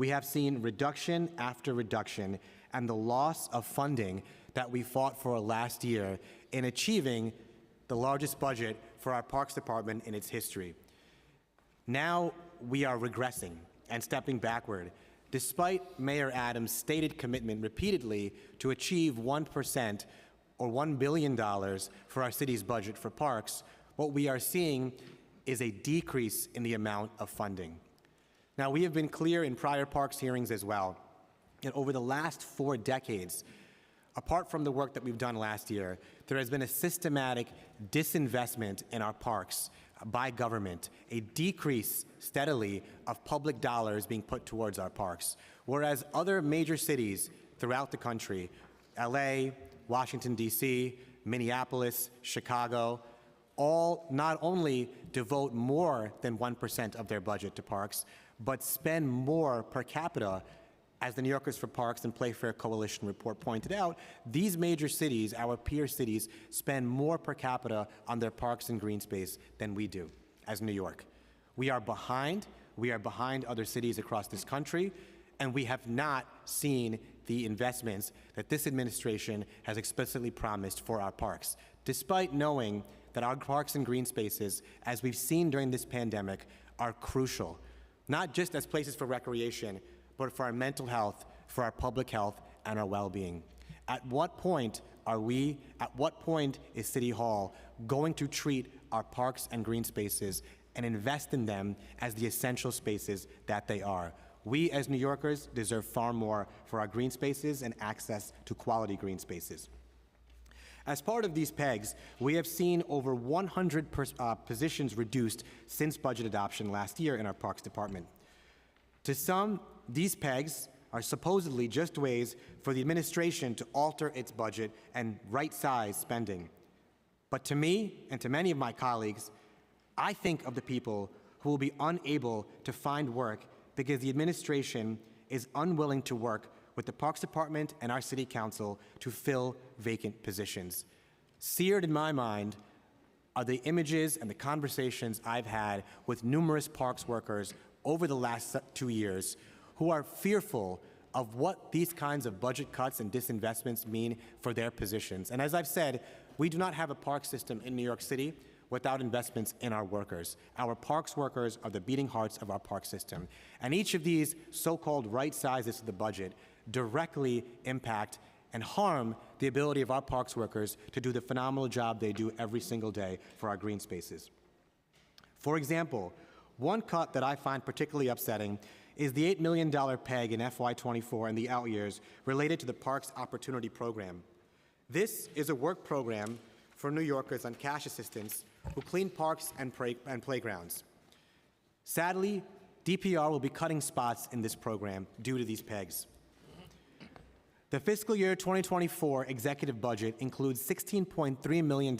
we have seen reduction after reduction and the loss of funding that we fought for last year in achieving the largest budget for our Parks Department in its history. Now we are regressing and stepping backward, despite Mayor Adams' stated commitment repeatedly to achieve 1% or $1 billion for our city's budget for parks. What we are seeing is a decrease in the amount of funding. Now, we have been clear in prior parks hearings as well that over the last 4 decades, apart from the work that we've done last year, there has been a systematic disinvestment in our parks by government, a decrease steadily of public dollars being put towards our parks. Whereas other major cities throughout the country, LA, Washington, D.C., Minneapolis, Chicago, all not only devote more than 1% of their budget to parks, but spend more per capita. As the New Yorkers for Parks and Playfair Coalition report pointed out, these major cities, our peer cities, spend more per capita on their parks and green space than we do as New York. We are behind other cities across this country, and we have not seen the investments that this administration has explicitly promised for our parks, despite knowing that our parks and green spaces, as we've seen during this pandemic, are crucial, not just as places for recreation, but for our mental health, for our public health, and our well-being. At what point is City Hall going to treat our parks and green spaces and invest in them as the essential spaces that they are? We as New Yorkers deserve far more for our green spaces and access to quality green spaces. As part of these pegs, we have seen over 100 positions reduced since budget adoption last year in our Parks Department. To some, these pegs are supposedly just ways for the administration to alter its budget and right-size spending. But to me and to many of my colleagues, I think of the people who will be unable to find work because the administration is unwilling to work with the Parks Department and our City Council to fill vacant positions. Seared in my mind are the images and the conversations I've had with numerous parks workers over the last 2 years who are fearful of what these kinds of budget cuts and disinvestments mean for their positions. And as I've said, we do not have a park system in New York City without investments in our workers. Our parks workers are the beating hearts of our park system. And each of these so-called right sizes to the budget directly impact and harm the ability of our parks workers to do the phenomenal job they do every single day for our green spaces. For example, one cut that I find particularly upsetting is the $8 million peg in FY24 and the out years related to the Parks Opportunity Program. This is a work program for New Yorkers on cash assistance who clean parks and playgrounds. Sadly, DPR will be cutting spots in this program due to these pegs. The fiscal year 2024 executive budget includes $16.3 million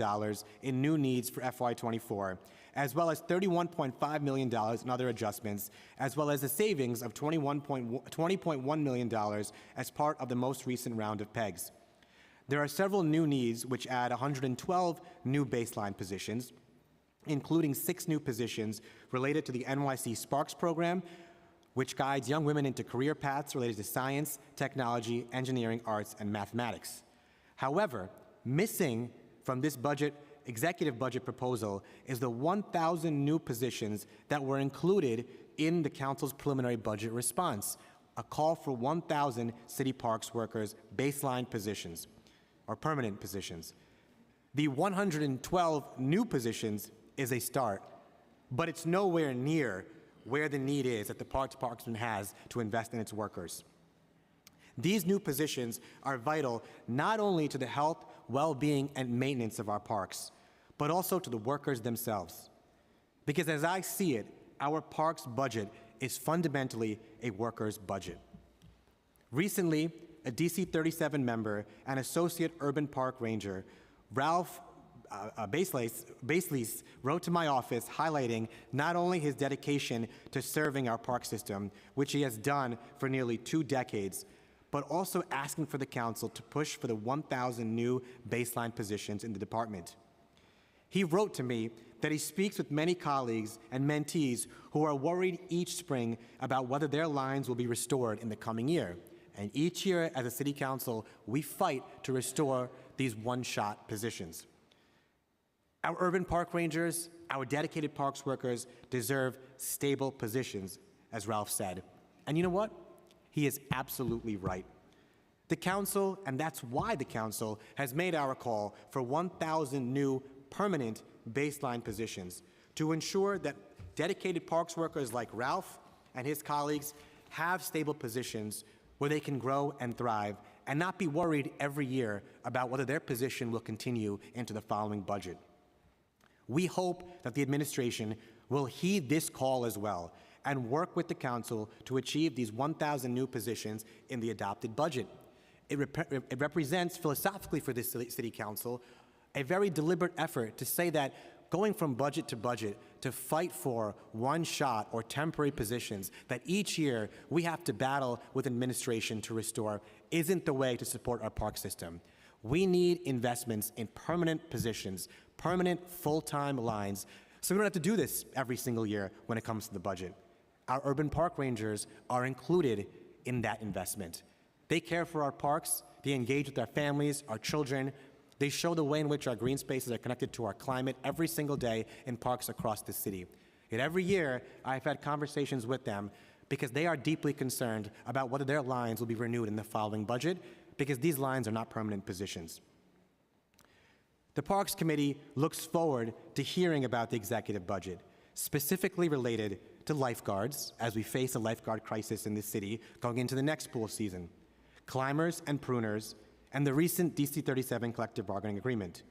in new needs for FY24, as well as $31.5 million in other adjustments, as well as a savings of $20.1 million as part of the most recent round of pegs. There are several new needs which add 112 new baseline positions, including 6 new positions related to the NYC Sparks program, which guides young women into career paths related to science, technology, engineering, arts, and mathematics. However, missing from this executive budget proposal is the 1,000 new positions that were included in the Council's preliminary budget response, a call for 1,000 city parks workers baseline positions, or permanent positions. The 112 new positions is a start, but it's nowhere near where the need is that the Parks Department has to invest in its workers. These new positions are vital not only to the health, well-being, and maintenance of our parks, but also to the workers themselves. Because as I see it, our parks budget is fundamentally a worker's budget. Recently, a DC 37 member and associate urban park ranger, Ralph Baselys, wrote to my office highlighting not only his dedication to serving our park system, which he has done for nearly 2 decades, but also asking for the council to push for the 1,000 new baseline positions in the department. He wrote to me that he speaks with many colleagues and mentees who are worried each spring about whether their lines will be restored in the coming year. And each year, as a City Council, we fight to restore these one-shot positions. Our urban park rangers, our dedicated parks workers deserve stable positions, as Ralph said. And you know what? He is absolutely right. The Council, and that's why the Council, has made our call for 1,000 new permanent baseline positions to ensure that dedicated parks workers like Ralph and his colleagues have stable positions where they can grow and thrive and not be worried every year about whether their position will continue into the following budget. We hope that the administration will heed this call as well and work with the Council to achieve these 1,000 new positions in the adopted budget. It represents, philosophically for this City Council, a very deliberate effort to say that going from budget to fight for one-shot or temporary positions that each year we have to battle with administration to restore isn't the way to support our park system. We need investments in permanent positions, permanent full-time lines, so we don't have to do this every single year when it comes to the budget. Our urban park rangers are included in that investment. They care for our parks, they engage with our families, our children. They show the way in which our green spaces are connected to our climate every single day in parks across the city. Yet every year, I've had conversations with them because they are deeply concerned about whether their lines will be renewed in the following budget, because these lines are not permanent positions. The Parks Committee looks forward to hearing about the executive budget, specifically related to lifeguards, as we face a lifeguard crisis in this city going into the next pool season, climbers and pruners, and the recent DC 37 collective bargaining agreement.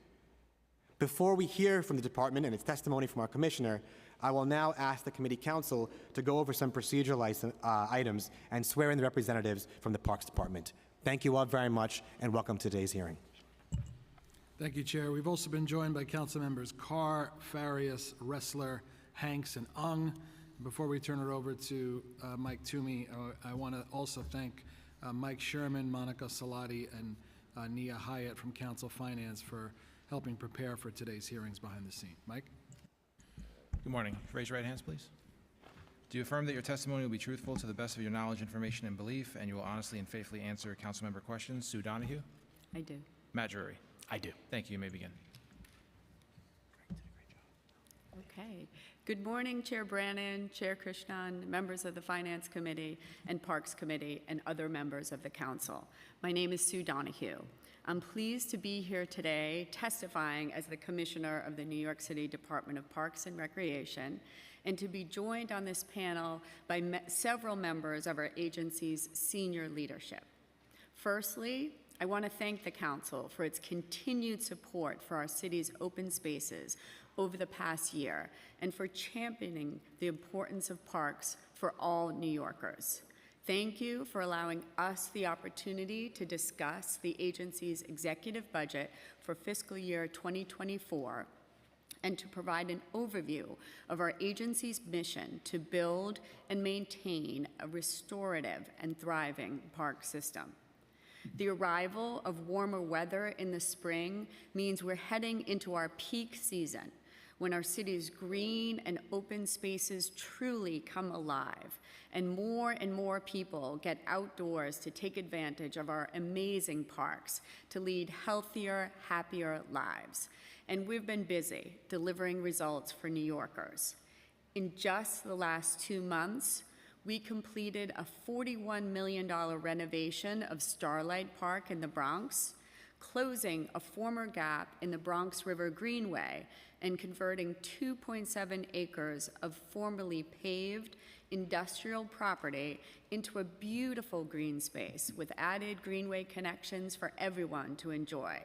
Before we hear from the department and its testimony from our commissioner, I will now ask the committee council to go over some procedural items and swear in the representatives from the Parks Department. Thank you all very much, and welcome to today's hearing. Thank you, Chair. We've also been joined by council members Carr, Farias, Ressler, Hanks, and Ung. Before we turn it over to Mike Toomey, I want to also thank Mike Sherman, Monica Salati, and Nia Hyatt from Council Finance for helping prepare for today's hearings behind the scene. Mike? Good morning. Raise your right hands, please. Do you affirm that your testimony will be truthful to the best of your knowledge, information, and belief, and you will honestly and faithfully answer council member questions? Sue Donahue? I do. Matt Drury? I do. Thank you. You may begin. Okay. Good morning, Chair Brannan, Chair Krishnan, members of the Finance Committee and Parks Committee, and other members of the Council. My name is Sue Donahue. I'm pleased to be here today testifying as the Commissioner of the New York City Department of Parks and Recreation, and to be joined on this panel by several members of our agency's senior leadership. Firstly, I want to thank the Council for its continued support for our city's open spaces over the past year and for championing the importance of parks for all New Yorkers. Thank you for allowing us the opportunity to discuss the agency's executive budget for fiscal year 2024 and to provide an overview of our agency's mission to build and maintain a restorative and thriving park system. The arrival of warmer weather in the spring means we're heading into our peak season, when our city's green and open spaces truly come alive, and more people get outdoors to take advantage of our amazing parks to lead healthier, happier lives. And we've been busy delivering results for New Yorkers. In just the last 2 months, we completed a $41 million renovation of Starlight Park in the Bronx, closing a former gap in the Bronx River Greenway and converting 2.7 acres of formerly paved industrial property into a beautiful green space with added greenway connections for everyone to enjoy.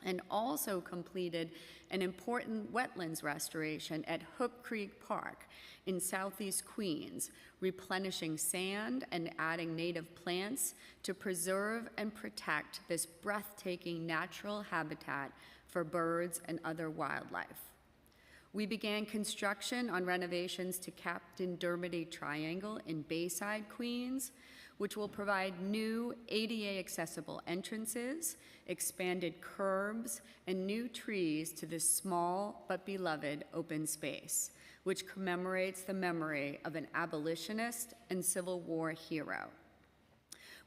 And also completed an important wetlands restoration at Hook Creek Park in Southeast Queens, replenishing sand and adding native plants to preserve and protect this breathtaking natural habitat for birds and other wildlife. We began construction on renovations to Captain Dermody Triangle in Bayside, Queens, which will provide new ADA-accessible entrances, expanded curbs, and new trees to this small but beloved open space, which commemorates the memory of an abolitionist and Civil War hero.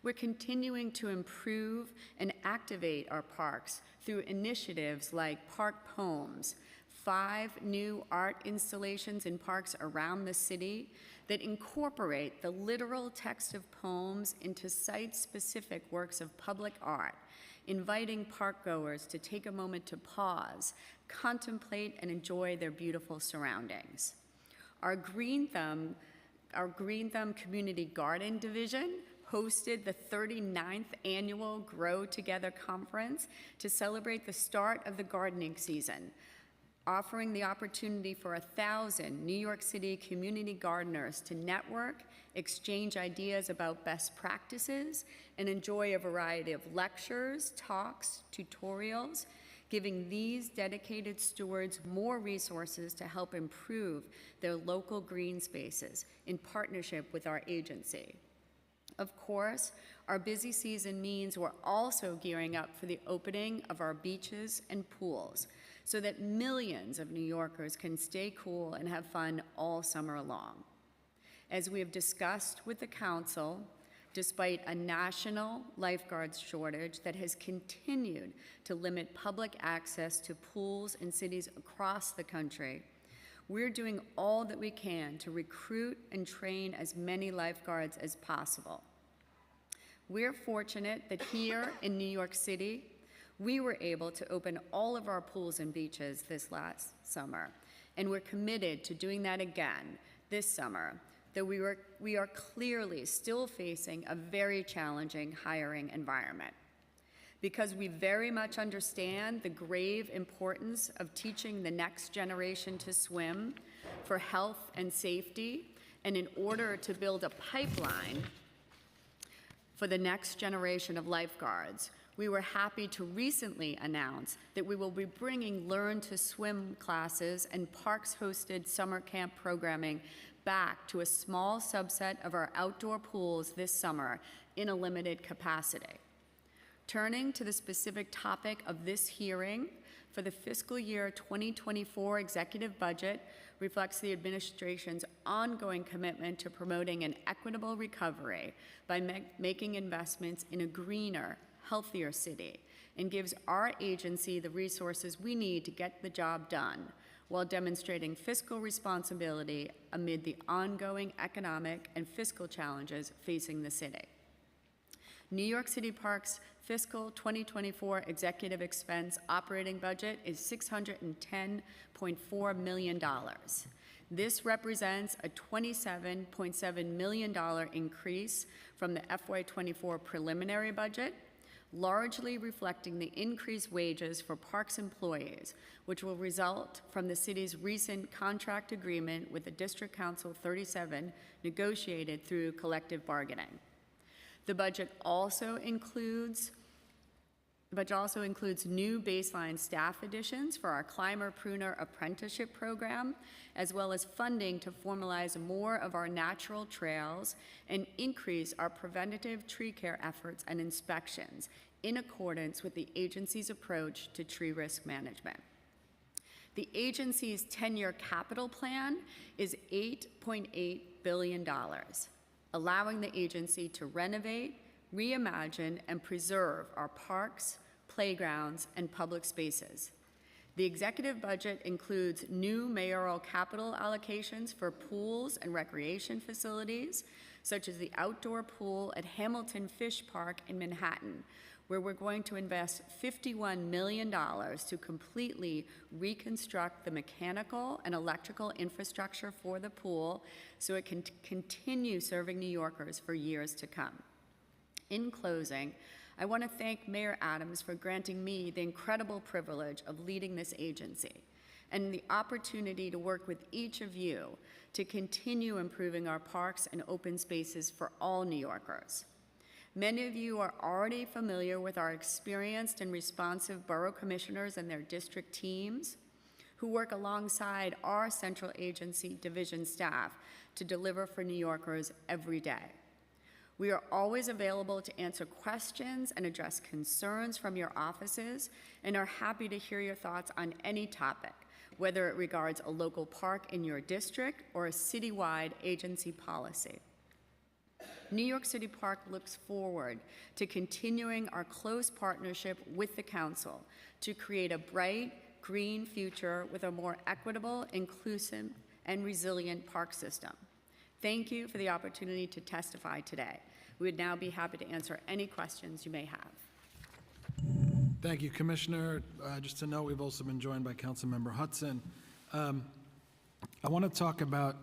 We're continuing to improve and activate our parks through initiatives like Park Poems, 5 new art installations in parks around the city that incorporate the literal text of poems into site-specific works of public art, inviting parkgoers to take a moment to pause, contemplate, and enjoy their beautiful surroundings. Our Green Thumb Community Garden Division hosted the 39th annual Grow Together Conference to celebrate the start of the gardening season, offering the opportunity for 1,000 New York City community gardeners to network, exchange ideas about best practices, and enjoy a variety of lectures, talks, tutorials, giving these dedicated stewards more resources to help improve their local green spaces in partnership with our agency. Of course, our busy season means we're also gearing up for the opening of our beaches and pools so that millions of New Yorkers can stay cool and have fun all summer long. As we have discussed with the Council, despite a national lifeguards shortage that has continued to limit public access to pools in cities across the country, we're doing all that we can to recruit and train as many lifeguards as possible. We're fortunate that here in New York City, we were able to open all of our pools and beaches this last summer, and we're committed to doing that again this summer, though we are clearly still facing a very challenging hiring environment. Because we very much understand the grave importance of teaching the next generation to swim for health and safety, and in order to build a pipeline for the next generation of lifeguards, we were happy to recently announce that we will be bringing Learn to Swim classes and parks-hosted summer camp programming back to a small subset of our outdoor pools this summer in a limited capacity. Turning to the specific topic of this hearing, for the fiscal year 2024 executive budget reflects the administration's ongoing commitment to promoting an equitable recovery by making investments in a greener, healthier city, and gives our agency the resources we need to get the job done while demonstrating fiscal responsibility amid the ongoing economic and fiscal challenges facing the city. New York City Parks' fiscal 2024 executive expense operating budget is $610.4 million. This represents a $27.7 million increase from the FY24 preliminary budget, largely reflecting the increased wages for Parks employees, which will result from the city's recent contract agreement with the District Council 37 negotiated through collective bargaining. The budget also includes new baseline staff additions for our Climber Pruner apprenticeship program, as well as funding to formalize more of our natural trails and increase our preventative tree care efforts and inspections in accordance with the agency's approach to tree risk management. The agency's 10-year capital plan is $8.8 billion, allowing the agency to renovate, reimagine, and preserve our parks, playgrounds, and public spaces. The executive budget includes new mayoral capital allocations for pools and recreation facilities, such as the outdoor pool at Hamilton Fish Park in Manhattan, where we're going to invest $51 million to completely reconstruct the mechanical and electrical infrastructure for the pool so it can continue serving New Yorkers for years to come. In closing, I want to thank Mayor Adams for granting me the incredible privilege of leading this agency and the opportunity to work with each of you to continue improving our parks and open spaces for all New Yorkers. Many of you are already familiar with our experienced and responsive borough commissioners and their district teams who work alongside our central agency division staff to deliver for New Yorkers every day. We are always available to answer questions and address concerns from your offices, and are happy to hear your thoughts on any topic, whether it regards a local park in your district or a citywide agency policy. New York City Park looks forward to continuing our close partnership with the Council to create a bright, green future with a more equitable, inclusive, and resilient park system. Thank you for the opportunity to testify today. We would now be happy to answer any questions you may have. Thank you, Commissioner. Just to note, we've also been joined by Councilmember Hudson. I want to talk about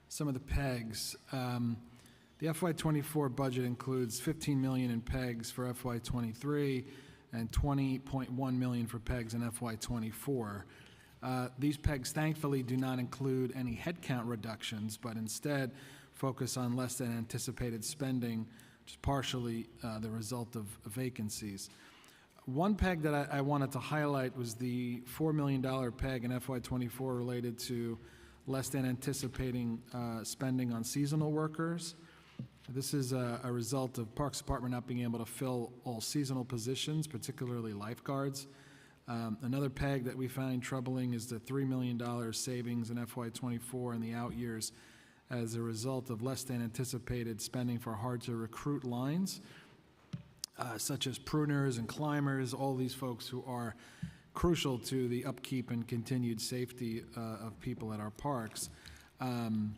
some of the PEGs. The FY24 budget includes $15 million in PEGs for FY23 and $20.1 million for PEGs in FY24. These PEGs thankfully do not include any headcount reductions, but instead focus on less than anticipated spending, which is partially the result of vacancies. One PEG that I wanted to highlight was the $4 million PEG in FY24 related to less than anticipating spending on seasonal workers. This is a result of Parks Department not being able to fill all seasonal positions, particularly lifeguards. Another PEG that we find troubling is the $3 million savings in FY24 in the out years as a result of less than anticipated spending for hard-to-recruit lines, such as pruners and climbers, all these folks who are crucial to the upkeep and continued safety of people at our parks. And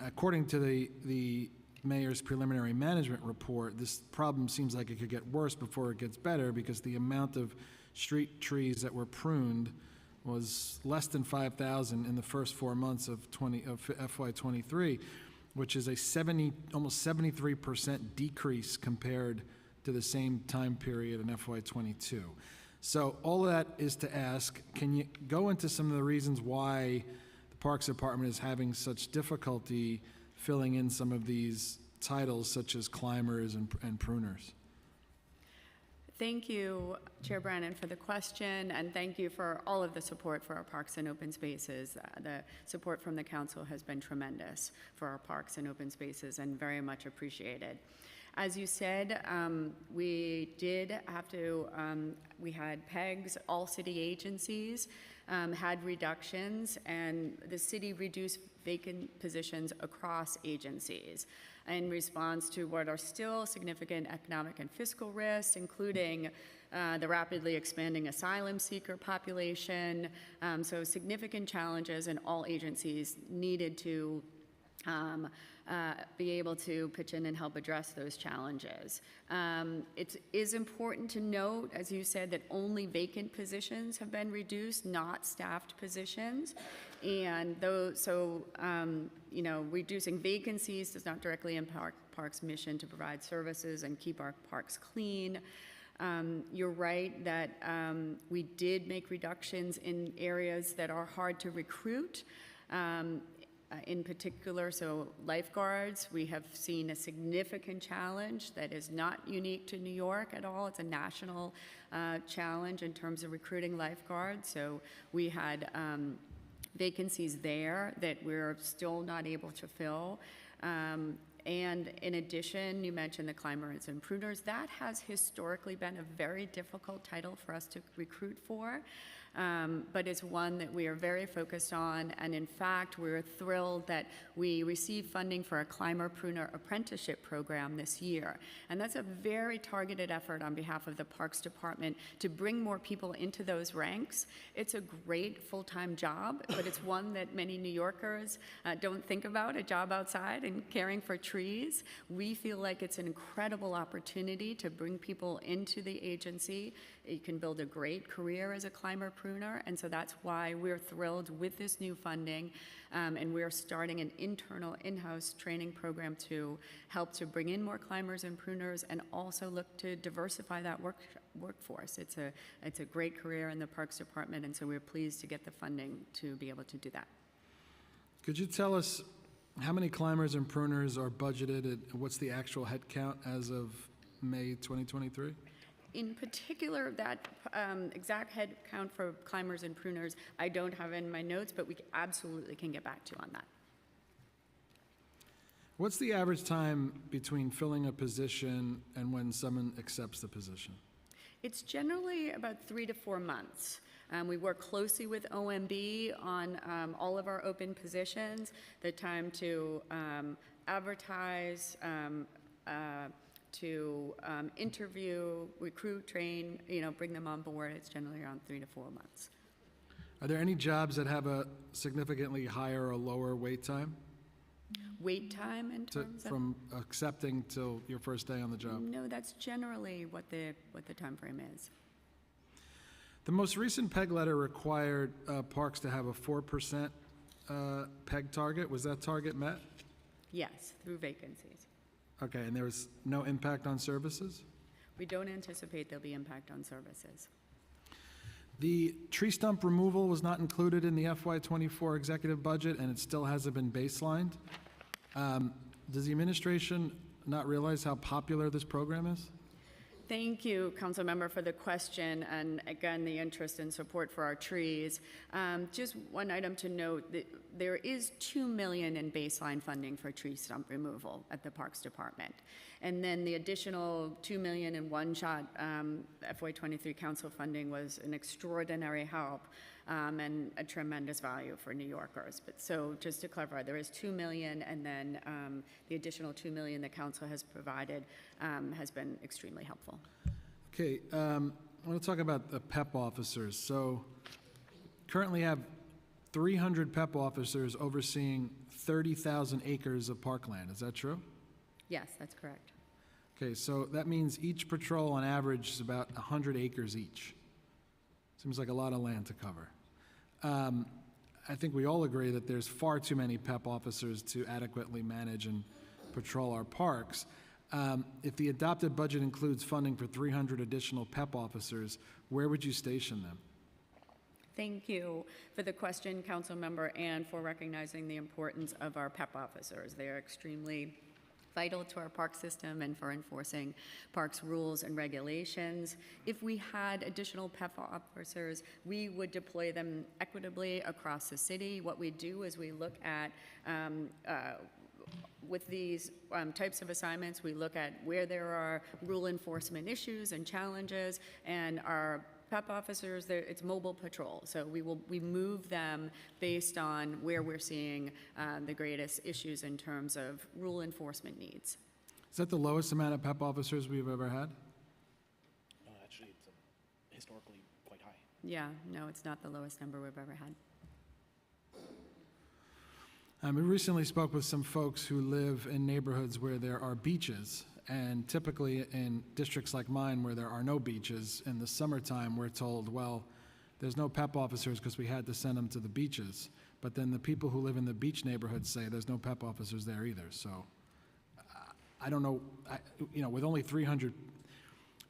according to the mayor's preliminary management report, this problem seems like it could get worse before it gets better, because the amount of street trees that were pruned was less than 5,000 in the first 4 months of FY23, which is a almost 73% decrease compared to the same time period in FY22. So all of that is to ask, can you go into some of the reasons why the Parks Department is having such difficulty filling in some of these titles, such as climbers and pruners? Thank you, Chair Brannan, for the question, and thank you for all of the support for our parks and open spaces. The support from the council has been tremendous for our parks and open spaces, and very much appreciated. As you said, we did have to, we had PEGs, all city agencies had reductions, and the city reduced vacant positions across agencies in response to what are still significant economic and fiscal risks, including the rapidly expanding asylum seeker population. So significant challenges, and all agencies needed to be able to pitch in and help address those challenges. It is important to note, as you said, that only vacant positions have been reduced, not staffed positions. And you know, reducing vacancies does not directly impact Parks' mission to provide services and keep our parks clean. You're right that we did make reductions in areas that are hard to recruit. In particular, so lifeguards, we have seen a significant challenge that is not unique to New York at all. It's a national challenge in terms of recruiting lifeguards. So we had vacancies there that we're still not able to fill. And in addition, you mentioned the climbers and pruners. That has historically been a very difficult title for us to recruit for. But it's one that we are very focused on, and in fact, we're thrilled that we received funding for a climber-pruner apprenticeship program this year. And that's a very targeted effort on behalf of the Parks Department to bring more people into those ranks. It's a great full-time job, but it's one that many New Yorkers don't think about, a job outside and caring for trees. We feel like it's an incredible opportunity to bring people into the agency. You can build a great career as a climber-pruner, and so that's why we're thrilled with this new funding, and we're starting an internal in-house training program to help to bring in more climbers and pruners, and also look to diversify that workforce. It's a great career in the Parks Department, and so we're pleased to get the funding to be able to do that. Could you tell us how many climbers and pruners are budgeted, and what's the actual head count as of May 2023? In particular, that exact head count for climbers and pruners, I don't have in my notes, but we absolutely can get back to you on that. What's the average time between filling a position and when someone accepts the position? It's generally about 3 to 4 months. We work closely with OMB on all of our open positions, the time to advertise, to interview, recruit, train, bring them on board. It's generally around 3 to 4 months. Are there any jobs that have a significantly higher or lower wait time Wait time in terms of? from accepting till your first day on the job? No, that's generally what the time frame is. The most recent PEG letter required parks to have a 4% PEG target. Was that target met? Yes, through vacancies. Okay, and there was no impact on services? We don't anticipate there'll be impact on services. The tree stump removal was not included in the FY24 executive budget, and it still hasn't been baselined. Does the administration not realize how popular this program is? Thank you, Council Member, for the question, and again, the interest and support for our trees. Just one item to note, that there is $2 million in baseline funding for tree stump removal at the Parks Department. And then the additional $2 million in one-shot FY23 council funding was an extraordinary help and a tremendous value for New Yorkers. But so just to clarify, there is $2 million, and then the additional $2 million the council has provided has been extremely helpful. Okay, I want to talk about the PEP officers. So currently have 300 PEP officers overseeing 30,000 acres of parkland. Is that true? Yes, that's correct. Okay, so that means each patrol on average is about 100 acres each. Seems like a lot of land to cover. I think we all agree that there's far too many PEP officers to adequately manage and patrol our parks. If the adopted budget includes funding for 300 additional PEP officers, where would you station them? Thank you for the question, Council Member, and for recognizing the importance of our PEP officers. They are extremely vital to our park system and for enforcing parks rules and regulations. If we had additional PEP officers, we would deploy them equitably across the city. What we do is we look at with these types of assignments, we look at where there are rule enforcement issues and challenges, and our PEP officers, it's mobile patrol, so we move them based on where we're seeing the greatest issues in terms of rule enforcement needs. Is that the lowest amount of PEP officers we've ever had? Actually, it's historically quite high. Yeah, no, it's not the lowest number we've ever had. We recently spoke with some folks who live in neighborhoods where there are beaches, and typically in districts like mine where there are no beaches, in the summertime we're told, well, there's no PEP officers because we had to send them to the beaches. But then the people who live in the beach neighborhoods say there's no PEP officers there either. So I don't know, with only 300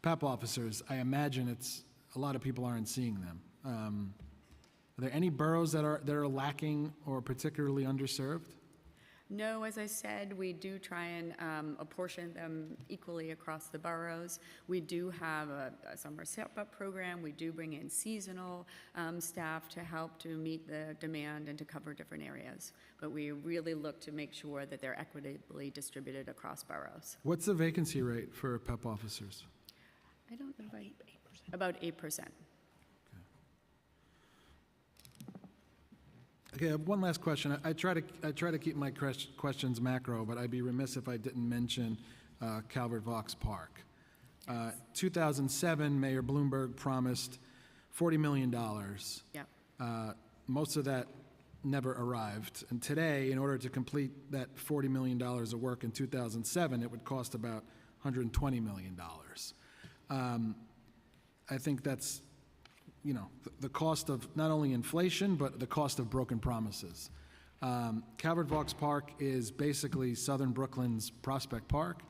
PEP officers, I imagine it's a lot of people aren't seeing them. Are there any boroughs that are lacking or particularly underserved? No, as I said, we do try and apportion them equally across the boroughs. We do have a summer step-up program. We do bring in seasonal staff to help to meet the demand and to cover different areas. But we really look to make sure that they're equitably distributed across boroughs. What's the vacancy rate for PEP officers? I don't know, about 8%. Okay, I have one last question. I try to keep my questions macro, but I'd be remiss if I didn't mention Calvert Vaux Park. 2007, Mayor Bloomberg promised $40 million. Yep. Most of that never arrived. And today, in order to complete that $40 million of work in 2007, it would cost about $120 million. I think that's the cost of not only inflation, but the cost of broken promises. Calvert Vaux Park is basically southern Brooklyn's Prospect Park.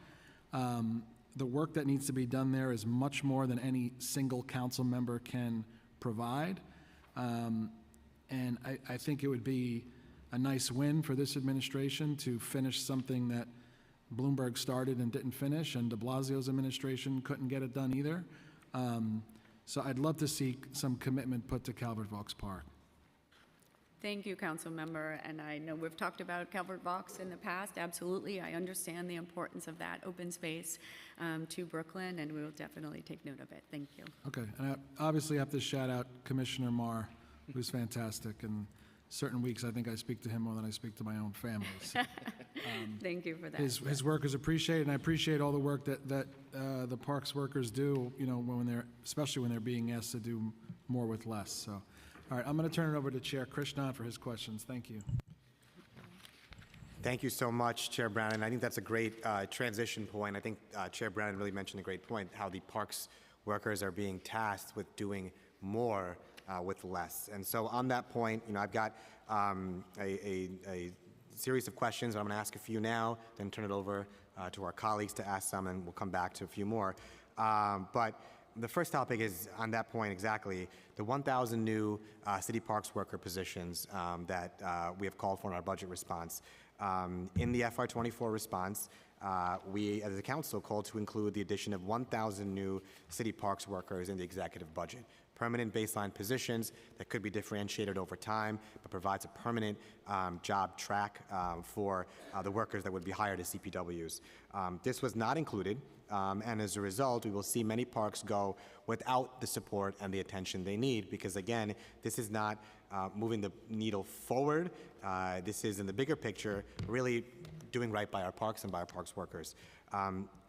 The work that needs to be done there is much more than any single council member can provide. And I think it would be a nice win for this administration to finish something that Bloomberg started and didn't finish, and de Blasio's administration couldn't get it done either. So I'd love to see some commitment put to Calvert Vaux Park. Thank you, Council Member, and I know we've talked about Calvert Vaux in the past. Absolutely, I understand the importance of that open space to Brooklyn, and we will definitely take note of it. Thank you. Okay, and I obviously have to shout out Commissioner Marr, who's fantastic, and certain weeks I think I speak to him more than I speak to my own family. So, Thank you for that. his work is appreciated, and I appreciate all the work that the parks workers do, you know, when they're, especially when they're being asked to do more with less, so. All right, I'm going to turn it over to Chair Krishnan for his questions. Thank you. Thank you so much, Chair Brannon. I think that's a great transition point. I think Chair Brannon really mentioned a great point, how the parks workers are being tasked with doing more with less. And so on that point, you know, I've got a series of questions. I'm going to ask a few now, then turn it over to our colleagues to ask some, and we'll come back to a few more. But the first topic is on that point exactly, the 1,000 new city parks worker positions that we have called for in our budget response. In the FY24 response, we as a council called to include the addition of 1,000 new city parks workers in the executive budget. Permanent baseline positions that could be differentiated over time, but provides a permanent job track for the workers that would be hired as CPWs. This was not included, and as a result, we will see many parks go without the support and the attention they need, because again, this is not moving the needle forward. This is, in the bigger picture, really doing right by our parks and by our parks workers.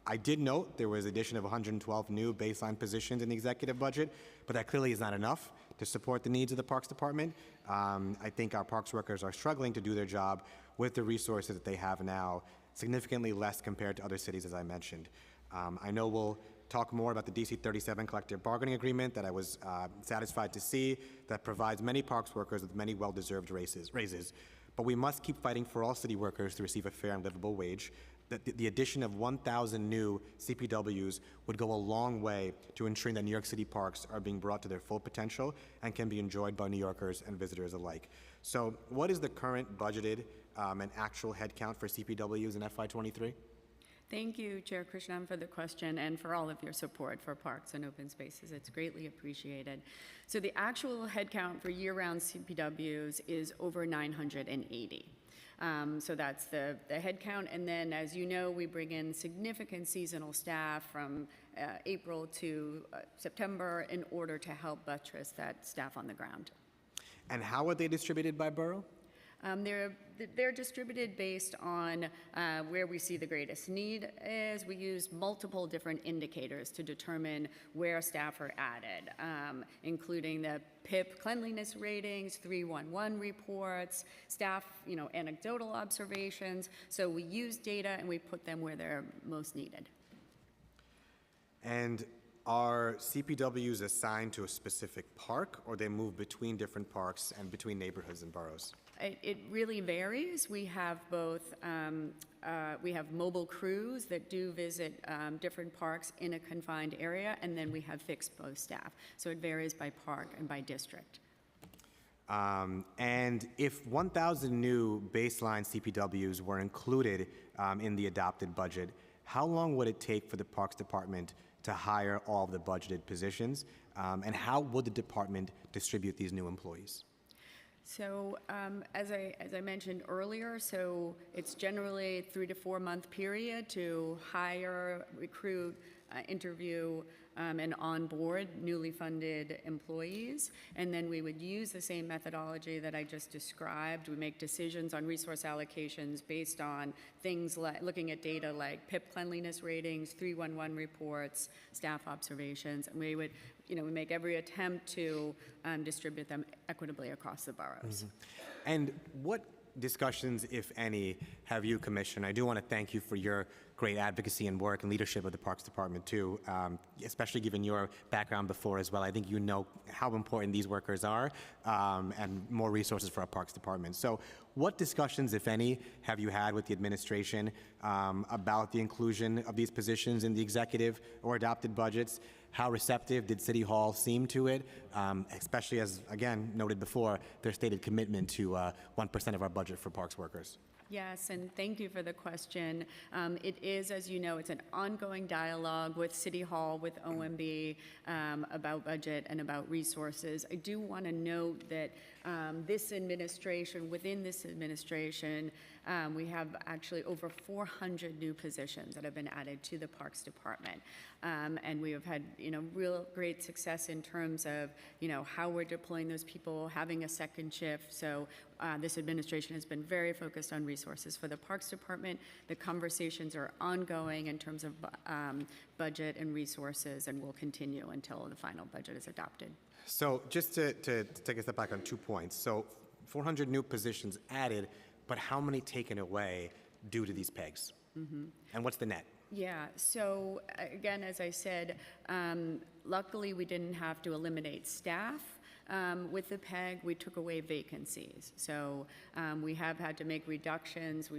I did note there was addition of 112 new baseline positions in the executive budget, but that clearly is not enough to support the needs of the Parks Department. I think our parks workers are struggling to do their job with the resources that they have now, significantly less compared to other cities, as I mentioned. I know we'll talk more about the DC 37 collective bargaining agreement that I was satisfied to see that provides many parks workers with many well-deserved raises. But we must keep fighting for all city workers to receive a fair and livable wage. The addition of 1,000 new CPWs would go a long way to ensuring that New York City parks are being brought to their full potential and can be enjoyed by New Yorkers and visitors alike. So what is the current budgeted and actual headcount for CPWs in FY23? Thank you, Chair Krishnan, for the question and for all of your support for parks and open spaces. It's greatly appreciated. So the actual headcount for year-round CPWs is over 980. So that's the headcount. And then, as you know, we bring in significant seasonal staff from April to September in order to help buttress that staff on the ground. And how are they distributed by borough? They're distributed based on where we see the greatest need is. We use multiple different indicators to determine where staff are added, including the PIP cleanliness ratings, 311 reports, staff, anecdotal observations. So we use data and we put them where they're most needed. And are CPWs assigned to a specific park, or they move between different parks and between neighborhoods and boroughs? It really varies. We have both, we have mobile crews that do visit different parks in a confined area, and then we have fixed post staff. So it varies by park and by district. And if 1,000 new baseline CPWs were included in the adopted budget, how long would it take for the Parks Department to hire all of the budgeted positions? And how would the department distribute these new employees? So as I mentioned earlier, so it's generally a 3 to 4 month period to hire, recruit, interview, and onboard newly funded employees. And then we would use the same methodology that I just described. We make decisions on resource allocations based on things like looking at data like PIP cleanliness ratings, 311 reports, staff observations, and we would, we make every attempt to distribute them equitably across the boroughs. Mm-hmm. And what discussions, if any, have you, Commissioner? I do want to thank you for your great advocacy and work and leadership of the Parks Department too, especially given your background before as well. I think you know how important these workers are and more resources for our Parks Department. So what discussions, if any, have you had with the administration about the inclusion of these positions in the executive or adopted budgets? How receptive did City Hall seem to it, especially as, again, noted before, their stated commitment to 1% of our budget for parks workers? Yes, and thank you for the question. It is, as you know, it's an ongoing dialogue with City Hall, with OMB, about budget and about resources. I do want to note that This administration, within this administration, we have actually over 400 new positions that have been added to the Parks Department. And we have had, real great success in terms of, how we're deploying those people, having a second shift. So this administration has been very focused on resources for the Parks Department. The conversations are ongoing in terms of budget and resources, and will continue until the final budget is adopted. So just to take a step back on 2 points. So 400 new positions added, but how many taken away due to these pegs? And what's the net? Yeah, so again, as I said, luckily we didn't have to eliminate staff. With the PEG, we took away vacancies. So we have had to make reductions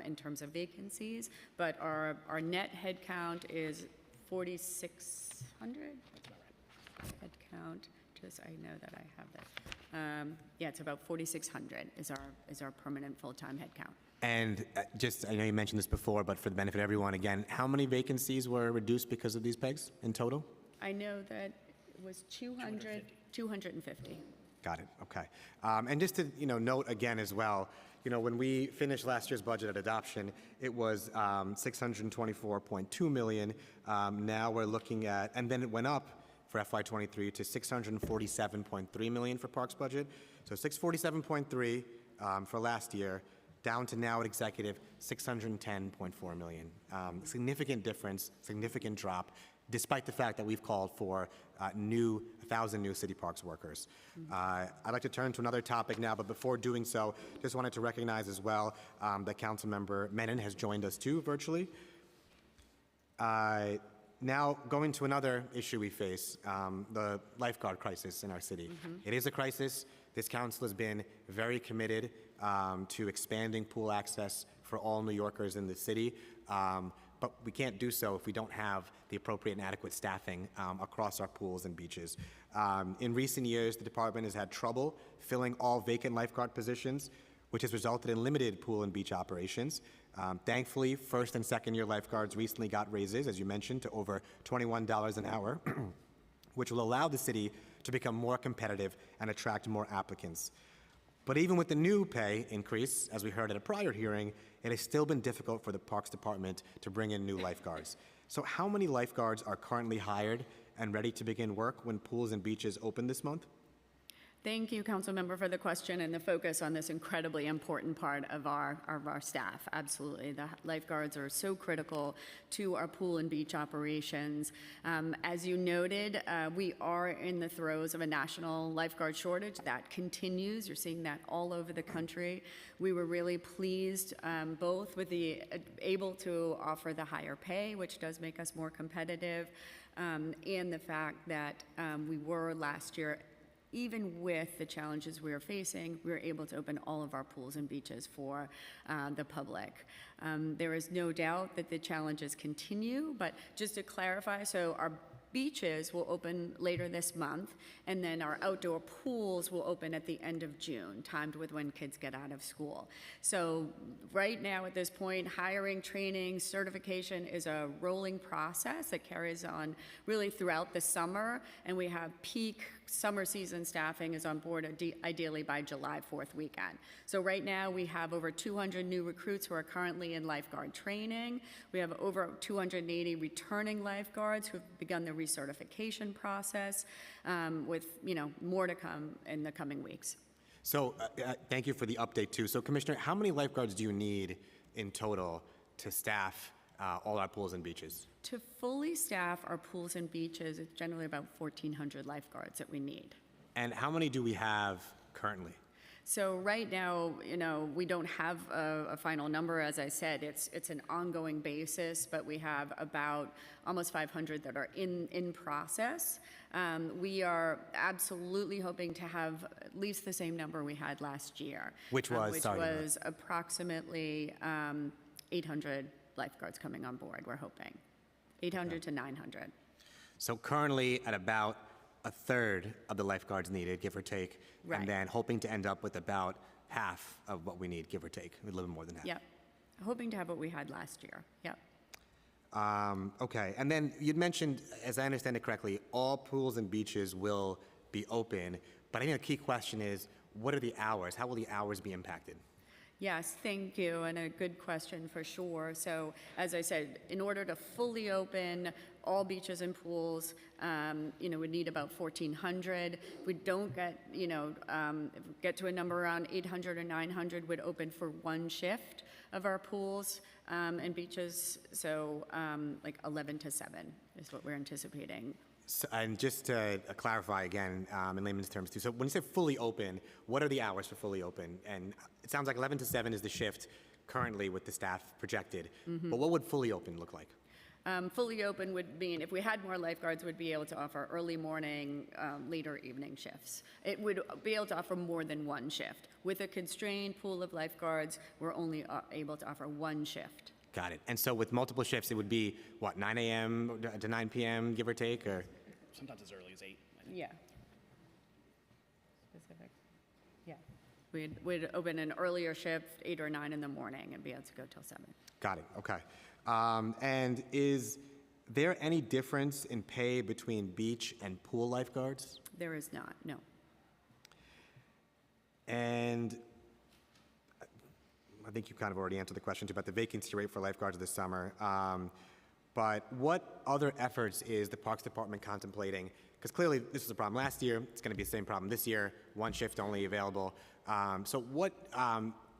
in terms of vacancies, but our net headcount is 4,600 headcount. I know that I have that. Yeah, it's about 4,600 is our permanent full-time headcount. And I know you mentioned this before, but for the benefit of everyone, again, how many vacancies were reduced because of these pegs in total? I know that it was 250. Got it, okay. And just to, note again as well, when we finished last year's budget at adoption, it was $624.2 million. Now we're looking at, and then it went up for FY23 to $647.3 million for Parks budget. So $647.3 for last year, down to now at executive $610.4 million. Significant difference, significant drop, despite the fact that we've called for 1,000 new city parks workers. I'd like to turn to another topic now, but before doing so, just wanted to recognize as well that Councilmember Menon has joined us too virtually. Now, going to another issue we face, the lifeguard crisis in our city. It is a crisis. This council has been very committed to expanding pool access for all New Yorkers in the city, but we can't do so if we don't have the appropriate and adequate staffing across our pools and beaches. In recent years, the department has had trouble filling all vacant lifeguard positions, which has resulted in limited pool and beach operations. Thankfully, first and second year lifeguards recently got raises, as you mentioned, to over $21 an hour, which will allow the city to become more competitive and attract more applicants. But even with the new pay increase, as we heard at a prior hearing, it has still been difficult for the Parks Department to bring in new lifeguards. So how many lifeguards are currently hired and ready to begin work when pools and beaches open this month? Thank you, Councilmember, for the question and the focus on this incredibly important part of our staff. Absolutely. The lifeguards are so critical to our pool and beach operations. As you noted, we are in the throes of a national lifeguard shortage. That continues. You're seeing that all over the country. We were really pleased both with the able to offer the higher pay, which does make us more competitive, and the fact that we were last year, even with the challenges we are facing, we were able to open all of our pools and beaches for the public. There is no doubt that the challenges continue, but just to clarify, so our beaches will open later this month, and then our outdoor pools will open at the end of June, timed with when kids get out of school. So right now at this point, hiring, training, certification is a rolling process that carries on really throughout the summer, and we have peak summer season staffing is on board ideally by July 4th weekend. So right now we have over 200 new recruits who are currently in lifeguard training. We have over 280 returning lifeguards who have begun the recertification process, with more to come in the coming weeks. So thank you for the update too. So Commissioner, how many lifeguards do you need in total to staff all our pools and beaches? To fully staff our pools and beaches, it's generally about 1,400 lifeguards that we need. And how many do we have currently? So right now, we don't have a final number. As I said, it's an ongoing basis, but we have about almost 500 that are in process. We are absolutely hoping to have at least the same number we had last year. Which was, approximately 800 lifeguards coming on board, we're hoping. 800 to 900. So currently at about a third of the lifeguards needed, give or take, Right. and then hoping to end up with about half of what we need, give or take, a little more than half. Yep. Hoping to have what we had last year. Yep. Okay, and then you'd mentioned, as I understand it correctly, all pools and beaches will be open, but I think the key question is, what are the hours? How will the hours be impacted? Yes, thank you, and a good question for sure. So, as I said, in order to fully open all beaches and pools, we need about 1,400. If we don't get, if we get to a number around 800 or 900, would open for one shift of our pools and beaches. So, like 11 to 7 is what we're anticipating. So, and just to clarify again, in layman's terms too, so when you say fully open, what are the hours for fully open? And it sounds like 11 to 7 is the shift currently with the staff projected, but what would fully open look like? Fully open would mean if we had more lifeguards, would be able to offer early morning, later evening shifts. It would be able to offer more than one shift. With a constrained pool of lifeguards, we're only able to offer one shift. Got it. And so with multiple shifts, it would be, what, 9 a.m. to 9 p.m., give or take, or? Sometimes as early as 8. I think. Yeah. Specific. Yeah. We'd open an earlier shift, 8 or 9 in the morning, and be able to go till 7. Got it, okay. And is there any difference in pay between beach and pool lifeguards? There is not, no. And I think you kind of already answered the question too about the vacancy rate for lifeguards this summer. But what other efforts is the Parks Department contemplating? Because clearly this was a problem last year. It's going to be the same problem this year. One shift only available. So what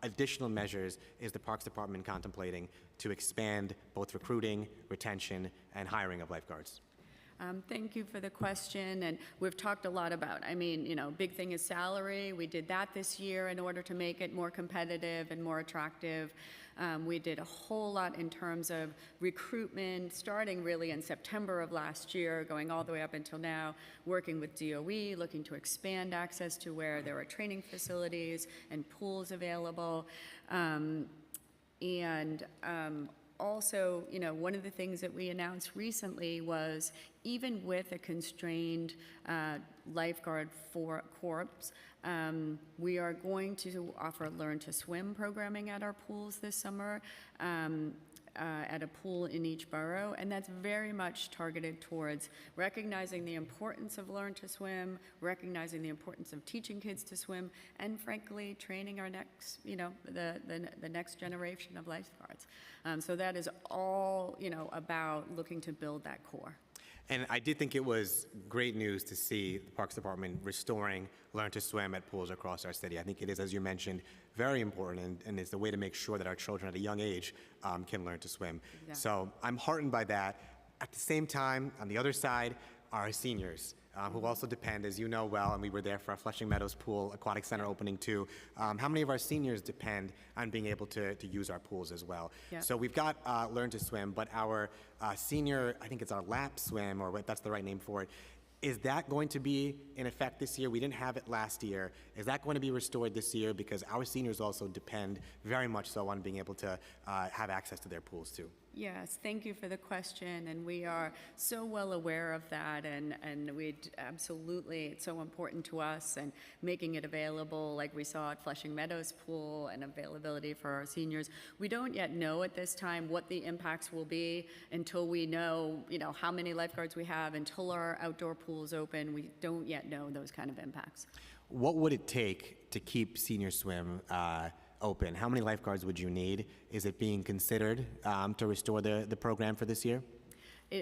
additional measures is the Parks Department contemplating to expand both recruiting, retention, and hiring of lifeguards? Thank you for the question, and we've talked a lot about, big thing is salary. We did that this year in order to make it more competitive and more attractive. We did a whole lot in terms of recruitment, starting really in September of last year, going all the way up until now, working with DOE, looking to expand access to where there are training facilities and pools available. Also, one of the things that we announced recently was even with a constrained lifeguard corps, we are going to offer Learn to Swim programming at our pools this summer, at a pool in each borough, and that's very much targeted towards recognizing the importance of Learn to Swim, recognizing the importance of teaching kids to swim, and frankly, training our next, the next generation of lifeguards. So that is all, about looking to build that core. And I did think it was great news to see the Parks Department restoring Learn to Swim at pools across our city. I think it is, as you mentioned, very important, and it's the way to make sure that our children at a young age can learn to swim. Exactly. So I'm heartened by that. At the same time, on the other side, are our seniors, who also depend, as you know well, and we were there for our Flushing Meadows Pool Aquatic Center opening too. How many of our seniors depend on being able to use our pools as well? Yeah. So we've got Learn to Swim, but our senior, I think it's our lap swim, or what that's the right name for it. Is that going to be in effect this year? We didn't have it last year. Is that going to be restored this year? Because our seniors also depend very much so on being able to have access to their pools too. Yes, thank you for the question, and we are so well aware of that, and we absolutely, it's so important to us, and making it available like we saw at Flushing Meadows Pool and availability for our seniors. We don't yet know at this time what the impacts will be until we know, how many lifeguards we have, until our outdoor pools open. We don't yet know those kind of impacts. What would it take to keep Senior Swim open? How many lifeguards would you need? Is it being considered to restore the program for this year?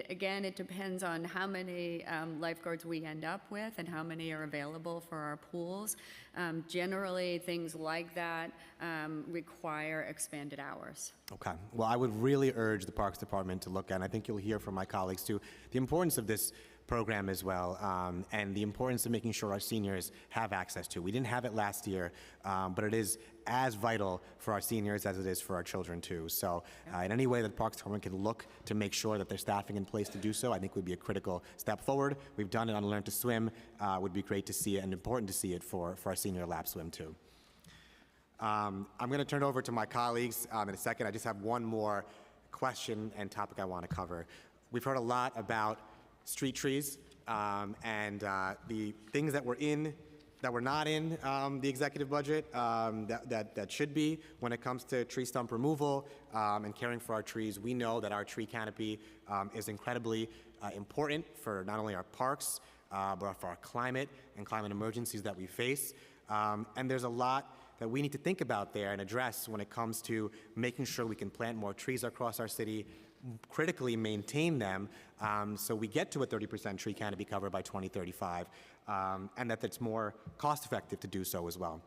Again, it depends on how many lifeguards we end up with and how many are available for our pools. Generally, things like that require expanded hours. Okay. Well, I would really urge the Parks Department to look at, and I think you'll hear from my colleagues too, the importance of this program as well, and the importance of making sure our seniors have access to. We didn't have it last year, but it is as vital for our seniors as it is for our children too. So in any way that the Parks Department can look to make sure that there's staffing in place to do so, I think would be a critical step forward. We've done it on Learn to Swim. Would be great to see it and important to see it for our senior lap swim too. I'm going to turn it over to my colleagues in a second. I just have one more question and topic I want to cover. We've heard a lot about street trees and the things that were not in the executive budget that should be when it comes to tree stump removal and caring for our trees. We know that our tree canopy is incredibly important for not only our parks, but for our climate and climate emergencies that we face. And there's a lot that we need to think about there and address when it comes to making sure we can plant more trees across our city, critically maintain them, so we get to a 30% tree canopy cover by 2035, and that it's more cost-effective to do so as well.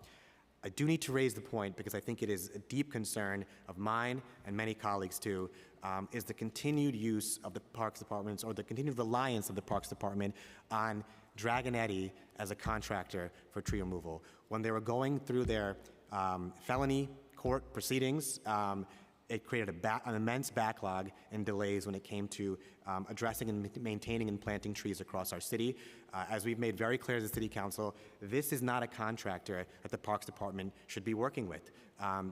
I do need to raise the point, because I think it is a deep concern of mine and many colleagues too, is the continued use of the Parks Department, or the continued reliance of the Parks Department on Dragonetti as a contractor for tree removal. When they were going through their felony court proceedings, it created an immense backlog and delays when it came to addressing and maintaining and planting trees across our city. As we've made very clear as a city council, this is not a contractor that the Parks Department should be working with,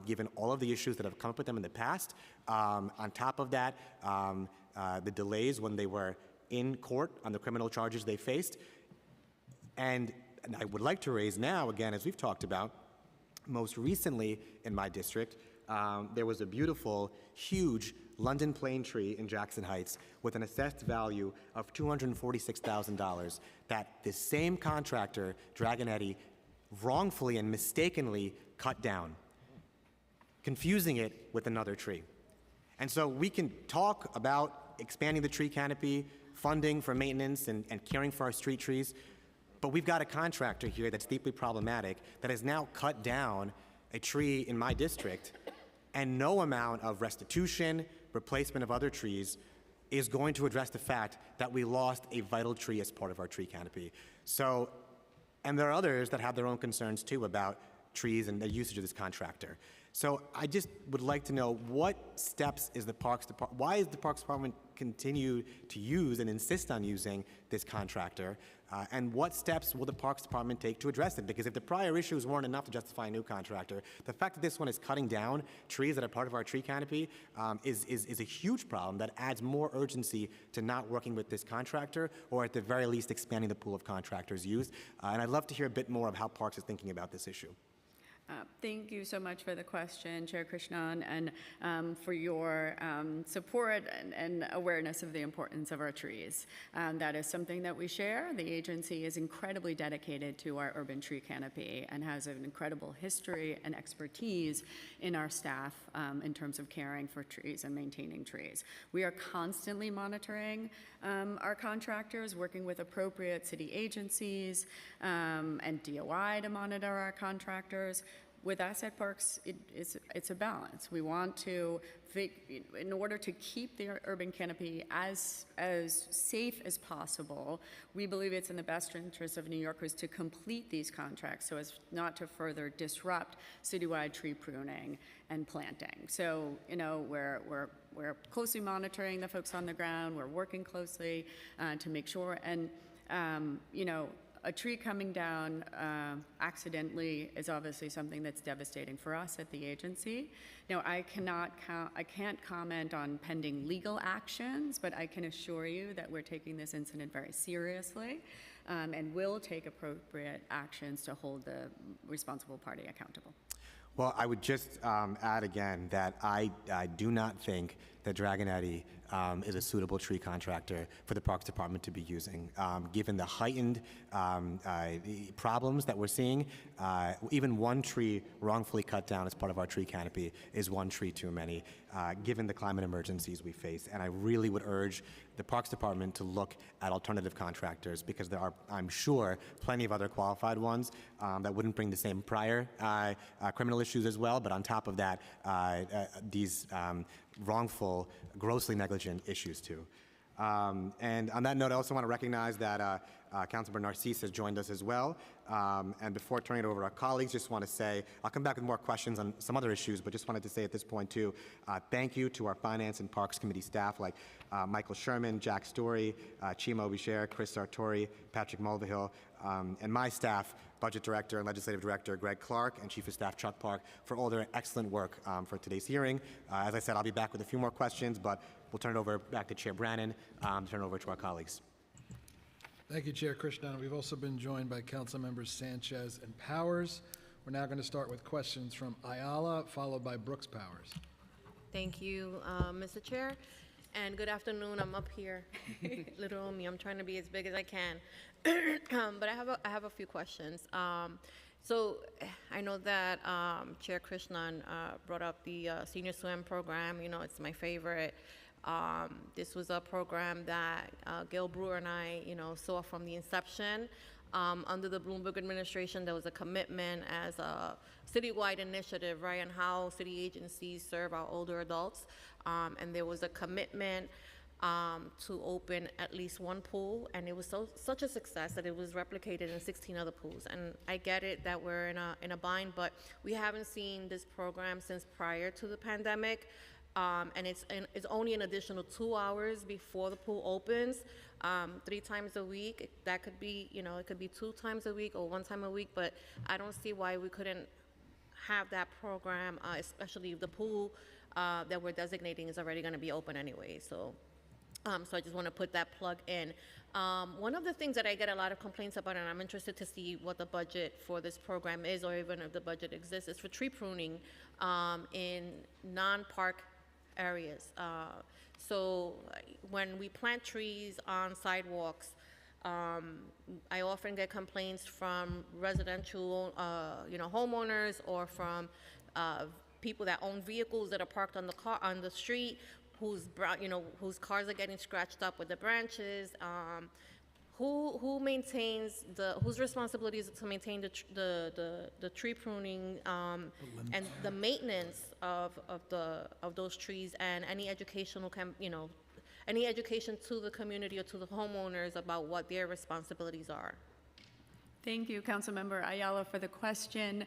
given all of the issues that have come up with them in the past. On top of that, the delays when they were in court on the criminal charges they faced. And I would like to raise now, again, as we've talked about, most recently in my district, there was a beautiful, huge London plane tree in Jackson Heights with an assessed value of $246,000 that this same contractor, Dragonetti, wrongfully and mistakenly cut down, confusing it with another tree. And so we can talk about expanding the tree canopy, funding for maintenance and caring for our street trees, but we've got a contractor here that's deeply problematic that has now cut down a tree in my district, and no amount of restitution, replacement of other trees is going to address the fact that we lost a vital tree as part of our tree canopy. So, and there are others that have their own concerns too about trees and the usage of this contractor. So I just would like to know, what steps is the Parks Department, why is the Parks Department continue to use and insist on using this contractor? And what steps will the Parks Department take to address it? Because if the prior issues weren't enough to justify a new contractor, the fact that this one is cutting down trees that are part of our tree canopy is a huge problem that adds more urgency to not working with this contractor, or at the very least expanding the pool of contractors used. And I'd love to hear a bit more of how Parks is thinking about this issue. Thank you so much for the question, Chair Krishnan, and for your support and awareness of the importance of our trees. That is something that we share. The agency is incredibly dedicated to our urban tree canopy and has an incredible history and expertise in our staff in terms of caring for trees and maintaining trees. We are constantly monitoring our contractors, working with appropriate city agencies and DOI to monitor our contractors. With us at Parks, it's a balance. We want to, in order to keep the urban canopy as safe as possible, we believe it's in the best interest of New Yorkers to complete these contracts so as not to further disrupt citywide tree pruning and planting. So, you know, we're closely monitoring the folks on the ground. We're working closely to make sure, and you know, a tree coming down accidentally is obviously something that's devastating for us at the agency. Now, I can't comment on pending legal actions, but I can assure you that we're taking this incident very seriously and will take appropriate actions to hold the responsible party accountable. Well, I would just add again that I do not think that Dragonetti is a suitable tree contractor for the Parks Department to be using. Given the heightened problems that we're seeing, even one tree wrongfully cut down as part of our tree canopy is one tree too many, given the climate emergencies we face. And I really would urge the Parks Department to look at alternative contractors, because there are, I'm sure, plenty of other qualified ones that wouldn't bring the same prior criminal issues as well, but on top of that, these wrongful, grossly negligent issues too. And on that note, I also want to recognize that Councilmember Narcisse has joined us as well. And before turning it over to our colleagues, just want to say, I'll come back with more questions on some other issues, but just wanted to say at this point too, thank you to our Finance and Parks Committee staff like Michael Sherman, Jack Story, Chimo Bichir, Chris Sartori, Patrick Mulvihill, and my staff, Budget Director and Legislative Director Greg Clark, and Chief of Staff Chuck Park, for all their excellent work for today's hearing. As I said, I'll be back with a few more questions, but we'll turn it over back to Chair Brannan, turn it over to our colleagues. Thank you, Chair Krishnan. We've also been joined by Council Members Sanchez and Powers. We're now going to start with questions from Ayala, followed by Brooks Powers. Thank you, Mr. Chair, and good afternoon. I'm up here, little me. I'm trying to be as big as I can, but I have a few questions. So I know that Chair Krishnan brought up the senior swim program. You know, it's my favorite. This was a program that Gail Brewer and I, you know, saw from the inception. Under the Bloomberg administration, there was a commitment as a citywide initiative, right, on how city agencies serve our older adults. And there was a commitment to open at least one pool, and it was such a success that it was replicated in 16 other pools. And I get it that we're in a bind, but we haven't seen this program since prior to the pandemic. And it's only an additional 2 hours before the pool opens, 3 times a week. That could be, you know, it could be 2 times a week or 1 time a week, but I don't see why we couldn't have that program, especially if the pool that we're designating is already going to be open anyway. So I just want to put that plug in. One of the things that I get a lot of complaints about, and I'm interested to see what the budget for this program is, or even if the budget exists, is for tree pruning in non-park areas. So when we plant trees on sidewalks, I often get complaints from residential, homeowners, or from people that own vehicles that are parked on the street, whose cars are getting scratched up with the branches. Whose responsibility is it to maintain the tree pruning and the maintenance of those trees, and any education to the community or to the homeowners about what their responsibilities are? Thank you, Councilmember Ayala, for the question.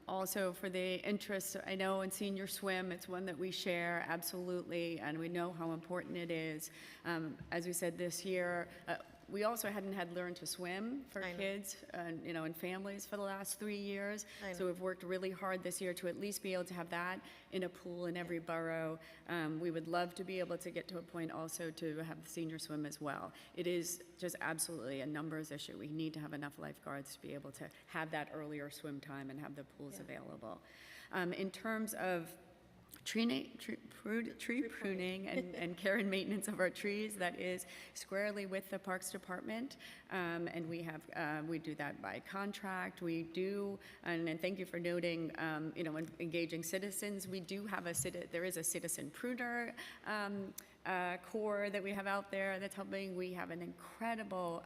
Also for the interest, I know in senior swim, it's one that we share absolutely, and we know how important it is. As we said this year, we also hadn't had Learn to Swim for kids, and families for the last 3 years. So we've worked really hard this year to at least be able to have that in a pool in every borough. We would love to be able to get to a point also to have senior swim as well. It is just absolutely a numbers issue. We need to have enough lifeguards to be able to have that earlier swim time and have the pools available. In terms of tree pruning and care and maintenance of our trees, that is squarely with the Parks Department, and we do that by contract. We do, and thank you for noting, when engaging citizens, we do have there is a citizen pruner corps that we have out there that's helping. We have an incredible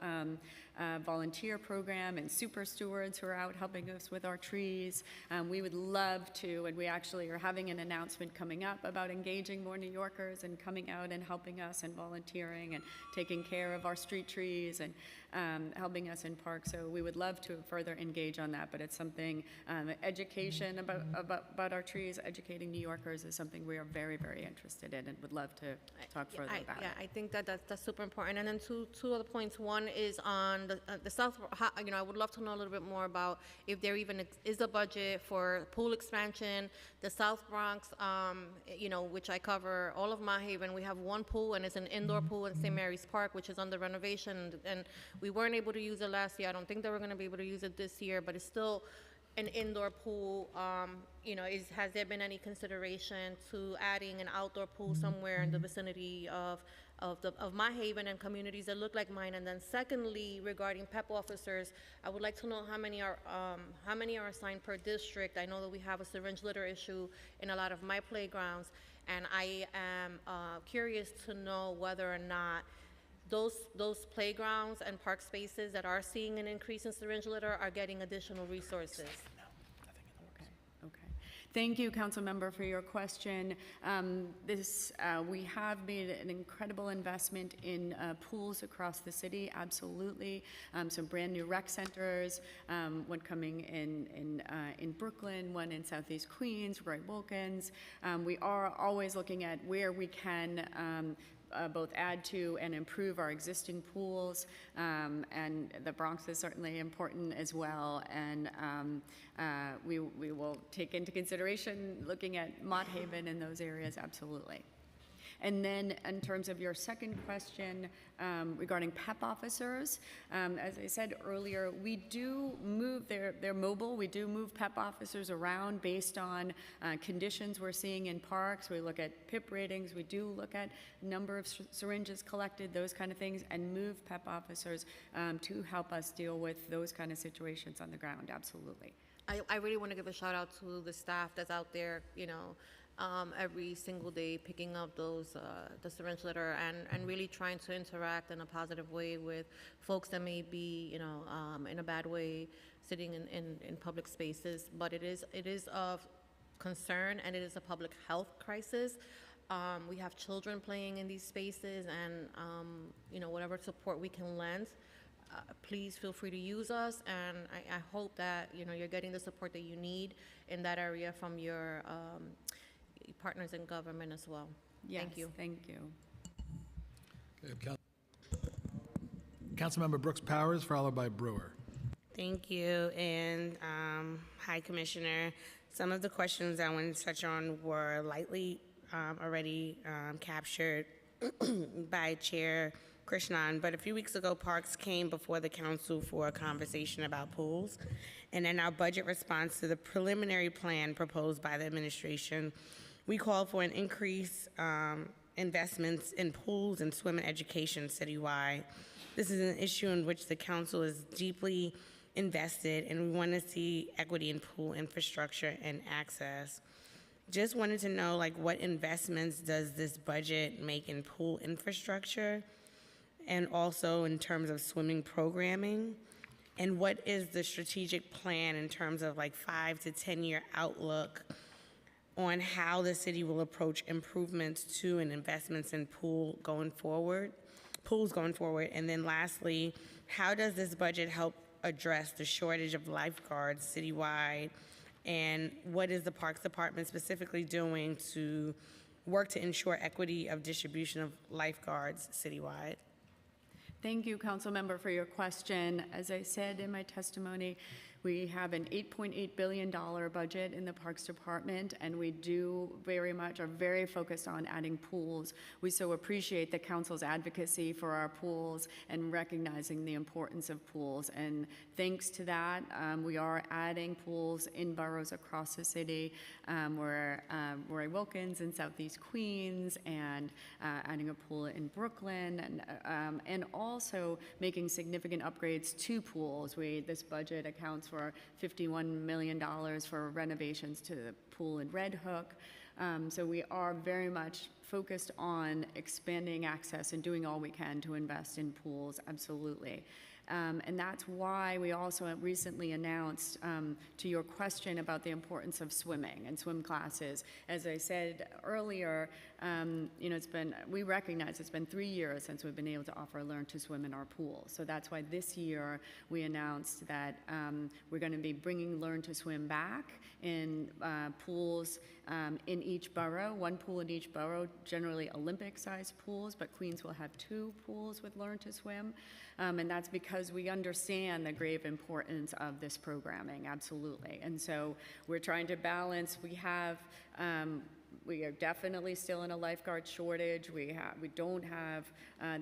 volunteer program and super stewards who are out helping us with our trees. We would love to, and we actually are having an announcement coming up about engaging more New Yorkers and coming out and helping us and volunteering and taking care of our street trees and helping us in parks. So we would love to further engage on that, but it's something, education about our trees, educating New Yorkers is something we are very, very interested in and would love to talk further about. Yeah, I think that's super important. And then two other points. One is on the South. I would love to know a little bit more about if there even is a budget for pool expansion. The South Bronx, which I cover all of Mahaven, we have one pool, and it's an indoor pool in St. Mary's Park, which is under renovation, and we weren't able to use it last year. I don't think that we're going to be able to use it this year, but it's still an indoor pool. Has there been any consideration to adding an outdoor pool somewhere in the vicinity of Mahaven and communities that look like mine? And then secondly, regarding PEP officers, I would like to know how many are assigned per district. I know that we have a syringe litter issue in a lot of my playgrounds, and I am curious to know whether or not those playgrounds and park spaces that are seeing an increase in syringe litter are getting additional resources. Okay. Thank you, Councilmember, for your question. We have made an incredible investment in pools across the city, absolutely. Some brand new rec centers, one coming in Brooklyn, one in Southeast Queens, Roy Wilkins. We are always looking at where we can both add to and improve our existing pools, and the Bronx is certainly important as well. And we will take into consideration looking at Mott Haven in those areas, absolutely. And then in terms of your second question regarding PEP officers, as I said earlier, we do move, they're mobile, we do move PEP officers around based on conditions we're seeing in parks. We look at PIP ratings, we do look at number of syringes collected, those kind of things, and move PEP officers to help us deal with those kind of situations on the ground, absolutely. I really want to give a shout out to the staff that's out there, every single day picking up those, the syringe litter and really trying to interact in a positive way with folks that may be, in a bad way sitting in public spaces. But it is of concern, and it is a public health crisis. We have children playing in these spaces, and, whatever support we can lend, please feel free to use us, and I hope that you're getting the support that you need in that area from your partners in government as well. Yes, Thank you. thank you. Okay, Councilmember Brooks Powers, followed by Brewer. Thank you, and hi, Commissioner. Some of the questions I wanted to touch on were lightly already captured by Chair Krishnan, but a few weeks ago, Parks came before the council for a conversation about pools, and in our budget response to the preliminary plan proposed by the administration, we called for an increase investments in pools and swimming education citywide. This is an issue in which the council is deeply invested, and we want to see equity in pool infrastructure and access. Just wanted to know, what investments does this budget make in pool infrastructure, and also in terms of swimming programming? And what is the strategic plan in terms of 5 to 10-year outlook on how the city will approach improvements to and investments in pools going forward? And then lastly, how does this budget help address the shortage of lifeguards citywide? And what is the Parks Department specifically doing to work to ensure equity of distribution of lifeguards citywide? Thank you, Councilmember, for your question. As I said in my testimony, we have an $8.8 billion budget in the Parks Department, and we are very focused on adding pools. We so appreciate the council's advocacy for our pools and recognizing the importance of pools. And thanks to that, we are adding pools in boroughs across the city. We're Roy Wilkins in Southeast Queens, and adding a pool in Brooklyn, and also making significant upgrades to pools. This budget accounts for $51 million for renovations to the pool in Red Hook. So we are very much focused on expanding access and doing all we can to invest in pools, absolutely. And that's why we also recently announced, to your question about the importance of swimming and swim classes. As I said earlier, we recognize it's been 3 years since we've been able to offer Learn to Swim in our pools. So that's why this year we announced that we're going to be bringing Learn to Swim back in pools in each borough, one pool in each borough, generally Olympic-sized pools, but Queens will have 2 pools with Learn to Swim. And that's because we understand the grave importance of this programming, absolutely. And so we're trying to balance, we are definitely still in a lifeguard shortage. We don't have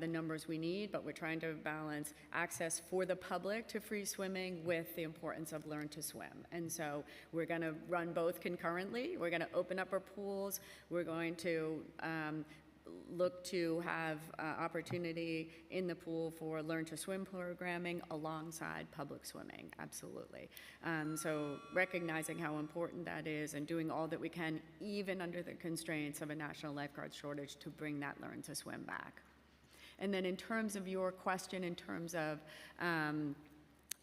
the numbers we need, but we're trying to balance access for the public to free swimming with the importance of Learn to Swim. And so we're going to run both concurrently. We're going to open up our pools. We're going to look to have opportunity in the pool for Learn to Swim programming alongside public swimming, absolutely. So recognizing how important that is and doing all that we can, even under the constraints of a national lifeguard shortage, to bring that Learn to Swim back. And then in terms of your question, in terms of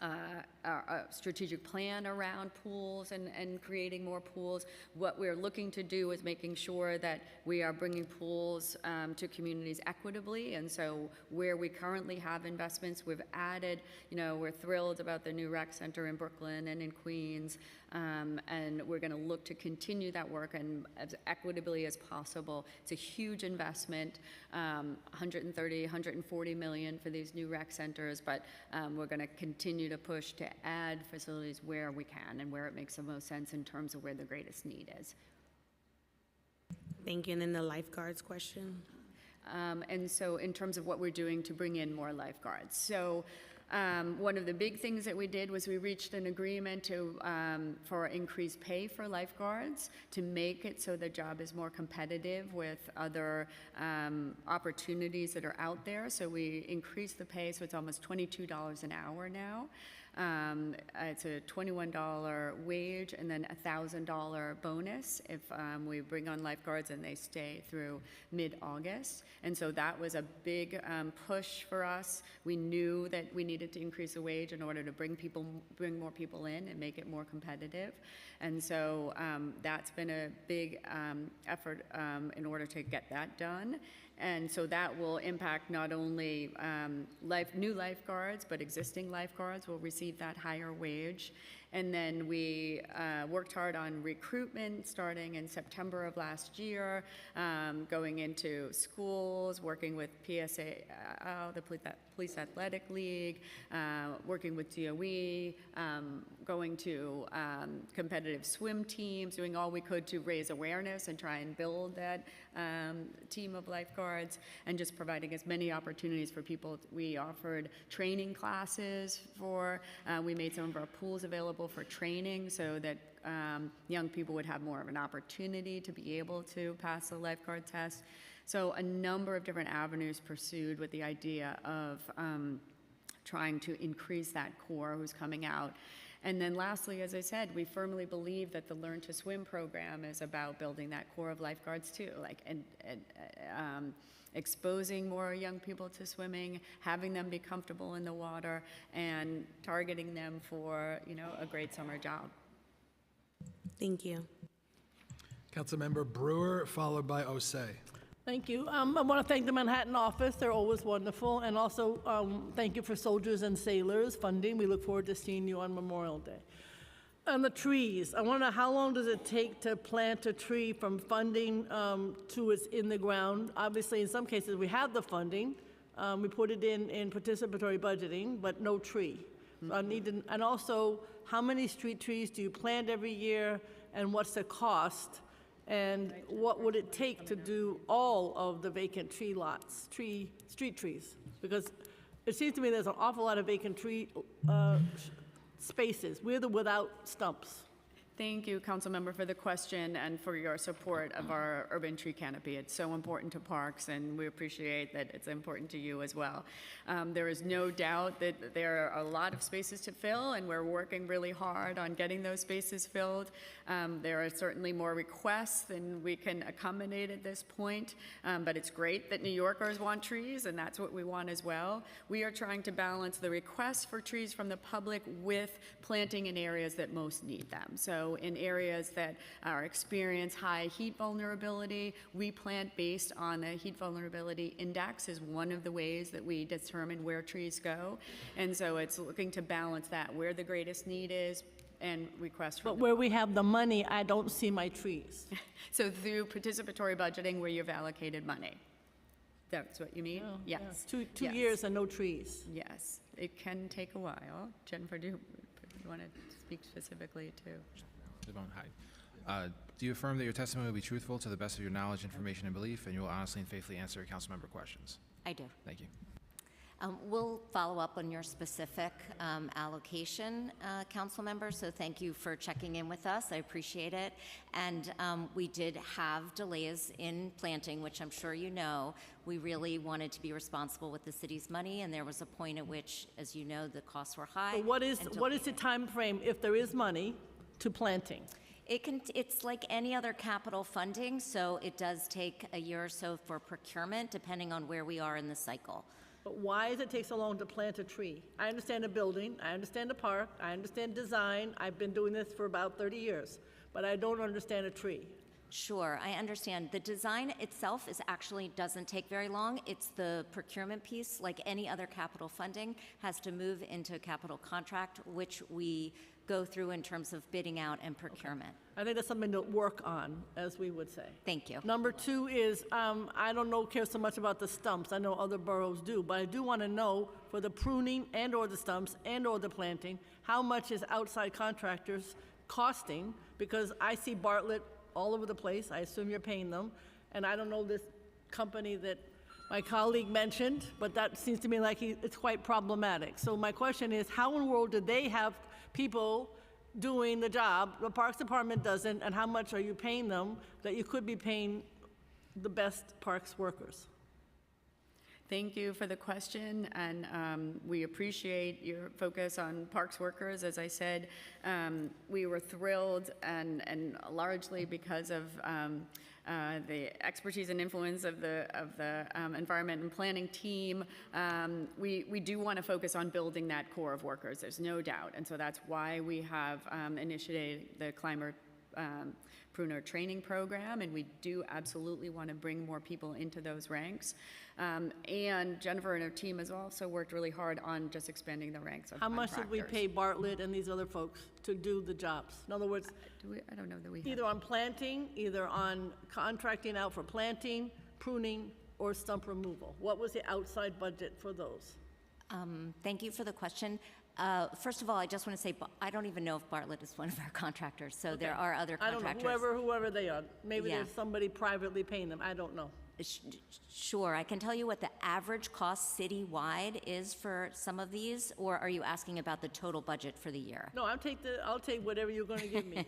a strategic plan around pools and creating more pools. What we're looking to do is making sure that we are bringing pools to communities equitably. And so where we currently have investments, we've added, we're thrilled about the new rec center in Brooklyn and in Queens. And we're going to look to continue that work and as equitably as possible. It's a huge investment, 140 million for these new rec centers, but we're going to continue to push to add facilities where we can and where it makes the most sense in terms of where the greatest need is. Thank you. And then the lifeguards question. And so in terms of what we're doing to bring in more lifeguards. So one of the big things that we did was we reached an agreement for increased pay for lifeguards to make it so the job is more competitive with other opportunities that are out there. So we increased the pay, so it's almost $22 an hour now. It's a $21 wage and then a $1,000 bonus if we bring on lifeguards and they stay through mid-August. And so that was a big push for us. We knew that we needed to increase the wage in order to bring more people in and make it more competitive. And so that's been a big effort in order to get that done. And so that will impact not only new lifeguards, but existing lifeguards will receive that higher wage. And then we worked hard on recruitment starting in September of last year, going into schools, working with PSA, the Police Athletic League, working with DOE, going to competitive swim teams, doing all we could to raise awareness and try and build that team of lifeguards, and just providing as many opportunities for people. We offered training classes we made some of our pools available for training so that young people would have more of an opportunity to be able to pass the lifeguard test. So a number of different avenues pursued with the idea of trying to increase that core who's coming out. And then lastly, as I said, we firmly believe that the Learn to Swim program is about building that core of lifeguards too, exposing more young people to swimming, having them be comfortable in the water, and targeting them for, a great summer job. Thank you. Councilmember Brewer, followed by Osei. Thank you. I want to thank the Manhattan office. They're always wonderful. And also, thank you for Soldiers and Sailors funding. We look forward to seeing you on Memorial Day. And the trees, I want to know how long does it take to plant a tree from funding to it's in the ground? Obviously, in some cases, we have the funding. We put it in participatory budgeting, but no tree. So I need to, and also, how many street trees do you plant every year, and what's the cost? And what would it take to do all of the vacant tree lots, street trees? Because it seems to me there's an awful lot of vacant tree spaces with or without stumps. Thank you, Councilmember, for the question and for your support of our urban tree canopy. It's so important to parks, and we appreciate that it's important to you as well. There is no doubt that there are a lot of spaces to fill, and we're working really hard on getting those spaces filled. There are certainly more requests than we can accommodate at this point, but it's great that New Yorkers want trees, and that's what we want as well. We are trying to balance the requests for trees from the public with planting in areas that most need them. So in areas that experience high heat vulnerability, we plant based on the heat vulnerability index is one of the ways that we determine where trees go. And so it's looking to balance that, where the greatest need is, and requests from But where we have the money, I don't see my trees. So through participatory budgeting where you've allocated money. That's what you mean? Oh, Yes. yeah. Two Yes. years and no trees. Yes, it can take a while. Jennifer, do you want to speak specifically to? Hi. Do you affirm that your testimony will be truthful to the best of your knowledge, information, and belief, and you will honestly and faithfully answer council member questions? I do. Thank you. We'll follow up on your specific allocation, council member, so thank you for checking in with us. I appreciate it. And we did have delays in planting, which I'm sure you know. We really wanted to be responsible with the city's money, and there was a point at which, as you know, the costs were high. So what is the time frame, if there is money, to planting? It's like any other capital funding, so it does take a year or so for procurement, depending on where we are in the cycle. But why does it take so long to plant a tree? I understand a building, I understand a park, I understand design. I've been doing this for about 30 years, but I don't understand a tree. Sure, I understand. The design itself doesn't take very long. It's the procurement piece, like any other capital funding, has to move into a capital contract, which we go through in terms of bidding out and procurement. I think that's something to work on, as we would say. Thank you. Number two is, I don't care so much about the stumps. I know other boroughs do, but I do want to know for the pruning and or the stumps and or the planting, how much is outside contractors costing? Because I see Bartlett all over the place. I assume you're paying them. And I don't know this company that my colleague mentioned, but that seems to me like it's quite problematic. So my question is, how in the world do they have people doing the job the Parks Department doesn't, and how much are you paying them that you could be paying the best parks workers? Thank you for the question, and we appreciate your focus on parks workers. As I said, we were thrilled, and largely because of the expertise and influence of the environment and planning team, we do want to focus on building that core of workers. There's no doubt, and so that's why we have initiated the Climber Pruner training program, and we do absolutely want to bring more people into those ranks. And Jennifer and her team has also worked really hard on just expanding the ranks of How much did we contractors. pay Bartlett and these other folks to do the jobs? In other words, I don't know that we have. either on planting, either on contracting out for planting, pruning, or stump removal. What was the outside budget for those? Thank you for the question. First of all, I just want to say, I don't even know if Bartlett is one of our contractors, so there are other I don't contractors. know, whoever they are. Maybe Yeah. there's somebody privately paying them, I don't know. Sure, I can tell you what the average cost citywide is for some of these, or are you asking about the total budget for the year? No, I'll take whatever you're gonna give me.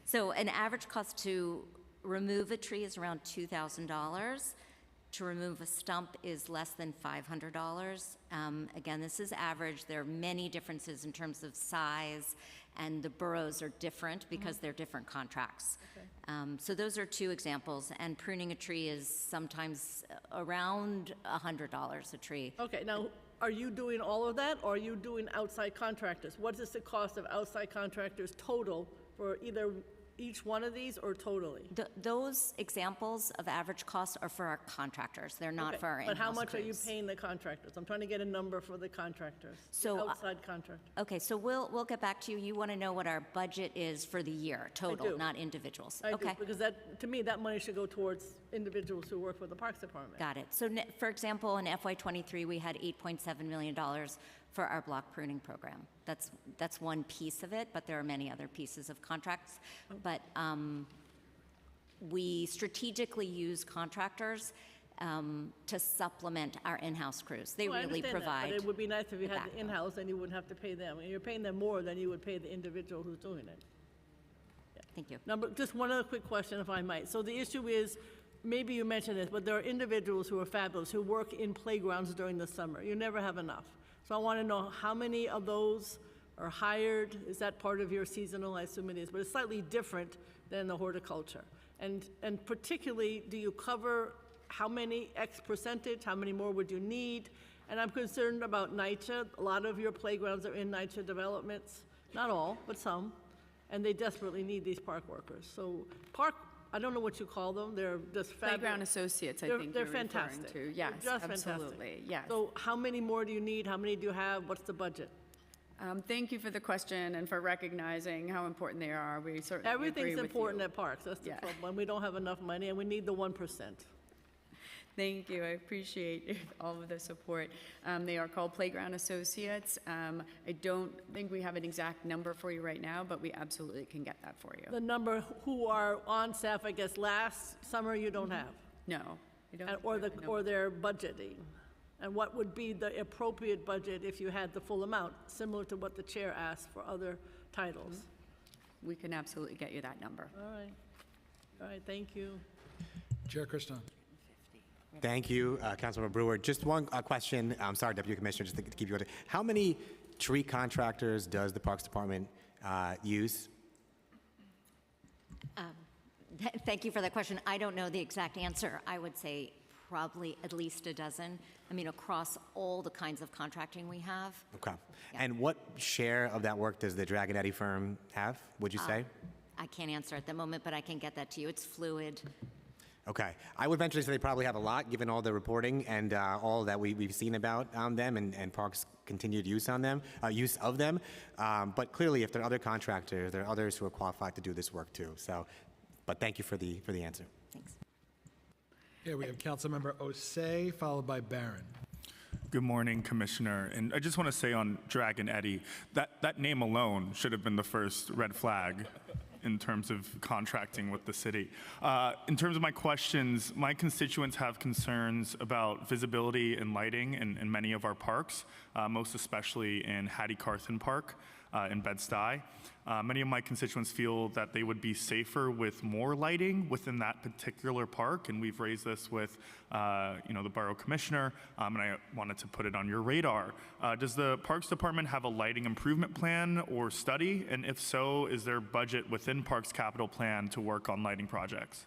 So an average cost to remove a tree is around $2,000. To remove a stump is less than $500. Again, this is average. There are many differences in terms of size, and the boroughs are different because they're different contracts. So those are two examples, and pruning a tree is sometimes around $100 a tree. Okay, now, are you doing all of that, or are you doing outside contractors? What is the cost of outside contractors total for either each one of these or totally? Those examples of average costs are for our contractors. They're not Okay, for our in-house But how much are you crews. paying the contractors? I'm trying to get a number for the contractors, the So, outside contractors. Okay, so we'll get back to you. You want to know what our budget is for the year, total, do. not individuals. I do, Okay, because that, to me, that money should go towards individuals who work for the Parks Department. got it. So for example, in FY23, we had $8.7 million for our block pruning program. That's one piece of it, but there are many other pieces of contracts. But we strategically use contractors to supplement our in-house crews. They Well, I really understand that, provide. But it would be nice if you the had the backbone. in-house, then you wouldn't have to pay them. And you're paying them more than you would pay the individual who's doing it. Thank you. Just one other quick question, if I might. So the issue is, maybe you mentioned this, but there are individuals who are fabulous, who work in playgrounds during the summer. You never have enough. So I want to know how many of those are hired? Is that part of your seasonal? I assume it is, but it's slightly different than the horticulture. And particularly, do you cover how many X percentage? How many more would you need? And I'm concerned about NYCHA. A lot of your playgrounds are in NYCHA developments. Not all, but some. And they desperately need these park workers. So I don't know what you call them. They're just fabulous. Playground associates, I They're- think they're you're referring fantastic. to. They're Yes, just fantastic. absolutely, yes. So how many more do you need? How many do you have? What's the budget? Thank you for the question and for recognizing how important they are. We certainly agree with you. Everything's important at parks. That's the Yeah. problem. We don't have enough money, and we need the 1%. Thank you. I appreciate all of the support. They are called Playground Associates. I don't think we have an exact number for you right now, but we absolutely can get that for you. The number who are on staff, I guess, last summer you don't have, No, I don't. and- or their budgeting. And what would be the appropriate budget if you had the full amount, similar to what the chair asked for other titles? We can absolutely get you that number. All right, thank you. Chair Krishnan. Thank you, Councilmember Brewer. Just one question. I'm sorry, Deputy Commissioner, just to keep you on. How many tree contractors does the Parks Department use? Thank you for that question. I don't know the exact answer. I would say probably at least a dozen. I mean, across all the kinds of contracting we have. Okay. Yeah. And what share of that work does the Dragonetti firm have, would you say? I can't answer at the moment, but I can get that to you. It's fluid. Okay. I would venture to say they probably have a lot, given all the reporting and all that we've seen about them and Parks' continued use of them. But clearly, if there are other contractors, there are others who are qualified to do this work too. So, but thank you for the answer. Thanks. Okay, we have Councilmember Osei, followed by Barron. Good morning, Commissioner. And I just want to say on Dragon Eddy, that name alone should have been the first red flag in terms of contracting with the city. In terms of my questions, my constituents have concerns about visibility and lighting in many of our parks, most especially in Hattie Carthen Park in Bed-Stuy. Many of my constituents feel that they would be safer with more lighting within that particular park, and we've raised this with the borough commissioner, and I wanted to put it on your radar. Does the Parks Department have a lighting improvement plan or study? And if so, is there budget within Parks Capital Plan to work on lighting projects?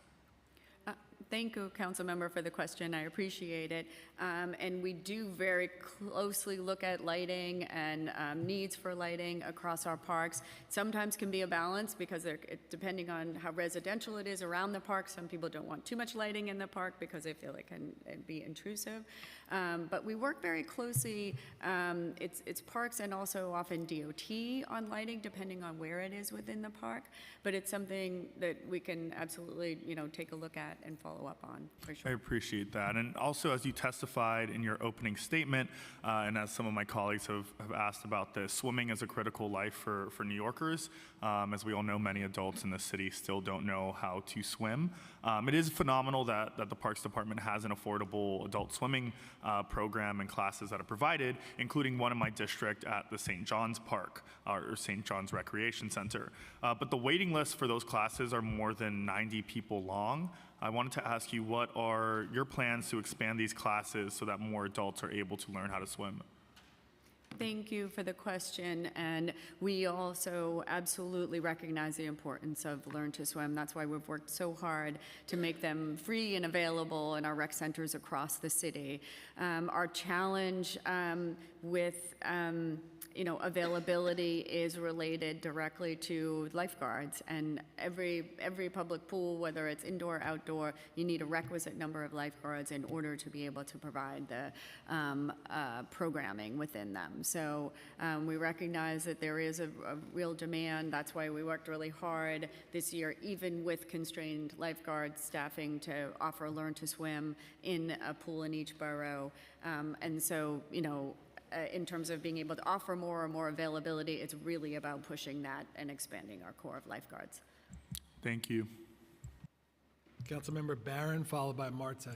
Thank you, Council Member, for the question. I appreciate it. And we do very closely look at lighting and needs for lighting across our parks. Sometimes can be a balance because depending on how residential it is around the park, some people don't want too much lighting in the park because they feel it can be intrusive. But we work very closely, it's parks and also often DOT on lighting, depending on where it is within the park. But it's something that we can absolutely, take a look at and follow up on, for sure. I appreciate that. And also, as you testified in your opening statement, and as some of my colleagues have asked about this, swimming is a critical life for New Yorkers. As we all know, many adults in the city still don't know how to swim. It is phenomenal that the Parks Department has an affordable adult swimming program and classes that are provided, including one in my district at the St. John's Park, or St. John's Recreation Center. But the waiting lists for those classes are more than 90 people long. I wanted to ask you, what are your plans to expand these classes so that more adults are able to learn how to swim? Thank you for the question, and we also absolutely recognize the importance of Learn to Swim. That's why we've worked so hard to make them free and available in our rec centers across the city. Our challenge with availability is related directly to lifeguards, and every public pool, whether it's indoor or outdoor, you need a requisite number of lifeguards in order to be able to provide the programming within them. So we recognize that there is a real demand. That's why we worked really hard this year, even with constrained lifeguard staffing, to offer Learn to Swim in a pool in each borough. And so, in terms of being able to offer more and more availability, it's really about pushing that and expanding our core of lifeguards. Thank you. Councilmember Barron, followed by Marte.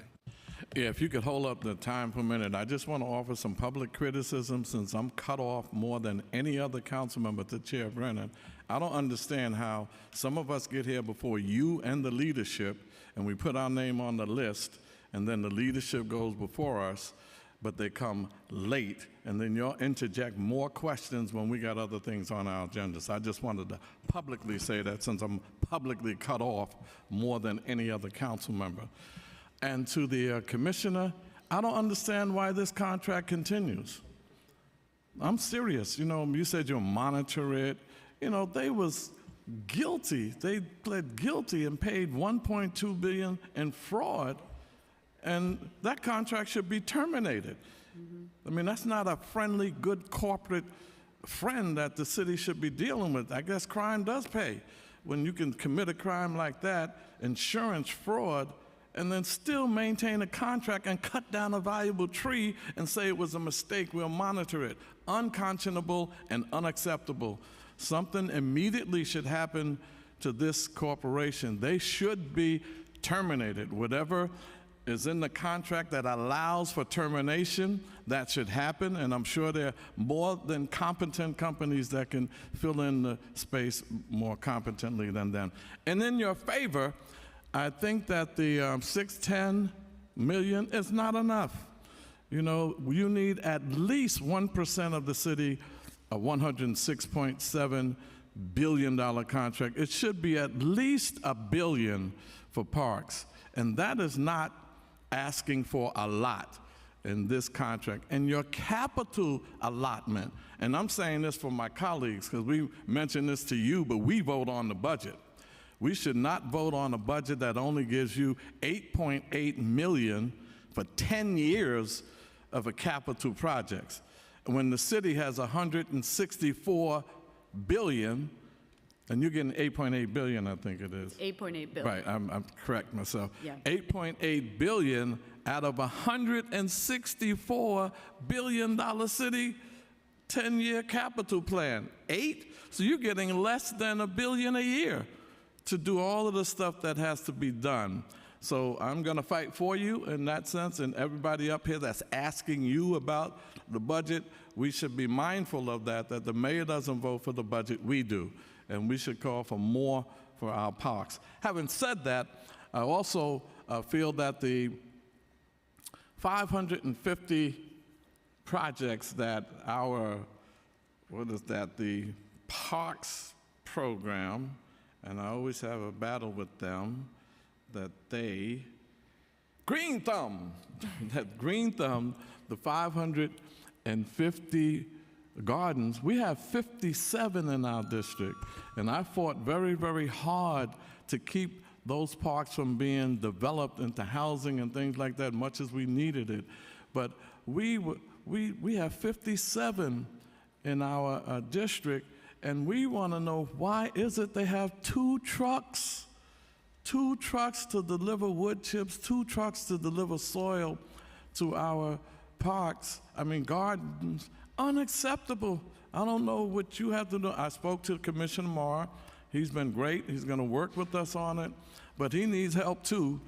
Yeah, if you could hold up the time for a minute, I just want to offer some public criticism since I'm cut off more than any other council member to Chair Brennan. I don't understand how some of us get here before you and the leadership, and we put our name on the list, and then the leadership goes before us, but they come late, and then you'll interject more questions when we got other things on our agenda. So I just wanted to publicly say that since I'm publicly cut off more than any other council member. And to the commissioner, I don't understand why this contract continues. I'm serious. You said you'll monitor it. They was guilty. They pled guilty and paid $1.2 billion in fraud, and that contract should be terminated. I mean, that's not a friendly, good corporate friend that the city should be dealing with. I guess crime does pay. When you can commit a crime like that, insurance fraud, and then still maintain a contract and cut down a valuable tree and say it was a mistake, we'll monitor it. Unconscionable and unacceptable. Something immediately should happen to this corporation. They should be terminated. Whatever is in the contract that allows for termination, that should happen, and I'm sure there are more than competent companies that can fill in the space more competently than them. And in your favor, I think that the $610 million is not enough. You need at least 1% of the city, a $106.7 billion contract. It should be at least $1 billion for parks, and that is not asking for a lot in this contract. And your capital allotment, and I'm saying this for my colleagues because we mentioned this to you, but we vote on the budget. We should not vote on a budget that only gives you $8.8 million for 10 years of a capital projects. When the city has $164 billion, and you're getting $8.8 billion, I think it is. $8.8 billion. Right, I'm correct myself. Yeah. $8.8 billion out of a $164 billion city 10-year capital plan. So you're getting less than $1 billion a year. to do all of the stuff that has to be done. So I'm going to fight for you in that sense, and everybody up here that's asking you about the budget, we should be mindful of that the mayor doesn't vote for the budget, we do, and we should call for more for our parks. Having said that, I also feel that the 550 projects that the parks program, and I always have a battle with them, Green Thumb, the 550 gardens, we have 57 in our district, and I fought very, very hard to keep those parks from being developed into housing and things like that, much as we needed it. But we have 57 in our district, and we want to know why is it they have 2 trucks to deliver wood chips, 2 trucks to deliver soil to our parks, gardens. Unacceptable. I don't know what you have to do. I spoke to Commissioner Marr. He's been great. He's going to work with us on it, but he needs help too,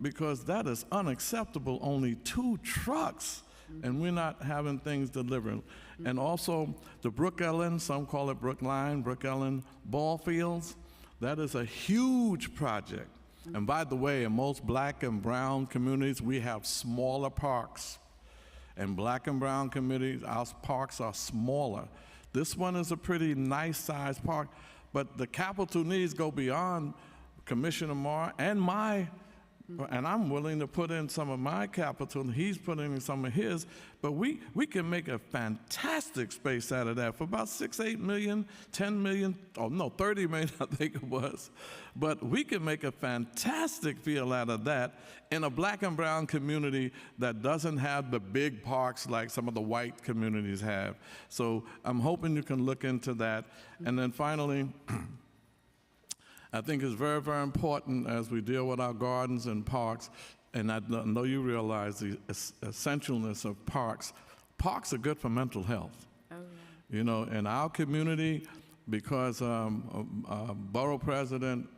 because that is unacceptable. Only 2 trucks, and we're not having things delivered. And also the Brook Ellen, some call it Brookline, Brook Ellen ball fields. That is a huge project. And by the way, in most black and brown communities, we have smaller parks. In black and brown communities, our parks are smaller. This one is a pretty nice-sized park, but the capital needs go beyond Commissioner Marr and and I'm willing to put in some of my capital, and he's putting in some of his, but we can make a fantastic space out of that for about 6, 8 million, 10 million, 30 million, I think it was. But we can make a fantastic field out of that in a black and brown community that doesn't have the big parks like some of the white communities have. So I'm hoping you can look into that. And then finally, I think it's very, very important as we deal with our gardens and parks, and I know you realize the essentialness of parks. Parks are good for mental health. Oh, yeah. You know, in our community, because Borough President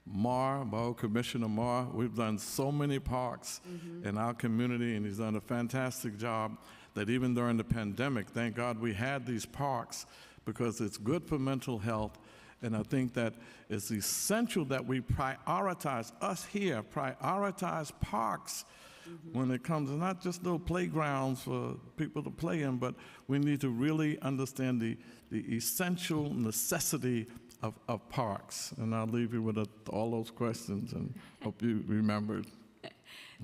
Marr, Borough Commissioner Marr, we've done so many parks in our community, and he's done a fantastic job that even during the pandemic, thank God we had these parks, because it's good for mental health. And I think that it's essential that we prioritize, us here, prioritize parks when it comes to not just little playgrounds for people to play in, but we need to really understand the essential necessity of parks. And I'll leave you with all those questions and hope you remembered.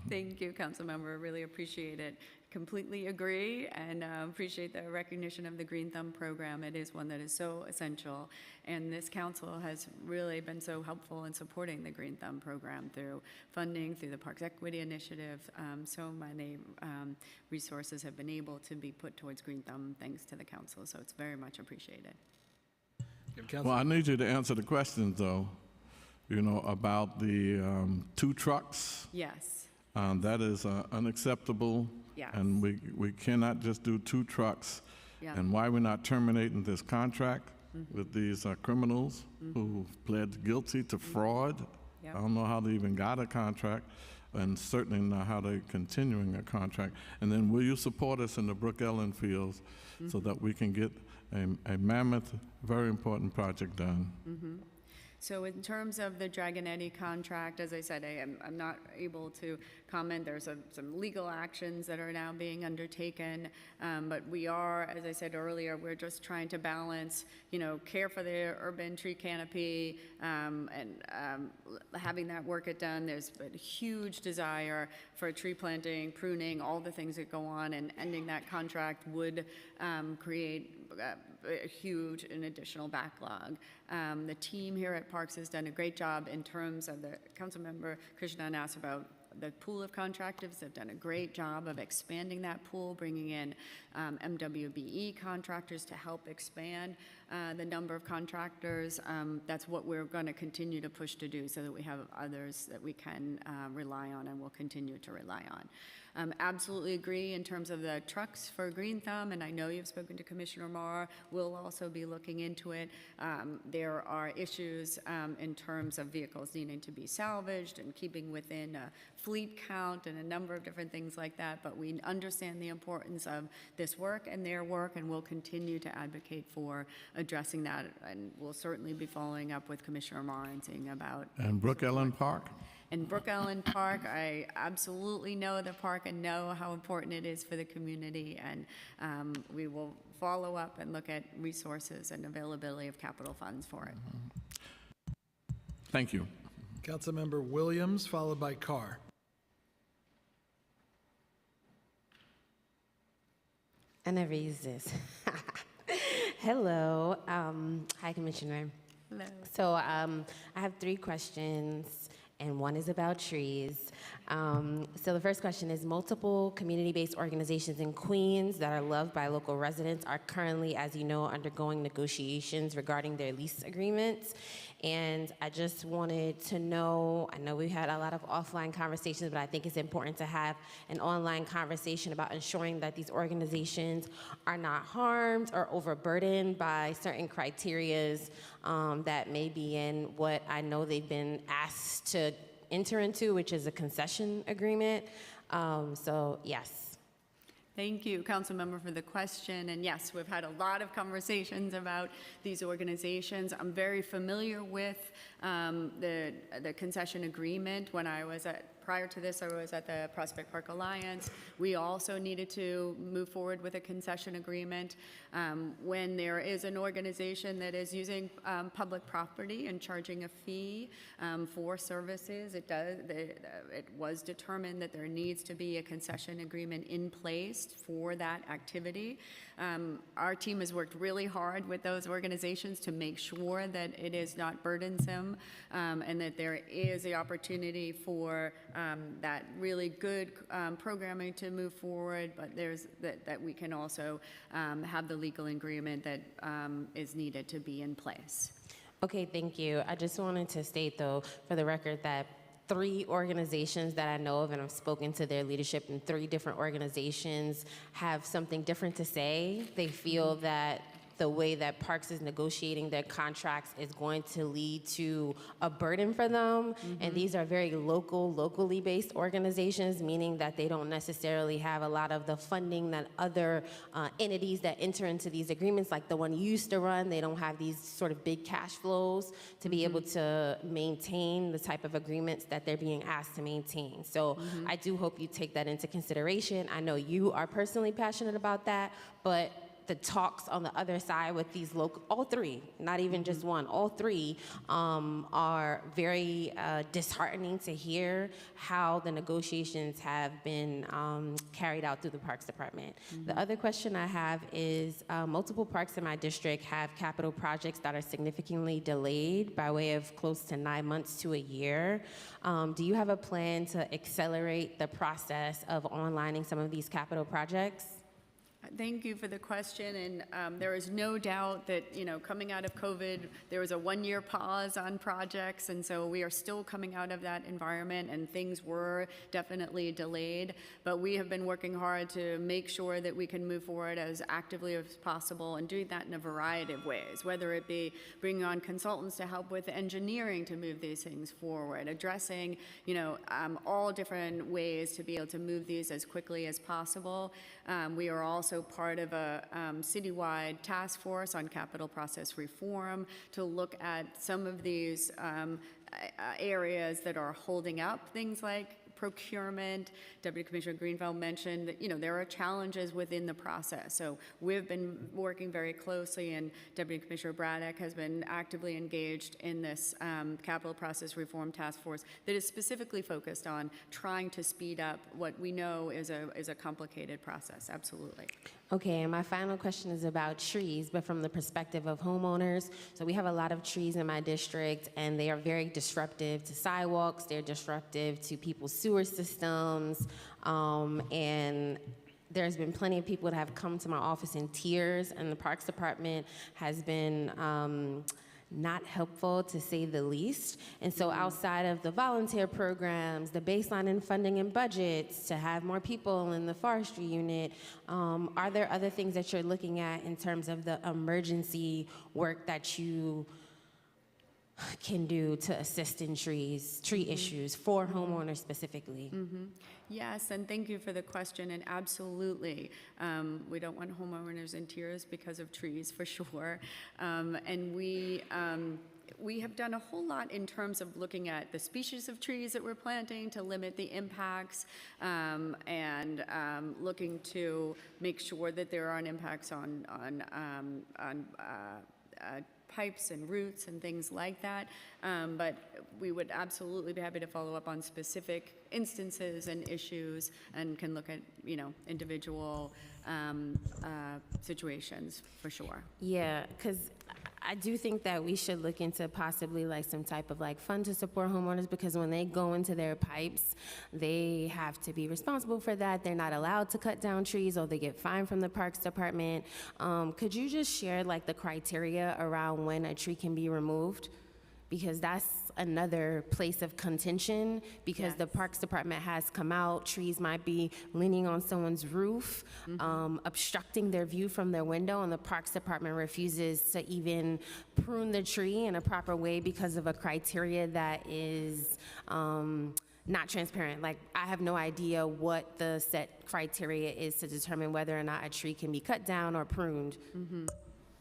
Thank you, Councilmember. I really appreciate it. Completely agree, and appreciate the recognition of the Green Thumb program. It is one that is so essential, and this council has really been so helpful in supporting the Green Thumb program through funding, through the Parks Equity Initiative. So many resources have been able to be put towards Green Thumb thanks to the council, so it's very much appreciated. Well, I need you to answer the questions, though, you know, about the 2 trucks. Yes. That is unacceptable. Yes. And we cannot just do 2 trucks. Yeah. And why we're not terminating this contract with these criminals who pled guilty to fraud. Yep. I don't know how they even got a contract, and certainly not how they're continuing a contract. And then will you support us in the Brook Ellen fields so that we can get a mammoth, very important project done? So in terms of the Dragonetti contract, as I said, I'm not able to comment. There's some legal actions that are now being undertaken, but we are, as I said earlier, we're just trying to balance, you know, care for the urban tree canopy and having that work get done. There's a huge desire for tree planting, pruning, all the things that go on, and ending that contract would create a huge and additional backlog. The team here at Parks has done a great job in terms of the Councilmember Krishnan asked about the pool of contractors. Have done a great job of expanding that pool, bringing in MWBE contractors to help expand the number of contractors. That's what we're going to continue to push to do so that we have others that we can rely on and will continue to rely on. Absolutely agree in terms of the trucks for Green Thumb, and I know you've spoken to Commissioner Marr. We'll also be looking into it. There are issues in terms of vehicles needing to be salvaged and keeping within a fleet count and a number of different things like that, but we understand the importance of this work and their work, and we'll continue to advocate for addressing that, and we'll certainly be following up with Commissioner Marr and seeing about. And Brook Ellen Park? In Brook Ellen Park, I absolutely know the park and know how important it is for the community, and we will follow up and look at resources and availability of capital funds for it. Thank you. Councilmember Williams, followed by Carr. I never use this. Hello. Hi, Commissioner. Hello. So I have 3 questions, and one is about trees. So the first question is, multiple community-based organizations in Queens that are loved by local residents are currently, as you know, undergoing negotiations regarding their lease agreements. And I just wanted to know, I know we've had a lot of offline conversations, but I think it's important to have an online conversation about ensuring that these organizations are not harmed or overburdened by certain criterias that may be in what I know they've been asked to enter into, which is a concession agreement. So yes. Thank you, Councilmember, for the question. And yes, we've had a lot of conversations about these organizations. I'm very familiar with the concession agreement. When I was prior to this, I was at the Prospect Park Alliance. We also needed to move forward with a concession agreement. When there is an organization that is using public property and charging a fee for services, it was determined that there needs to be a concession agreement in place for that activity. Our team has worked really hard with those organizations to make sure that it is not burdensome and that there is the opportunity for that really good programming to move forward, but there's that we can also have the legal agreement that is needed to be in place. Okay, thank you. I just wanted to state, though, for the record, that 3 organizations that I know of, and I've spoken to their leadership, and 3 different organizations have something different to say. They feel that the way that Parks is negotiating their contracts is going to lead to a burden for them. And these are very locally based organizations, meaning that they don't necessarily have a lot of the funding that other entities that enter into these agreements, like the one you used to run, they don't have these sort of big cash flows to be able to maintain the type of agreements that they're being asked to maintain. So I do hope you take that into consideration. I know you are personally passionate about that, but the talks on the other side with these all 3, not even just one, all 3 are very disheartening to hear how the negotiations have been carried out through the Parks Department. The other question I have is multiple parks in my district have capital projects that are significantly delayed by way of close to 9 months to a year. Do you have a plan to accelerate the process of onlining some of these capital projects? Thank you for the question, and there is no doubt that, coming out of COVID, there was a 1-year pause on projects, and so we are still coming out of that environment, and things were definitely delayed, but we have been working hard to make sure that we can move forward as actively as possible and doing that in a variety of ways, whether it be bringing on consultants to help with engineering to move these things forward, addressing, all different ways to be able to move these as quickly as possible. We are also part of a citywide task force on capital process reform to look at some of these areas that are holding up things like procurement. Deputy Commissioner Greenfeld mentioned that, there are challenges within the process. So we've been working very closely, and Deputy Commissioner Braddock has been actively engaged in this capital process reform task force that is specifically focused on trying to speed up what we know is a complicated process. Absolutely. Okay, and my final question is about trees, but from the perspective of homeowners. So we have a lot of trees in my district, and they are very disruptive to sidewalks. They're disruptive to people's sewer systems, and there's been plenty of people that have come to my office in tears, and the Parks Department has been not helpful to say the least. And so outside of the volunteer programs, the baseline in funding and budgets, to have more people in the forestry unit, are there other things that you're looking at in terms of the emergency work that you can do to assist in tree issues for homeowners specifically? Yes, and thank you for the question, and absolutely. We don't want homeowners in tears because of trees, for sure. And we have done a whole lot in terms of looking at the species of trees that we're planting to limit the impacts, and looking to make sure that there aren't impacts on pipes and roots and things like that. But we would absolutely be happy to follow up on specific instances and issues, and can look at, individual situations for sure. Yeah, because I do think that we should look into possibly like some type of like fund to support homeowners, because when they go into their pipes, they have to be responsible for that. They're not allowed to cut down trees, or they get fined from the Parks Department. Could you just share like the criteria around when a tree can be removed? Because that's another place of contention, because the Parks Department has come out, trees might be leaning on someone's roof, obstructing their view from their window, and the Parks Department refuses to even prune the tree in a proper way because of a criteria that is not transparent. Like, I have no idea what the set criteria is to determine whether or not a tree can be cut down or pruned.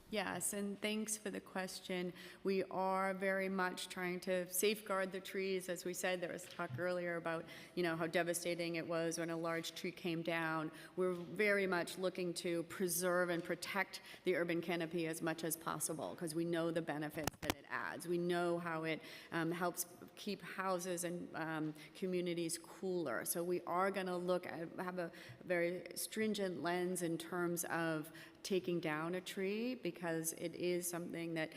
Yes, and thanks for the question. We are very much trying to safeguard the trees. As we said, there was talk earlier about, how devastating it was when a large tree came down. We're very much looking to preserve and protect the urban canopy as much as possible, because we know the benefits that it adds. We know how it helps keep houses and communities cooler. So we are going to have a very stringent lens in terms of taking down a tree, because it is something that,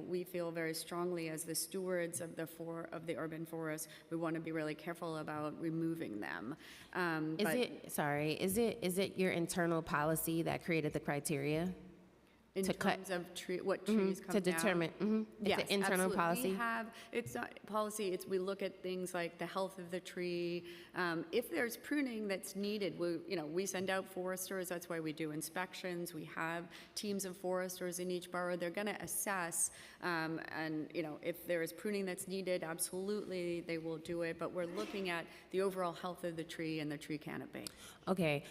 we feel very strongly as the stewards of the urban forest. We want to be really careful about removing them. Is it your internal policy that created the criteria? In terms of what trees come to down? determine, Yes, it's an internal absolutely. policy? It's not policy, we look at things like the health of the tree. If there's pruning that's needed, we send out foresters. That's why we do inspections. We have teams of foresters in each borough. They're going to assess, and if there is pruning that's needed, absolutely they will do it. But we're looking at the overall health of the tree and the tree canopy. Okay.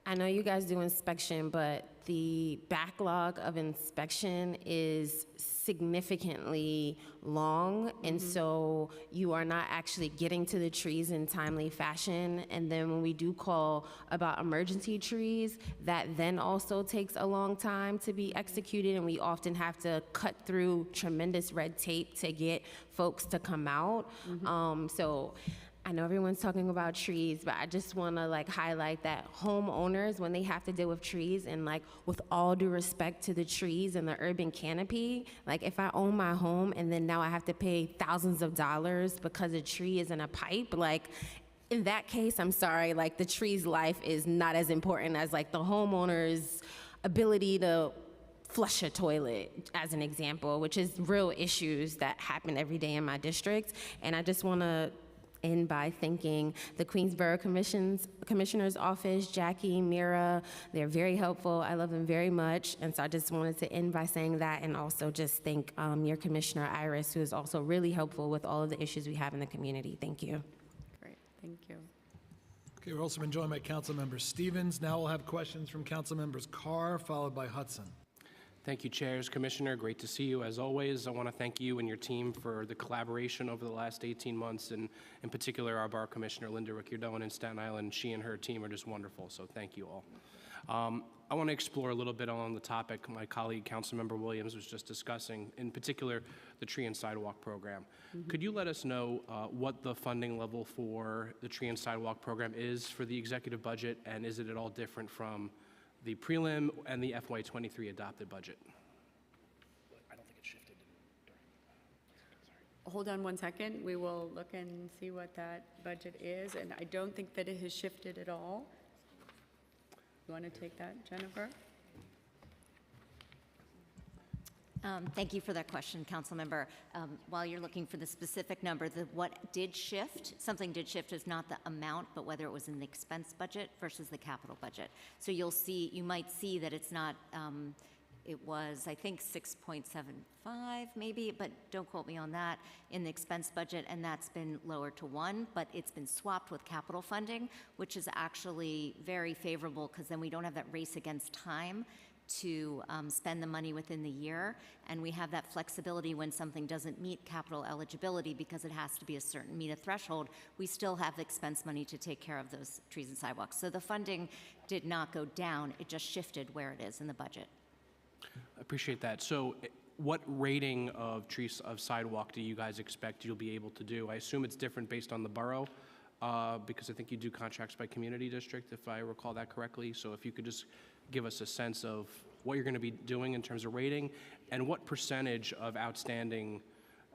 I know you guys do inspection, but the backlog of inspection is significantly long, and so you are not actually getting to the trees in timely fashion. And then when we do call about emergency trees, that then also takes a long time to be executed, and we often have to cut through tremendous red tape to get folks to come out. So I know everyone's talking about trees, but I just want to highlight that homeowners, when they have to deal with trees, and with all due respect to the trees and the urban canopy, if I own my home and then now I have to pay thousands of dollars because a tree is in a pipe, in that case, I'm sorry, the tree's life is not as important as the homeowner's ability to flush a toilet, as an example, which is real issues that happen every day in my district. And I just want to end by thanking the Queensborough Commissioner's Office, Jackie, Mira. They're very helpful. I love them very much. And so I just wanted to end by saying that, and also just thank your Commissioner, Iris, who is also really helpful with all of the issues we have in the community. Thank you. Great, thank you. Okay, we're also been joined by Councilmember Stevens. Now we'll have questions from Councilmembers Carr, followed by Hudson. Thank you, Chairs, Commissioner. Great to see you. As always, I want to thank you and your team for the collaboration over the last 18 months, and in particular, our Borough Commissioner, Linda Ricciardone in Staten Island. She and her team are just wonderful, so thank you all. I want to explore a little bit on the topic my colleague, Councilmember Williams, was just discussing, in particular, the Tree and Sidewalk Program. Could you let us know what the funding level for the Tree and Sidewalk Program is for the executive budget, and is it at all different from the prelim and the FY23 adopted budget? I don't think it shifted. Hold on one second. We will look and see what that budget is, and I don't think that it has shifted at all. You want to take that, Jennifer? Thank you for that question, Councilmember. While you're looking for the specific number, what did shift, something did shift is not the amount, but whether it was in the expense budget versus the capital budget. So you might see that it's not, it was, I think, 6.75 maybe, but don't quote me on that, in the expense budget, and that's been lowered to 1, but it's been swapped with capital funding, which is actually very favorable because then we don't have that race against time to spend the money within the year, and we have that flexibility when something doesn't meet capital eligibility because it has to be meet a threshold. We still have expense money to take care of those trees and sidewalks. So the funding did not go down, it just shifted where it is in the budget. I appreciate that. So what rating of trees, of sidewalk do you guys expect you'll be able to do? I assume it's different based on the borough, because I think you do contracts by community district, if I recall that correctly. So if you could just give us a sense of what you're going to be doing in terms of rating, and what percentage of outstanding,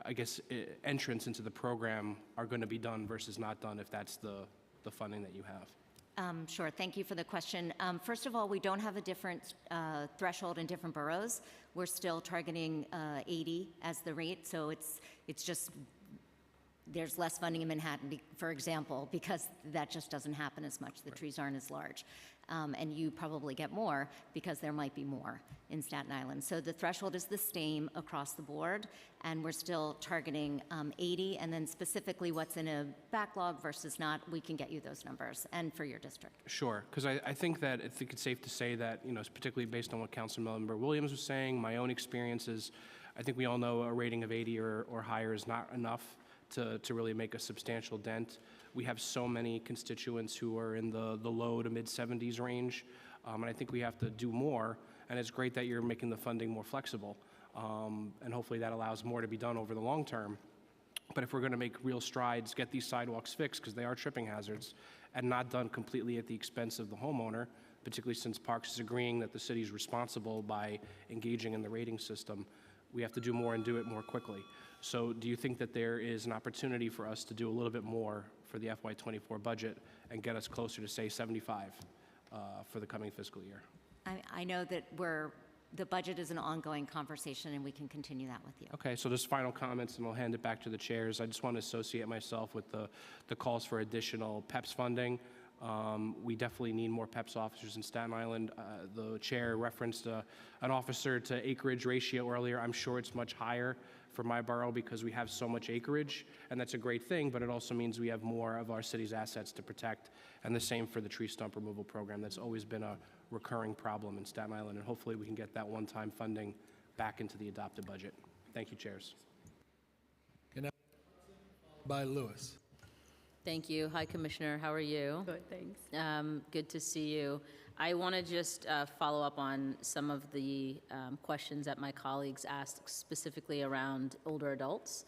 I guess, entrants into the program are going to be done versus not done, if that's the funding that you have. Sure, thank you for the question. First of all, we don't have a different threshold in different boroughs. We're still targeting 80 as the rate, so it's just, there's less funding in Manhattan, for example, because that just doesn't happen as much. The trees aren't as large. And you probably get more because there might be more in Staten Island. So the threshold is the same across the board, and we're still targeting 80, and then specifically what's in a backlog versus not, we can get you those numbers, and for your district. Sure, because I think it's safe to say that, particularly based on what Councilmember Williams was saying, my own experiences, I think we all know a rating of 80 or higher is not enough to really make a substantial dent. We have so many constituents who are in the low to mid-70s range, and I think we have to do more, and it's great that you're making the funding more flexible, and hopefully that allows more to be done over the long term. But if we're going to make real strides, get these sidewalks fixed, because they are tripping hazards, and not done completely at the expense of the homeowner, particularly since Parks is agreeing that the city is responsible by engaging in the rating system, we have to do more and do it more quickly. So do you think that there is an opportunity for us to do a little bit more for the FY24 budget and get us closer to, say, 75 for the coming fiscal year? I know that the budget is an ongoing conversation, and we can continue that with you. Okay, so just final comments, and I'll hand it back to the chairs. I just want to associate myself with the calls for additional PEPS funding. We definitely need more PEPS officers in Staten Island. The chair referenced an officer to acreage ratio earlier. I'm sure it's much higher for my borough because we have so much acreage, and that's a great thing, but it also means we have more of our city's assets to protect, and the same for the tree stump removal program. That's always been a recurring problem in Staten Island, and hopefully we can get that one-time funding back into the adopted budget. Thank you, chairs. By Lewis. Thank you. Hi, Commissioner. How are you? Good, thanks. Good to see you. I want to just follow up on some of the questions that my colleagues asked, specifically around older adults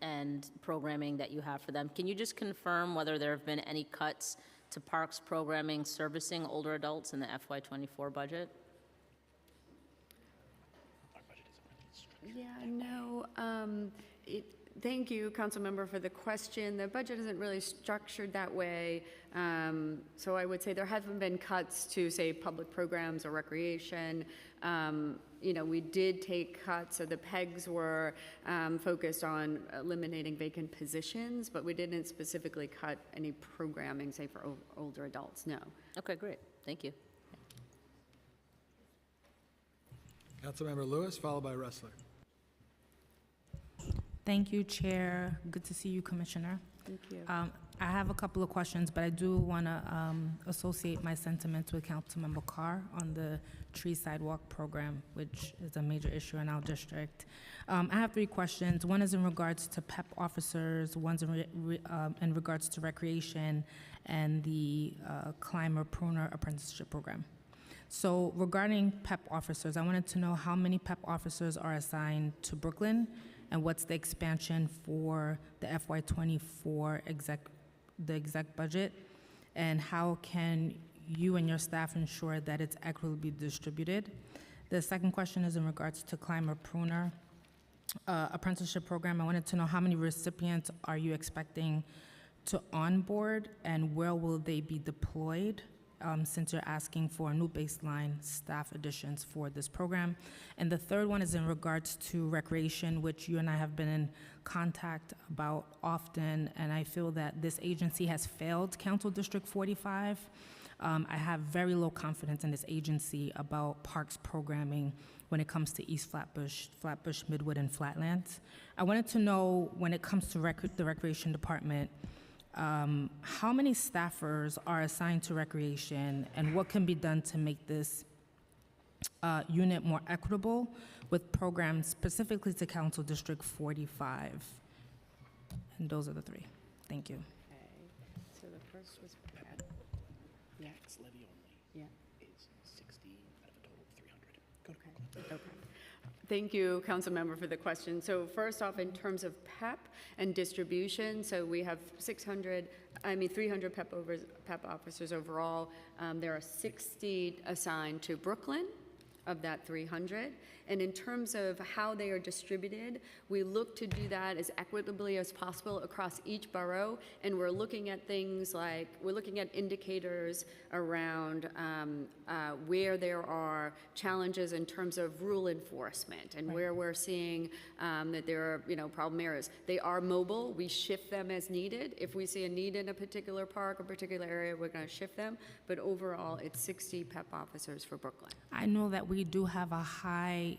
and programming that you have for them. Can you just confirm whether there have been any cuts to Parks programming servicing older adults in the FY24 budget? Yeah, no. Thank you, Councilmember, for the question. The budget isn't really structured that way. So I would say there haven't been cuts to, say, public programs or recreation. We did take cuts, so the PEGs were focused on eliminating vacant positions, but we didn't specifically cut any programming, say, for older adults, no. Okay, great. Thank you. Councilmember Lewis, followed by Ressler. Thank you, Chair. Good to see you, Commissioner. Thank you. I have a couple of questions, but I do want to associate my sentiments with Councilmember Carr on the tree sidewalk program, which is a major issue in our district. I have 3 questions. One is in regards to PEP officers, one's in regards to recreation, and the climber pruner apprenticeship program. So regarding PEP officers, I wanted to know how many PEP officers are assigned to Brooklyn, and what's the expansion for the FY24 exec budget, and how can you and your staff ensure that it's equitably distributed? The second question is in regards to climber pruner apprenticeship program. I wanted to know how many recipients are you expecting to onboard, and where will they be deployed since you're asking for new baseline staff additions for this program. And the third one is in regards to recreation, which you and I have been in contact about often, and I feel that this agency has failed Council District 45. I have very low confidence in this agency about parks programming when it comes to East Flatbush, Midwood, and Flatlands. I wanted to know, when it comes to the Recreation Department, how many staffers are assigned to recreation, and what can be done to make this unit more equitable with programs specifically to Council District 45? And those are the three. Thank you. Okay, so the first was Pat. Yeah. Tax levy only Yeah. is 60 out of a total of 300. Go to Okay. Thank you, Councilmember, for the question. So first off, in terms of PEP and distribution, so we have 300 PEP officers overall. There are 60 assigned to Brooklyn of that 300. And in terms of how they are distributed, we look to do that as equitably as possible across each borough. And we're looking at things like, we're looking at indicators around where there are challenges in terms of rule enforcement and where we're seeing that there are, problem areas. They are mobile. We shift them as needed. If we see a need in a particular park or particular area, we're going to shift them. But overall, it's 60 PEP officers for Brooklyn. I know that we do have a high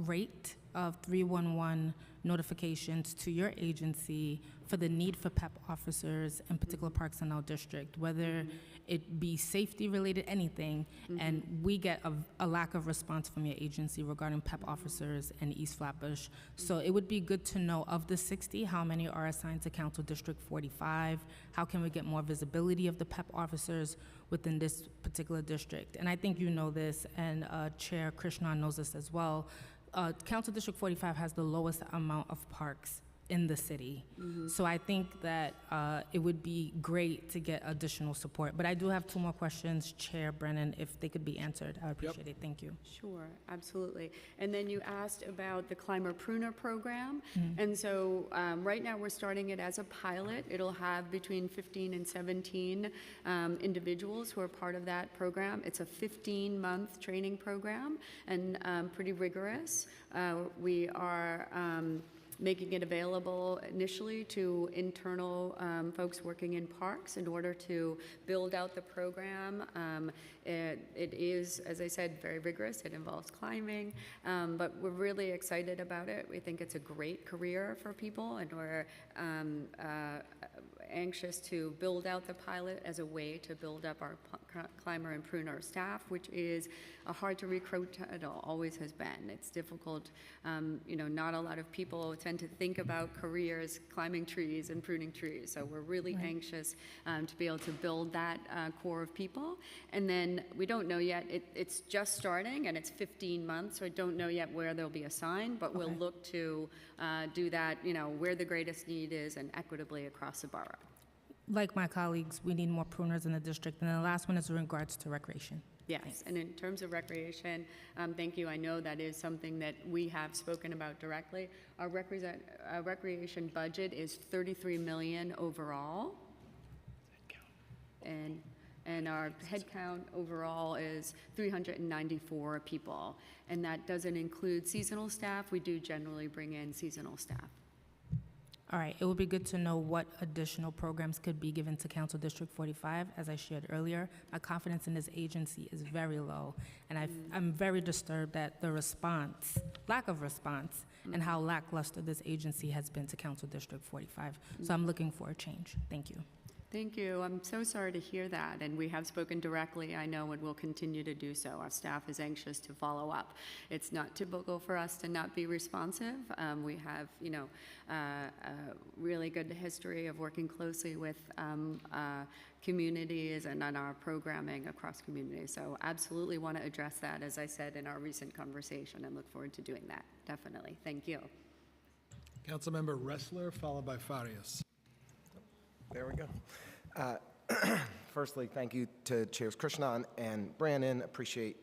rate of 311 notifications to your agency for the need for PEP officers in particular parks in our district, whether it be safety related, anything, and we get a lack of response from your agency regarding PEP officers in East Flatbush. So it would be good to know, of the 60, how many are assigned to Council District 45? How can we get more visibility of the PEP officers within this particular district? And I think you know this, and Chair Krishnan knows this as well. Council District 45 has the lowest amount of parks in the city. So I think that it would be great to get additional support. But I do have two more questions, Chair Brennan, if they could be answered. I would appreciate it. Thank you. Sure, absolutely. And then you asked about the Climber Pruner program. And so right now we're starting it as a pilot. It'll have between 15 and 17 individuals who are part of that program. It's a 15-month training program and pretty rigorous. We are making it available initially to internal folks working in parks in order to build out the program. It is, as I said, very rigorous. It involves climbing, but we're really excited about it. We think it's a great career for people, and we're anxious to build out the pilot as a way to build up our climber and pruner staff, which is hard to recruit. It always has been. It's difficult. Not a lot of people tend to think about careers climbing trees and pruning trees. So we're really anxious to be able to build that core of people. And then we don't know yet. It's just starting, and it's 15 months, so I don't know yet where they'll be assigned, but we'll look to do that, where the greatest need is and equitably across the borough. Like my colleagues, we need more pruners in the district. And the last one is in regards to recreation. Yes, Thanks. and in terms of recreation, thank you. I know that is something that we have spoken about directly. Our recreation budget is $33 million overall. And our head count overall is 394 people. And that doesn't include seasonal staff. We do generally bring in seasonal staff. All right, it would be good to know what additional programs could be given to Council District 45. As I shared earlier, my confidence in this agency is very low, and I'm very disturbed at the lack of response, and how lackluster this agency has been to Council District 45. So I'm looking for a change. Thank you. Thank you. I'm so sorry to hear that, and we have spoken directly, I know, and will continue to do so. Our staff is anxious to follow up. It's not typical for us to not be responsive. We have, a really good history of working closely with communities and on our programming across communities. So absolutely want to address that, as I said in our recent conversation, and look forward to doing that. Definitely. Thank you. Councilmember Ressler, followed by Farias. There we go. Firstly, thank you to Chairs Krishnan and Brannon. Appreciate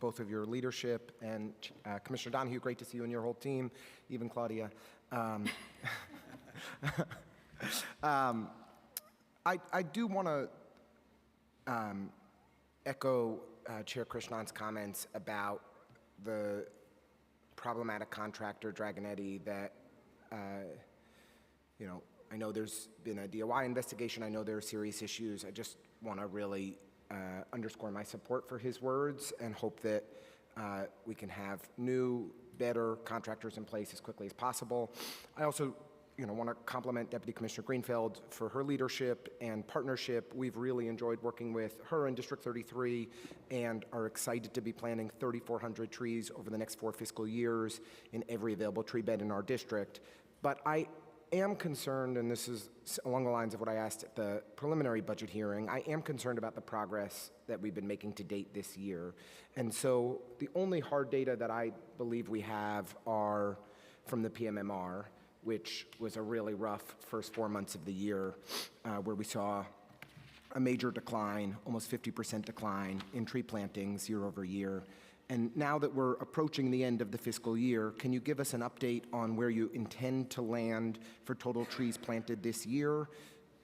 both of your leadership. And Commissioner Donahue, great to see you and your whole team, even Claudia. I do want to echo Chair Krishnan's comments about the problematic contractor, Dragonetti, that, I know there's been a DOI investigation. I know there are serious issues. I just want to really underscore my support for his words and hope that we can have new, better contractors in place as quickly as possible. I also want to compliment Deputy Commissioner Greenfield for her leadership and partnership. We've really enjoyed working with her in District 33 and are excited to be planting 3,400 trees over the next 4 fiscal years in every available tree bed in our district. But I am concerned, and this is along the lines of what I asked at the preliminary budget hearing, I am concerned about the progress that we've been making to date this year. And so the only hard data that I believe we have are from the PMMR, which was a really rough first 4 months of the year, where we saw a major decline, almost 50% decline in tree plantings year over year. And now that we're approaching the end of the fiscal year, can you give us an update on where you intend to land for total trees planted this year?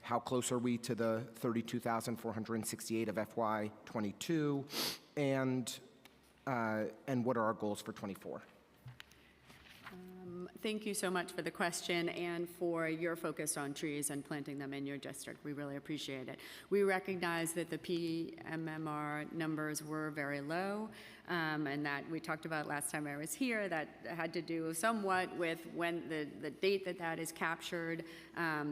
How close are we to the 32,468 of FY22? And what are our goals for 24? Thank you so much for the question and for your focus on trees and planting them in your district. We really appreciate it. We recognize that the PMMR numbers were very low, and that we talked about last time I was here. That had to do somewhat with when the date that is captured, that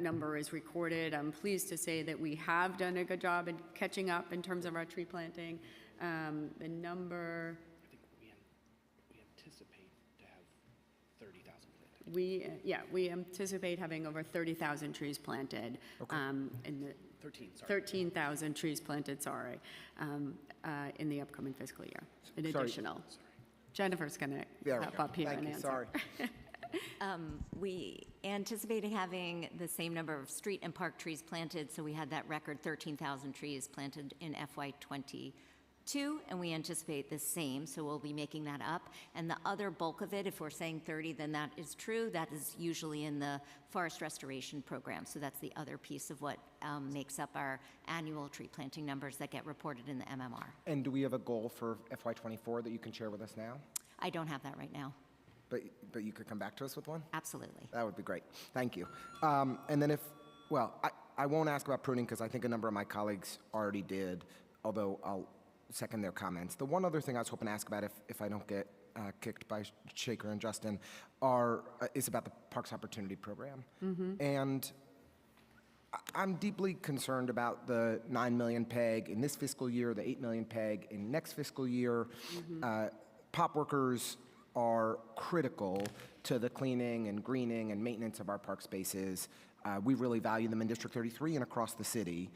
number is recorded. I'm pleased to say that we have done a good job in catching up in terms of our tree planting. The number. We anticipate having over 30,000 trees planted. Okay. In the 13,000 trees planted, in the upcoming fiscal year, an additional. Jennifer's going to hop up here and answer. Sorry. We anticipated having the same number of street and park trees planted, so we had that record 13,000 trees planted in FY22, and we anticipate the same, so we'll be making that up. And the other bulk of it, if we're saying 30, then that is true. That is usually in the forest restoration program, so that's the other piece of what makes up our annual tree planting numbers that get reported in the MMR. And do we have a goal for FY24 that you can share with us now? I don't have that right now. But you could come back to us with one? Absolutely. That would be great. Thank you. And then I won't ask about pruning because I think a number of my colleagues already did, although I'll second their comments. The one other thing I was hoping to ask about, if I don't get kicked by Shaker and Justin, is about the Parks Opportunity Program. Mm-hmm. And I'm deeply concerned about the 9 million peg in this fiscal year, the 8 million peg in next fiscal year. Mm-hmm. POP workers are critical to the cleaning and greening and maintenance of our park spaces. We really value them in District 33 and across the city.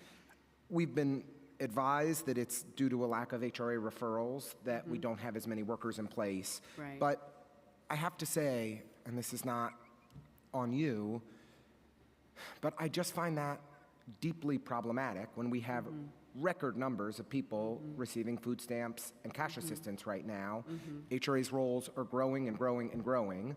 We've been advised that it's due to a lack of HRA referrals that we don't have as many workers in place. Right. But I have to say, and this is not on you, but I just find that deeply problematic when we have record numbers of people receiving food stamps and cash assistance right now. HRA's roles are growing and growing and growing.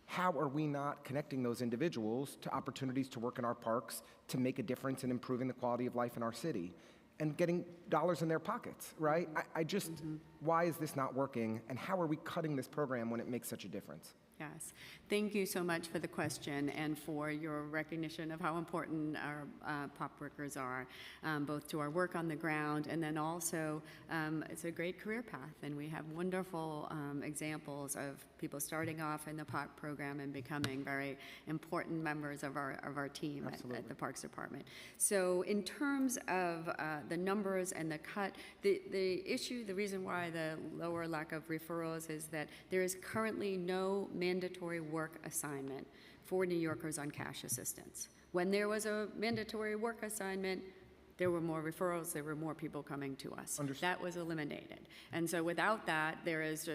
How are we not connecting those individuals to opportunities to work in our parks to make a difference in improving the quality of life in our city and getting dollars in their pockets, right? I just, why is this not working, and how are we cutting this program when it makes such a difference? Yes. Thank you so much for the question and for your recognition of how important our POP workers are, both to our work on the ground and then also it's a great career path, and we have wonderful examples of people starting off in the POP program and becoming very important members of our team at the Parks Department. So in terms of the numbers and the cut, the issue, the reason why the lower lack of referrals is that there is currently no mandatory work assignment for New Yorkers on cash assistance. When there was a mandatory work assignment, there were more referrals, there were more people coming to us. Understood. That was eliminated. And so without that, there is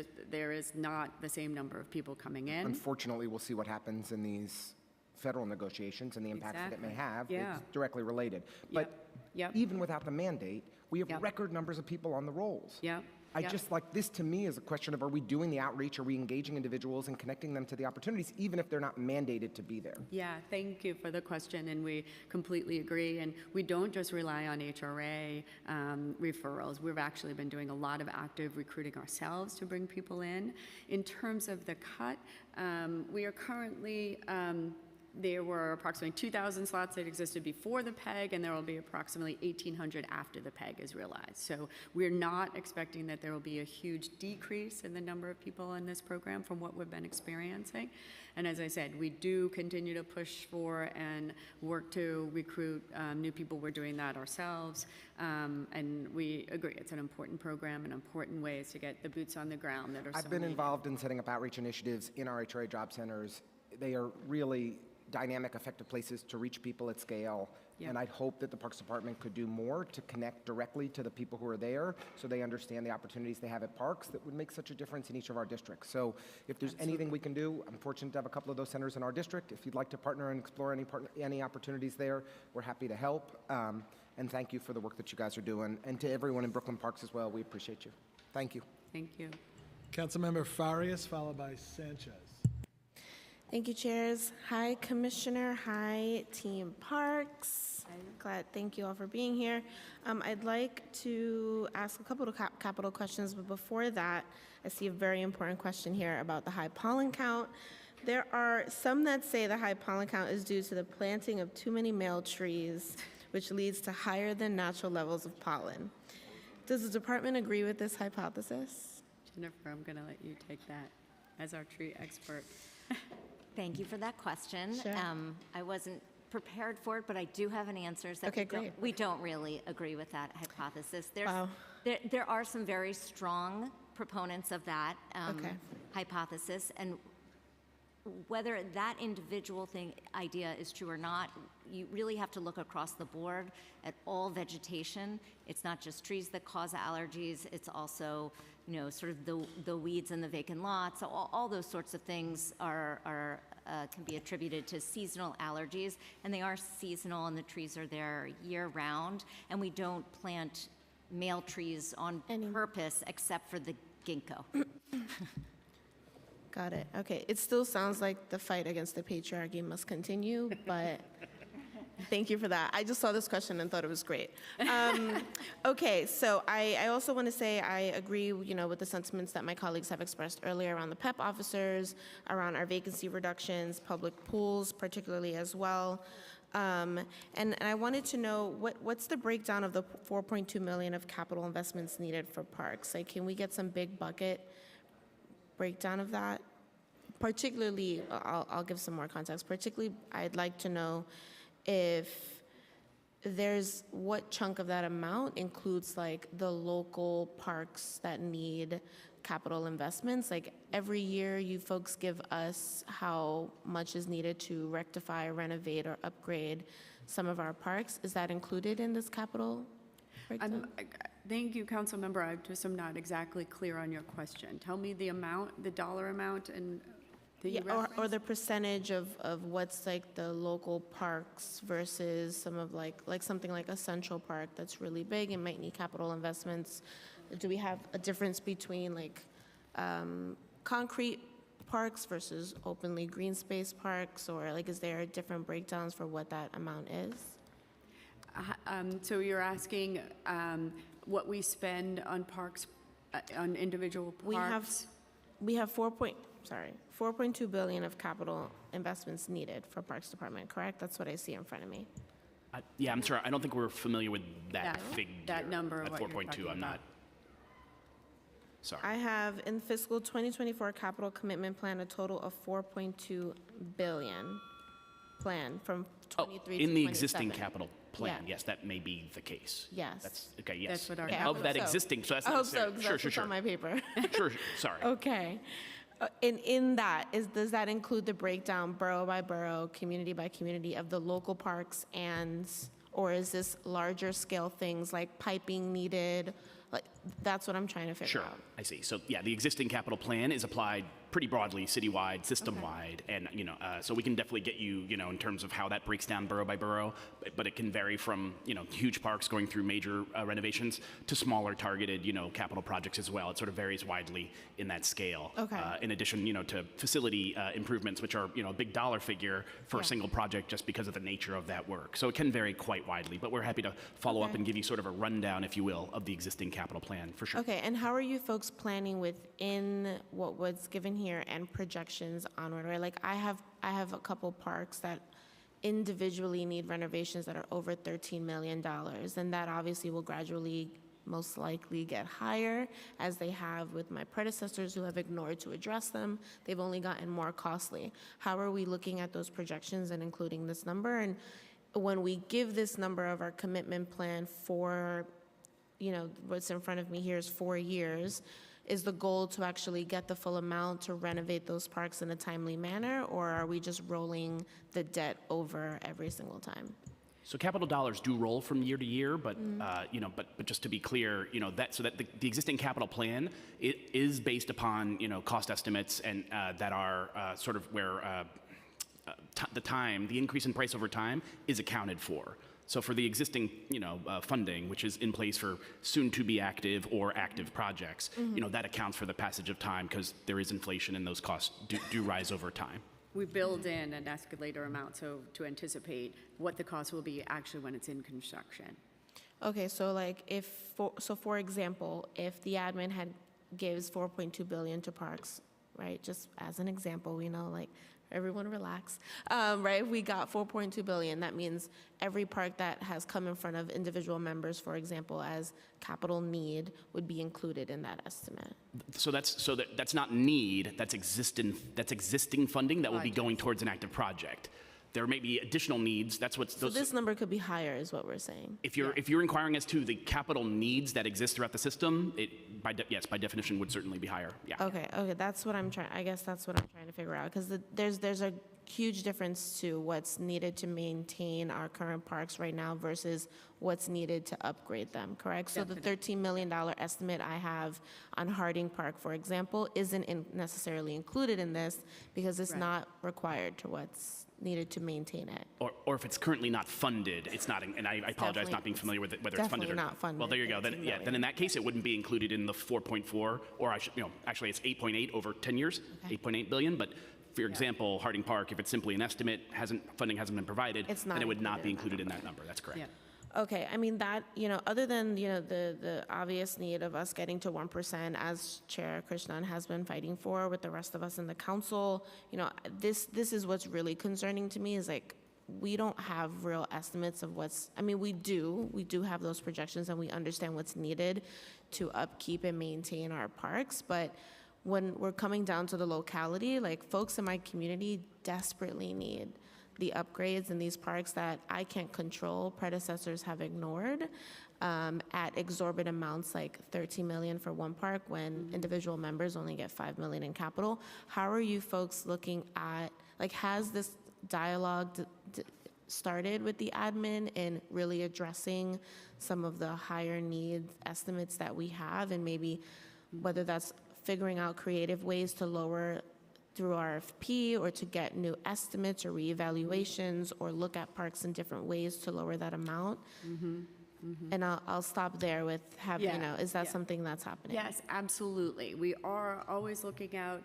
not the same number of people coming in. Unfortunately, we'll see what happens in these federal negotiations and the impacts that it may have. Yeah. It's directly related. But Yep. even without the mandate, we have record numbers of people on the rolls. Yep. I Yep. just like, this to me is a question of, are we doing the outreach? Are we engaging individuals and connecting them to the opportunities, even if they're not mandated to be there? Yeah, thank you for the question, and we completely agree. And we don't just rely on HRA referrals. We've actually been doing a lot of active recruiting ourselves to bring people in. In terms of the cut, we are currently, there were approximately 2,000 slots that existed before the PEG, and there will be approximately 1,800 after the PEG is realized. So we're not expecting that there will be a huge decrease in the number of people in this program from what we've been experiencing. And as I said, we do continue to push for and work to recruit new people. We're doing that ourselves. And we agree, it's an important program and important ways to get the boots on the ground that are so I've been needed. involved in setting up outreach initiatives in our HRA job centers. They are really dynamic, effective places to reach people at scale. Yeah. And I'd hope that the Parks Department could do more to connect directly to the people who are there so they understand the opportunities they have at parks that would make such a difference in each of our districts. So if there's anything we can do, I'm fortunate to have a couple of those centers in our district. If you'd like to partner and explore any opportunities there, we're happy to help. And thank you for the work that you guys are doing. And to everyone in Brooklyn Parks as well, we appreciate you. Thank you. Thank you. Councilmember Farias, followed by Sanchez. Thank you, chairs. Hi, Commissioner. Hi, Team Parks. Thank you all for being here. I'd like to ask a couple of capital questions, but before that, I see a very important question here about the high pollen count. There are some that say the high pollen count is due to the planting of too many male trees, which leads to higher than natural levels of pollen. Does the department agree with this hypothesis? Jennifer, I'm going to let you take that as our tree expert. Thank you for that question. Sure. I wasn't prepared for it, but I do have an answer. So Okay, great. We don't really agree with that hypothesis. Wow. There are some very strong proponents of that Okay. hypothesis, and whether that individual idea is true or not, you really have to look across the board at all vegetation. It's not just trees that cause allergies, it's also, sort of the weeds in the vacant lots. So all those sorts of things can be attributed to seasonal allergies, and they are seasonal, and the trees are there year-round, and we don't plant male trees on purpose except for the ginkgo. Got it. Okay. It still sounds like the fight against the patriarchy must continue, but thank you for that. I just saw this question and thought it was great. Okay, so I also want to say I agree, with the sentiments that my colleagues have expressed earlier around the PEP officers, around our vacancy reductions, public pools particularly as well. And I wanted to know what's the breakdown of the $4.2 million of capital investments needed for parks? Like, can we get some big bucket breakdown of that? Particularly, I'll give some more context. Particularly, I'd like to know if what chunk of that amount includes like the local parks that need capital investments. Like every year you folks give us how much is needed to rectify, renovate, or upgrade some of our parks. Is that included in this capital breakdown? Thank you, Council Member. I just am not exactly clear on your question. Tell me the amount, the dollar amount, and or the percentage of what's like the local parks versus some of like something like a Central Park that's really big and might need capital investments. Do we have a difference between like concrete parks versus openly green space parks, or like is there different breakdowns for what that amount is? So you're asking what we spend on parks, on individual parks? We have $4.2 billion of capital investments needed for Parks Department, correct? That's what I see in front of me. Yeah, I'm sorry. I don't think we're familiar with that figure. That number, At what you're 4.2, talking I'm about. not. Sorry. I have in fiscal 2024 capital commitment plan a total of $4.2 billion plan from 23 to In the 27. existing capital plan, Yeah. yes, that may be the case. Yes. That's, okay, yes. That's what our Okay, I Of hope that so. existing, so that's I not hope so, necessarily. 'cause Sure, that's sure, what's sure. on my paper. Sure, sorry. Okay. In that, does that include the breakdown borough by borough, community by community of the local parks, or is this larger scale things like piping needed? Like, that's what I'm trying to figure Sure, out. I see. So, yeah, the existing capital plan is applied pretty broadly, citywide, system-wide, and so we can definitely get you, in terms of how that breaks down borough by borough, but it can vary from huge parks going through major renovations to smaller targeted capital projects as well. It sort of varies widely in that scale. Okay. In addition, to facility improvements, which are a big dollar figure for a single project just because of the nature of that work. So it can vary quite widely, but we're happy to follow up and give you sort of a rundown, if you will, of the existing capital plan for sure. Okay, and how are you folks planning within what was given here and projections onward, right? Like I have a couple parks that individually need renovations that are over $13 million, and that obviously will gradually most likely get higher, as they have with my predecessors who have ignored to address them. They've only gotten more costly. How are we looking at those projections and including this number? And when we give this number of our commitment plan for, what's in front of me here is 4 years, is the goal to actually get the full amount to renovate those parks in a timely manner, or are we just rolling the debt over every single time? So capital dollars do roll from year to year, but but just to be clear, that the existing capital plan is based upon cost estimates and that are sort of where the increase in price over time is accounted for. So for the existing funding, which is in place for soon to be active or active projects, that accounts for the passage of time because there is inflation and those costs do rise over time. We build in an escalator amount to anticipate what the cost will be actually when it's in construction. Okay, so like for example, if the admin gives $4.2 billion to parks, right? Just as an example, we know, like, everyone relax, right? We got $4.2 billion. That means every park that has come in front of individual members, for example, as capital need, would be included in that estimate. So that's not need. That's existing funding that will be going towards an active project. There may be additional needs. That's what's. So this number could be higher, is what we're saying. If you're inquiring as to the capital needs that exist throughout the system, by definition would certainly be higher. Yeah. Okay. That's what I'm trying. I guess that's what I'm trying to figure out, because there's a huge difference to what's needed to maintain our current parks right now versus what's needed to upgrade them. Correct. So the $13 million estimate I have on Harding Park, for example, isn't necessarily included in this because it's not required to what's needed to maintain it. Or if it's currently not funded, it's not, and I apologize not being familiar with it, whether it's funded or not funded. Well, there you go. Then in that case, it wouldn't be included in the 4.4, or actually it's 8.8 over 10 years, 8.8 billion. But for example, Harding Park, if it's simply an estimate, funding hasn't been provided, then it would not be included in that number. That's correct. Yeah. Okay, I mean that, other than, the obvious need of us getting to 1%, as Chair Krishnan has been fighting for with the rest of us in the council, this is what's really concerning to me, is like, we don't have real estimates of we do have those projections, and we understand what's needed to upkeep and maintain our parks, but when we're coming down to the locality, like, folks in my community desperately need the upgrades in these parks that I can't control, predecessors have ignored, at exorbitant amounts, like $13 million for one park when individual members only get $5 million in capital. How are you folks looking at, like, has this dialogue started with the admin in really addressing some of the higher needs estimates that we have, and maybe whether that's figuring out creative ways to lower through RFP, or to get new estimates or reevaluations, or look at parks in different ways to lower that amount? And I'll stop there with is that something that's happening? Yes, absolutely. We are always looking out,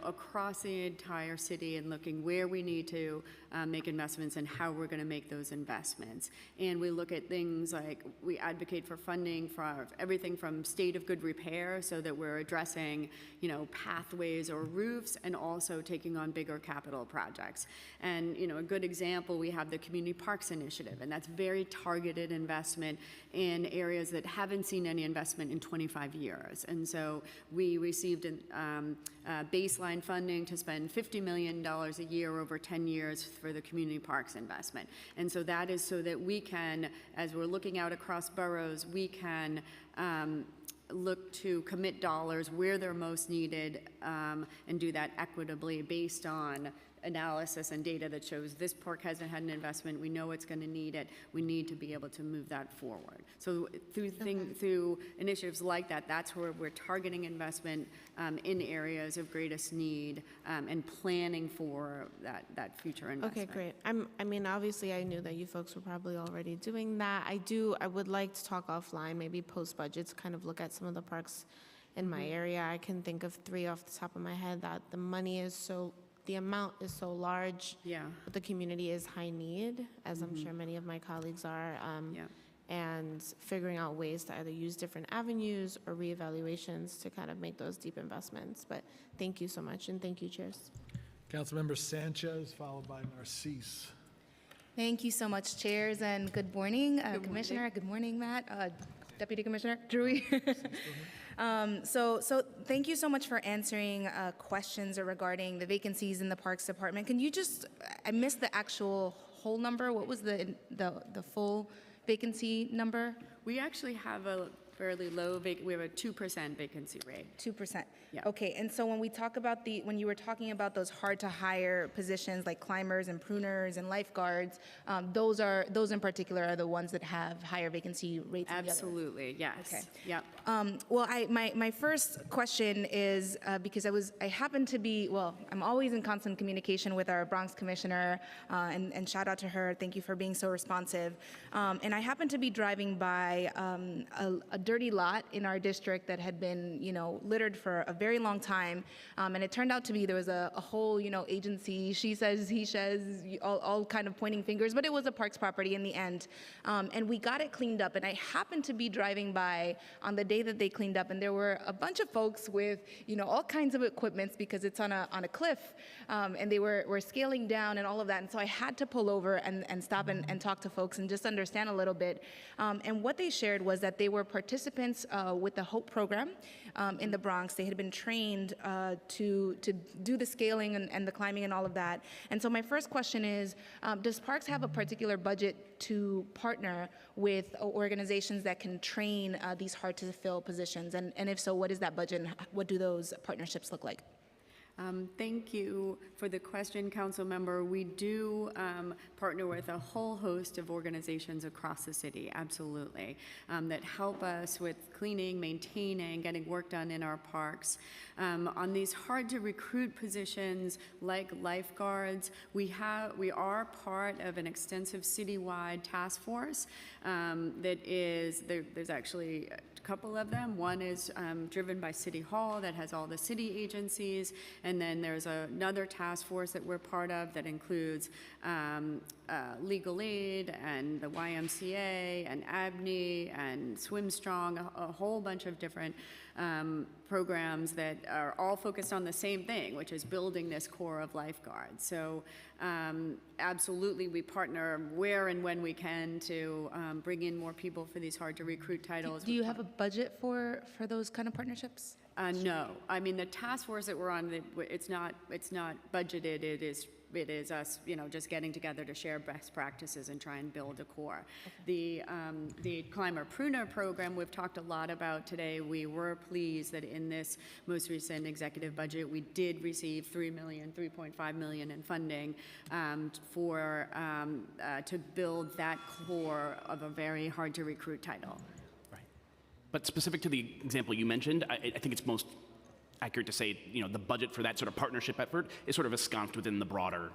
across the entire city and looking where we need to make investments and how we're going to make those investments. And we look at things like, we advocate for funding for everything from state of good repair, so that we're addressing, pathways or roofs, and also taking on bigger capital projects. And, a good example, we have the Community Parks Initiative, and that's very targeted investment in areas that haven't seen any investment in 25 years. And so we received baseline funding to spend $50 million a year over 10 years for the community parks investment. And so that is so that we can, as we're looking out across boroughs, we can look to commit dollars where they're most needed, and do that equitably based on analysis and data that shows this park hasn't had an investment, we know it's going to need it, we need to be able to move that forward. So through initiatives like that, that's where we're targeting investment in areas of greatest need and planning for that future investment. Okay, great. I mean, obviously, I knew that you folks were probably already doing that. I would like to talk offline, maybe post-budget, to kind of look at some of the parks in my area. I can think of 3 off the top of my head that the amount is so large, but the community is high need, as I'm sure many of my colleagues are, and figuring out ways to either use different avenues or reevaluations to kind of make those deep investments. But thank you so much, and thank you, chairs. Councilmember Sanchez, followed by Narcisse. Thank you so much, chairs, and good morning, Commissioner. Good morning, Matt, Deputy Commissioner Drewy. So thank you so much for answering questions regarding the vacancies in the Parks Department. Can you just, I missed the actual whole number. What was the full vacancy number? We actually have a fairly low, we have a 2% vacancy rate. 2%. Yeah. Okay, and so when we talk about when you were talking about those hard to hire positions like climbers and pruners and lifeguards, those in particular are the ones that have higher vacancy rates. Absolutely, yes. Okay. Yep. Well, my first question is because I happen to be, I'm always in constant communication with our Bronx commissioner, and shout out to her. Thank you for being so responsive. And I happen to be driving by a dirty lot in our district that had been, littered for a very long time. And it turned out to be there was a whole, agency, she says, he says, all kind of pointing fingers, but it was a parks property in the end. And we got it cleaned up. And I happened to be driving by on the day that they cleaned up, and there were a bunch of folks with, all kinds of equipments because it's on a cliff, and they were scaling down and all of that. And so I had to pull over and stop and talk to folks and just understand a little bit. And what they shared was that they were participants with the HOPE program in the Bronx. They had been trained to do the scaling and the climbing and all of that. And so my first question is, does Parks have a particular budget to partner with organizations that can train these hard-to-fill positions? And if so, what is that budget and what do those partnerships look like? Thank you for the question, Council Member. We do partner with a whole host of organizations across the city, absolutely, that help us with cleaning, maintaining, getting work done in our parks. On these hard-to-recruit positions like lifeguards, we are part of an extensive citywide task force that is, there's actually couple of them. One is driven by City Hall that has all the city agencies, and then there's another task force that we're part of that includes Legal Aid and the YMCA and ABNY and Swim Strong, a whole bunch of different programs that are all focused on the same thing, which is building this core of lifeguards. So absolutely, we partner where and when we can to bring in more people for these hard-to-recruit titles. Do you have a budget for those kind of partnerships? No. I mean, the task force that we're on, it's not budgeted. It is us, just getting together to share best practices and try and build a core. Okay. The Climber Pruner program we've talked a lot about today. We were pleased that in this most recent executive budget, we did receive $3.5 million in funding to build that core of a very hard to recruit title. Right. But specific to the example you mentioned, I think it's most accurate to say, the budget for that sort of partnership effort is sort of ensconced within the broader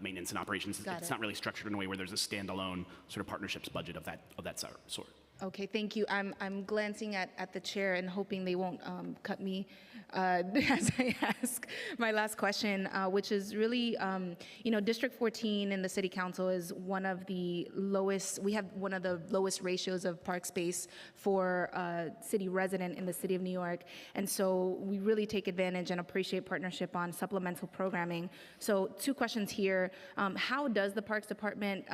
maintenance and operations. It's not really structured in a way where there's a standalone sort of partnerships budget of that sort. Okay, thank you. I'm glancing at the chair and hoping they won't cut me as I ask my last question, which is really, District 14 in the City Council is one of the lowest. We have one of the lowest ratios of park space for a city resident in the City of New York, and so we really take advantage and appreciate partnership on supplemental programming. So 2 questions here: how does the Parks Department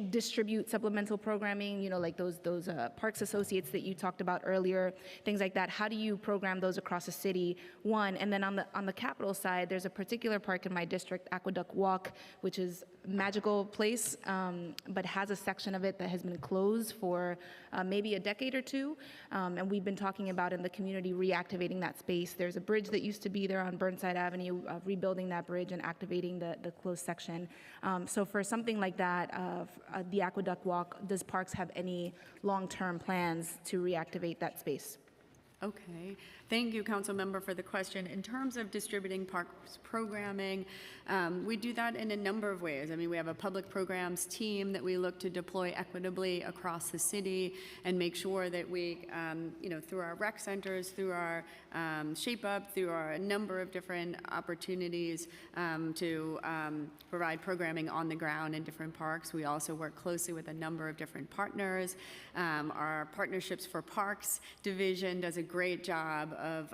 distribute supplemental programming, like those Parks Associates that you talked about earlier, things like that. How do you program those across the city? One, and then on the Capitol side, there's a particular park in my district, Aqueduct Walk, which is a magical place, but has a section of it that has been closed for maybe a decade or two, and we've been talking about in the community reactivating that space. There's a bridge that used to be there on Burnside Avenue, rebuilding that bridge and activating the closed section. So for something like that, the Aqueduct Walk, does Parks have any long-term plans to reactivate that space? Okay. Thank you, Council Member, for the question. In terms of distributing parks programming, we do that in a number of ways. I mean, we have a public programs team that we look to deploy equitably across the city and make sure that we, through our rec centers, through our Shape Up, through a number of different opportunities to provide programming on the ground in different parks. We also work closely with a number of different partners. Our Partnerships for Parks division does a great job of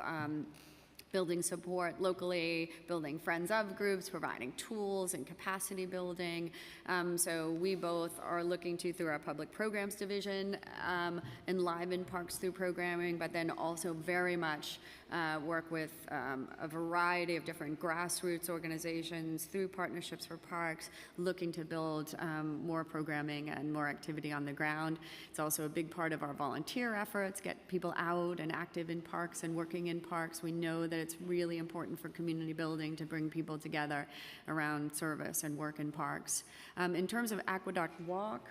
building support locally, building friends of groups, providing tools and capacity building. So we both are looking to, through our public programs division, enliven parks through programming, but then also very much work with a variety of different grassroots organizations through Partnerships for Parks, looking to build more programming and more activity on the ground. It's also a big part of our volunteer efforts, get people out and active in parks and working in parks. We know that it's really important for community building to bring people together around service and work in parks. In terms of Aqueduct Walk,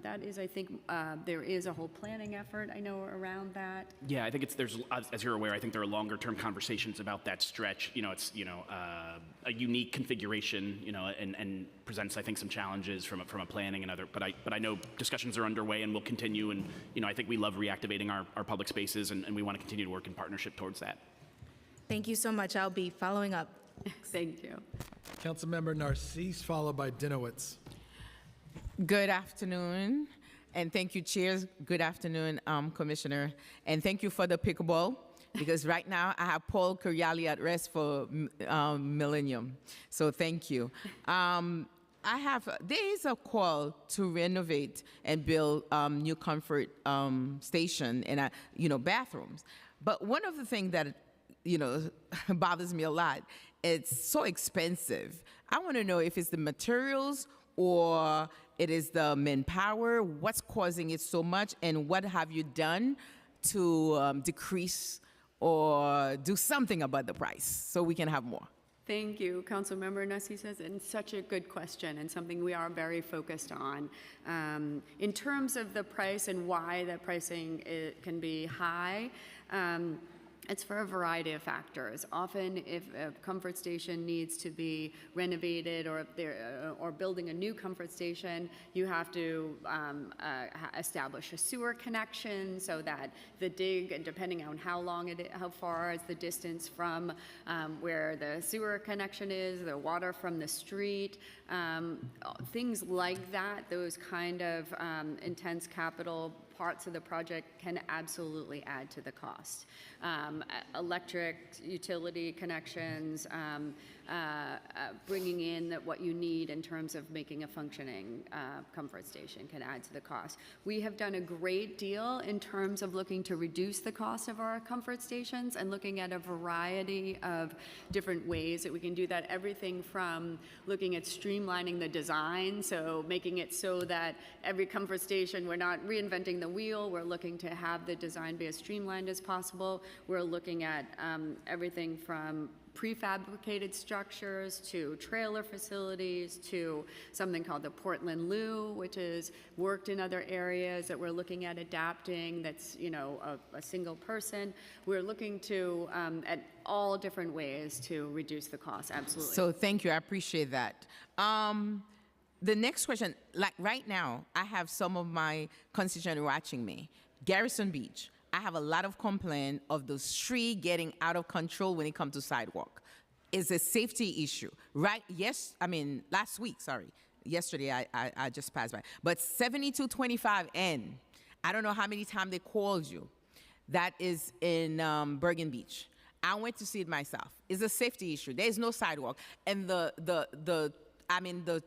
that is, I think, there is a whole planning effort, I know, around that. Yeah, I think there's, as you're aware, I think there are longer-term conversations about that stretch. It's, a unique configuration, and presents, I think, some challenges from a planning and other, but I know discussions are underway and will continue, and, I think we love reactivating our public spaces, and we want to continue to work in partnership towards that. Thank you so much. I'll be following up. Thank you. Councilmember Narcisse, followed by Dinowitz. Good afternoon, and thank you, Chairs. Good afternoon, Commissioner, and thank you for the pickleball, because right now I have Paul Curiali at rest for Millennium, so thank you. There is a call to renovate and build new comfort station and, bathrooms, but one of the things that bothers me a lot, it's so expensive. I want to know if it's the materials or it is the manpower, what's causing it so much, and what have you done to decrease or do something about the price so we can have more? Thank you, Councilmember Narcisse, and such a good question and something we are very focused on. In terms of the price and why that pricing can be high, it's for a variety of factors. Often, if a comfort station needs to be renovated or building a new comfort station, you have to establish a sewer connection so that the dig, and depending on how far is the distance from where the sewer connection is, the water from the street, things like that, those kind of intense capital parts of the project can absolutely add to the cost. Electric, utility connections, bringing in what you need in terms of making a functioning comfort station can add to the cost. We have done a great deal in terms of looking to reduce the cost of our comfort stations and looking at a variety of different ways that we can do that. Everything from looking at streamlining the design, so making it so that every comfort station, we're not reinventing the wheel, we're looking to have the design be as streamlined as possible. We're looking at everything from prefabricated structures to trailer facilities to something called the Portland Loo, which is worked in other areas that we're looking at adapting, that's a single person. We're looking to at all different ways to reduce the cost, absolutely. So thank you, I appreciate that. The next question, like right now, I have some of my constituents watching me. Garrison Beach, I have a lot of complaint of the street getting out of control when it comes to sidewalk. It's a safety issue, right? Last week, sorry. Yesterday, I just passed by. But 7225N, I don't know how many times they called you. That is in Bergen Beach. I went to see it myself. It's a safety issue. There's no sidewalk. And the the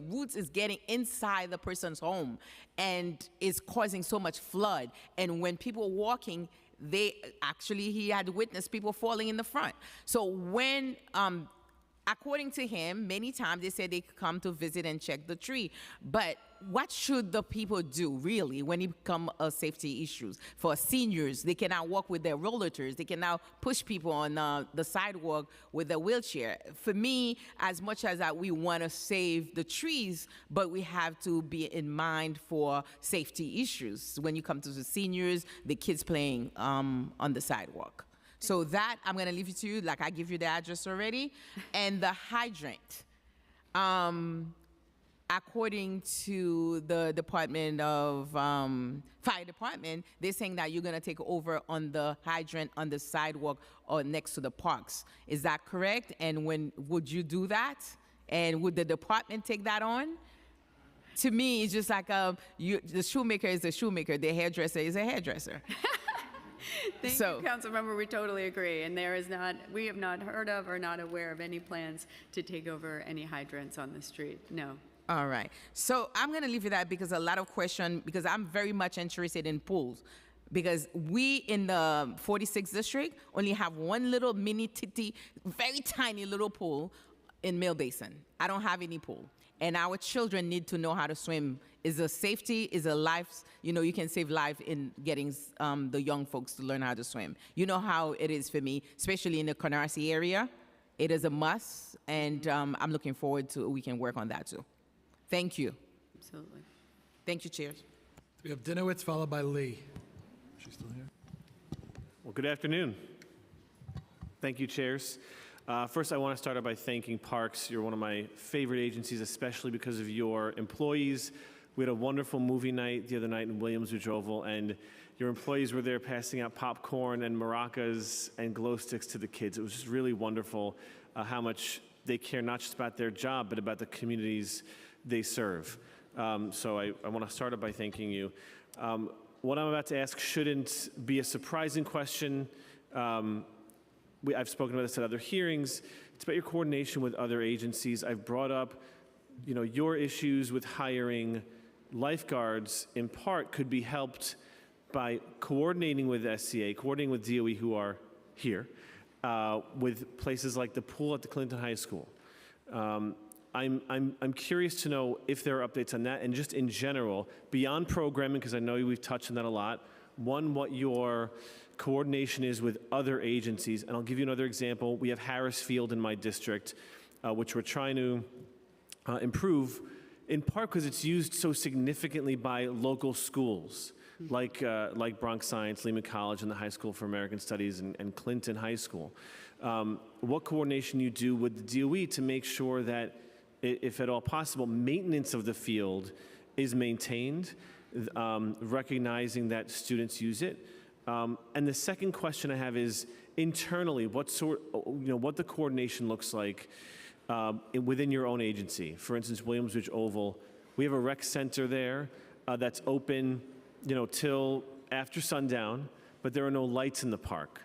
roots is getting inside the person's home and is causing so much flood. And when people walking, he had witnessed people falling in the front. So when, according to him, many times they said they come to visit and check the tree. But what should the people do, really, when it becomes safety issues? For seniors, they cannot walk with their rollers. They can now push people on the sidewalk with a wheelchair. For me, as much as we want to save the trees, but we have to be in mind for safety issues when you come to the seniors, the kids playing on the sidewalk. So that, I'm going to leave it to you, like I give you the address already. And the hydrant, according to the Department of Fire Department, they're saying that you're going to take over on the hydrant on the sidewalk or next to the parks. Is that correct? And when would you do that? And would the department take that on? To me, it's just like the shoemaker is a shoemaker, the hairdresser is a hairdresser. Thank you, Councilmember. We totally agree. And we have not heard of or not aware of any plans to take over any hydrants on the street. No. All right. So I'm going to leave it at that because a lot of questions, because I'm very much interested in pools. Because we in the 46th district only have one little mini very tiny little pool in Mill Basin. I don't have any pool. And our children need to know how to swim. Is a safety, is a life, you can save life in getting the young folks to learn how to swim. You know how it is for me, especially in the Canarsie area. It is a must, and I'm looking forward to we can work on that too. Thank you. Absolutely. Thank you, Chairs. We have Dinowitz followed by Lee. She's still here. Well, good afternoon. Thank you, Chairs. First, I want to start out by thanking Parks. You're one of my favorite agencies, especially because of your employees. We had a wonderful movie night the other night in Williamsbridge Oval, and your employees were there passing out popcorn and maracas and glow sticks to the kids. It was just really wonderful how much they care not just about their job, but about the communities they serve. So I want to start out by thanking you. What I'm about to ask shouldn't be a surprising question. I've spoken about this at other hearings. It's about your coordination with other agencies. I've brought up, your issues with hiring lifeguards in part could be helped by coordinating with SCA, coordinating with DOE who are here, with places like the pool at the Clinton High School. I'm curious to know if there are updates on that, and just in general, beyond programming, because I know we've touched on that a lot. One, what your coordination is with other agencies, and I'll give you another example. We have Harris Field in my district, which we're trying to improve, in part because it's used so significantly by local schools, like Bronx Science, Lehman College, and the High School for American Studies, and Clinton High School. What coordination you do with the DOE to make sure that, if at all possible, maintenance of the field is maintained, recognizing that students use it. And the second question I have is internally, what the coordination looks like within your own agency. For instance, Williamsbridge Oval, we have a rec center there that's open, till after sundown, but there are no lights in the park.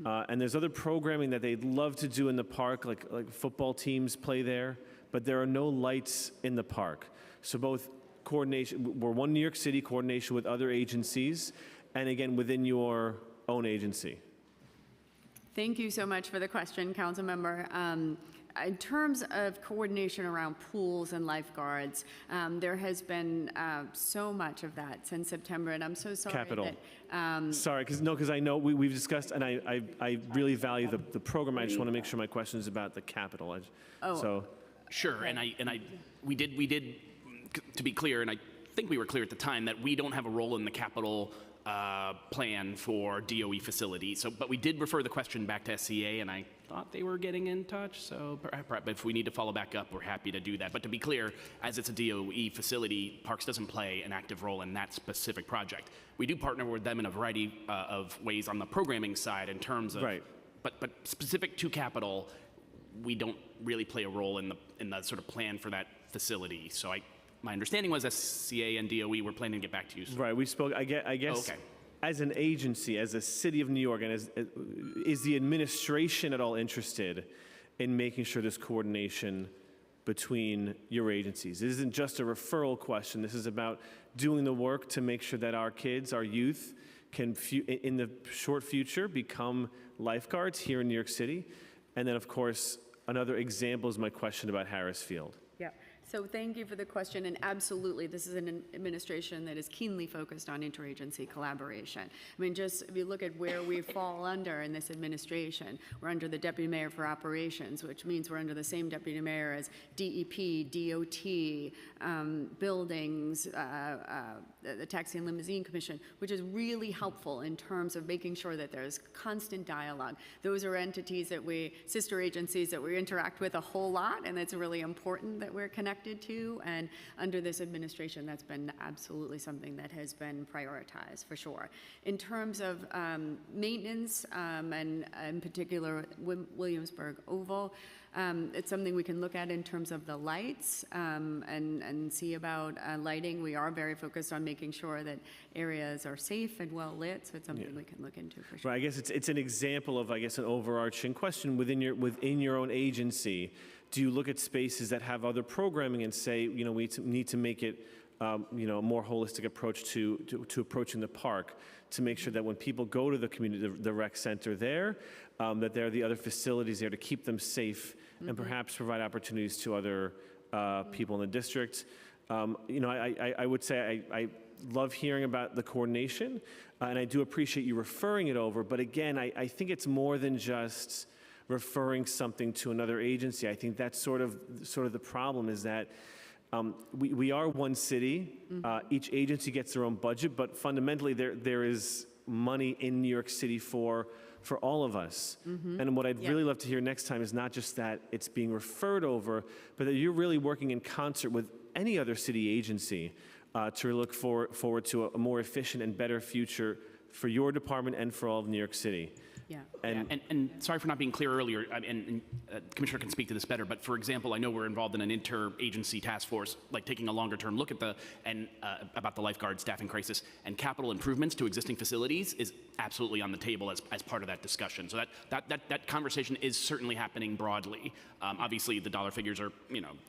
And there's other programming that they'd love to do in the park, like football teams play there, but there are no lights in the park. So both coordination, we're one New York City, coordination with other agencies, and again, within your own agency. Thank you so much for the question, Councilmember. In terms of coordination around pools and lifeguards, there has been so much of that since September, and I'm so sorry Capital. that... Sorry, because I know we've discussed, and I really value the program. I just want to make sure my question is about the capital. Sure, and we did, to be clear, and I think we were clear at the time, that we don't have a role in the capital plan for DOE facilities. But we did refer the question back to SCA, and I thought they were getting in touch. So but if we need to follow back up, we're happy to do that. But to be clear, as it's a DOE facility, Parks doesn't play an active role in that specific project. We do partner with them in a variety of ways on the programming side in terms of, right. But specific to capital, we don't really play a role in the sort of plan for that facility. So my understanding was SCA and DOE were planning to get back to you. Right, we spoke, I guess, okay. As an agency, as a city of New York, and is the administration at all interested in making sure this coordination between your agencies. It isn't just a referral question. This is about doing the work to make sure that our kids, our youth, can, in the short future, become lifeguards here in New York City. And then, of course, another example is my question about Harris Field. Yeah. So thank you for the question, and absolutely, this is an administration that is keenly focused on interagency collaboration. I mean, just if you look at where we fall under in this administration, we're under the Deputy Mayor for Operations, which means we're under the same Deputy Mayor as DEP, DOT, buildings, the Taxi and Limousine Commission, which is really helpful in terms of making sure that there's constant dialogue. Those are entities that sister agencies that we interact with a whole lot, and it's really important that we're connected to, and under this administration, that's been absolutely something that has been prioritized for sure. In terms of maintenance, and in particular Williamsburg Oval, it's something we can look at in terms of the lights and see about lighting. We are very focused on making sure that areas are safe and well lit, so it's something we can look into for sure. Right, I guess it's an example of, I guess, an overarching question within your own agency. Do you look at spaces that have other programming and say, we need to make it, a more holistic approach to approaching the park, to make sure that when people go to the community, the rec center there, that there are the other facilities there to keep them safe and perhaps provide opportunities to other people in the district. I would say I love hearing about the coordination, and I do appreciate you referring it over. But again, I think it's more than just referring something to another agency. I think that's sort of the problem, is that we are one city. Each agency gets their own budget, but fundamentally there is money in New York City for all of us. And what I'd really love to hear next time is not just that it's being referred over, but that you're really working in concert with any other city agency to look forward to a more efficient and better future for your department and for all of New York City. Yeah. And sorry for not being clear earlier, and Commissioner can speak to this better, but for example, I know we're involved in an interagency task force, like taking a longer term look at about the lifeguard staffing crisis, and capital improvements to existing facilities is absolutely on the table as part of that discussion. So that conversation is certainly happening broadly. Obviously, the dollar figures are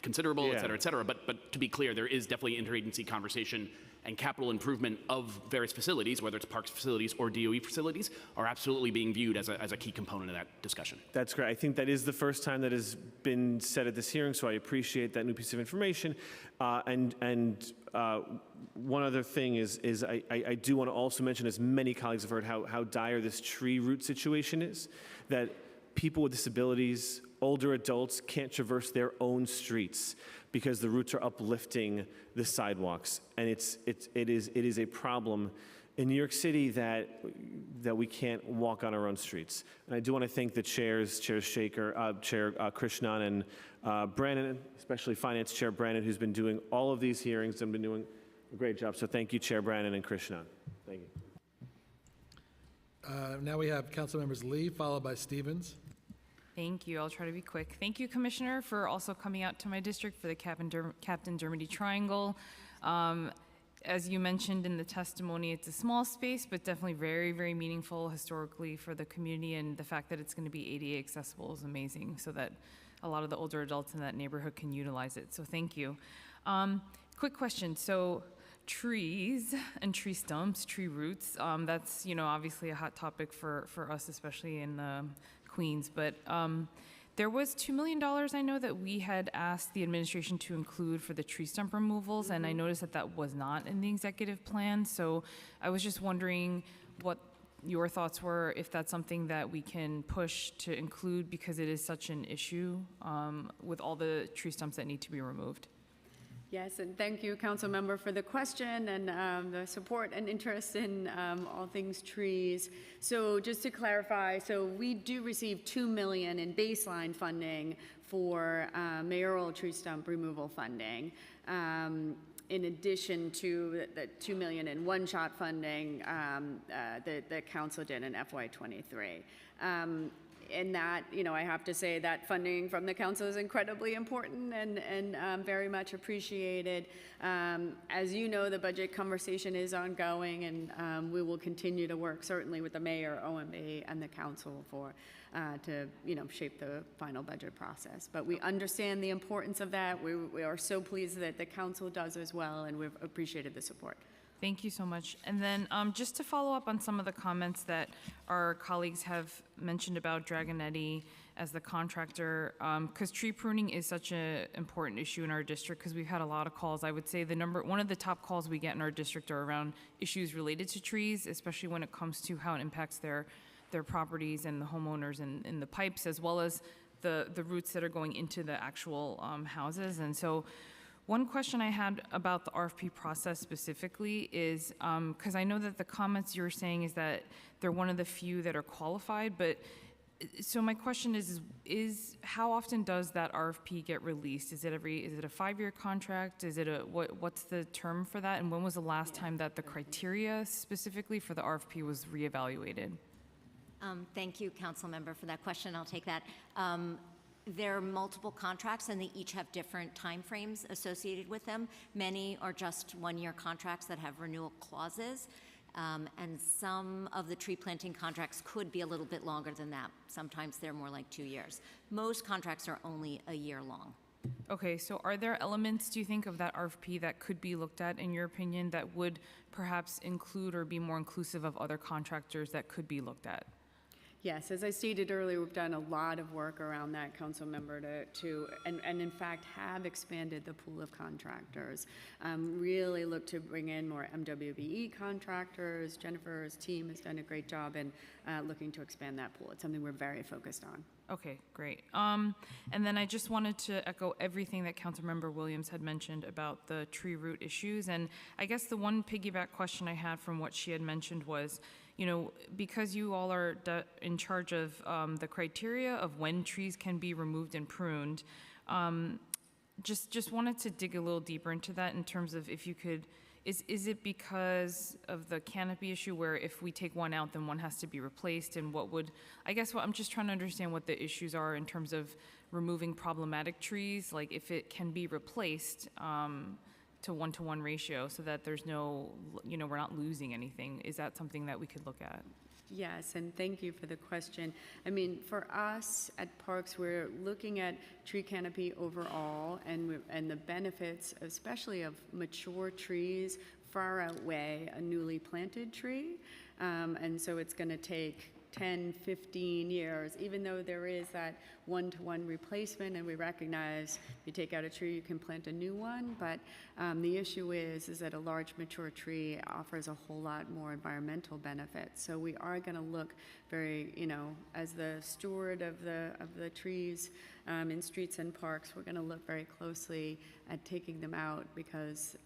considerable, et cetera, but to be clear, there is definitely interagency conversation, and capital improvement of various facilities, whether it's parks facilities or DOE facilities, are absolutely being viewed as a key component of that discussion. That's great. I think that is the first time that has been said at this hearing, so I appreciate that new piece of information. And one other thing is I do want to also mention, as many colleagues have heard, how dire this tree root situation is, that people with disabilities, older adults, can't traverse their own streets because the roots are uplifting the sidewalks, and it is a problem in New York City that we can't walk on our own streets. And I do want to thank the chairs, Chair Shaker, Chair Krishnan, and Brannon, especially Finance Chair Brannon, who's been doing all of these hearings and been doing a great job. So thank you, Chair Brannon and Krishnan. Thank you. Now we have Council Members Lee, followed by Stevens. Thank you. I'll try to be quick. Thank you, Commissioner, for also coming out to my district for the Captain Dermody Triangle. As you mentioned in the testimony, it's a small space, but definitely very, very meaningful historically for the community, and the fact that it's going to be ADA accessible is amazing, so that a lot of the older adults in that neighborhood can utilize it. So thank you. Quick question. So trees and tree stumps, tree roots, that's, obviously a hot topic for us, especially in Queens, but there was $2 million, I know, that we had asked the administration to include for the tree stump removals, and I noticed that was not in the executive plan. So I was just wondering what your thoughts were, if that's something that we can push to include, because it is such an issue with all the tree stumps that need to be removed. Yes, and thank you, Council Member, for the question and the support and interest in all things trees. So just to clarify, so we do receive $2 million in baseline funding for mayoral tree stump removal funding, in addition to the $2 million in one-shot funding that the council did in FY23. in that, I have to say that funding from the council is incredibly important and very much appreciated. As you know, the budget conversation is ongoing, and we will continue to work certainly with the mayor, OMB, and the council to shape the final budget process. But we understand the importance of that. We are so pleased that the council does as well, and we've appreciated the support. Thank you so much. And then just to follow up on some of the comments that our colleagues have mentioned about Dragonetti as the contractor, because tree pruning is such an important issue in our district, because we've had a lot of calls. I would say one of the top calls we get in our district are around issues related to trees, especially when it comes to how it impacts their properties and the homeowners and the pipes, as well as the roots that are going into the actual houses. And so one question I had about the RFP process specifically is, because I know that the comments you're saying is that they're one of the few that are qualified, but so my question is how often does that RFP get released? Is it a 5-year contract? Is it what's the term for that? And when was the last time that the criteria specifically for the RFP was reevaluated? Thank you, Council Member, for that question. I'll take that. There are multiple contracts, and they each have different timeframes associated with them. Many are just one-year contracts that have renewal clauses, and some of the tree planting contracts could be a little bit longer than that. Sometimes they're more like 2 years. Most contracts are only a year long. Okay, so are there elements, do you think, of that RFP that could be looked at, in your opinion, that would perhaps include or be more inclusive of other contractors that could be looked at? Yes, as I stated earlier, we've done a lot of work around that, council member, and in fact have expanded the pool of contractors. Really look to bring in more MWBE contractors. Jennifer's team has done a great job in looking to expand that pool. It's something we're very focused on. Okay, great. And then I just wanted to echo everything that Councilmember Williams had mentioned about the tree root issues. And I guess the one piggyback question I had from what she had mentioned was, because you all are in charge of the criteria of when trees can be removed and pruned, just wanted to dig a little deeper into that in terms of if you could, is it because of the canopy issue where if we take one out, then one has to be replaced? And I'm just trying to understand what the issues are in terms of removing problematic trees, like if it can be replaced to 1-to-1 ratio so that there's no, we're not losing anything. Is that something that we could look at? Yes, and thank you for the question. I mean, for us at Parks, we're looking at tree canopy overall, and the benefits, especially of mature trees, far outweigh a newly planted tree. And so it's going to take 10, 15 years, even though there is that 1-to-1 replacement, and we recognize if you take out a tree, you can plant a new one, but the issue is that a large mature tree offers a whole lot more environmental benefits. So we are going to look very, as the steward of the trees in streets and parks, we're going to look very closely at taking them out because,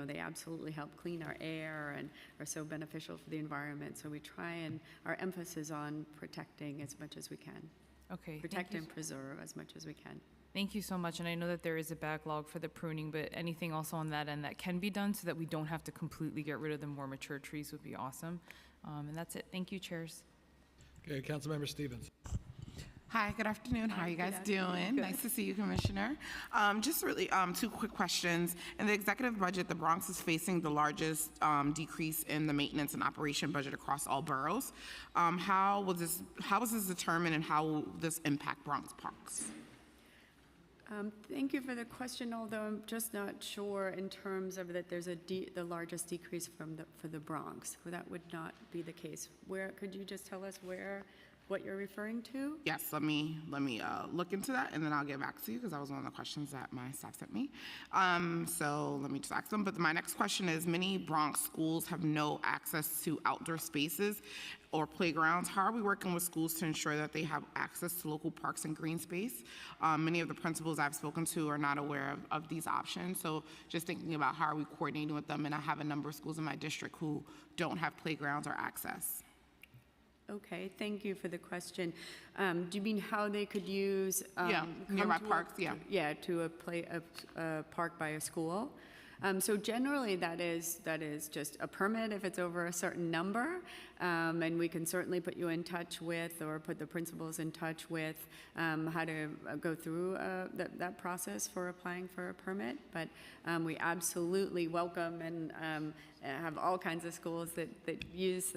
they absolutely help clean our air and are so beneficial for the environment. So we try, and our emphasis on protecting as much as we can. Okay. Protect and preserve as much as we can. Thank you so much. And I know that there is a backlog for the pruning, but anything also on that end that can be done so that we don't have to completely get rid of the more mature trees would be awesome. And that's it. Thank you, chairs. Okay, Councilmember Stevens. Hi, good afternoon. How are you guys doing? Nice to see you, Commissioner. Just really 2 quick questions. In the executive budget, the Bronx is facing the largest decrease in the maintenance and operation budget across all boroughs. How was this determined, and how will this impact Bronx parks? Thank you for the question, although I'm just not sure in terms of that there's the largest decrease for the Bronx. That would not be the case. Where, could you just tell us what you're referring to? Yes, let me look into that, and then I'll get back to you because that was one of the questions that my staff sent me. So let me just ask them. But my next question is, many Bronx schools have no access to outdoor spaces or playgrounds. How are we working with schools to ensure that they have access to local parks and green space? Many of the principals I've spoken to are not aware of these options. So just thinking about how are we coordinating with them, and I have a number of schools in my district who don't have playgrounds or access. Okay, thank you for the question. Do you mean how they could use nearby parks? Yeah, to a park by a school? So generally, that is just a permit if it's over a certain number, and we can certainly put you in touch with, or put the principals in touch with, how to go through that process for applying for a permit. But we absolutely welcome and have all kinds of schools that use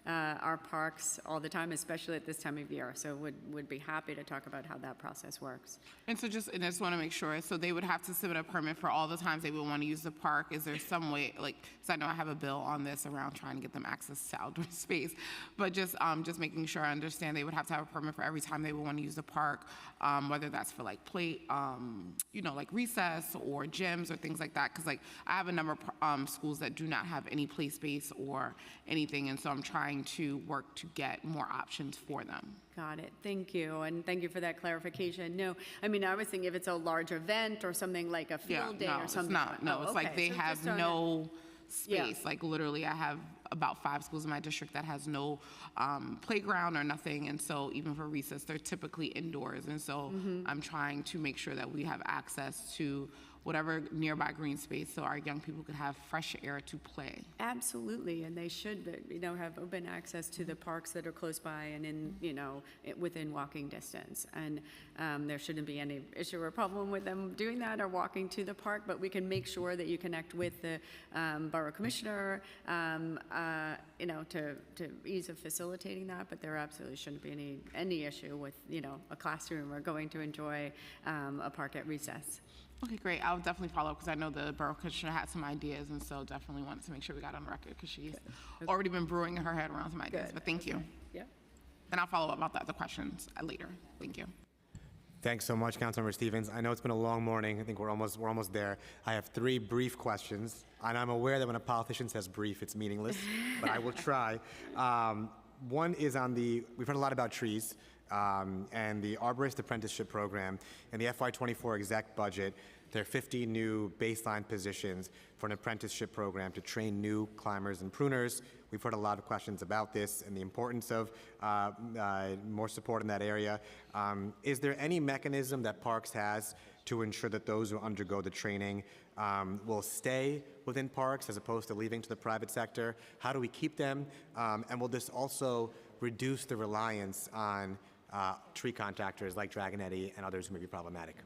our parks all the time, especially at this time of year. So would be happy to talk about how that process works. And so I just want to make sure, so they would have to submit a permit for all the times they would want to use the park. Is there some way, like, because I know I have a bill on this around trying to get them access to outdoor space, but just making sure I understand they would have to have a permit for every time they would want to use the park, whether that's for like like recess or gyms or things like that. Because like I have a number of schools that do not have any play space or anything, and so I'm trying to work to get more options for them. Got it. Thank you. And thank you for that clarification. No, I mean, I was thinking if it's a large event or something like a field day or something. It's not. No, it's like they So have just on no space. Like literally, I have about 5 schools in my district that has no playground or nothing. And so even for recess, they're typically indoors. And so I'm trying to make sure that we have access to whatever nearby green space so our young people could have fresh air to play. Absolutely, and they should, have open access to the parks that are close by and within walking distance. And there shouldn't be any issue or problem with them doing that or walking to the park, but we can make sure that you connect with the borough commissioner, to ease of facilitating that. But there absolutely shouldn't be any issue with a classroom or going to enjoy a park at recess. Okay, great. I'll definitely follow up because I know the borough commissioner had some ideas, and so definitely wanted to make sure we got on the record because she's already been brewing in her head around some ideas. But thank you. Yeah. And I'll follow up about the other questions later. Thank you. Thanks so much, Councilmember Stevens. I know it's been a long morning. I think we're almost there. I have 3 brief questions, and I'm aware that when a politician says brief, it's meaningless, but I will try. One is we've heard a lot about trees. And the Arborist Apprenticeship Program and the FY24 exec budget, there are 50 new baseline positions for an apprenticeship program to train new climbers and pruners. We've heard a lot of questions about this and the importance of more support in that area. Is there any mechanism that Parks has to ensure that those who undergo the training will stay within Parks as opposed to leaving to the private sector? How do we keep them? And will this also reduce the reliance on tree contractors like Dragonetti and others who may be problematic?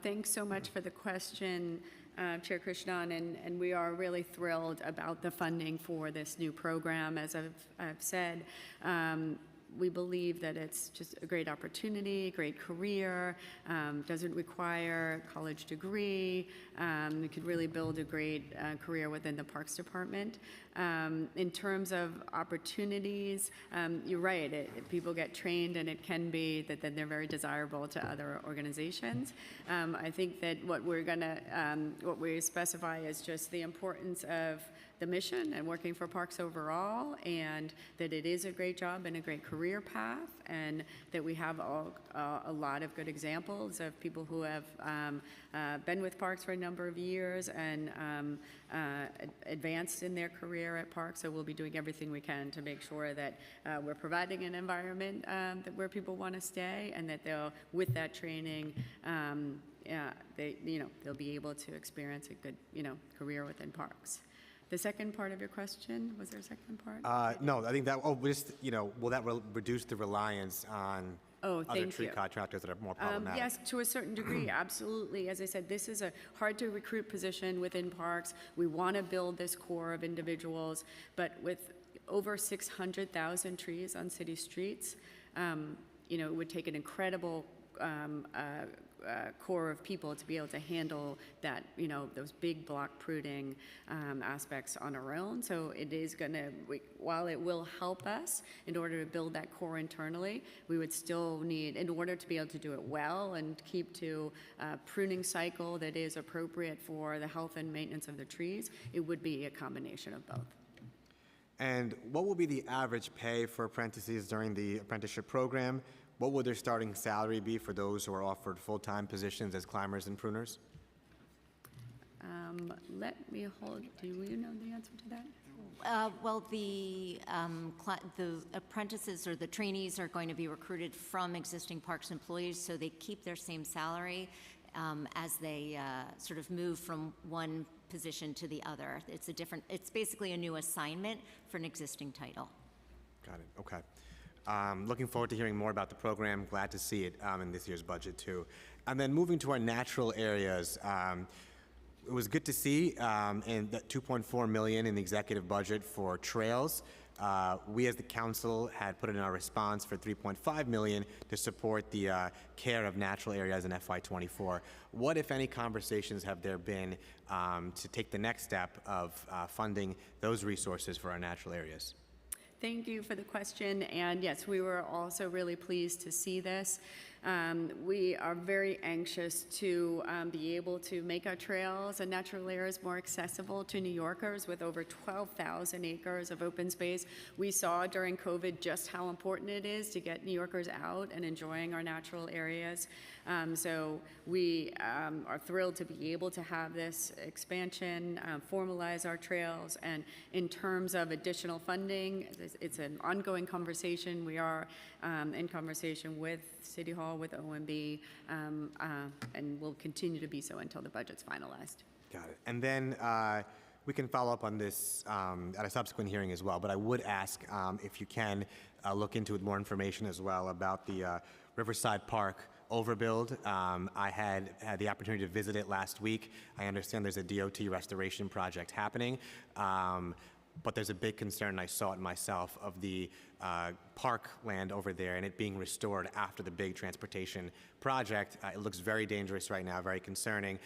Thanks so much for the question, Chair Krishnan, and we are really thrilled about the funding for this new program. As I've said, we believe that it's just a great opportunity, great career, doesn't require a college degree. You could really build a great career within the Parks Department. In terms of opportunities, you're right, people get trained and it can be that then they're very desirable to other organizations. I think that what we specify is just the importance of the mission and working for Parks overall, and that it is a great job and a great career path, and that we have a lot of good examples of people who have been with Parks for a number of years and advanced in their career at Parks. So we'll be doing everything we can to make sure that we're providing an environment where people want to stay, and that with that training, they'll be able to experience a good, career within Parks. The second part of your question, was there a second part? No, I think that, will that reduce the reliance on other tree contractors that are more problematic? Yes, to a certain degree, absolutely. As I said, this is a hard to recruit position within Parks. We want to build this core of individuals, but with over 600,000 trees on city streets, it would take an incredible core of people to be able to handle that, those big block pruning aspects on our own. So it is while it will help us in order to build that core internally, we would still need, in order to be able to do it well and keep to a pruning cycle that is appropriate for the health and maintenance of the trees, it would be a combination of both. And what will be the average pay for apprentices during the apprenticeship program? What would their starting salary be for those who are offered full-time positions as climbers and pruners? Let me hold. Do you know the answer to that? Well, the apprentices or the trainees are going to be recruited from existing Parks employees, so they keep their same salary. as they sort of move from one position to the other. It's basically a new assignment for an existing title. Got it. Okay. Looking forward to hearing more about the program. Glad to see it in this year's budget too. And then moving to our natural areas, it was good to see in that 2.4 million in the executive budget for trails. We as the council had put in our response for 3.5 million to support the care of natural areas in FY24. What, if any, conversations have there been to take the next step of funding those resources for our natural areas? Thank you for the question, and yes, we were also really pleased to see this. We are very anxious to be able to make our trails and natural areas more accessible to New Yorkers with over 12,000 acres of open space. We saw during COVID just how important it is to get New Yorkers out and enjoying our natural areas. So we are thrilled to be able to have this expansion, formalize our trails, and in terms of additional funding, it's an ongoing conversation. We are in conversation with City Hall, with OMB, and will continue to be so until the budget's finalized. Got it. And then we can follow up on this at a subsequent hearing as well, but I would ask if you can look into more information as well about the Riverside Park overbuild. I had the opportunity to visit it last week. I understand there's a DOT restoration project happening, but there's a big concern, and I saw it myself, of the park land over there and it being restored after the big transportation project. It looks very dangerous right now, very concerning.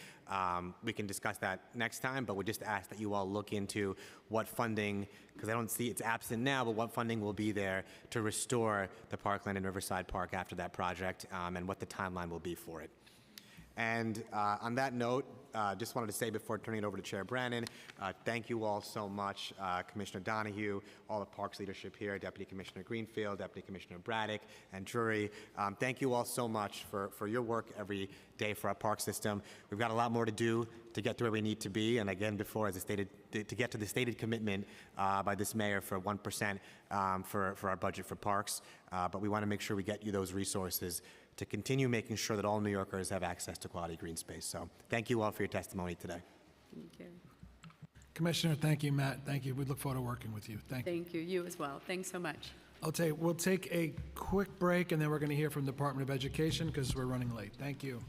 We can discuss that next time, but we just ask that you all look into what funding, because I don't see it's absent now, but what funding will be there to restore the parkland in Riverside Park after that project, and what the timeline will be for it. And on that note, just wanted to say before turning it over to Chair Brannan, thank you all so much, Commissioner Donahue, all the Parks leadership here, Deputy Commissioner Greenfield, Deputy Commissioner Braddock, and Drury. Thank you all so much for your work every day for our park system. We've got a lot more to do to get to where we need to be, and again, before, as I stated, to get to the stated commitment by this mayor for 1% for our budget for parks, but we want to make sure we get you those resources to continue making sure that all New Yorkers have access to quality green space. So thank you all for your testimony today. Thank you. Commissioner, thank you, Matt. Thank you. We look forward to working with you. Thank you. Thank you. You as well. Thanks so much. We'll take a quick break, and then we're going to hear from the Department of Education because we're running late. Thank you.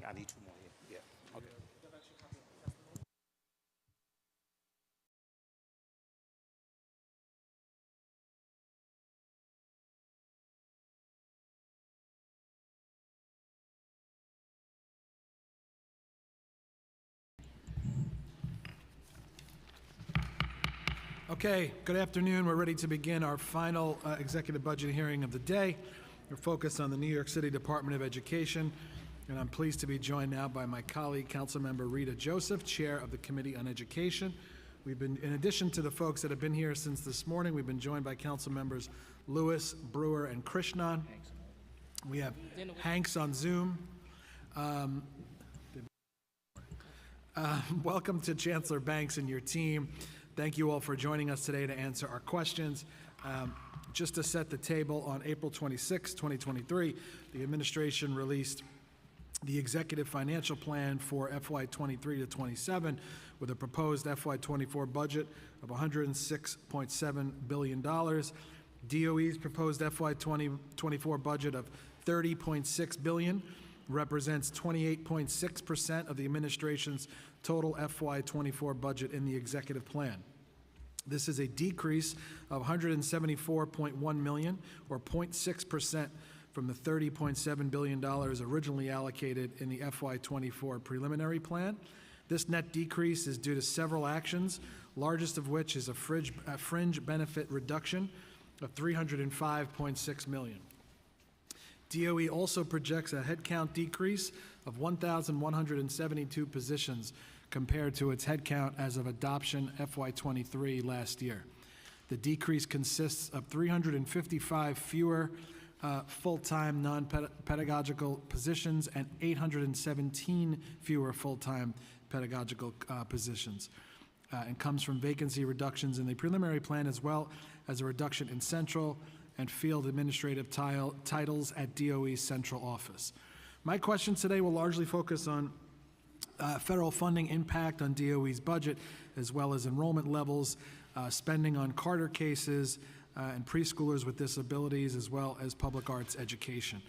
I need 2 more here. Yeah. Okay. Okay, good afternoon. We're ready to begin our final executive budget hearing of the day. We're focused on the New York City Department of Education, and I'm pleased to be joined now by my colleague, Councilmember Rita Joseph, Chair of the Committee on Education. We've been, in addition to the folks that have been here since this morning, we've been joined by Council Members Lewis, Brewer, and Krishnan. We have Hanks on Zoom. Welcome to Chancellor Banks and your team. Thank you all for joining us today to answer our questions. Just to set the table, on April 26, 2023, the administration released the Executive Financial Plan for FY23 to 27 with a proposed FY24 budget of $106.7 billion. DOE's proposed FY24 budget of $30.6 billion represents 28.6% of the administration's total FY24 budget in the executive plan. This is a decrease of $174.1 million, or 0.6%, from the $30.7 billion originally allocated in the FY24 preliminary plan. This net decrease is due to several actions, largest of which is a fringe benefit reduction of $305.6 million. DOE also projects a headcount decrease of 1,172 positions compared to its headcount as of adoption FY23 last year. The decrease consists of 355 fewer full-time non-pedagogical positions and 817 fewer full-time pedagogical positions, and comes from vacancy reductions in the preliminary plan, as well as a reduction in central and field administrative titles at DOE's central office. My questions today will largely focus on federal funding impact on DOE's budget, as well as enrollment levels, spending on Carter cases, and preschoolers with disabilities, as well as public arts education.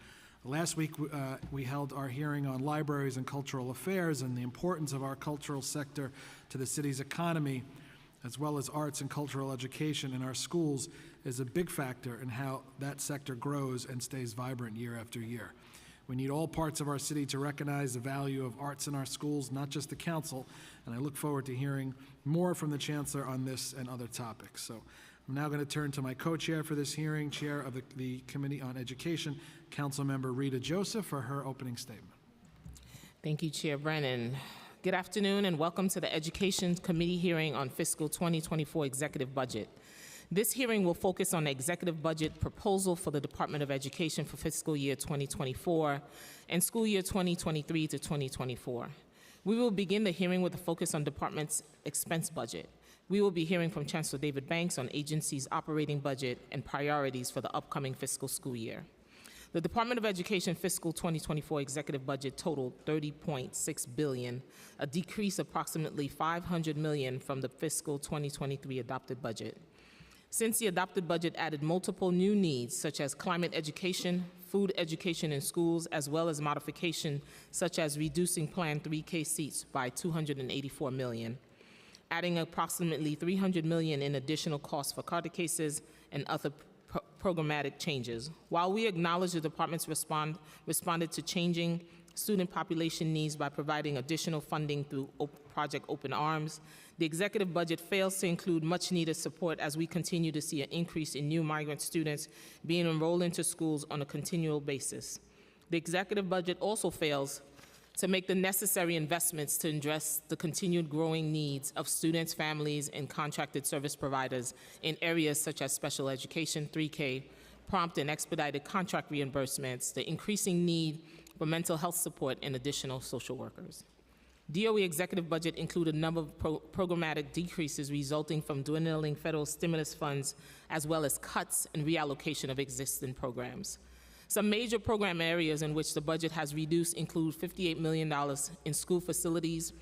Last week, we held our hearing on libraries and cultural affairs and the importance of our cultural sector to the city's economy, as well as arts and cultural education in our schools, is a big factor in how that sector grows and stays vibrant year after year. We need all parts of our city to recognize the value of arts in our schools, not just the council, and I look forward to hearing more from the Chancellor on this and other topics. So I'm now going to turn to my co-chair for this hearing, Chair of the Committee on Education, Councilmember Rita Joseph, for her opening statement. Thank you, Chair Brennan. Good afternoon and welcome to the Education Committee hearing on fiscal 2024 executive budget. This hearing will focus on the executive budget proposal for the Department of Education for fiscal year 2024 and school year 2023 to 2024. We will begin the hearing with a focus on department's expense budget. We will be hearing from Chancellor David Banks on agency's operating budget and priorities for the upcoming fiscal school year. The Department of Education fiscal 2024 executive budget totaled $30.6 billion, a decrease approximately $500 million from the fiscal 2023 adopted budget. Since the adopted budget added multiple new needs, such as climate education, food education in schools, as well as modification, such as reducing Plan 3K seats by $284 million, adding approximately $300 million in additional costs for Carter cases and other programmatic changes. While we acknowledge the departments responded to changing student population needs by providing additional funding through Project Open Arms, the executive budget fails to include much needed support as we continue to see an increase in new migrant students being enrolled into schools on a continual basis. The executive budget also fails to make the necessary investments to address the continued growing needs of students, families, and contracted service providers in areas such as special education, 3K, prompt and expedited contract reimbursements, the increasing need for mental health support, and additional social workers. DOE executive budget included a number of programmatic decreases resulting from dwindling federal stimulus funds, as well as cuts and reallocation of existing programs. Some major program areas in which the budget has reduced include $58 million in school facilities,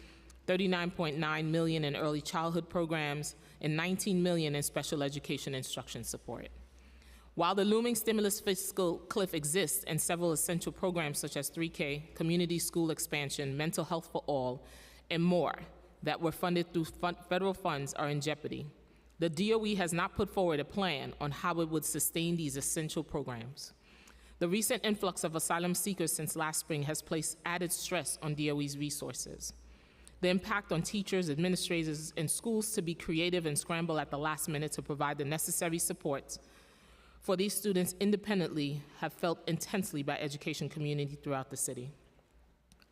$39.9 million in early childhood programs, and $19 million in special education instruction support. While the looming stimulus fiscal cliff exists and several essential programs such as 3K, community school expansion, mental health for all, and more that were funded through federal funds are in jeopardy, the DOE has not put forward a plan on how it would sustain these essential programs. The recent influx of asylum seekers since last spring has placed added stress on DOE's resources. The impact on teachers, administrators, and schools to be creative and scramble at the last minute to provide the necessary support for these students independently have felt intensely by education community throughout the city.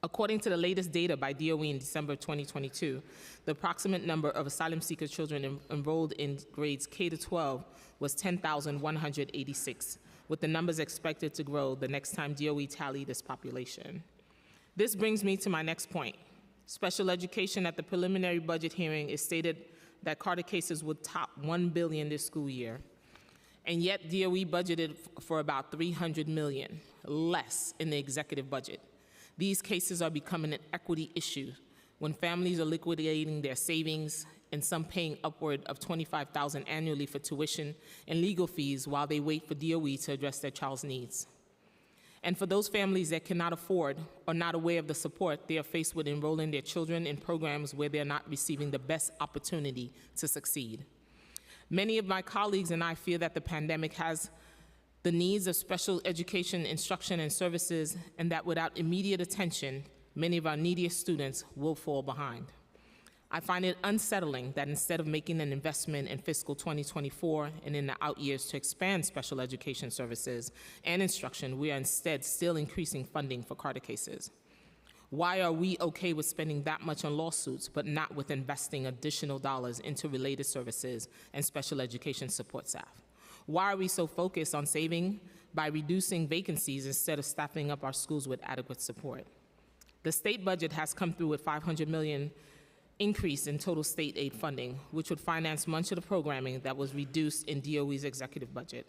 According to the latest data by DOE in December 2022, the approximate number of asylum seeker children enrolled in grades K to 12 was 10,186, with the numbers expected to grow the next time DOE tally this population. This brings me to my next point. Special education at the preliminary budget hearing is stated that Carter cases would top $1 billion this school year, and yet DOE budgeted for about $300 million less in the executive budget. These cases are becoming an equity issue when families are liquidating their savings and some paying upward of $25,000 annually for tuition and legal fees while they wait for DOE to address their child's needs. And for those families that cannot afford or not aware of the support, they are faced with enrolling their children in programs where they're not receiving the best opportunity to succeed. Many of my colleagues and I fear that the pandemic has the needs of special education instruction and services, and that without immediate attention, many of our neediest students will fall behind. I find it unsettling that instead of making an investment in fiscal 2024 and in the out years to expand special education services and instruction, we are instead still increasing funding for Carter cases. Why are we okay with spending that much on lawsuits, but not with investing additional dollars into related services and special education support staff? Why are we so focused on saving by reducing vacancies instead of staffing up our schools with adequate support? The state budget has come through with $500 million increase in total state aid funding, which would finance much of the programming that was reduced in DOE's executive budget.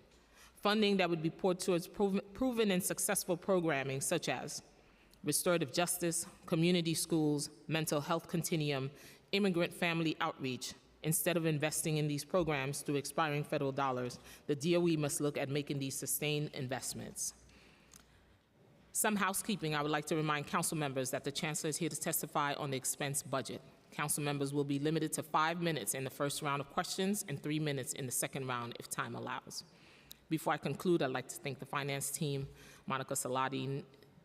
Funding that would be poured towards proven and successful programming such as restorative justice, community schools, mental health continuum, immigrant family outreach. Instead of investing in these programs through expiring federal dollars, the DOE must look at making these sustained investments. Some housekeeping. I would like to remind council members that the chancellor is here to testify on the expense budget. Council members will be limited to 5 minutes in the first round of questions and 3 minutes in the second round if time allows. Before I conclude, I'd like to thank the finance team, Monica Salati,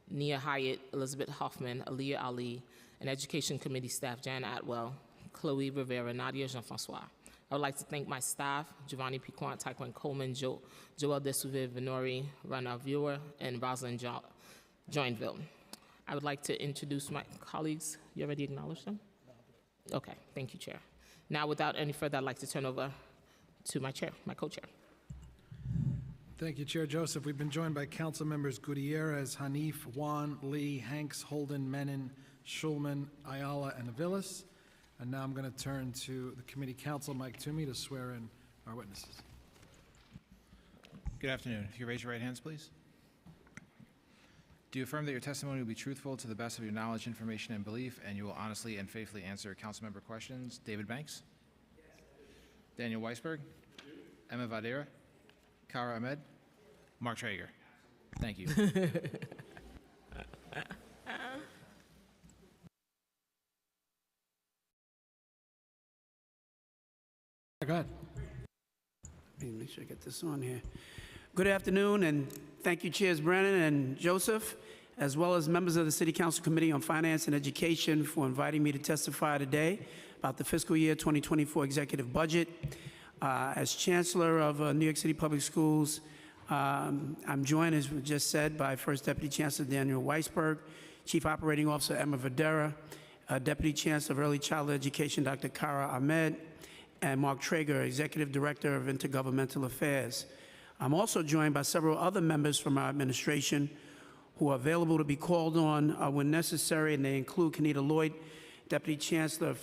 Nia Hyatt, Elizabeth Hoffman, Aliyah Ali, and education committee staff, Jan Atwell, Chloe Rivera, Nadia Jean-Francois. I would like to thank my staff, Giovanni Piquant, Taekwon Coleman, Joel Desouve Venori, Rana Viewer, and Rosalind Joinville. I would like to introduce my colleagues. You already acknowledged them? Okay, thank you, Chair. Now, without any further, I'd like to turn over to my chair, my co-chair. Thank you, Chair Joseph. We've been joined by council members Gutierrez, Hanif, Juan, Lee, Hanks, Holden, Menon, Schulman, Ayala, and Aviles. And now I'm going to turn to the committee counsel, Mike Toomey, to swear in our witnesses. Good afternoon. If you raise your right hands, please. Do you affirm that your testimony will be truthful to the best of your knowledge, information, and belief, and you will honestly and faithfully answer council member questions? David Banks? Yes. Daniel Weisberg? Emma Vadera? Kara Ahmed? Mark Traeger? Thank you. Go ahead. Let me make sure I get this on here. Good afternoon, and thank you, Chairs Brennan and Joseph, as well as members of the City Council Committee on Finance and Education for inviting me to testify today about the fiscal year 2024 executive budget. As Chancellor of New York City Public Schools, I'm joined, as was just said, by First Deputy Chancellor Daniel Weisberg, Chief Operating Officer Emma Vadera, Deputy Chancellor of Early Childhood Education Dr. Kara Ahmed, and Mark Traeger, Executive Director of Intergovernmental Affairs. I'm also joined by several other members from our administration who are available to be called on when necessary, and they include Kenita Lloyd, Deputy Chancellor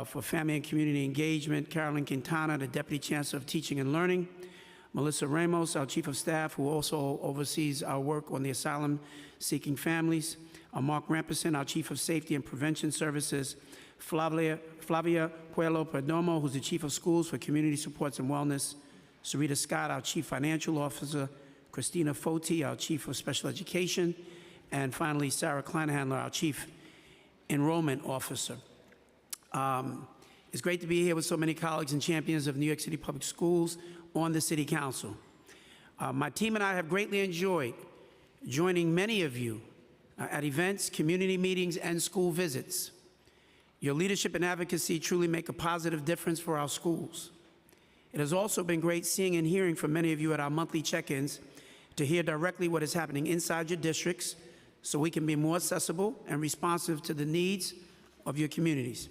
for Family and Community Engagement, Carolyn Quintana, the Deputy Chancellor of Teaching and Learning, Melissa Ramos, our Chief of Staff, who also oversees our work on the asylum-seeking families, Mark Ramperson, our Chief of Safety and Prevention Services, Flavia Puello Perdomo, who's the Chief of Schools for Community Supports and Wellness, Sarita Scott, our Chief Financial Officer, Christina Foti, our Chief of Special Education, and finally, Sarah Kleinhandler, our Chief Enrollment Officer. It's great to be here with so many colleagues and champions of New York City Public Schools on the City Council. My team and I have greatly enjoyed joining many of you at events, community meetings, and school visits. Your leadership and advocacy truly make a positive difference for our schools. It has also been great seeing and hearing from many of you at our monthly check-ins to hear directly what is happening inside your districts so we can be more accessible and responsive to the needs of your communities.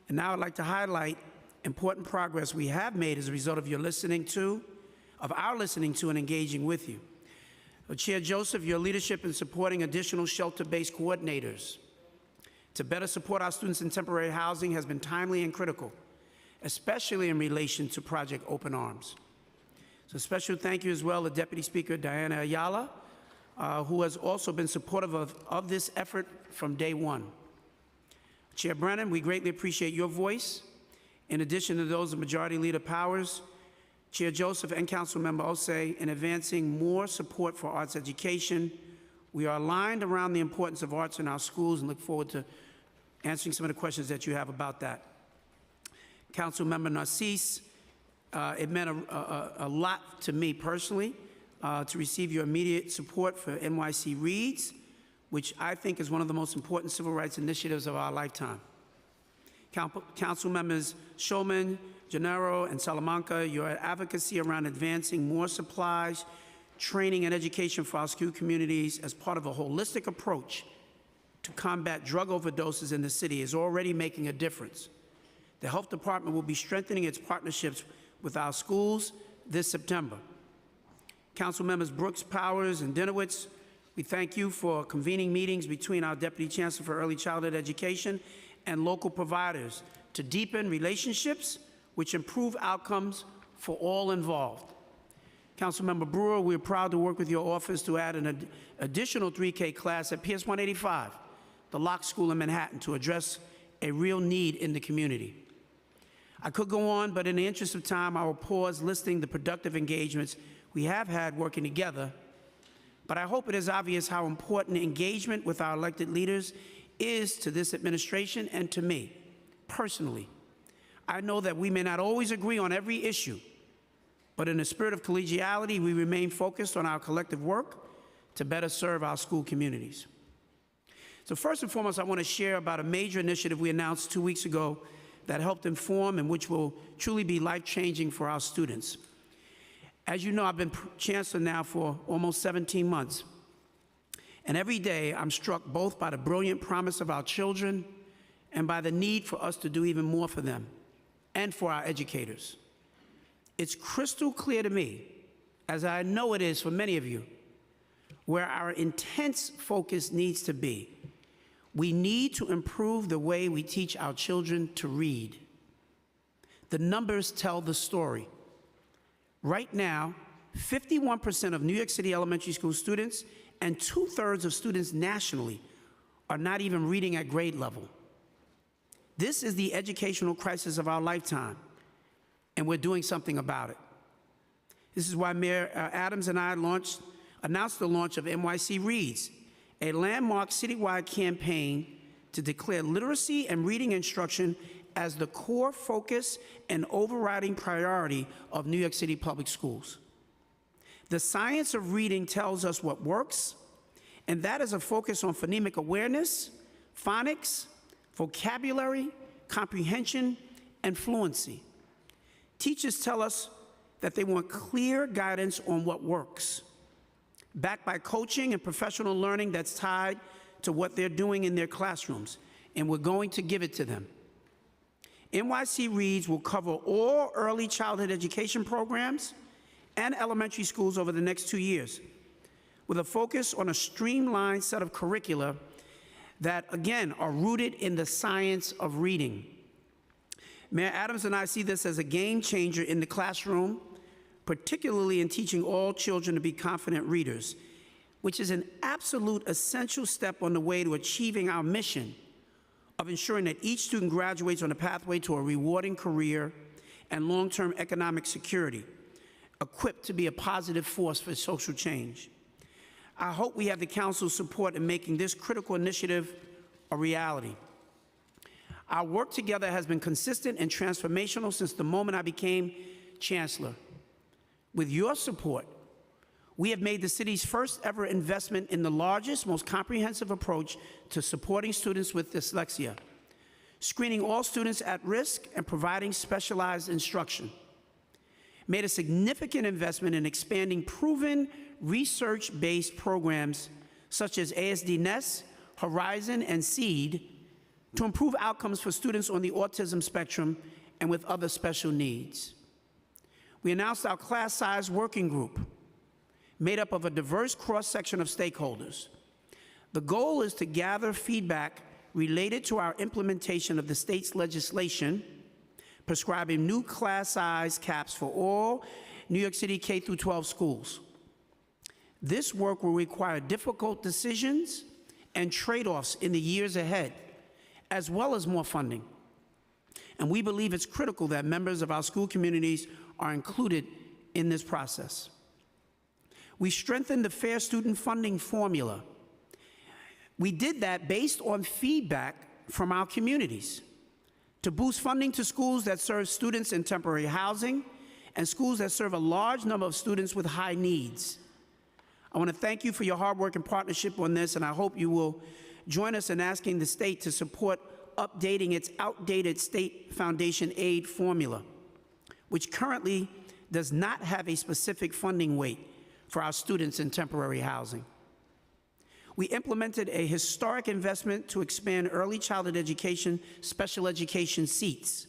And now I'd like to highlight important progress we have made as a result of our listening to and engaging with you. Chair Joseph, your leadership in supporting additional shelter-based coordinators to better support our students in temporary housing has been timely and critical, especially in relation to Project Open Arms. So a special thank you as well to Deputy Speaker Diana Ayala, who has also been supportive of this effort from day one. Chair Brennan, we greatly appreciate your voice. In addition to those of Majority Leader Powers, Chair Joseph, and Councilmember Osei, in advancing more support for arts education. We are aligned around the importance of arts in our schools and look forward to answering some of the questions that you have about that. Councilmember Narcisse, it meant a lot to me personally to receive your immediate support for NYC Reads, which I think is one of the most important civil rights initiatives of our lifetime. Council members Shulman, Gennaro, and Salamanca, your advocacy around advancing more supplies, training, and education for our school communities as part of a holistic approach to combat drug overdoses in the city is already making a difference. The Health Department will be strengthening its partnerships with our schools this September. Council members Brooks, Powers, and Dinowitz, we thank you for convening meetings between our Deputy Chancellor for Early Childhood Education and local providers to deepen relationships which improve outcomes for all involved. Councilmember Brewer, we're proud to work with your office to add an additional 3K class at PS 185, the Locke School in Manhattan, to address a real need in the community. I could go on, but in the interest of time, I will pause listing the productive engagements we have had working together. But I hope it is obvious how important engagement with our elected leaders is to this administration and to me, personally. I know that we may not always agree on every issue, but in a spirit of collegiality, we remain focused on our collective work to better serve our school communities. So first and foremost, I want to share about a major initiative we announced 2 weeks ago that helped inform and which will truly be life-changing for our students. As you know, I've been chancellor now for almost 17 months. And every day, I'm struck both by the brilliant promise of our children and by the need for us to do even more for them and for our educators. It's crystal clear to me, as I know it is for many of you, where our intense focus needs to be. We need to improve the way we teach our children to read. The numbers tell the story. Right now, 51% of New York City elementary school students and 2/3 of students nationally are not even reading at grade level. This is the educational crisis of our lifetime, and we're doing something about it. This is why Mayor Adams and I announced the launch of NYC Reads, a landmark citywide campaign to declare literacy and reading instruction as the core focus and overriding priority of New York City public schools. The science of reading tells us what works, and that is a focus on phonemic awareness, phonics, vocabulary, comprehension, and fluency. Teachers tell us that they want clear guidance on what works, backed by coaching and professional learning that's tied to what they're doing in their classrooms, and we're going to give it to them. NYC Reads will cover all early childhood education programs and elementary schools over the next 2 years, with a focus on a streamlined set of curricula that, again, are rooted in the science of reading. Mayor Adams and I see this as a game changer in the classroom, particularly in teaching all children to be confident readers, which is an absolute essential step on the way to achieving our mission of ensuring that each student graduates on a pathway to a rewarding career and long-term economic security, equipped to be a positive force for social change. I hope we have the council's support in making this critical initiative a reality. Our work together has been consistent and transformational since the moment I became chancellor. With your support, we have made the city's first ever investment in the largest, most comprehensive approach to supporting students with dyslexia, screening all students at risk and providing specialized instruction. Made a significant investment in expanding proven research-based programs such as ASD Nest, Horizon, and SEED to improve outcomes for students on the autism spectrum and with other special needs. We announced our class size working group made up of a diverse cross-section of stakeholders. The goal is to gather feedback related to our implementation of the state's legislation prescribing new class size caps for all New York City K-12 schools. This work will require difficult decisions and trade-offs in the years ahead, as well as more funding. And we believe it's critical that members of our school communities are included in this process. We strengthened the Fair Student Funding formula. We did that based on feedback from our communities to boost funding to schools that serve students in temporary housing and schools that serve a large number of students with high needs. I want to thank you for your hard work and partnership on this, and I hope you will join us in asking the state to support updating its outdated state foundation aid formula, which currently does not have a specific funding weight for our students in temporary housing. We implemented a historic investment to expand early childhood education, special education seats.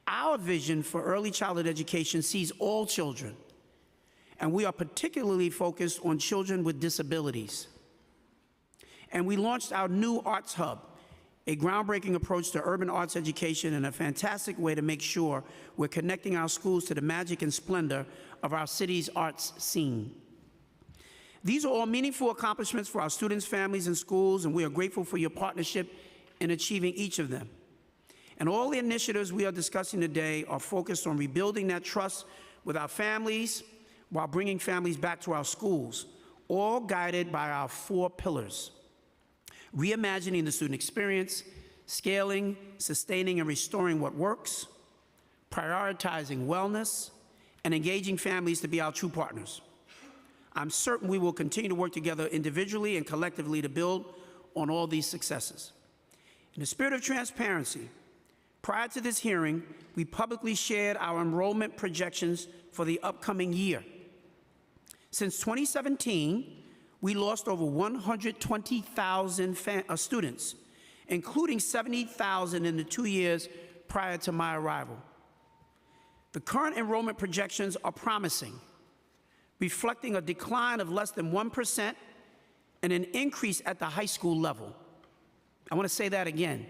Our vision for early childhood education sees all children, and we are particularly focused on children with disabilities. And we launched our new Arts Hub, a groundbreaking approach to urban arts education and a fantastic way to make sure we're connecting our schools to the magic and splendor of our city's arts scene. These are all meaningful accomplishments for our students, families, and schools, and we are grateful for your partnership in achieving each of them. And all the initiatives we are discussing today are focused on rebuilding that trust with our families while bringing families back to our schools, all guided by our 4 pillars: reimagining the student experience, scaling, sustaining, and restoring what works, prioritizing wellness, and engaging families to be our true partners. I'm certain we will continue to work together individually and collectively to build on all these successes. In the spirit of transparency, prior to this hearing, we publicly shared our enrollment projections for the upcoming year. Since 2017, we lost over 120,000 students, including 70,000 in the 2 years prior to my arrival. The current enrollment projections are promising, reflecting a decline of less than 1% and an increase at the high school level. I want to say that again.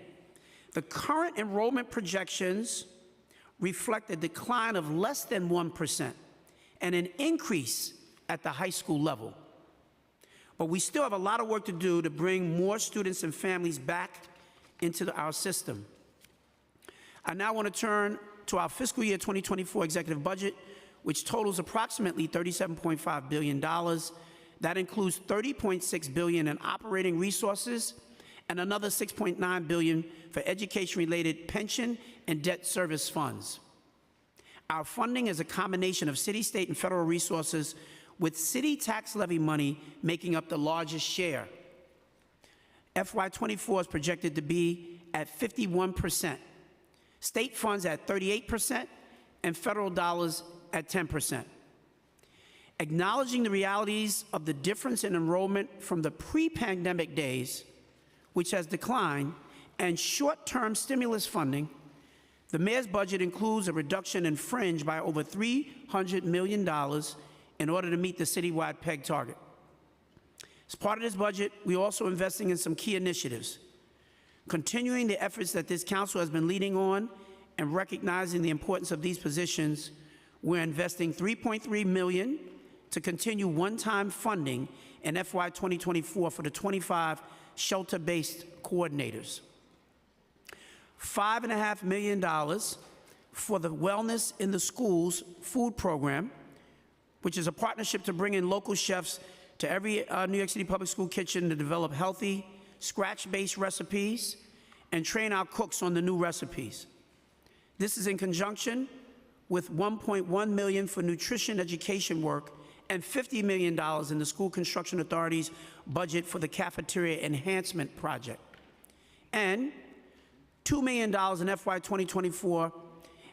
The current enrollment projections reflect a decline of less than 1% and an increase at the high school level. But we still have a lot of work to do to bring more students and families back into our system. I now want to turn to our fiscal year 2024 executive budget, which totals approximately $37.5 billion. That includes $30.6 billion in operating resources and another $6.9 billion for education-related pension and debt service funds. Our funding is a combination of city, state, and federal resources, with city tax levy money making up the largest share. FY24 is projected to be at 51%, state funds at 38%, and federal dollars at 10%. Acknowledging the realities of the difference in enrollment from the pre-pandemic days, which has declined, and short-term stimulus funding, the mayor's budget includes a reduction in fringe by over $300 million in order to meet the citywide PEG target. As part of this budget, we're also investing in some key initiatives, continuing the efforts that this council has been leading on and recognizing the importance of these positions. We're investing $3.3 million to continue one-time funding in FY 2024 for the 25 shelter-based coordinators. $5.5 million for the Wellness in the Schools food program, which is a partnership to bring in local chefs to every New York City public school kitchen to develop healthy, scratch-based recipes and train our cooks on the new recipes. This is in conjunction with $1.1 million for nutrition education work and $50 million in the School Construction Authority's budget for the Cafeteria Enhancement Project, and $2 million in FY 2024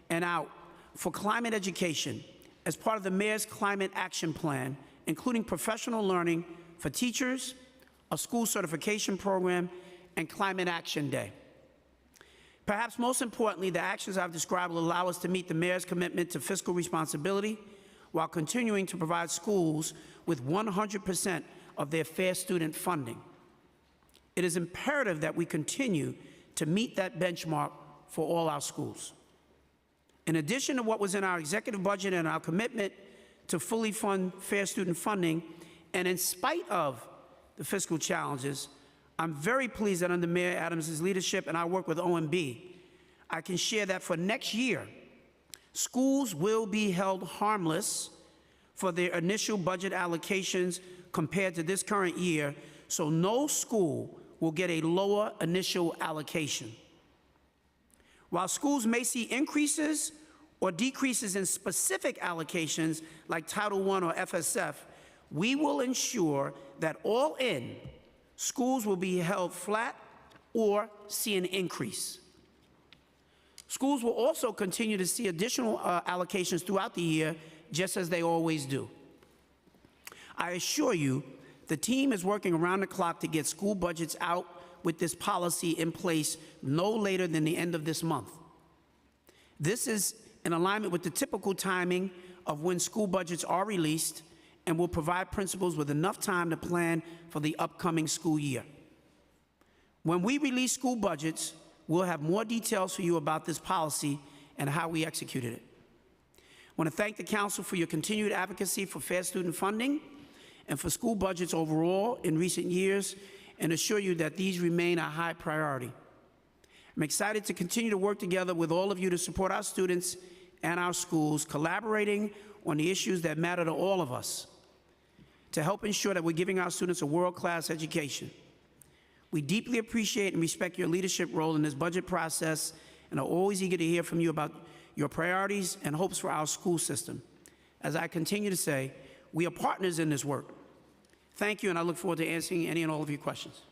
and out for climate education as part of the Mayor's Climate Action Plan, including professional learning for teachers, a school certification program, and Climate Action Day. Perhaps most importantly, the actions I've described will allow us to meet the Mayor's commitment to fiscal responsibility while continuing to provide schools with 100% of their fair student funding. It is imperative that we continue to meet that benchmark for all our schools. In addition to what was in our executive budget and our commitment to fully fund fair student funding, and in spite of the fiscal challenges, I'm very pleased that under Mayor Adams' leadership and our work with OMB, I can share that for next year, schools will be held harmless for their initial budget allocations compared to this current year, so no school will get a lower initial allocation. While schools may see increases or decreases in specific allocations like Title I or FSF, we will ensure that all in, schools will be held flat or see an increase. Schools will also continue to see additional allocations throughout the year, just as they always do. I assure you, the team is working around the clock to get school budgets out with this policy in place no later than the end of this month. This is in alignment with the typical timing of when school budgets are released and will provide principals with enough time to plan for the upcoming school year. When we release school budgets, we'll have more details for you about this policy and how we executed it. I want to thank the Council for your continued advocacy for fair student funding and for school budgets overall in recent years, and assure you that these remain a high priority. I'm excited to continue to work together with all of you to support our students and our schools, collaborating on the issues that matter to all of us, to help ensure that we're giving our students a world-class education. We deeply appreciate and respect your leadership role in this budget process and are always eager to hear from you about your priorities and hopes for our school system. As I continue to say, we are partners in this work. Thank you, and I look forward to answering any and all of your questions.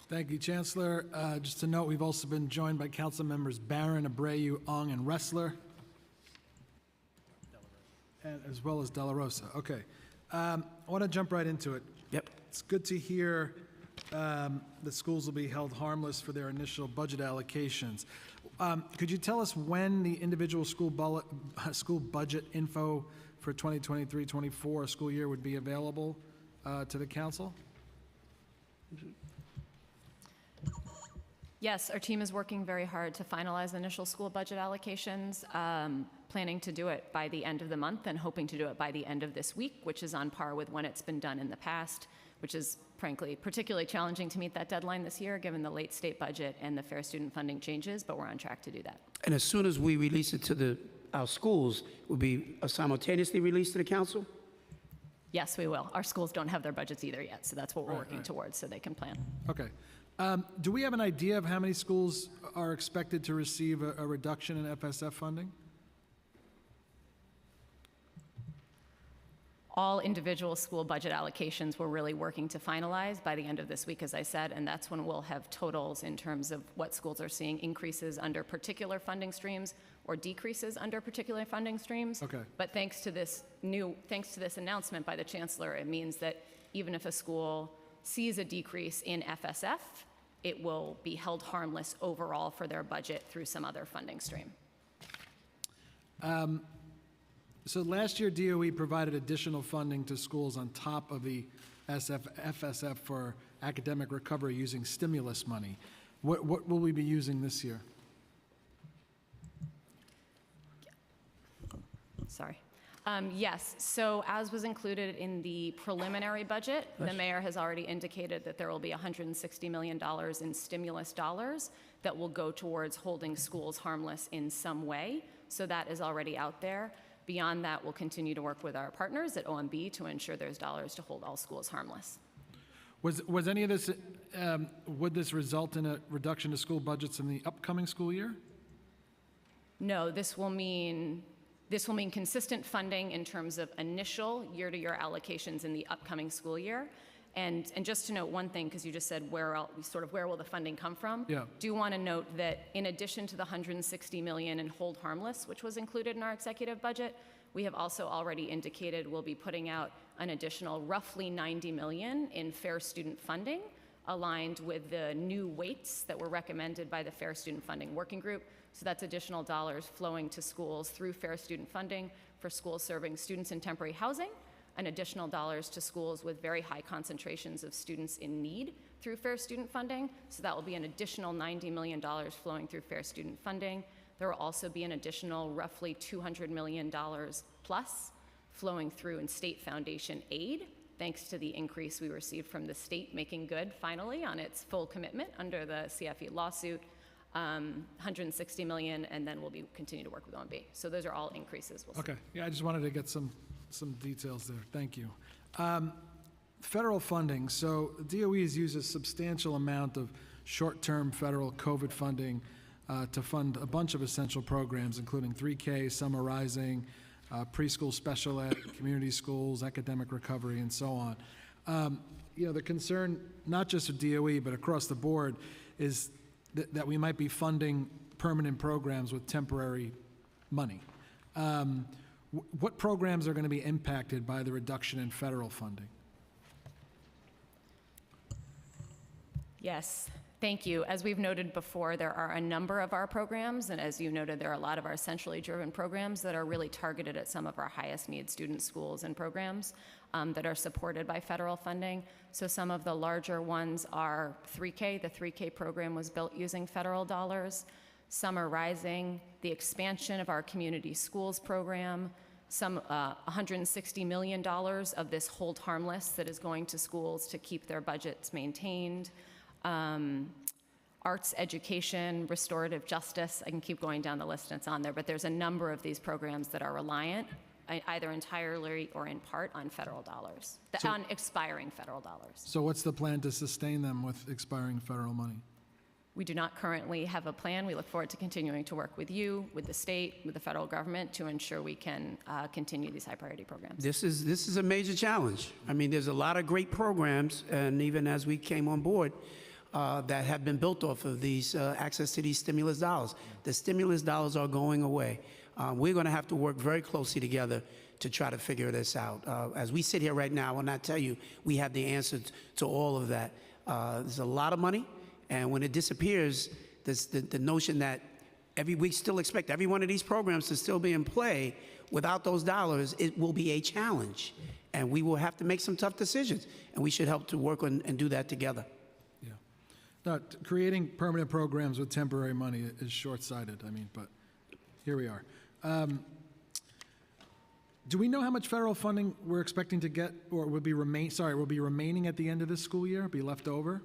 Thank you, Chancellor. Just to note, we've also been joined by Council Members Barron, Abreu, Ong, and Ressler, and as well as De La Rosa. Okay. I want to jump right into it. Yep. It's good to hear that schools will be held harmless for their initial budget allocations. Could you tell us when the individual school budget info for 2023-24 school year would be available to the council? Yes, our team is working very hard to finalize initial school budget allocations, planning to do it by the end of the month and hoping to do it by the end of this week, which is on par with when it's been done in the past, which is frankly particularly challenging to meet that deadline this year given the late state budget and the fair student funding changes, but we're on track to do that. And as soon as we release it to our schools, will be simultaneously released to the council? Yes, we will. Our schools don't have their budgets either yet, so that's what we're working towards so they can plan. Okay. Do we have an idea of how many schools are expected to receive a reduction in FSF funding? All individual school budget allocations we're really working to finalize by the end of this week, as I said, and that's when we'll have totals in terms of what schools are seeing increases under particular funding streams or decreases under particular funding streams. Okay. But thanks to this announcement by the Chancellor, it means that even if a school sees a decrease in FSF, it will be held harmless overall for their budget through some other funding stream. So last year, DOE provided additional funding to schools on top of the FSF for academic recovery using stimulus money. What will we be using this year? Sorry. Yes, so as was included in the preliminary budget, the mayor has already indicated that there will be $160 million in stimulus dollars that will go towards holding schools harmless in some way. So that is already out there. Beyond that, we'll continue to work with our partners at OMB to ensure there's dollars to hold all schools harmless. Was any of this, would this result in a reduction to school budgets in the upcoming school year? No, this will mean consistent funding in terms of initial year-to-year allocations in the upcoming school year. And just to note one thing, because you just said where will the funding come from? Yeah. Do want to note that in addition to the $160 million in hold harmless, which was included in our executive budget, we have also already indicated we'll be putting out an additional roughly $90 million in fair student funding, aligned with the new weights that were recommended by the Fair Student Funding Working Group. So that's additional dollars flowing to schools through fair student funding for schools serving students in temporary housing, and additional dollars to schools with very high concentrations of students in need through fair student funding. So that will be an additional $90 million flowing through fair student funding. There will also be an additional roughly $200 million plus flowing through in state foundation aid, thanks to the increase we received from the state making good finally on its full commitment under the CFE lawsuit. $160 million, and then we'll continue to work with OMB. So those are all increases. We'll see. Okay, yeah, I just wanted to get some details there. Thank you. Federal funding. So DOE has used a substantial amount of short-term federal COVID funding to fund a bunch of essential programs, including 3K, Summer Rising, preschool special ed, community schools, academic recovery, and so on. The concern, not just of DOE, but across the board, is that we might be funding permanent programs with temporary money. What programs are going to be impacted by the reduction in federal funding? Yes, thank you. As we've noted before, there are a number of our programs, and as you noted, there are a lot of our centrally driven programs that are really targeted at some of our highest need student schools and programs that are supported by federal funding. So some of the larger ones are 3K. The 3K program was built using federal dollars. Summer Rising, the expansion of our community schools program, some $160 million of this hold harmless that is going to schools to keep their budgets maintained. Arts education, restorative justice, I can keep going down the list and it's on there, but there's a number of these programs that are reliant, either entirely or in part, on federal dollars, on expiring federal dollars. So what's the plan to sustain them with expiring federal money? We do not currently have a plan. We look forward to continuing to work with you, with the state, with the federal government to ensure we can continue these high priority programs. This is a major challenge. I mean, there's a lot of great programs, and even as we came on board, that have been built off of these access to these stimulus dollars. The stimulus dollars are going away. We're going to have to work very closely together to try to figure this out. As we sit here right now, I will not tell you we have the answer to all of that. There's a lot of money, and when it disappears, the notion that we still expect every one of these programs to still be in play, without those dollars, it will be a challenge. And we will have to make some tough decisions, and we should help to work on and do that together. No, creating permanent programs with temporary money is short-sighted, but here we are. Do we know how much federal funding we're expecting to get, or will be remaining at the end of this school year, be left over?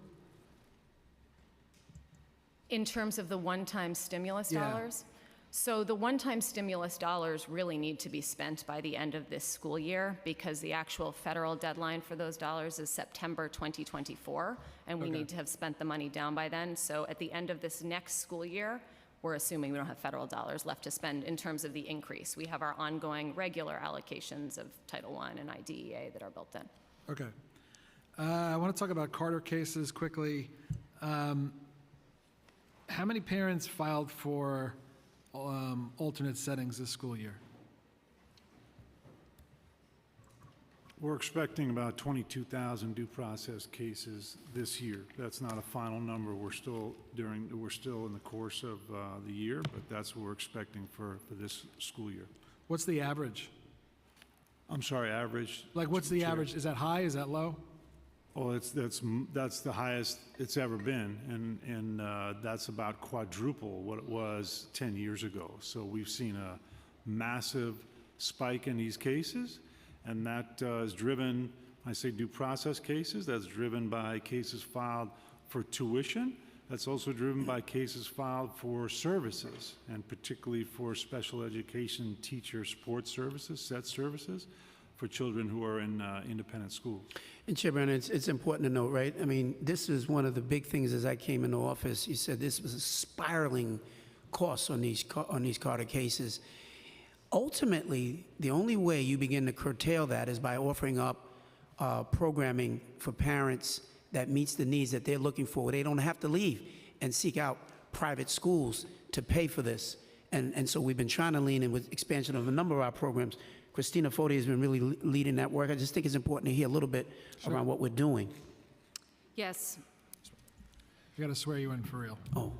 In terms of the one-time stimulus dollars? So the one-time stimulus dollars really need to be spent by the end of this school year because the actual federal deadline for those dollars is September 2024, and we need to have spent the money down by then. So at the end of this next school year, we're assuming we don't have federal dollars left to spend in terms of the increase. We have our ongoing regular allocations of Title I and IDEA that are built in. Okay. I want to talk about Carter cases quickly. How many parents filed for alternate settings this school year? We're expecting about 22,000 due process cases this year. That's not a final number. We're still in the course of the year, but that's what we're expecting for this school year. What's the average? I'm sorry, average? Like, what's the average? Is that high? Is that low? Well, that's the highest it's ever been, and that's about quadruple what it was 10 years ago. So we've seen a massive spike in these cases, and that is driven, I say due process cases, that's driven by cases filed for tuition, That's also driven by cases filed for services, and particularly for special education teacher support services, SET services, for children who are in independent schools. And Chair Brennan, it's important to note, right? I mean, this is one of the big things as I came into office. You said this was a spiraling costs on these Carter cases. Ultimately, the only way you begin to curtail that is by offering up programming for parents that meets the needs that they're looking for, where they don't have to leave and seek out private schools to pay for this. And so we've been trying to lean in with expansion of a number of our programs. Christina Foti has been really leading that work. I just think it's important to hear a little bit around what we're doing. Yes. I got to swear you in for real. Oh.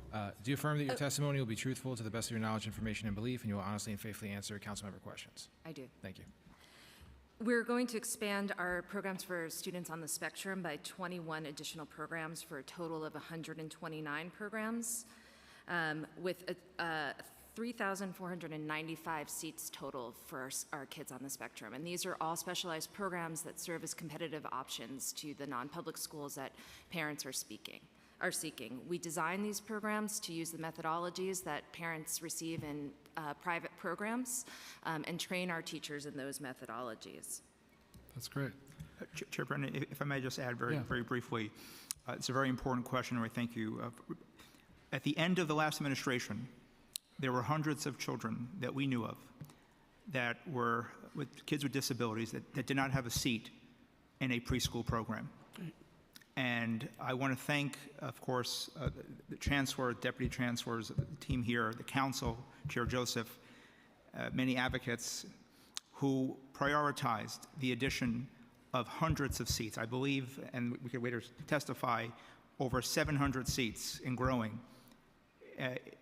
Do you affirm that your testimony will be truthful to the best of your knowledge, information, and belief, and you will honestly and faithfully answer councilmember questions? I do. Thank you. We're going to expand our programs for students on the spectrum by 21 additional programs for a total of 129 programs, with 3,495 seats total for our kids on the spectrum. And these are all specialized programs that serve as competitive options to the non-public schools that parents are seeking. We design these programs to use the methodologies that parents receive in private programs and train our teachers in those methodologies. That's great. Chair Brennan, if I may just add very briefly, it's a very important question, and I thank you. At the end of the last administration, there were hundreds of children that we knew of that were with kids with disabilities that did not have a seat in a preschool program. And I want to thank, of course, the Chancellor, Deputy Chancellors, the team here, the Council, Chair Joseph, many advocates who prioritized the addition of hundreds of seats. I believe, and we could later testify, over 700 seats and growing,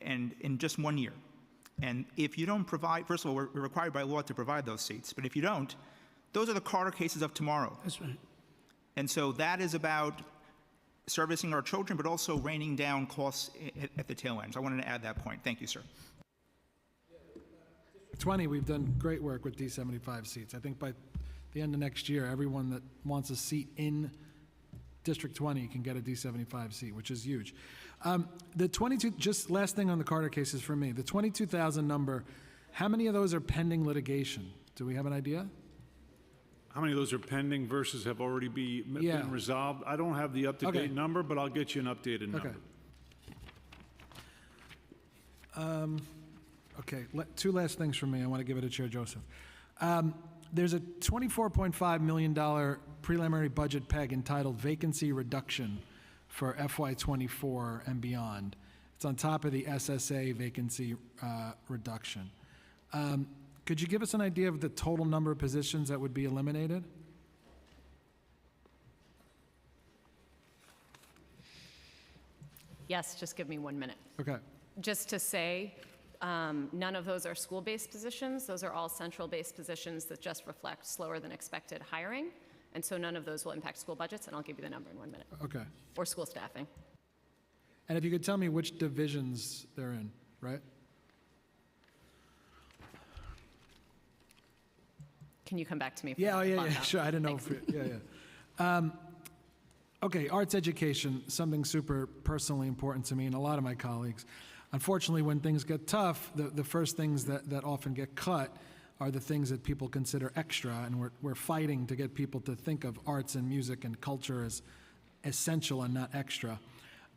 and in just 1 year. And if you don't provide, first of all, we're required by law to provide those seats, but if you don't, those are the Carter cases of tomorrow. That's right. And so that is about servicing our children, but also reining down costs at the tail end. So I wanted to add that point. Thank you, sir. 20, we've done great work with D75 seats. I think by the end of next year, everyone that wants a seat in District 20 can get a D75 seat, which is huge. The 22, just last thing on the Carter cases for me, the 22,000 number, how many of those are pending litigation? Do we have an idea? How many of those are pending versus have already been resolved? I don't have the up-to-date number, but I'll get you an updated number. Okay, two last things from me. I want to give it to Chair Joseph. There's a $24.5 million preliminary budget peg entitled Vacancy Reduction for FY24 and beyond. It's on top of the SSA vacancy reduction. Could you give us an idea of the total number of positions that would be eliminated? Yes, just give me 1 minute. Okay. Just to say, none of those are school-based positions. Those are all central-based positions that just reflect slower than expected hiring. And so none of those will impact school budgets, and I'll give you the number in 1 minute. Okay. Or school staffing. And if you could tell me which divisions they're in, right? Can you come back to me? Yeah, sure. I didn't know. Okay, arts education, something super personally important to me and a lot of my colleagues. Unfortunately, when things get tough, the first things that often get cut are the things that people consider extra, and we're fighting to get people to think of arts and music and culture as essential and not extra.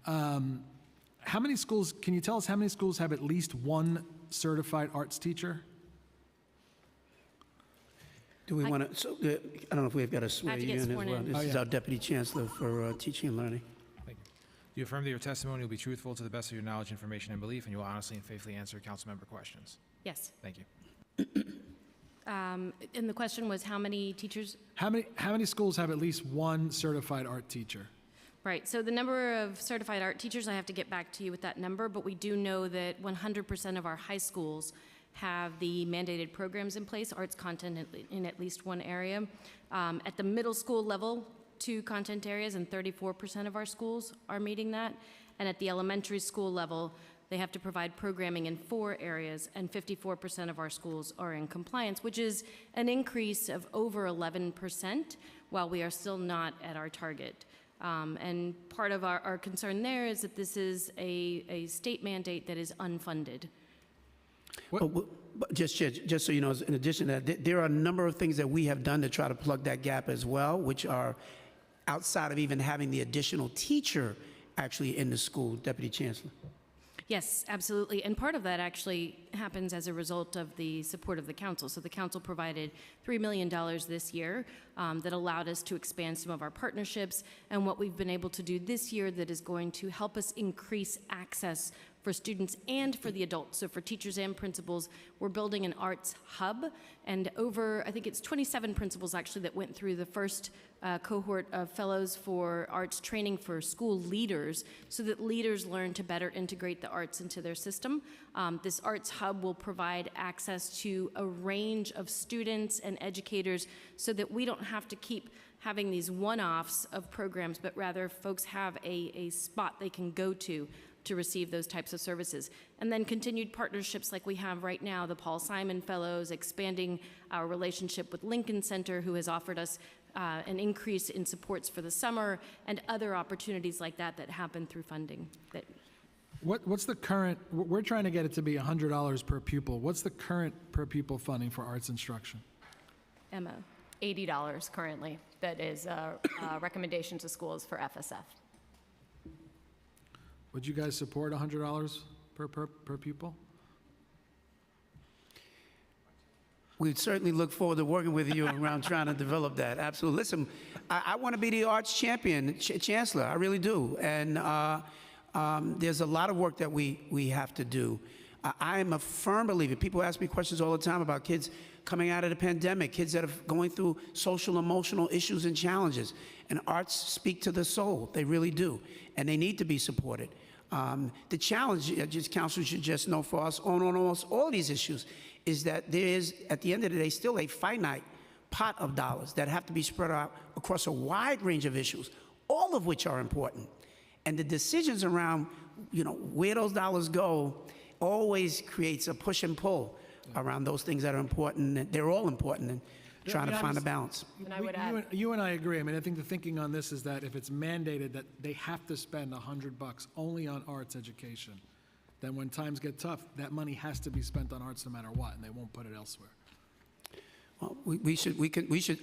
How many schools, can you tell us how many schools have at least one certified arts teacher? Do we want to, I don't know if we've got to swear you in as well. in. This is our Deputy Chancellor for Teaching and Learning. Thank you. Do you affirm that your testimony will be truthful to the best of your knowledge, information, and belief, and you will honestly and faithfully answer councilmember questions? Yes. Thank you. And the question was how many teachers? How many schools have at least one certified art teacher? Right, so the number of certified art teachers, I have to get back to you with that number, but we do know that 100% of our high schools have the mandated programs in place, arts content in at least one area. At the middle school level, 2 content areas, and 34% of our schools are meeting that. And at the elementary school level, they have to provide programming in 4 areas, and 54% of our schools are in compliance, which is an increase of over 11%, while we are still not at our target. And part of our concern there is that this is a state mandate that is unfunded. But just so you know, in addition to that, there are a number of things that we have done to try to plug that gap as well, which are outside of even having the additional teacher actually in the school, Deputy Chancellor. Yes, absolutely. And part of that actually happens as a result of the support of the council. So the council provided $3 million this year that allowed us to expand some of our partnerships. And what we've been able to do this year that is going to help us increase access for students and for the adults. So for teachers and principals, we're building an arts hub. And over, I think it's 27 principals actually that went through the first cohort of fellows for arts training for school leaders so that leaders learn to better integrate the arts into their system. This arts hub will provide access to a range of students and educators so that we don't have to keep having these one-offs of programs, but rather folks have a spot they can go to receive those types of services. And then continued partnerships like we have right now, the Paul Simon Fellows, expanding our relationship with Lincoln Center, who has offered us an increase in supports for the summer, and other opportunities like that that happen through funding. What's the current, we're trying to get it to be $100 per pupil. What's the current per pupil funding for arts instruction? Emma, $80 currently. That is a recommendation to schools for FSF. Would you guys support $100 per pupil? We'd certainly look forward to working with you around trying to develop that. Absolutely. Listen, I want to be the arts champion, Chancellor. I really do. And there's a lot of work that we have to do. I am a firm believer. People ask me questions all the time about kids coming out of the pandemic, kids that are going through social, emotional issues and challenges. And arts speak to the soul. They really do. And they need to be supported. The challenge, council should just know for us on almost all these issues, is that there is, at the end of the day, still a finite pot of dollars that have to be spread out across a wide range of issues, all of which are important. And the decisions around, where those dollars go always creates a push and pull around those things that are important. They're all important, and trying to find a balance. You and I agree. I mean, I think the thinking on this is that if it's mandated that they have to spend $100 only on arts education, then when times get tough, that money has to be spent on arts no matter what, and they won't put it elsewhere. Well, we should.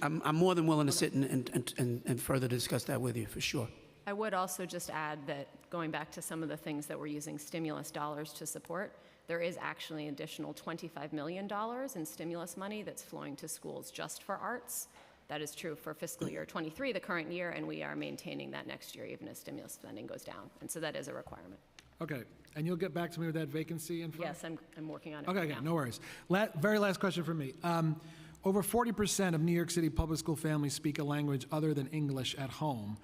I'm more than willing to sit and further discuss that with you for sure. I would also just add that going back to some of the things that we're using stimulus dollars to support, there is actually an additional $25 million in stimulus money that's flowing to schools just for arts. That is true for fiscal year 23, the current year, and we are maintaining that next year even as stimulus spending goes down. And so that is a requirement. Okay, and you'll get back to me with that vacancy info? Yes, I'm working on it Okay, right now. no worries. Very last question from me. Over 40% of New York City public school families speak a language other than English at home.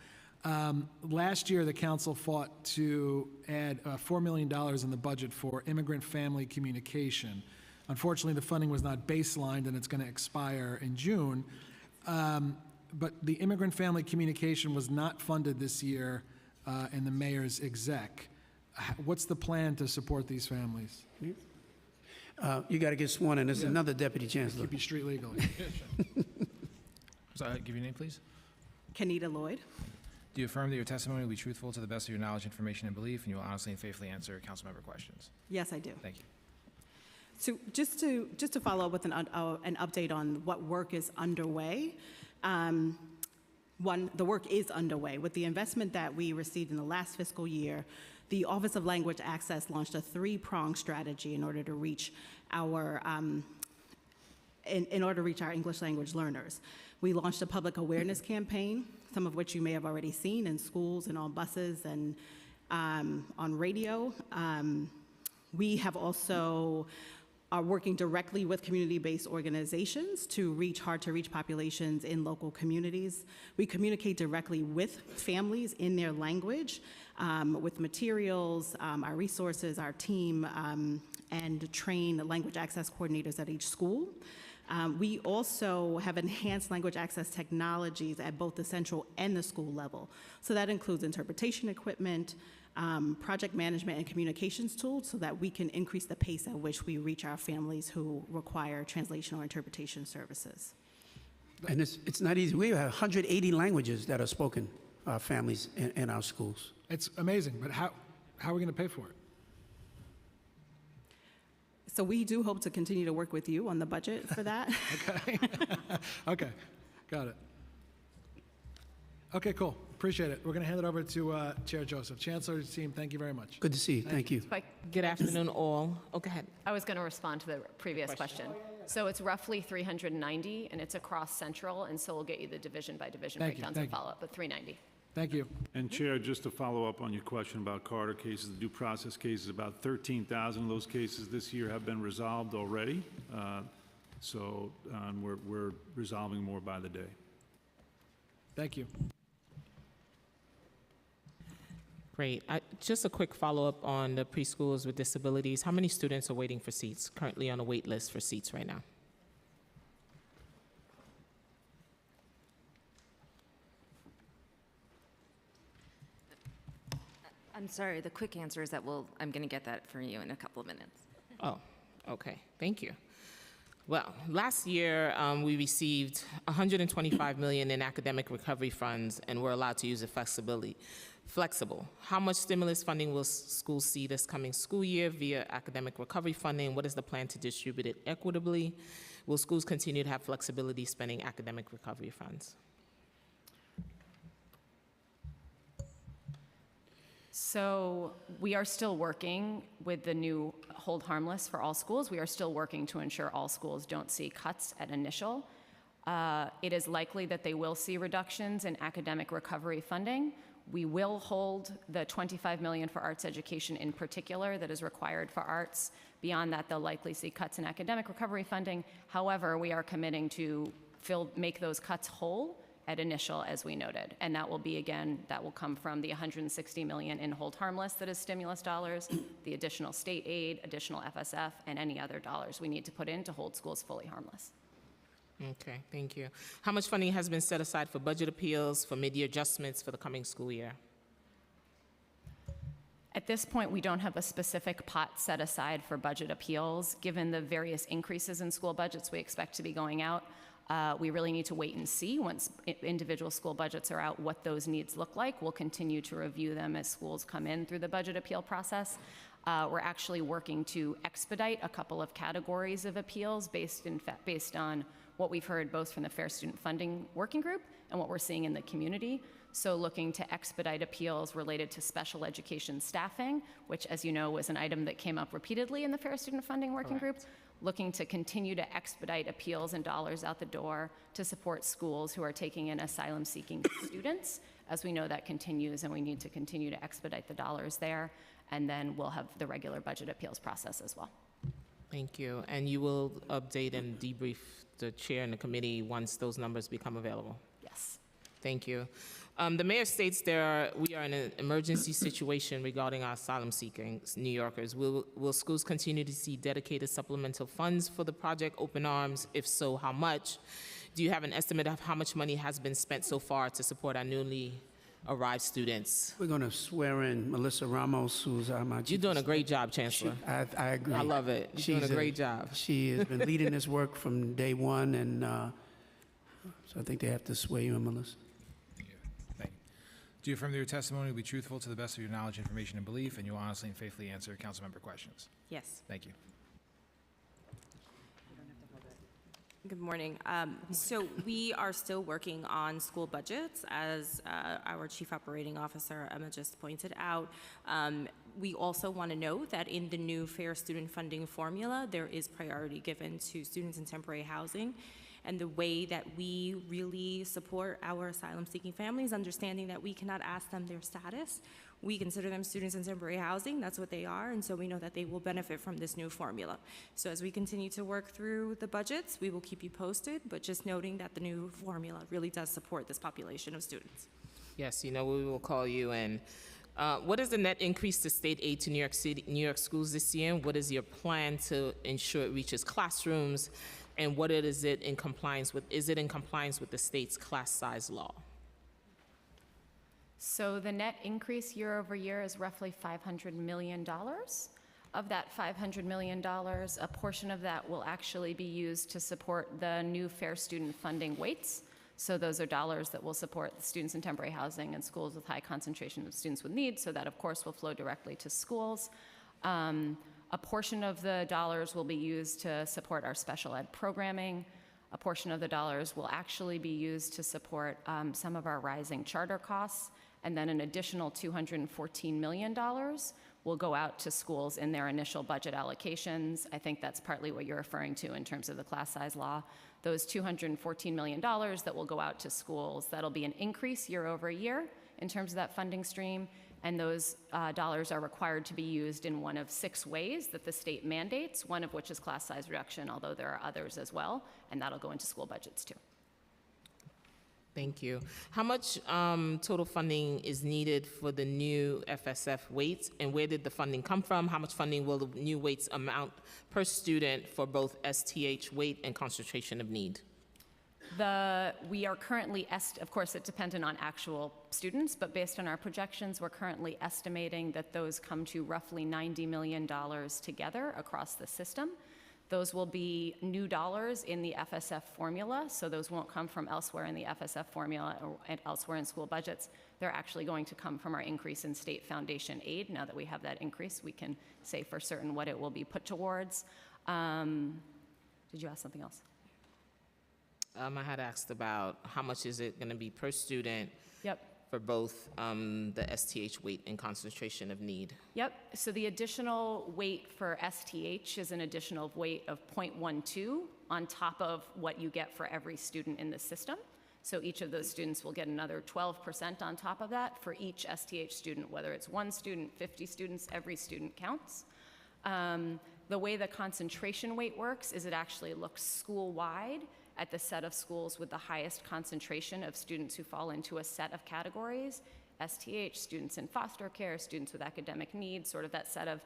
Last year, the council fought to add $4 million in the budget for immigrant family communication. Unfortunately, the funding was not baselined, and it's going to expire in June. But the immigrant family communication was not funded this year in the mayor's exec. What's the plan to support these families? You got to get sworn in. There's another deputy chancellor. Keep you street legal. So, give your name, please. Kenita Lloyd. Do you affirm that your testimony will be truthful to the best of your knowledge, information, and belief, and you will honestly and faithfully answer council member questions? Yes, I do. Thank you. So just to follow up with an update on what work is underway. The work is underway. With the investment that we received in the last fiscal year, the Office of Language Access launched a three-pronged strategy in order to reach our English language learners. We launched a public awareness campaign, some of which you may have already seen in schools and on buses and on radio. We have also are working directly with community-based organizations to reach hard-to-reach populations in local communities. We communicate directly with families in their language, with materials, our resources, our team, and train language access coordinators at each school. We also have enhanced language access technologies at both the central and the school level. So that includes interpretation equipment, project management and communications tools so that we can increase the pace at which we reach our families who require translation or interpretation services. And it's not easy. We have 180 languages that are spoken families in our schools. It's amazing, but how are we going to pay for it? So we do hope to continue to work with you on the budget for that. Okay. Okay, got it. Okay, cool. Appreciate it. We're going to hand it over to Chair Joseph. Chancellor's team, thank you very much. Good to see you. Thank you. Good afternoon, all. Oh, go ahead. I was going to respond to the previous question. So it's roughly 390, and it's across Central, and so we'll get you the division by division Thank you, breakdowns thank and you. follow-up, but 390. Thank you. And Chair, just to follow up on your question about Carter cases, the due process cases, about 13,000 of those cases this year have been resolved already. We're resolving more by the day. Thank you. Great. Just a quick follow-up on the preschoolers with disabilities. How many students are waiting for seats, currently on a wait list for seats right now? I'm sorry, the quick answer is that I'm going to get that for you in a couple of minutes. Oh, okay. Thank you. Well, last year we received $125 million in academic recovery funds, and we're allowed to use it flexible. How much stimulus funding will schools see this coming school year via academic recovery funding? What is the plan to distribute it equitably? Will schools continue to have flexibility spending academic recovery funds? So we are still working with the new hold harmless for all schools. We are still working to ensure all schools don't see cuts at initial. It is likely that they will see reductions in academic recovery funding. We will hold the $25 million for arts education in particular that is required for arts. Beyond that, they'll likely see cuts in academic recovery funding. However, we are committing to make those cuts whole at initial, as we noted. And that will be, again, that will come from the $160 million in hold harmless that is stimulus dollars, the additional state aid, additional FSF, and any other dollars we need to put in to hold schools fully harmless. Okay, thank you. How much funding has been set aside for budget appeals, for mid-year adjustments for the coming school year? At this point, we don't have a specific pot set aside for budget appeals. Given the various increases in school budgets we expect to be going out, we really need to wait and see once individual school budgets are out what those needs look like. We'll continue to review them as schools come in through the budget appeal process. We're actually working to expedite a couple of categories of appeals based on what we've heard both from the Fair Student Funding Working Group and what we're seeing in the community. So looking to expedite appeals related to special education staffing, which, as you know, was an item that came up repeatedly in the Fair Student Funding Working Group. Looking to continue to expedite appeals and dollars out the door to support schools who are taking in asylum-seeking students, as we know that continues, and we need to continue to expedite the dollars there. And then we'll have the regular budget appeals process as well. Thank you. And you will update and debrief the chair and the committee once those numbers become available? Yes. Thank you. The mayor states we are in an emergency situation regarding our asylum-seeking New Yorkers. Will schools continue to see dedicated supplemental funds for the project Open Arms? If so, how much? Do you have an estimate of how much money has been spent so far to support our newly arrived students? We're going to swear in Melissa Ramos, who's our You're doing a great job, Chancellor. I agree. I love it. You're doing a great job. She has been leading this work from day one, and so I think they have to swear you in, Melissa. Do you affirm that your testimony will be truthful to the best of your knowledge, information, and belief, and you will honestly and faithfully answer council member questions? Yes. Thank you. Good morning. So we are still working on school budgets, as our Chief Operating Officer, Emma, just pointed out. We also want to note that in the new Fair Student Funding formula, there is priority given to students in temporary housing. And the way that we really support our asylum-seeking families, understanding that we cannot ask them their status. We consider them students in temporary housing, that's what they are, and so we know that they will benefit from this new formula. So as we continue to work through the budgets, we will keep you posted, but just noting that the new formula really does support this population of students. Yes, we will call you in. What is the net increase to state aid to New York schools this year? What is your plan to ensure it reaches classrooms? And what is it in compliance with? Is it in compliance with the state's class size law? So the net increase year over year is roughly $500 million. Of that $500 million, a portion of that will actually be used to support the new Fair Student Funding weights. So those are dollars that will support students in temporary housing and schools with high concentration of students with needs. So that, of course, will flow directly to schools. A portion of the dollars will be used to support our special ed programming. A portion of the dollars will actually be used to support some of our rising charter costs. And then an additional $214 million will go out to schools in their initial budget allocations. I think that's partly what you're referring to in terms of the class size law. Those $214 million that will go out to schools, that'll be an increase year over year in terms of that funding stream. And those dollars are required to be used in one of 6 ways that the state mandates, one of which is class size reduction, although there are others as well, and that'll go into school budgets too. Thank you. How much total funding is needed for the new FSF weights, and where did the funding come from? How much funding will the new weights amount per student for both STH weight and concentration of need? We are currently, of course, it's dependent on actual students, but based on our projections, we're currently estimating that those come to roughly $90 million together across the system. Those will be new dollars in the FSF formula, so those won't come from elsewhere in the FSF formula or elsewhere in school budgets. They're actually going to come from our increase in state foundation aid. Now that we have that increase, we can say for certain what it will be put towards. Did you ask something else? I had asked about how much is it going to be per student. Yep. For both the STH weight and concentration of need. Yep, so the additional weight for STH is an additional weight of 0.12 on top of what you get for every student in the system. So each of those students will get another 12% on top of that for each STH student, whether it's 1 student, 50 students, every student counts. The way the concentration weight works is it actually looks school-wide at the set of schools with the highest concentration of students who fall into a set of categories. STH, students in foster care, students with academic needs, sort of that set of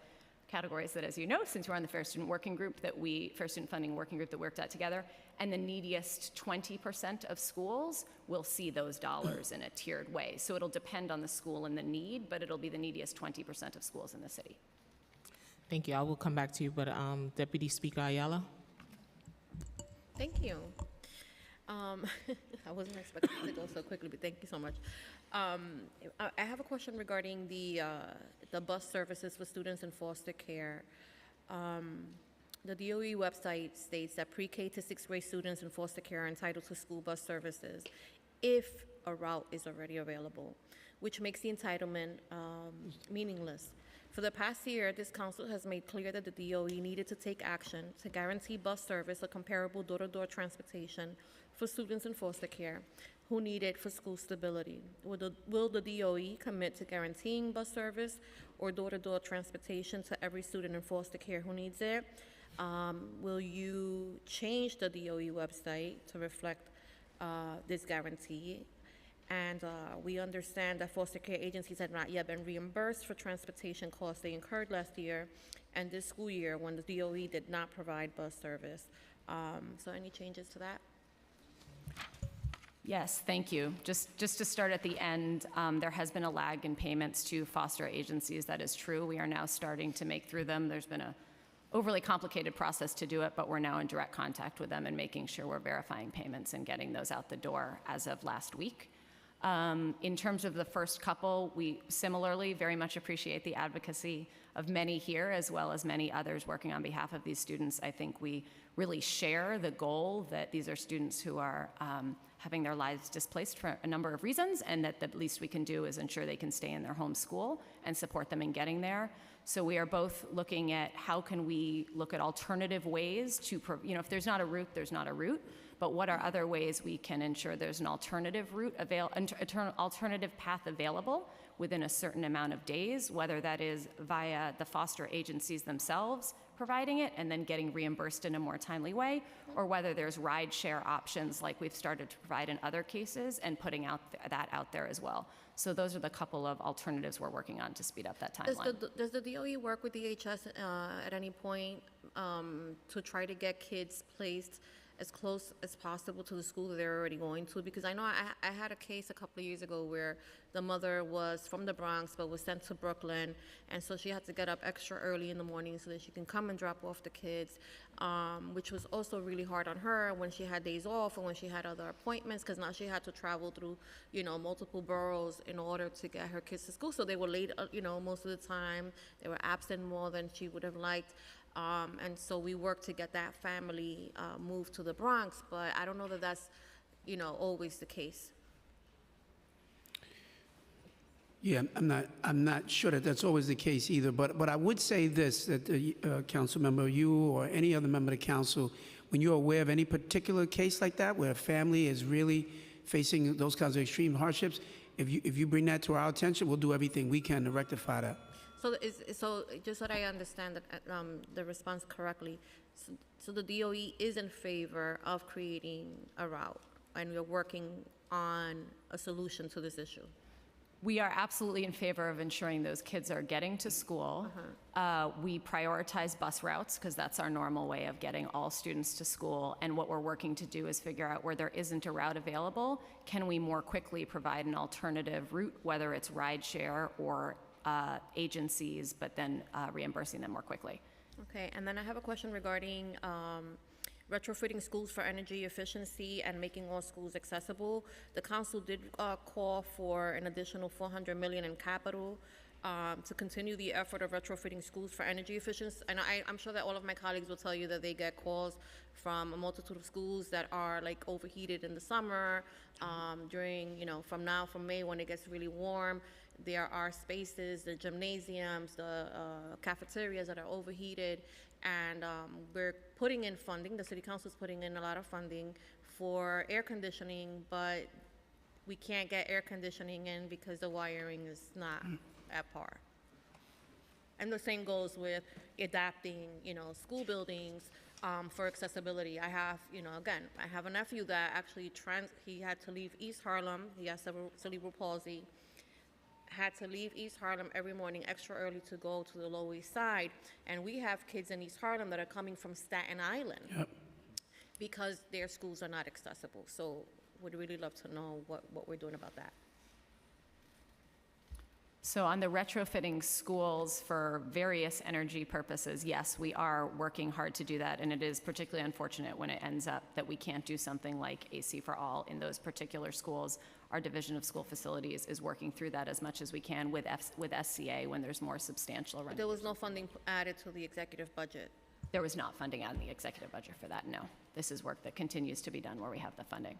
categories that, as you know, since we're on the Fair Student Working Group, Fair Student Funding Working Group that worked out together, and the neediest 20% of schools will see those dollars in a tiered way. So it'll depend on the school and the need, but it'll be the neediest 20% of schools in the city. Thank you. I will come back to you, but Deputy Speaker Ayala. Thank you. I wasn't expecting to go so quickly, but thank you so much. I have a question regarding the bus services for students in foster care. The DOE website states that pre-K to 6th grade students in foster care are entitled to school bus services if a route is already available, which makes the entitlement meaningless. For the past year, this council has made clear that the DOE needed to take action to guarantee bus service or comparable door-to-door transportation for students in foster care who need it for school stability. Will the DOE commit to guaranteeing bus service or door-to-door transportation to every student in foster care who needs it? Will you change the DOE website to reflect this guarantee? And we understand that foster care agencies have not yet been reimbursed for transportation costs they incurred last year and this school year when the DOE did not provide bus service. So any changes to that? Yes, thank you. Just to start at the end, there has been a lag in payments to foster agencies. That is true. We are now starting to make through them. There's been a overly complicated process to do it, but we're now in direct contact with them and making sure we're verifying payments and getting those out the door as of last week. In terms of the first couple, we similarly very much appreciate the advocacy of many here as well as many others working on behalf of these students. I think we really share the goal that these are students who are having their lives displaced for a number of reasons, and that the least we can do is ensure they can stay in their home school and support them in getting there. So we are both looking at how can we look at alternative ways to, if there's not a route, there's not a route. But what are other ways we can ensure there's an alternative route alternative path available within a certain amount of days, whether that is via the foster agencies themselves providing it and then getting reimbursed in a more timely way, or whether there's ride share options like we've started to provide in other cases and putting that out there as well. So those are the couple of alternatives we're working on to speed up that timeline. Does the DOE work with DHS at any point to try to get kids placed as close as possible to the school that they're already going to? Because I know I had a case a couple of years ago where the mother was from the Bronx but was sent to Brooklyn, and so she had to get up extra early in the morning so that she can come and drop off the kids, which was also really hard on her when she had days off and when she had other appointments, because now she had to travel through, multiple boroughs in order to get her kids to school. So they were late, most of the time. They were absent more than she would have liked. And so we worked to get that family moved to the Bronx, but I don't know that that's, always the case. Yeah, I'm not sure that that's always the case either, but I would say this, that council member, you or any other member of the council, when you're aware of any particular case like that, where a family is really facing those kinds of extreme hardships, if you bring that to our attention, we'll do everything we can to rectify that. So just so that I understand that, the response correctly, so the DOE is in favor of creating a route, and we're working on a solution to this issue. We are absolutely in favor of ensuring those kids are getting to school. We prioritize bus routes because that's our normal way of getting all students to school. And what we're working to do is figure out where there isn't a route available, can we more quickly provide an alternative route, whether it's rideshare or agencies, but then reimbursing them more quickly. Okay, and then I have a question regarding retrofitting schools for energy efficiency and making all schools accessible. The council did call for an additional $400 million in capital to continue the effort of retrofitting schools for energy efficiency. And I'm sure that all of my colleagues will tell you that they get calls from a multitude of schools that are like overheated in the summer, during, from May when it gets really warm. There are spaces, the gymnasiums, the cafeterias that are overheated, and we're putting in funding. The city council is putting in a lot of funding for air conditioning, but we can't get air conditioning in because the wiring is not at par. And the same goes with adapting, school buildings for accessibility. I have, again, I have a nephew that actually he had to leave East Harlem. He has cerebral palsy. Had to leave East Harlem every morning extra early to go to the Lower East Side. And we have kids in East Harlem that are coming from Staten Island because their schools are not accessible. So would really love to know what we're doing about that. So on the retrofitting schools for various energy purposes, yes, we are working hard to do that, and it is particularly unfortunate when it ends up that we can't do something like AC for All in those particular schools. Our Division of School Facilities is working through that as much as we can with SCA when there's more substantial renovations. There was no funding added to the executive budget? There was not funding out in the executive budget for that, no. This is work that continues to be done where we have the funding.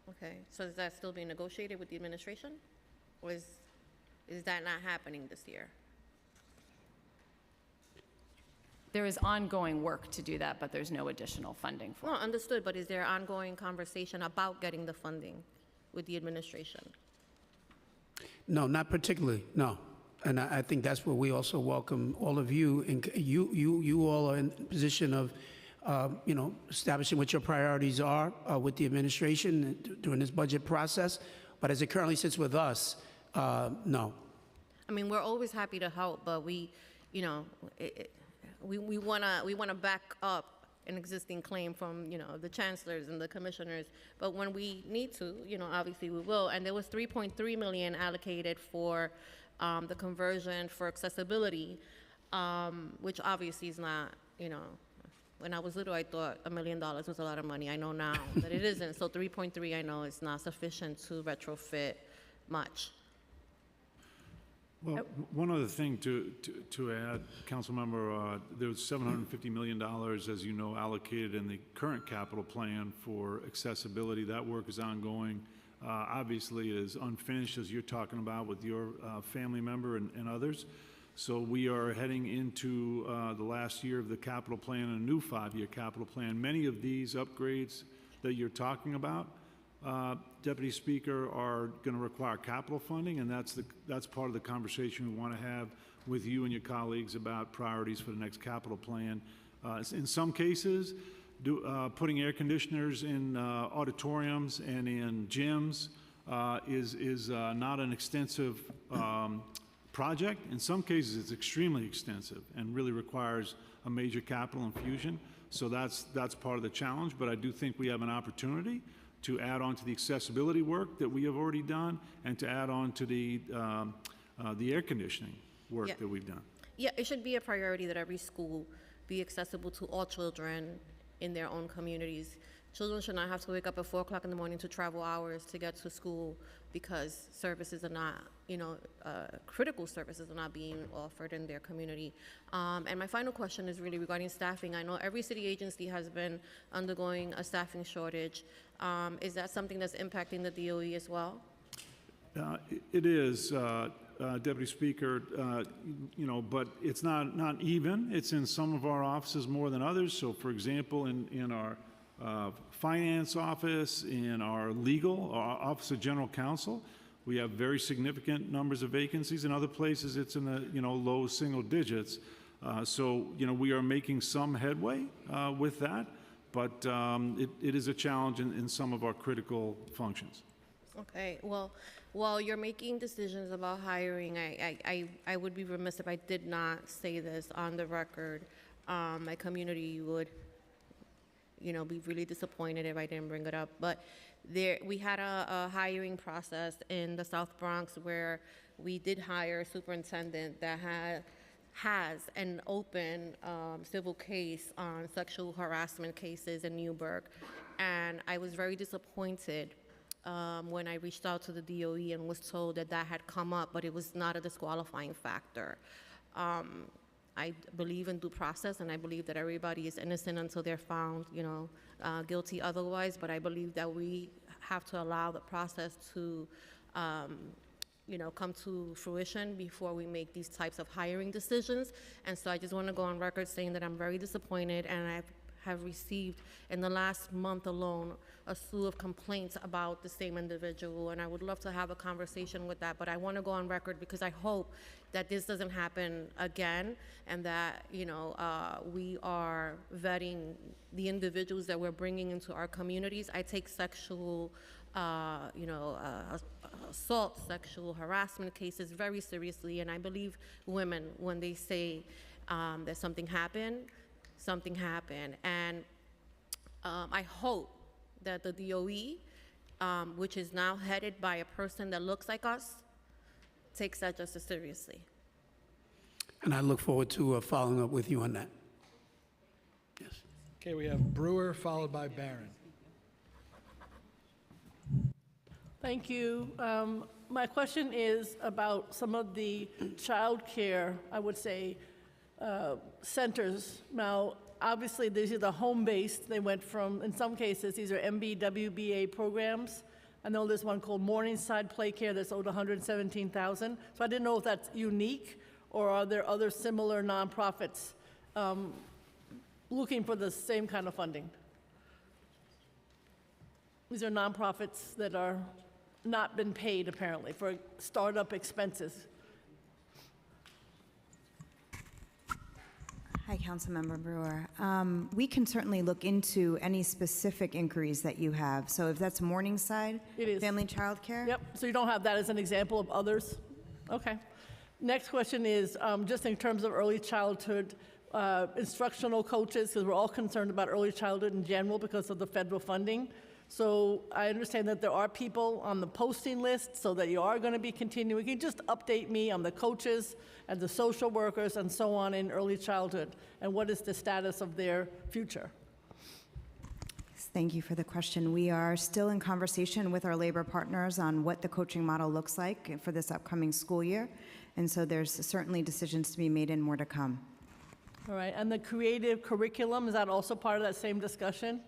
Okay, so is that still being negotiated with the administration? Or is that not happening this year? There is ongoing work to do that, but there's no additional funding for it. No, understood, but is there ongoing conversation about getting the funding with the administration? No, not particularly, no. And I think that's where we also welcome all of you. And you all are in a position of, establishing what your priorities are with the administration during this budget process. But as it currently sits with us, no. I mean, we're always happy to help, but we wanna back up an existing claim from, the chancellors and the commissioners. But when we need to, obviously we will. And there was $3.3 million allocated for the conversion for accessibility, which obviously is not, when I was little, I thought $1 million was a lot of money. I know now that it isn't. So 3.3, I know, is not sufficient to retrofit much. Well, one other thing to add, Councilmember, there was $750 million, as you know, allocated in the current capital plan for accessibility. That work is ongoing. Obviously, it is unfinished, as you're talking about with your family member and others. So we are heading into the last year of the capital plan, a new 5-year capital plan. Many of these upgrades that you're talking about, Deputy Speaker, are going to require capital funding, and that's part of the conversation we want to have with you and your colleagues about priorities for the next capital plan. In some cases, putting air conditioners in auditoriums and in gyms is not an extensive project. In some cases, it's extremely extensive and really requires a major capital infusion. So that's part of the challenge, but I do think we have an opportunity to add on to the accessibility work that we have already done and to add on to the air conditioning work Yeah. that we've done. Yeah, it should be a priority that every school be accessible to all children in their own communities. Children should not have to wake up at 4 o'clock in the morning to travel hours to get to school because services are not, critical services are not being offered in their community. And my final question is really regarding staffing. I know every city agency has been undergoing a staffing shortage. Is that something that's impacting the DOE as well? It is, Deputy Speaker, but it's not even. It's in some of our offices more than others. So, for example, in our finance office, in our legal, our Office of General Counsel, we have very significant numbers of vacancies. In other places, it's in the low single digits. So, we are making some headway with that, but it is a challenge in some of our critical functions. Okay, well, while you're making decisions about hiring, I would be remiss if I did not say this on the record. My community would, be really disappointed if I didn't bring it up. But we had a hiring process in the South Bronx where we did hire a superintendent that has an open civil case on sexual harassment cases in Newburgh. And I was very disappointed when I reached out to the DOE and was told that had come up, but it was not a disqualifying factor. I believe in due process, and I believe that everybody is innocent until they're found, guilty otherwise, but I believe that we have to allow the process to, come to fruition before we make these types of hiring decisions. And so I just want to go on record saying that I'm very disappointed, and I have received in the last month alone a slew of complaints about the same individual, and I would love to have a conversation with that, but I want to go on record because I hope that this doesn't happen again, and that we are vetting the individuals that we're bringing into our communities. I take sexual assault, sexual harassment cases very seriously, and I believe women when they say that something happened, and I hope that the DOE, which is now headed by a person that looks like us, takes that just as seriously. And I look forward to following up with you on that. Yes. Okay, we have Brewer followed by Barron. Thank you. My question is about some of the child care, I would say, centers. Now, obviously, these are the home-based. They went from, in some cases, these are MBWBA programs. I know there's one called Morningside Play Care that's owed $117,000. So I didn't know if that's unique, or are there other similar nonprofits looking for the same kind of funding? These are nonprofits that are not been paid, apparently, for startup expenses. Hi, Councilmember Brewer. We can certainly look into any specific inquiries that you have. So if that's Morningside, Family Child Care? Yep, so you don't have that as an example of others? Okay. Next question is, just in terms of early childhood instructional coaches, because we're all concerned about early childhood in general because of the federal funding. So I understand that there are people on the posting list, so that you are going to be continuing. Can you just update me on the coaches and the social workers and so on in early childhood, and what is the status of their future? Thank you for the question. We are still in conversation with our labor partners on what the coaching model looks like for this upcoming school year, and so there's certainly decisions to be made and more to come. All right, and the creative curriculum, is that also part of that same discussion?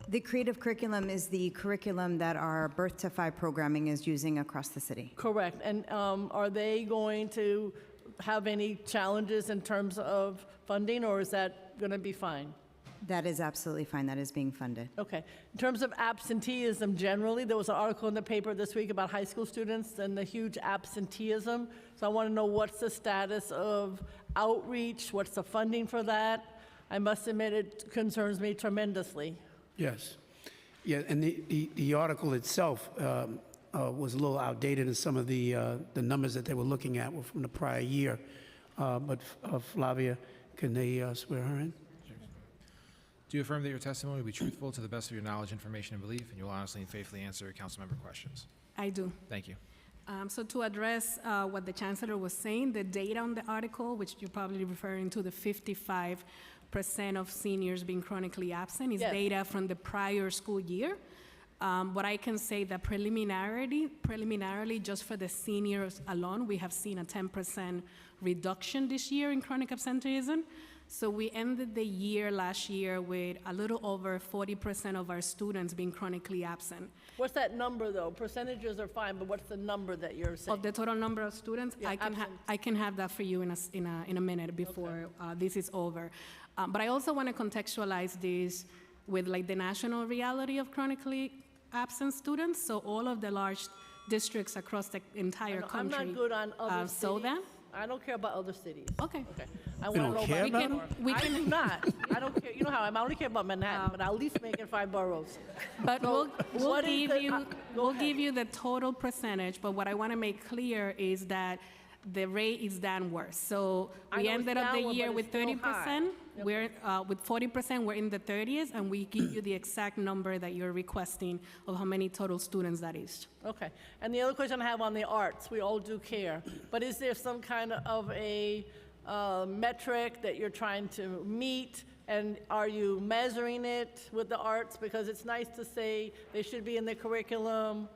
The creative curriculum is the curriculum that our Birth to 5 programming is using across the city. Correct. And are they going to have any challenges in terms of funding, or is that going to be fine? That is absolutely fine. That is being funded. Okay. In terms of absenteeism generally, there was an article in the paper this week about high school students and the huge absenteeism. So I want to know what's the status of outreach, what's the funding for that? I must admit it concerns me tremendously. Yes. Yeah, and the article itself was a little outdated, and some of the numbers that they were looking at were from the prior year. But Flavia, can they swear her in? Do you affirm that your testimony will be truthful to the best of your knowledge, information, and belief, and you will honestly and faithfully answer council member questions? I do. Thank you. So to address what the chancellor was saying, the data on the article, which you're probably referring to, the 55% of seniors being chronically absent, is Yes. data from the prior school year. What I can say that preliminarily, just for the seniors alone, we have seen a 10% reduction this year in chronic absenteeism. So we ended the year last year with a little over 40% of our students being chronically absent. What's that number, though? Percentages are fine, but what's the number that you're saying? Of the total number of students, Yeah, I can have that for you in a minute before this is over. But I also want to contextualize this with like the national reality of chronically absent students. So all of the large districts across the entire country. I'm not good on other cities. So that. I don't care about other cities. Okay. I You want don't to know care about about them? We I can- do not. I don't care. You know how I only care about Manhattan, but I'll at least make it 5 boroughs. But So we'll what is give you the total percentage, but what I want to make clear is that the rate is down worse. So I we know it's ended up the downward, year but with it's still 30%. high. We're with 40%, we're in the 30s, and we give you the exact number that you're requesting of how many total students that is. Okay. And the other question I have on the arts, we all do care, but is there some kind of a metric that you're trying to meet? And are you measuring it with the arts? Because it's nice to say they should be in the curriculum,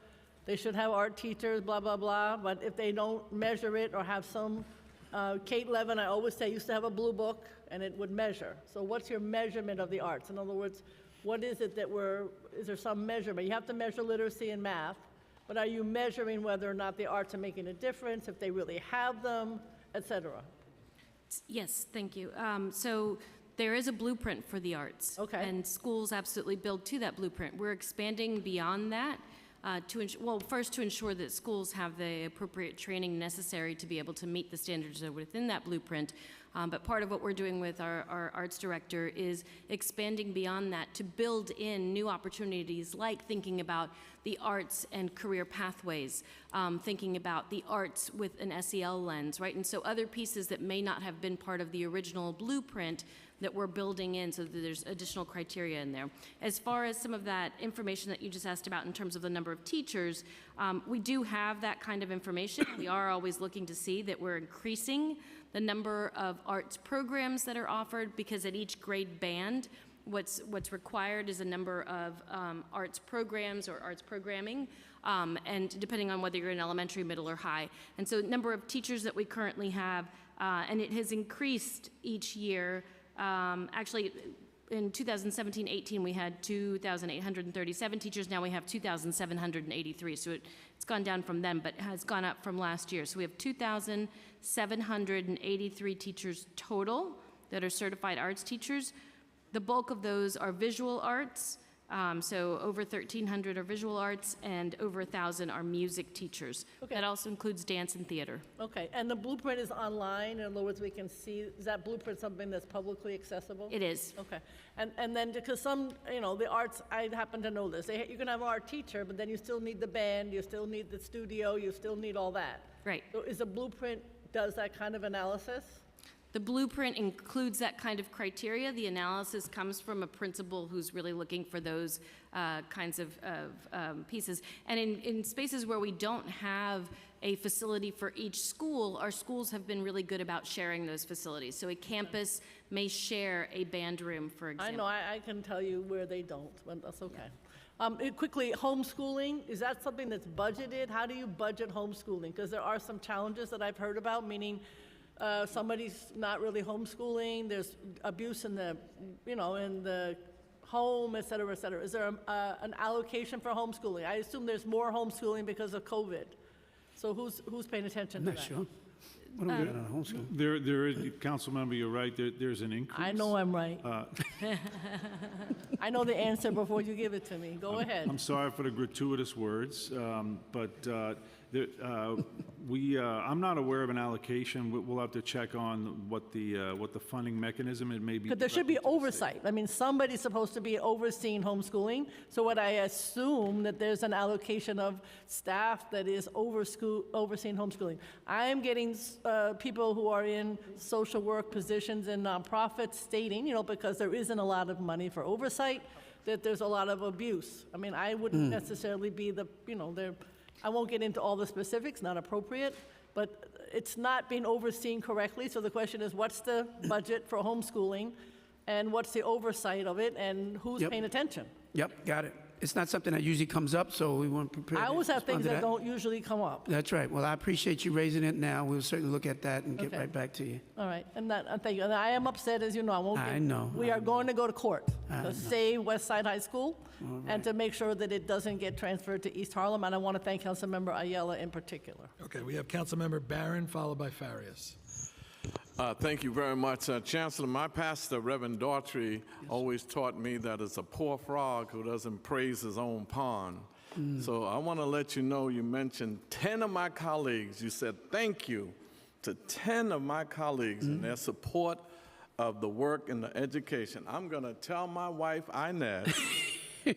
they should have art teachers, blah, blah, blah, but if they don't measure it or have some, Kate Levin, I always say, used to have a blue book, and it would measure. So what's your measurement of the arts? In other words, what is it that is there some measurement? You have to measure literacy and math, but are you measuring whether or not the arts are making a difference, if they really have them, et cetera? Yes, thank you. So there is a blueprint for the arts. Okay. And schools absolutely build to that blueprint. We're expanding beyond that first to ensure that schools have the appropriate training necessary to be able to meet the standards that are within that blueprint. But part of what we're doing with our arts director is expanding beyond that to build in new opportunities, like thinking about the arts and career pathways, thinking about the arts with an SEL lens, right? And so other pieces that may not have been part of the original blueprint that we're building in, so that there's additional criteria in there. As far as some of that information that you just asked about in terms of the number of teachers, we do have that kind of information. We are always looking to see that we're increasing the number of arts programs that are offered, because at each grade band, what's required is a number of arts programs or arts programming, and depending on whether you're in elementary, middle, or high. And so number of teachers that we currently have, and it has increased each year. Actually, in 2017-18, we had 2,837 teachers. Now we have 2,783. So it's gone down from then, but has gone up from last year. So we have 2,783 teachers total that are certified arts teachers. The bulk of those are visual arts. So over 1,300 are visual arts, and over 1,000 are music teachers. Okay. That also includes dance and theater. Okay, and the blueprint is online, in other words, we can see, is that blueprint something that's publicly accessible? It is. Okay, and then, because some, the arts, I happen to know this, you can have an art teacher, but then you still need the band, you still need the studio, you still need all that. Right. So is the blueprint, does that kind of analysis? The blueprint includes that kind of criteria. The analysis comes from a principal who's really looking for those kinds of pieces. And in spaces where we don't have a facility for each school, our schools have been really good about sharing those facilities. So a campus may share a band room, for example. I know, I can tell you where they don't, but that's okay. Quickly, homeschooling, is that something that's budgeted? How do you budget homeschooling? Because there are some challenges that I've heard about, meaning somebody's not really homeschooling, there's abuse in the, in the home, et cetera, et cetera. Is there an allocation for homeschooling? I assume there's more homeschooling because of COVID. So who's paying attention to that? I'm not sure. What are we doing on homeschool? There is, council member, you're right, there's an increase. I know I'm right. I know the answer before you give it to me. Go ahead. I'm sorry for the gratuitous words, but I'm not aware of an allocation. We'll have to check on what the funding mechanism it may be. But there should be oversight. I mean, somebody's supposed to be overseeing homeschooling. So what I assume that there's an allocation of staff that is overseeing homeschooling. I'm getting people who are in social work positions in nonprofits stating, because there isn't a lot of money for oversight, that there's a lot of abuse. I mean, I wouldn't necessarily be I won't get into all the specifics, not appropriate, but it's not being overseen correctly. So the question is, what's the budget for homeschooling, and what's the oversight of it, and who's paying attention? Yep, got it. It's not something that usually comes up, so we want to prepare. I always have things that don't usually come up. That's right. Well, I appreciate you raising it now. We'll certainly look at that and get Okay. right back to you. All right, and thank you. And I am upset, as you know. I won't. I know. We are going to go to court I to know. save West Side High School All and to make sure that it doesn't get transferred to East Harlem. And I want to thank Councilmember Ayala in particular. Okay, we have Councilmember Barron, followed by Farias. Thank you very much. Chancellor, my pastor, Reverend Daughtry, always taught me that it's a poor frog who doesn't praise his own pond. So I want to let you know, you mentioned 10 of my colleagues. You said thank you to 10 of my colleagues and their support of the work in the education. I'm going to tell my wife, Inez,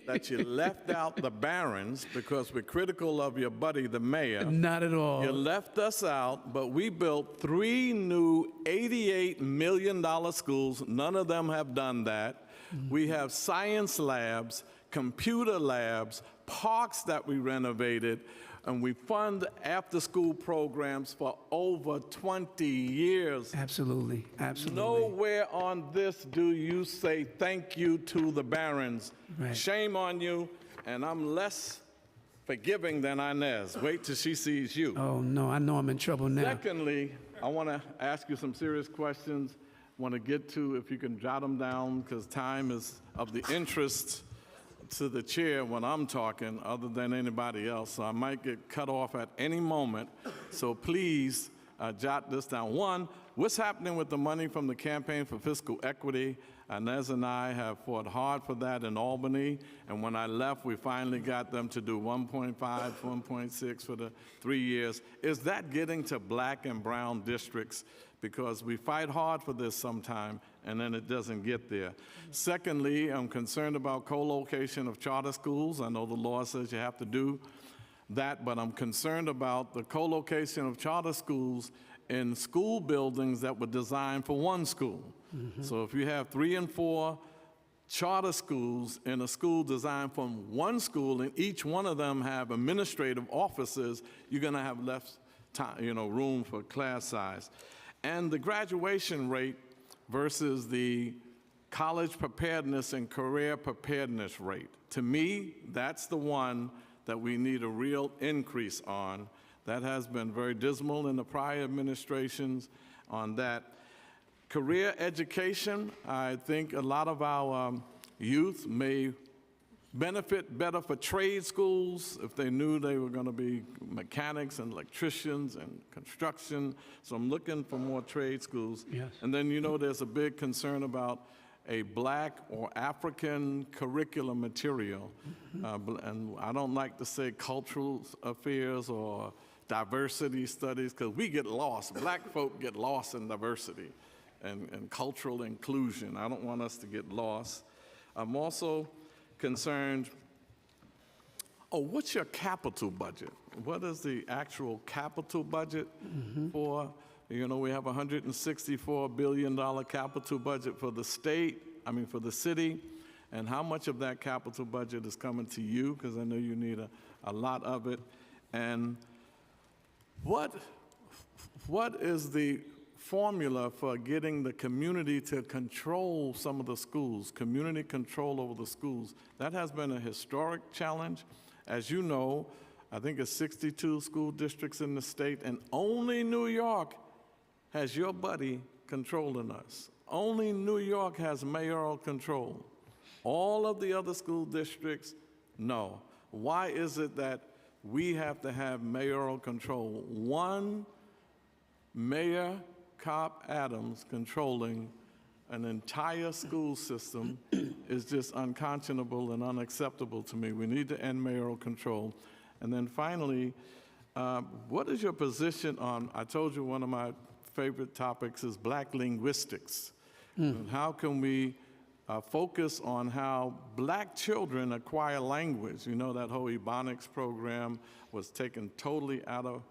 that you left out the Barons because we're critical of your buddy, the mayor. Not at all. You left us out, but we built 3 new $88 million schools. None of them have done that. We have science labs, computer labs, parks that we renovated, and we fund after-school programs for over 20 years. Absolutely, absolutely. Nowhere on this do you say thank you to the Barons. Right. Shame on you, and I'm less forgiving than Inez. Wait till she sees you. Oh, no, I know I'm in trouble now. Secondly, I want to ask you some serious questions. Want to get to, if you can jot them down, because time is of the interest to the chair when I'm talking, other than anybody else. So I might get cut off at any moment. So please jot this down. One, what's happening with the money from the Campaign for Fiscal Equity? Inez and I have fought hard for that in Albany, and when I left, we finally got them to do 1.5, 1.6 for the 3 years. Is that getting to black and brown districts? Because we fight hard for this sometime, and then it doesn't get there. Secondly, I'm concerned about co-location of charter schools. I know the law says you have to do that, but I'm concerned about the co-location of charter schools in school buildings that were designed for one school. So if you have 3 and 4 charter schools in a school designed from one school, and each one of them have administrative offices, you're going to have less time, room for class size. And the graduation rate versus the college preparedness and career preparedness rate. To me, that's the one that we need a real increase on. That has been very dismal in the prior administrations on that. Career education, I think a lot of our youth may benefit better for trade schools if they knew they were going to be mechanics and electricians and construction. So I'm looking for more trade schools. Yes. And then, there's a big concern about a black or African curriculum material. And I don't like to say cultural affairs or diversity studies, because we get lost. Black folk get lost in diversity and cultural inclusion. I don't want us to get lost. I'm also concerned, what's your capital budget? What is the actual capital budget for? We have a $164 billion capital budget for the for the city. And how much of that capital budget is coming to you? Because I know you need a lot of it. And what is the formula for getting the community to control some of the schools, community control over the schools? That has been a historic challenge. As you know, I think it's 62 school districts in the state, and only New York has your buddy controlling us. Only New York has mayoral control. All of the other school districts, no. Why is it that we have to have mayoral control? One mayor, Cop Adams, controlling an entire school system is just unconscionable and unacceptable to me. We need to end mayoral control. And then finally, What is your position on, I told you one of my favorite topics is black linguistics. And how can we focus on how black children acquire language? You know, that whole Ebonics program was taken totally out of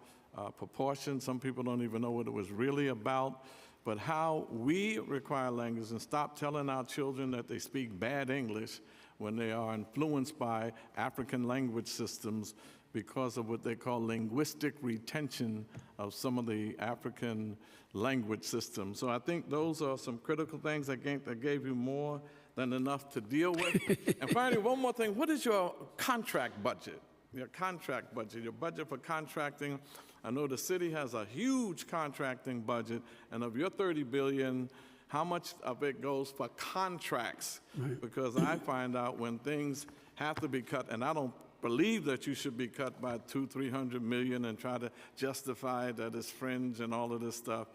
proportion. Some people don't even know what it was really about. But how we require language and stop telling our children that they speak bad English when they are influenced by African language systems because of what they call linguistic retention of some of the African language systems. So I think those are some critical things that gave you more than enough to deal with. And finally, one more thing. What is your contract budget? Your contract budget, your budget for contracting. I know the city has a huge contracting budget, and of your $30 billion, how much of it goes for contracts? Right. Because I find out when things have to be cut, and I don't believe that you should be cut by $200-300 million and try to justify that it's fringe and all of this stuff.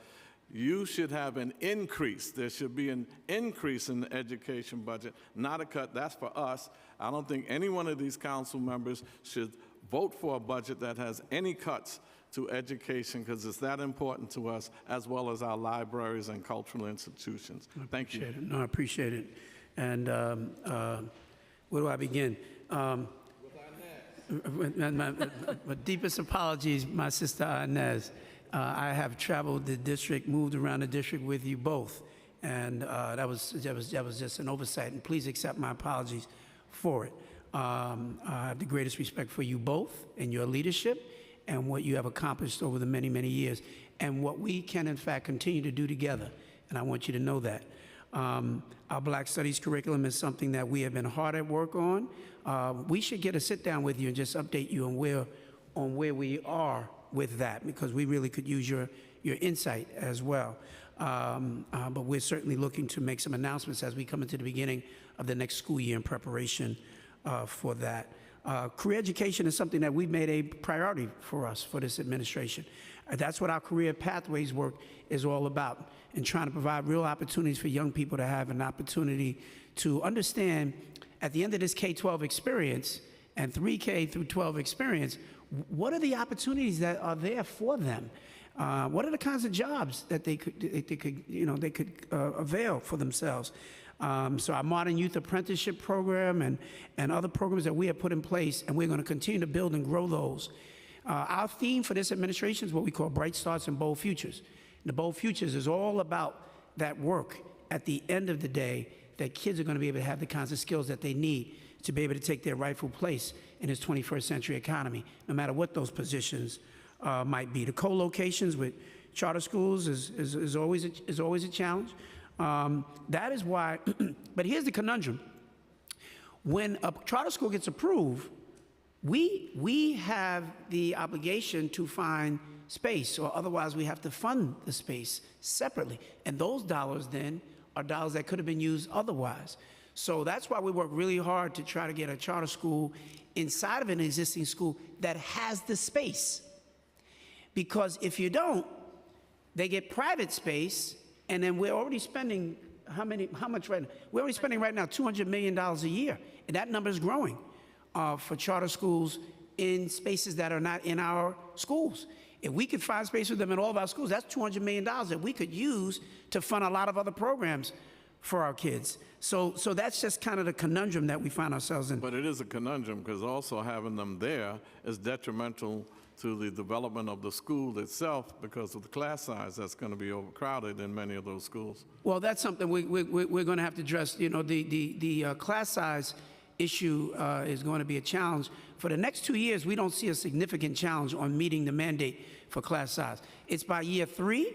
You should have an increase. There should be an increase in the education budget, not a cut. That's for us. I don't think any one of these council members should vote for a budget that has any cuts to education, because it's that important to us, as well as our libraries and cultural institutions. Thank you. No, I appreciate it. And where do I begin? My deepest apologies, my sister Inez. I have traveled the district, moved around the district with you both, and that was just an oversight. And please accept my apologies for it. I have the greatest respect for you both and your leadership and what you have accomplished over the many, many years, and what we can, in fact, continue to do together. And I want you to know that. Our Black Studies curriculum is something that we have been hard at work on. We should get a sit down with you and just update you on where we are with that, because we really could use your insight as well. But we're certainly looking to make some announcements as we come into the beginning of the next school year in preparation for that. Career education is something that we've made a priority for us, for this administration. That's what our career pathways work is all about, and trying to provide real opportunities for young people to have an opportunity to understand at the end of this K-12 experience and 3K through 12 experience, what are the opportunities that are there for them? What are the kinds of jobs that they could avail for themselves? So our Modern Youth Apprenticeship Program and other programs that we have put in place, and we're going to continue to build and grow those. Our theme for this administration is what we call Bright Starts and Bold Futures. And the Bold Futures is all about that work at the end of the day, that kids are going to be able to have the kinds of skills that they need to be able to take their rightful place in this 21st century economy, no matter what those positions might be. The co-locations with charter schools is always a challenge. That is why, but here's the conundrum. When a charter school gets approved, we have the obligation to find space, or otherwise we have to fund the space separately. And those dollars then are dollars that could have been used otherwise. So that's why we work really hard to try to get a charter school inside of an existing school that has the space. Because if you don't, they get private space, and then we're already spending how much right now? We're already spending right now $200 million a year, and that number is growing for charter schools in spaces that are not in our schools. If we could find space for them in all of our schools, that's $200 million that we could use to fund a lot of other programs for our kids. So that's just kind of the conundrum that we find ourselves in. But it is a conundrum, because also having them there is detrimental to the development of the school itself, because of the class size that's going to be overcrowded in many of those schools. Well, that's something we're going to have to address. You know, the class size issue is going to be a challenge. For the next 2 years, we don't see a significant challenge on meeting the mandate for class size. It's by year 3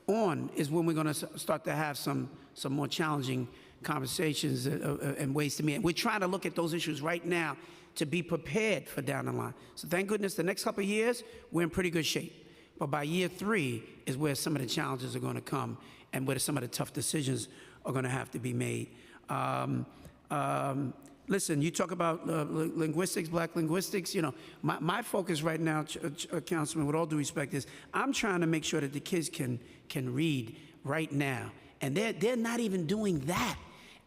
on is when we're going to start to have some more challenging conversations and ways to meet. And we're trying to look at those issues right now to be prepared for down the line. So thank goodness the next couple of years, we're in pretty good shape. But by year 3 is where some of the challenges are going to come, and where some of the tough decisions are going to have to be made. Listen, you talk about linguistics, black linguistics. You know, my focus right now, Councilman, with all due respect, is I'm trying to make sure that the kids can read right now. And they're not even doing that.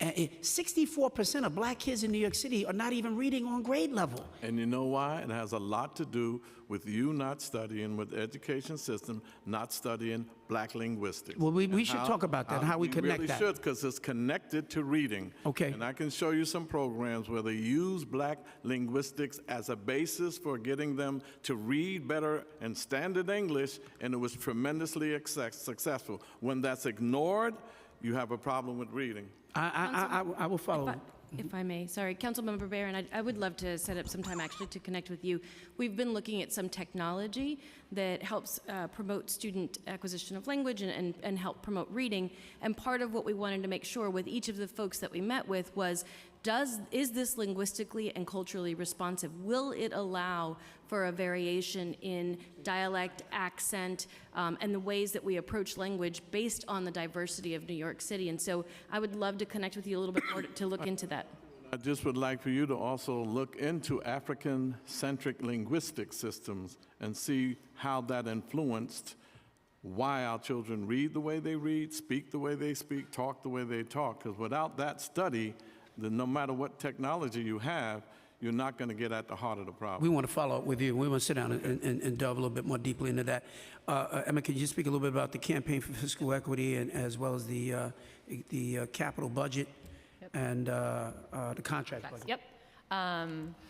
64% of black kids in New York City are not even reading on grade level. And you know why? It has a lot to do with you not studying, with the education system not studying black linguistics. Well, we should talk about that, how we connect that. We really should, because it's connected to reading. Okay. And I can show you some programs where they use black linguistics as a basis for getting them to read better in standard English, and it was tremendously successful. When that's ignored, you have a problem with reading. I will follow. If I may, sorry, Councilmember Barron, I would love to set up some time actually to connect with you. We've been looking at some technology that helps promote student acquisition of language and help promote reading. And part of what we wanted to make sure with each of the folks that we met with was, is this linguistically and culturally responsive? Will it allow for a variation in dialect, accent, and the ways that we approach language based on the diversity of New York City? And so I would love to connect with you a little bit more to look into that. I just would like for you to also look into African-centric linguistic systems and see how that influenced why our children read the way they read, speak the way they speak, talk the way they talk. Because without that study, then no matter what technology you have, you're not going to get at the heart of the problem. We want to follow up with you. We want to sit down and delve a little bit more deeply into that. Emma, can you speak a little bit about the campaign for fiscal equity and as well as the capital budget and the contract budget? Yep.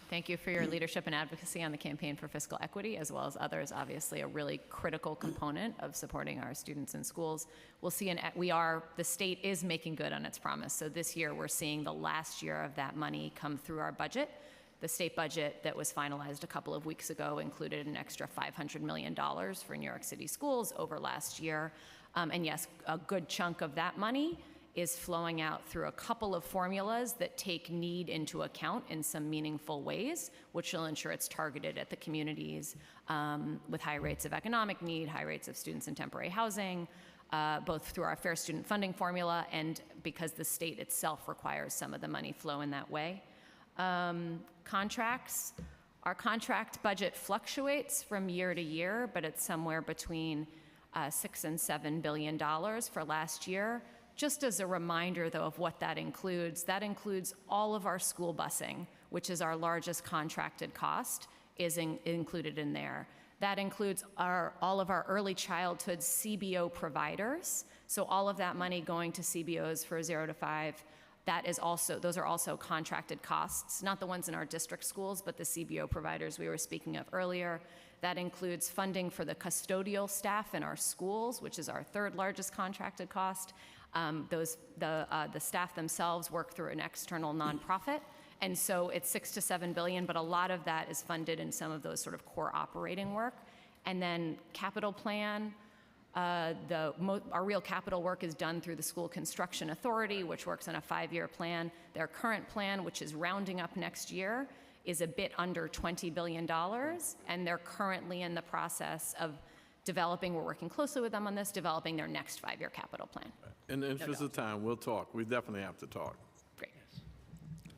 Thank you for your leadership and advocacy on the campaign for fiscal equity, as well as others. Obviously, a really critical component of supporting our students in schools. We'll see, the state is making good on its promise. So this year, we're seeing the last year of that money come through our budget. The state budget that was finalized a couple of weeks ago included an extra $500 million for New York City schools over last year. And yes, a good chunk of that money is flowing out through a couple of formulas that take need into account in some meaningful ways, which will ensure it's targeted at the communities with high rates of economic need, high rates of students in temporary housing, both through our Fair Student Funding formula and because the state itself requires some of the money flow in that way. Contracts. Our contract budget fluctuates from year to year, but it's somewhere between $6 and $7 billion for last year. Just as a reminder, though, of what that includes all of our school busing, which is our largest contracted cost, is included in there. That includes all of our early childhood CBO providers. So all of that money going to CBOs for 0 to 5, those are also contracted costs, not the ones in our district schools, but the CBO providers we were speaking of earlier. That includes funding for the custodial staff in our schools, which is our third largest contracted cost. The staff themselves work through an external nonprofit, and so it's $6 to $7 billion, but a lot of that is funded in some of those sort of core operating work. And then capital plan, our real capital work is done through the School Construction Authority, which works on a 5-year plan. Their current plan, which is rounding up next year, is a bit under $20 billion, and they're currently in the process of developing, we're working closely with them on this, developing their next 5-year capital plan. In the interest of time, we'll talk. We definitely have to talk. Great.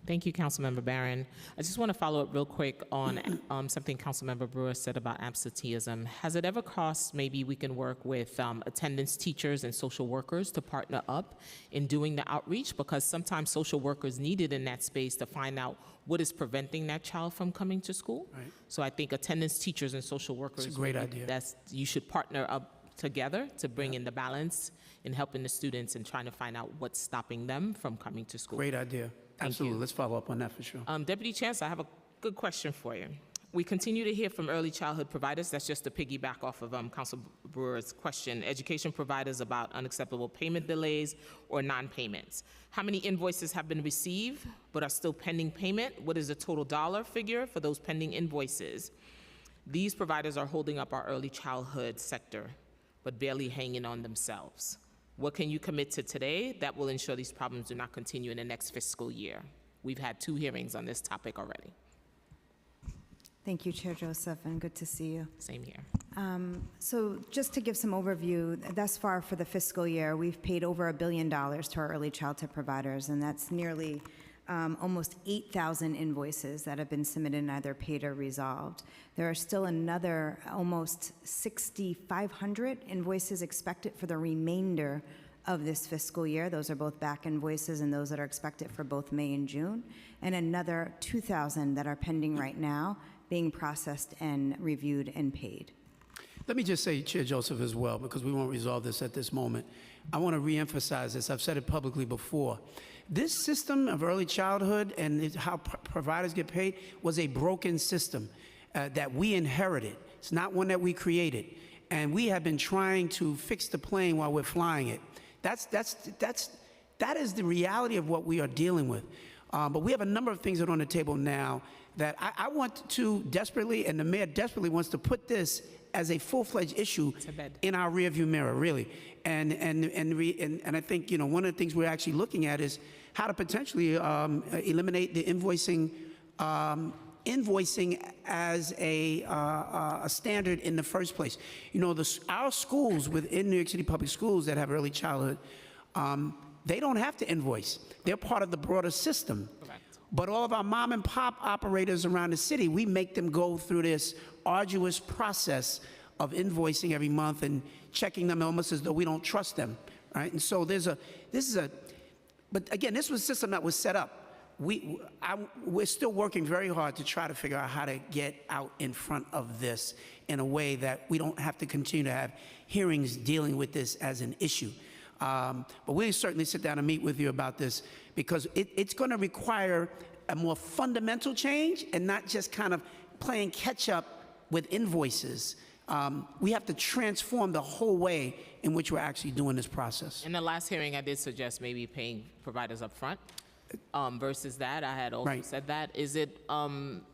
Thank you, Councilmember Barron. I just want to follow up real quick on something Councilmember Brewer said about absenteeism. Has it ever crossed, maybe we can work with attendance teachers and social workers to partner up in doing the outreach? Because sometimes social workers needed in that space to find out what is preventing that child from coming to school. Right. So I think attendance teachers and social workers, That's a great idea. You should partner up together to bring in the balance in helping the students and trying to find out what's stopping them from coming to school. Great idea. Absolutely. Let's follow up on that for sure. Deputy Chancellor, I have a good question for you. We continue to hear from early childhood providers. That's just to piggyback off of Council Brewer's question. Education providers about unacceptable payment delays or non-payments. How many invoices have been received but are still pending payment? What is the total dollar figure for those pending invoices? These providers are holding up our early childhood sector, but barely hanging on themselves. What can you commit to today that will ensure these problems do not continue in the next fiscal year? We've had 2 hearings on this topic already. Thank you, Chair Joseph, and good to see you. Same here. So just to give some overview, thus far for the fiscal year, we've paid over $1 billion to our early childhood providers, and that's nearly almost 8,000 invoices that have been submitted and either paid or resolved. There are still another almost 6,500 invoices expected for the remainder of this fiscal year. Those are both back invoices and those that are expected for both May and June, and another 2,000 that are pending right now, being processed and reviewed and paid. Let me just say, Chair Joseph, as well, because we won't resolve this at this moment. I want to reemphasize this. I've said it publicly before. This system of early childhood and how providers get paid was a broken system that we inherited. It's not one that we created. And we have been trying to fix the plane while we're flying it. That is the reality of what we are dealing with. But we have a number of things that are on the table now that I want to desperately, and the mayor desperately wants to put this as a full-fledged issue in our rearview mirror, really. And I think, you know, one of the things we're actually looking at is how to potentially eliminate the invoicing as a standard in the first place. You know, our schools within New York City Public Schools that have early childhood, they don't have to invoice. They're part of the broader system. But all of our mom and pop operators around the city, we make them go through this arduous process of invoicing every month and checking them almost as though we don't trust them, right? And so but again, this was a system that was set up. We're still working very hard to try to figure out how to get out in front of this in a way that we don't have to continue to have hearings dealing with this as an issue. But we'll certainly sit down and meet with you about this because it's going to require a more fundamental change and not just kind of playing catch up with invoices. We have to transform the whole way in which we're actually doing this process. In the last hearing, I did suggest maybe paying providers up front versus that. I had also said that. Is it,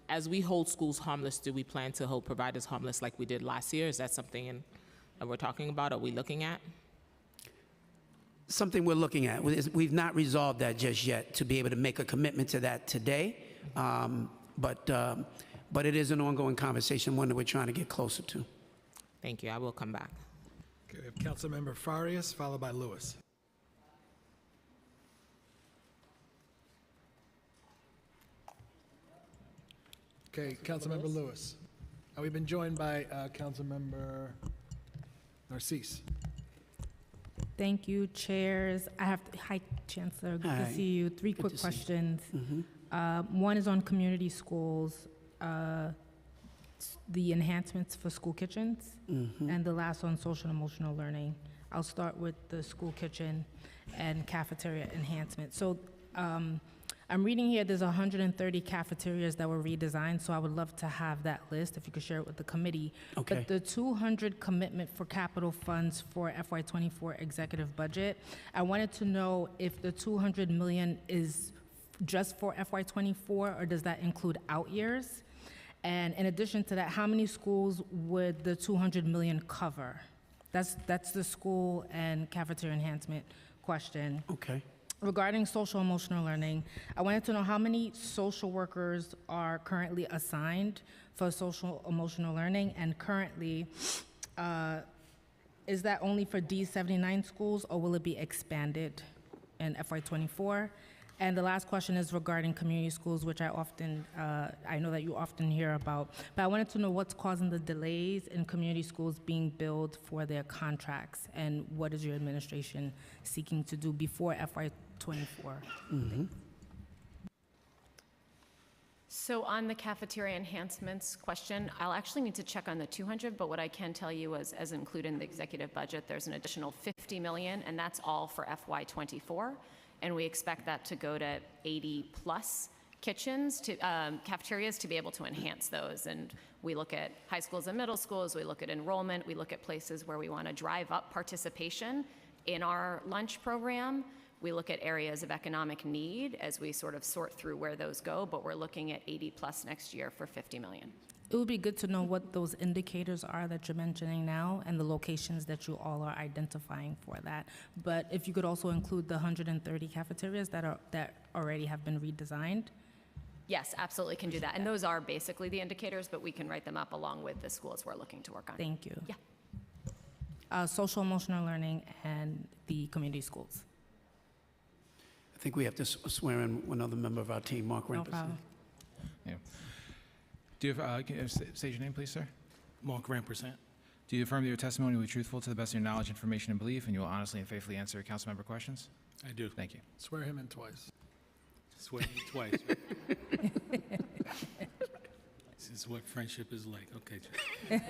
as we hold schools harmless, do we plan to hold providers harmless like we did last year? Is that something that we're talking about? Are we looking at? Something we're looking at. We've not resolved that just yet to be able to make a commitment to that today. But it is an ongoing conversation, one that we're trying to get closer to. Thank you. I will come back. Okay, we have Councilmember Farias, followed by Lewis. Okay, Councilmember Lewis. We've been joined by Councilmember Narcisse. Thank you, chairs. Hi, Chancellor. Good to see you. Three quick questions. One is on community schools, the enhancements for school kitchens, and the last on social and emotional learning. I'll start with the school kitchen and cafeteria enhancement. So I'm reading here there's 130 cafeterias that were redesigned, so I would love to have that list, if you could share it with the committee. Okay. But the 200 commitment for capital funds for FY24 executive budget, I wanted to know if the 200 million is just for FY24, or does that include out years? And in addition to that, how many schools would the 200 million cover? That's the school and cafeteria enhancement question. Okay. Regarding social emotional learning, I wanted to know how many social workers are currently assigned for social emotional learning, and currently, is that only for D79 schools, or will it be expanded in FY24? And the last question is regarding community schools, which I know that you often hear about, but I wanted to know what's causing the delays in community schools being billed for their contracts, and what is your administration seeking to do before FY24? So on the cafeteria enhancements question, I'll actually need to check on the 200, but what I can tell you is, as included in the executive budget, there's an additional 50 million, and that's all for FY24. And we expect that to go to 80 plus kitchens, cafeterias, to be able to enhance those. And we look at high schools and middle schools, we look at enrollment, we look at places where we want to drive up participation in our lunch program. We look at areas of economic need as we sort of sort through where those go, but we're looking at 80 plus next year for 50 million. It would be good to know what those indicators are that you're mentioning now and the locations that you all are identifying for that. But if you could also include the 130 cafeterias that already have been redesigned. Yes, absolutely can do that. And those are basically the indicators, but we can write them up along with the schools we're looking to work on. Thank you. Yeah. Social emotional learning and the community schools. I think we have to swear in one other member of our team, Mark Ramperson. No problem. Yeah. Do you have, can you state your name, please, sir? Mark Ramperson. Do you affirm that your testimony will be truthful to the best of your knowledge, information, and belief, and you will honestly and faithfully answer council member questions? I do. Thank you. Swear him in twice. Swear me twice. This is what friendship is like. Okay, Judge.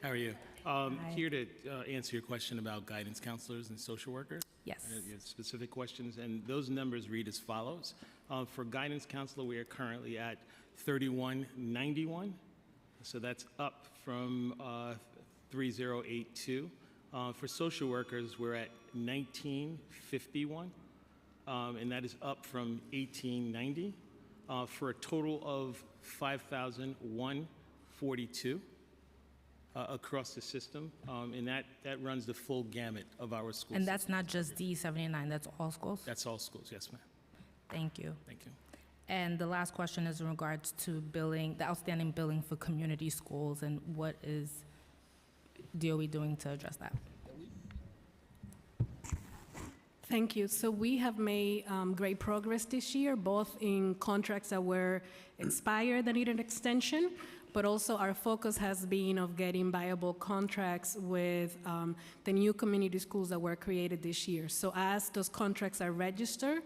How are you? Here to answer your question about guidance counselors and social workers. Yes. Your specific questions, and those numbers read as follows. For guidance counselor, we are currently at 3191, so that's up from 3082. For social workers, we're at 1951, and that is up from 1890, for a total of 5,142 across the system, and that runs the full gamut of our schools. And that's not just D79, that's all schools? That's all schools, yes, ma'am. Thank you. Thank you. And the last question is in regards to billing, the outstanding billing for community schools, and what is DOE doing to address that? Thank you. So we have made great progress this year, both in contracts that were expired that needed extension, but also our focus has been of getting viable contracts with the new community schools that were created this year. So as those contracts are registered,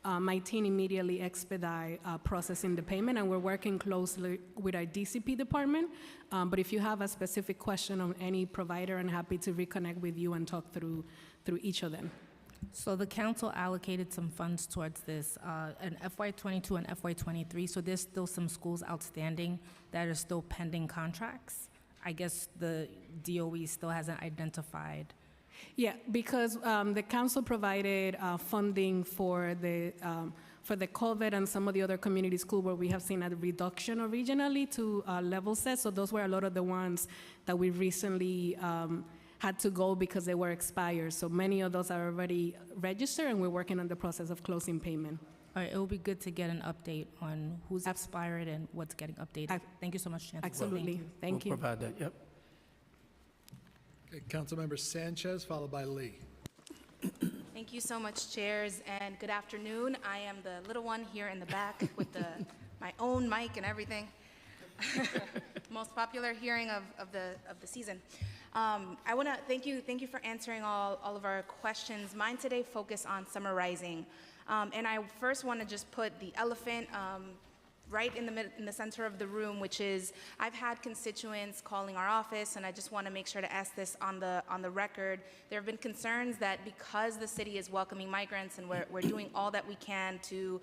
my team immediately expedite processing the payment, and we're working closely with our DCP department. But if you have a specific question on any provider, I'm happy to reconnect with you and talk through each of them. So the council allocated some funds towards this in FY22 and FY23, so there's still some schools outstanding that are still pending contracts. I guess the DOE still hasn't identified. Yeah, because the council provided funding for the COVID and some of the other community schools where we have seen a reduction originally to level set. So those were a lot of the ones that we recently had to go because they were expired. So many of those are already registered, and we're working on the process of closing payment. All right, it will be good to get an update on who's expired and what's getting updated. Thank you so much, Chancellor. Absolutely. Thank you. We'll provide that, yep. Okay, Councilmember Sanchez, followed by Lee. Thank you so much, chairs, and good afternoon. I am the little one here in the back with my own mic and everything. Most popular hearing of the season. I want to thank you for answering all of our questions. Mine today focus on summarizing, and I first want to just put the elephant right in the center of the room, which is I've had constituents calling our office, and I just want to make sure to ask this on the record. There have been concerns that because the city is welcoming migrants and we're doing all that we can to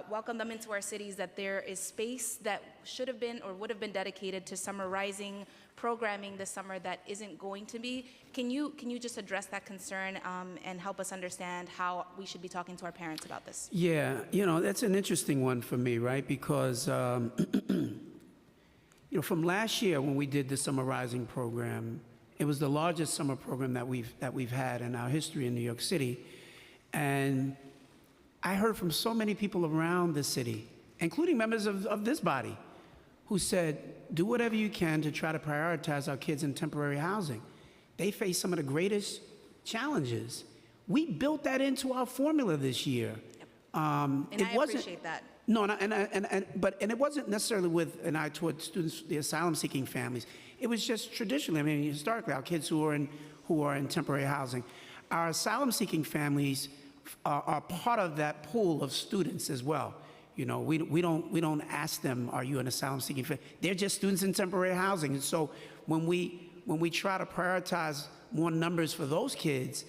welcome them into our cities, that there is space that should have been or would have been dedicated to summer rising programming this summer that isn't going to be. Can you just address that concern and help us understand how we should be talking to our parents about this? Yeah, that's an interesting one for me, right? Because, from last year when we did the Summer Rising program, it was the largest summer program that we've had in our history in New York City. And I heard from so many people around the city, including members of this body, who said, do whatever you can to try to prioritize our kids in temporary housing. They face some of the greatest challenges. We built that into our formula this year. And I appreciate that. No, but it wasn't necessarily with an eye toward students, the asylum-seeking families. It was just traditionally, historically, our kids who are in temporary housing. Our asylum-seeking families are part of that pool of students as well. We don't ask them, are you an asylum-seeking family? They're just students in temporary housing. And so when we try to prioritize more numbers for those kids,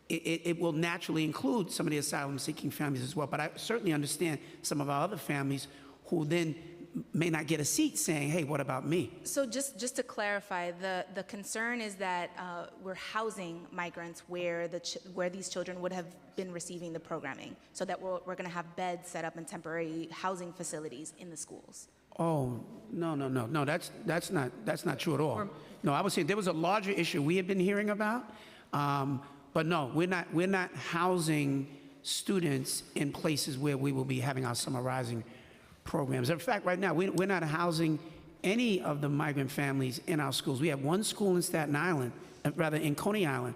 it will naturally include some of the asylum-seeking families as well. But I certainly understand some of our other families who then may not get a seat saying, hey, what about me? So just to clarify, the concern is that we're housing migrants where these children would have been receiving the programming, so that we're going to have beds set up in temporary housing facilities in the schools. Oh, no, that's not true at all. No, I would say there was a larger issue we had been hearing about, but no, we're not housing students in places where we will be having our Summer Rising programs. In fact, right now, we're not housing any of the migrant families in our schools. We have one school in Staten Island, rather in Coney Island,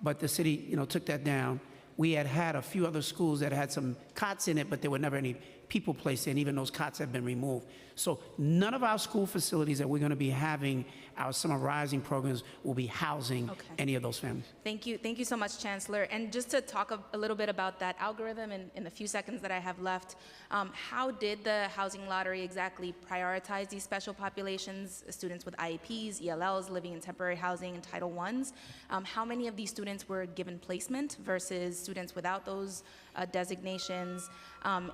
but the city, took that down. We had a few other schools that had some cots in it, but there were never any people placed in, even those cots have been removed. So none of our school facilities that we're going to be having our summer rising programs will be housing any of those families. Thank you so much, Chancellor. And just to talk a little bit about that algorithm in the few seconds that I have left, how did the housing lottery exactly prioritize these special populations, students with IEPs, ELLs, living in temporary housing, and Title Is? How many of these students were given placement versus students without those designations?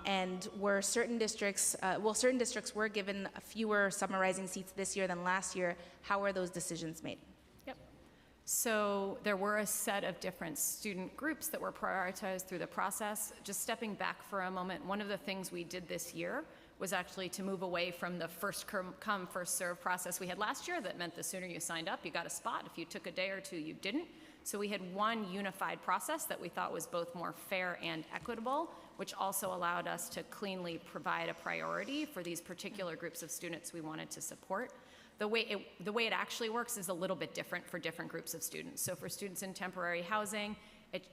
And were certain districts, certain districts were given fewer summer rising seats this year than last year. How were those decisions made? Yep. So there were a set of different student groups that were prioritized through the process. Just stepping back for a moment, one of the things we did this year was actually to move away from the first come, first serve process we had last year. That meant the sooner you signed up, you got a spot. If you took a day or two, you didn't. So we had one unified process that we thought was both more fair and equitable, which also allowed us to cleanly provide a priority for these particular groups of students we wanted to support. The way it actually works is a little bit different for different groups of students. So for students in temporary housing,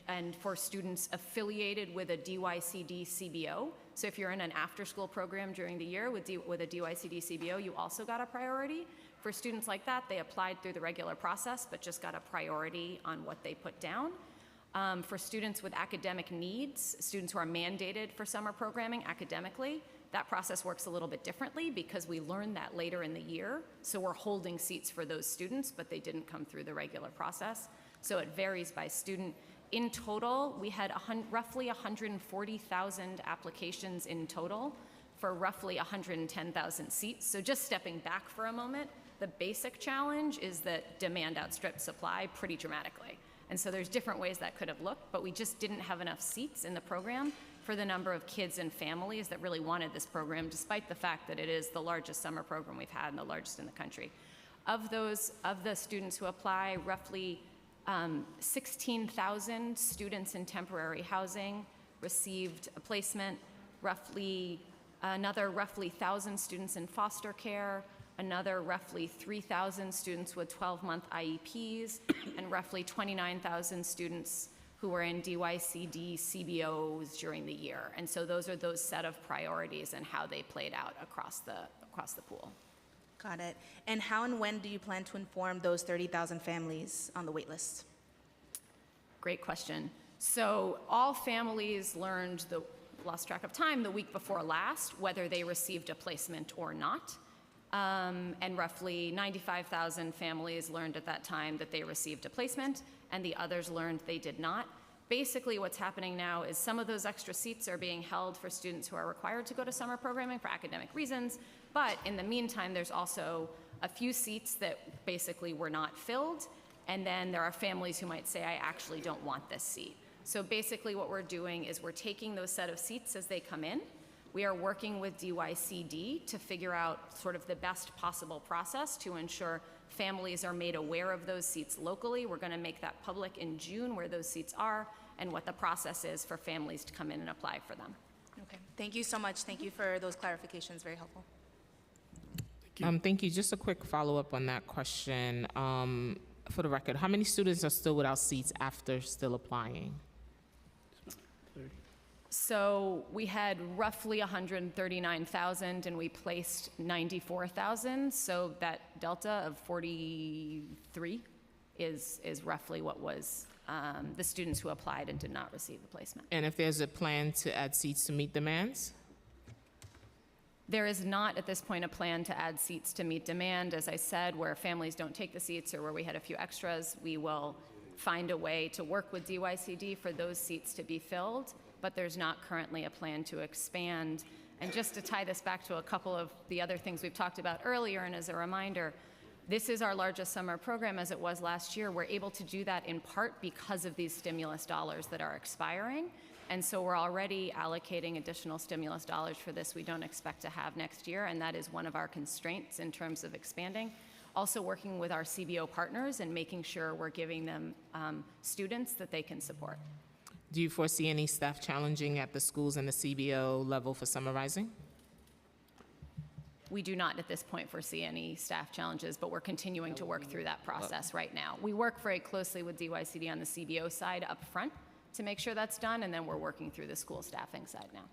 and for students affiliated with a DYCD CBO. So if you're in an after-school program during the year with a DYCD CBO, you also got a priority. For students like that, they applied through the regular process, but just got a priority on what they put down. For students with academic needs, students who are mandated for summer programming academically, that process works a little bit differently because we learned that later in the year. So we're holding seats for those students, but they didn't come through the regular process. So it varies by student. In total, we had roughly 140,000 applications in total for roughly 110,000 seats. So just stepping back for a moment, the basic challenge is that demand outstripped supply pretty dramatically. And so there's different ways that could have looked, but we just didn't have enough seats in the program for the number of kids and families that really wanted this program, despite the fact that it is the largest summer program we've had and the largest in the country. Of the students who apply, roughly 16,000 students in temporary housing received a placement, another roughly 1,000 students in foster care, another roughly 3,000 students with 12-month IEPs, and roughly 29,000 students who were in DYCD CBOs during the year. And so those are those set of priorities and how they played out across the pool. Got it. And how and when do you plan to inform those 30,000 families on the wait list? Great question. So all families learned, lost track of time, the week before last, whether they received a placement or not. And roughly 95,000 families learned at that time that they received a placement, and the others learned they did not. Basically, what's happening now is some of those extra seats are being held for students who are required to go to summer programming for academic reasons, but in the meantime, there's also a few seats that basically were not filled, and then there are families who might say, I actually don't want this seat. So basically what we're doing is we're taking those set of seats as they come in. We are working with DYCD to figure out sort of the best possible process to ensure families are made aware of those seats locally. We're going to make that public in June, where those seats are and what the process is for families to come in and apply for them. Okay, thank you so much. Thank you for those clarifications, very helpful. Thank you. Just a quick follow-up on that question. For the record, how many students are still without seats after still applying? So we had roughly 139,000 and we placed 94,000. So that delta of 43 is roughly what was the students who applied and did not receive the placement. And if there's a plan to add seats to meet demands? There is not at this point a plan to add seats to meet demand. As I said, where families don't take the seats or where we had a few extras, we will find a way to work with DYCD for those seats to be filled, but there's not currently a plan to expand. And just to tie this back to a couple of the other things we've talked about earlier, and as a reminder, this is our largest summer program as it was last year. We're able to do that in part because of these stimulus dollars that are expiring. And so we're already allocating additional stimulus dollars for this we don't expect to have next year, and that is one of our constraints in terms of expanding. Also working with our CBO partners and making sure we're giving them students that they can support. Do you foresee any staff challenging at the schools and the CBO level for summer rising? We do not at this point foresee any staff challenges, but we're continuing to work through that process right now. We work very closely with DYCD on the CBO side up front to make sure that's done, and then we're working through the school staffing side now.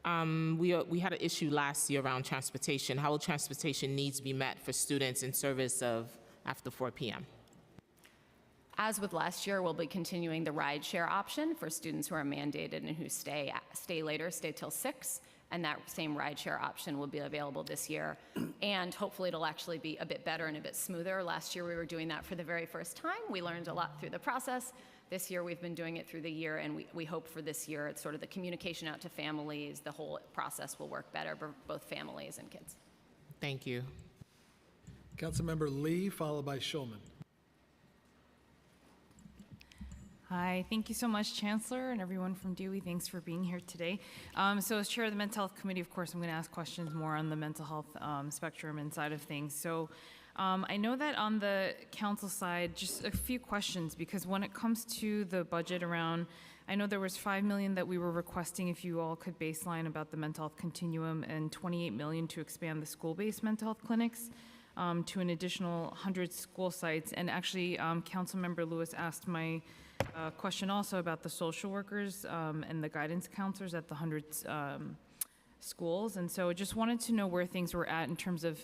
We had an issue last year around transportation. How will transportation needs be met for students in service of after 4 p.m.? As with last year, we'll be continuing the rideshare option for students who are mandated and who stay later, stay till 6. And that same rideshare option will be available this year. And hopefully it'll actually be a bit better and a bit smoother. Last year we were doing that for the very first time. We learned a lot through the process. This year we've been doing it through the year, and we hope for this year it's sort of the communication out to families, the whole process will work better for both families and kids. Thank you. Councilmember Lee, followed by Schulman. Hi, thank you so much, Chancellor, and everyone from Dewey. Thanks for being here today. So as chair of the Mental Health Committee, of course, I'm going to ask questions more on the mental health spectrum and side of things. So I know that on the council side, just a few questions, because when it comes to the budget around, I know there was $5 million that we were requesting if you all could baseline about the mental health continuum, and $28 million to expand the school-based mental health clinics to an additional 100 school sites. And actually, Councilmember Lewis asked my question also about the social workers and the guidance counselors at the 100 schools. And so I just wanted to know where things were at in terms of,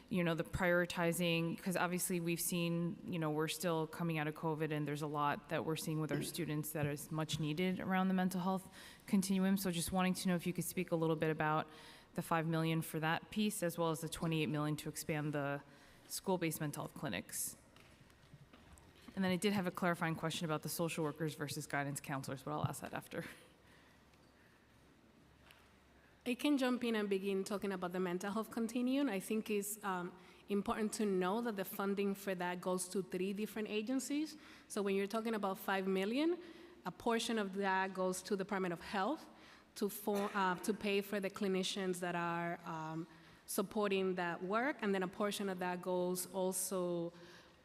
you know, the prioritizing, because obviously we've seen, you know, we're still coming out of COVID, and there's a lot that we're seeing with our students that is much needed around the mental health continuum. So just wanting to know if you could speak a little bit about the $5 million for that piece, as well as the $28 million to expand the school-based mental health clinics. And then I did have a clarifying question about the social workers versus guidance counselors, but I'll ask that after. I can jump in and begin talking about the mental health continuum. I think it's important to know that the funding for that goes to 3 different agencies. So when you're talking about $5 million, a portion of that goes to the Department of Health to pay for the clinicians that are supporting that work, and then a portion of that goes also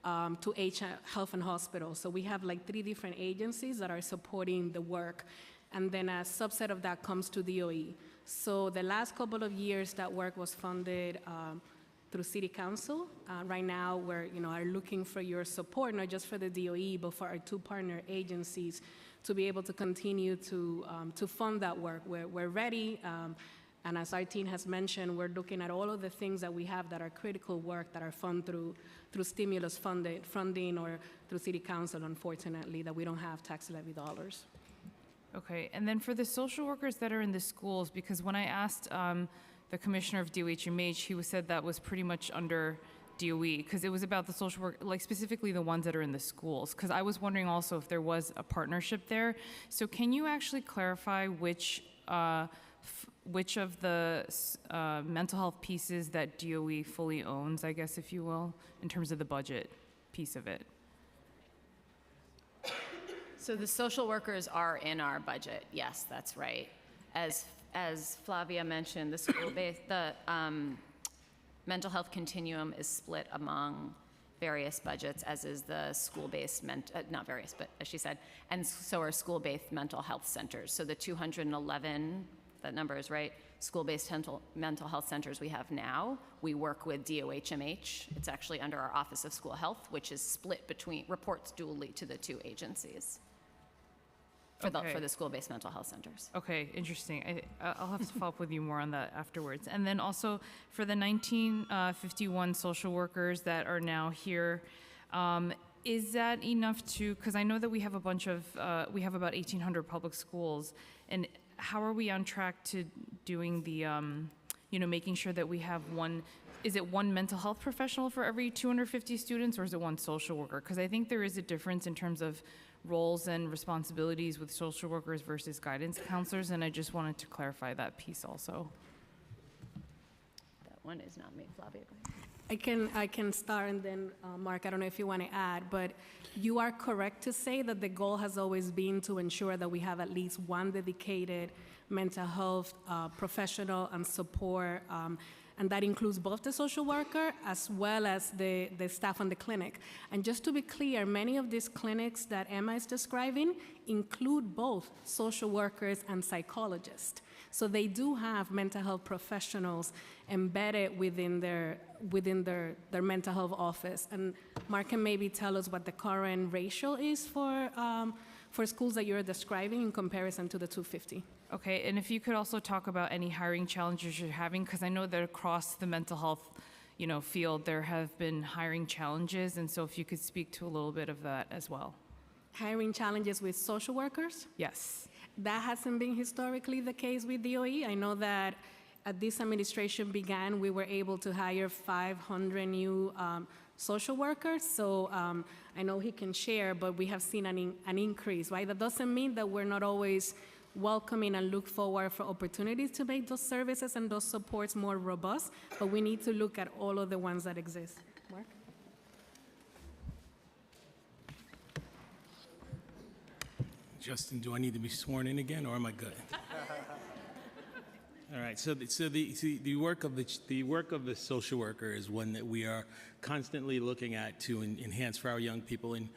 to Health and Hospitals. So we have like 3 different agencies that are supporting the work, and then a subset of that comes to DOE. So the last couple of years, that work was funded through City Council. Right now, we're are looking for your support, not just for the DOE, but for our 2 partner agencies to be able to continue to fund that work. We're ready. And as our team has mentioned, we're looking at all of the things that we have that are critical work that are funded through stimulus funding or through City Council, unfortunately, that we don't have tax levy dollars. Okay, and then for the social workers that are in the schools, because when I asked the commissioner of DOHMH, he said that was pretty much under DOE, because it was about the social work, like specifically the ones that are in the schools, because I was wondering also if there was a partnership there. So can you actually clarify which of the mental health pieces that DOE fully owns, I guess, if you will, in terms of the budget piece of it? So the social workers are in our budget. Yes, that's right. As Flavia mentioned, the mental health continuum is split among various budgets, as is the school-based, not various, but as she said, and so are school-based mental health centers. So the 211, that number is right, school-based mental health centers we have now, we work with DOHMH. It's actually under our Office of School Health, which is split between, reports dually to the 2 agencies for the school-based mental health centers. Okay, interesting. I'll have to follow up with you more on that afterwards. And then also for the 1951 social workers that are now here, is that enough to, because I know that we have a bunch of, we have about 1,800 public schools, and how are we on track to doing the, making sure that we have is it one mental health professional for every 250 students, or is it one social worker? Because I think there is a difference in terms of roles and responsibilities with social workers versus guidance counselors, and I just wanted to clarify that piece also. That one is not me, Flavia. Go ahead. I can start, and then Mark, I don't know if you want to add, but you are correct to say that the goal has always been to ensure that we have at least one dedicated mental health professional and support, and that includes both the social worker as well as the staff on the clinic. And just to be clear, many of these clinics that Emma is describing include both social workers and psychologists. So they do have mental health professionals embedded within their mental health office. And Mark can maybe tell us what the current ratio is for for schools that you're describing in comparison to the 250. Okay, and if you could also talk about any hiring challenges you're having, because I know that across the mental health, field, there have been hiring challenges, and so if you could speak to a little bit of that as well. Hiring challenges with social workers? Yes. That hasn't been historically the case with DOE. I know that as this administration began, we were able to hire 500 new social workers. So I know he can share, but we have seen an increase, right? That doesn't mean that we're not always welcoming and look forward for opportunities to make those services and those supports more robust, but we need to look at all of the ones that exist. Mark? Justin, do I need to be sworn in again, or am I good? All right. So the work of the social worker is one that we are constantly looking at to enhance for our young people. And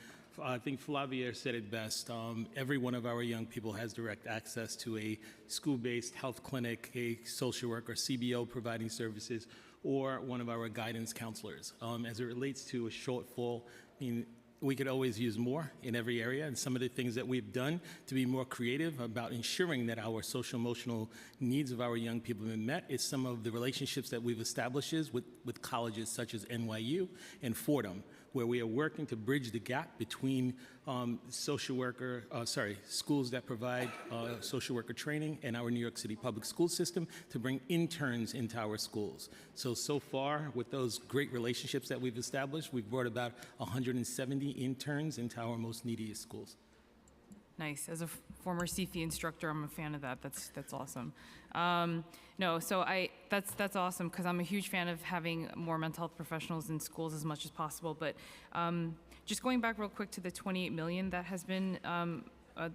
I think Flavia said it best. Every one of our young people has direct access to a school-based health clinic, a social worker, CBO providing services, or one of our guidance counselors. As it relates to a shortfall, we could always use more in every area, and some of the things that we've done to be more creative about ensuring that our social emotional needs of our young people have been met is some of the relationships that we've established with colleges such as NYU and Fordham, where we are working to bridge the gap between schools that provide social worker training and our New York City public school system to bring interns into our schools. So far, with those great relationships that we've established, we've brought about 170 interns into our most neediest schools. Nice. As a former CFE instructor, I'm a fan of that. That's awesome. That's awesome because I'm a huge fan of having more mental health professionals in schools as much as possible. But just going back real quick to the $28 million that has been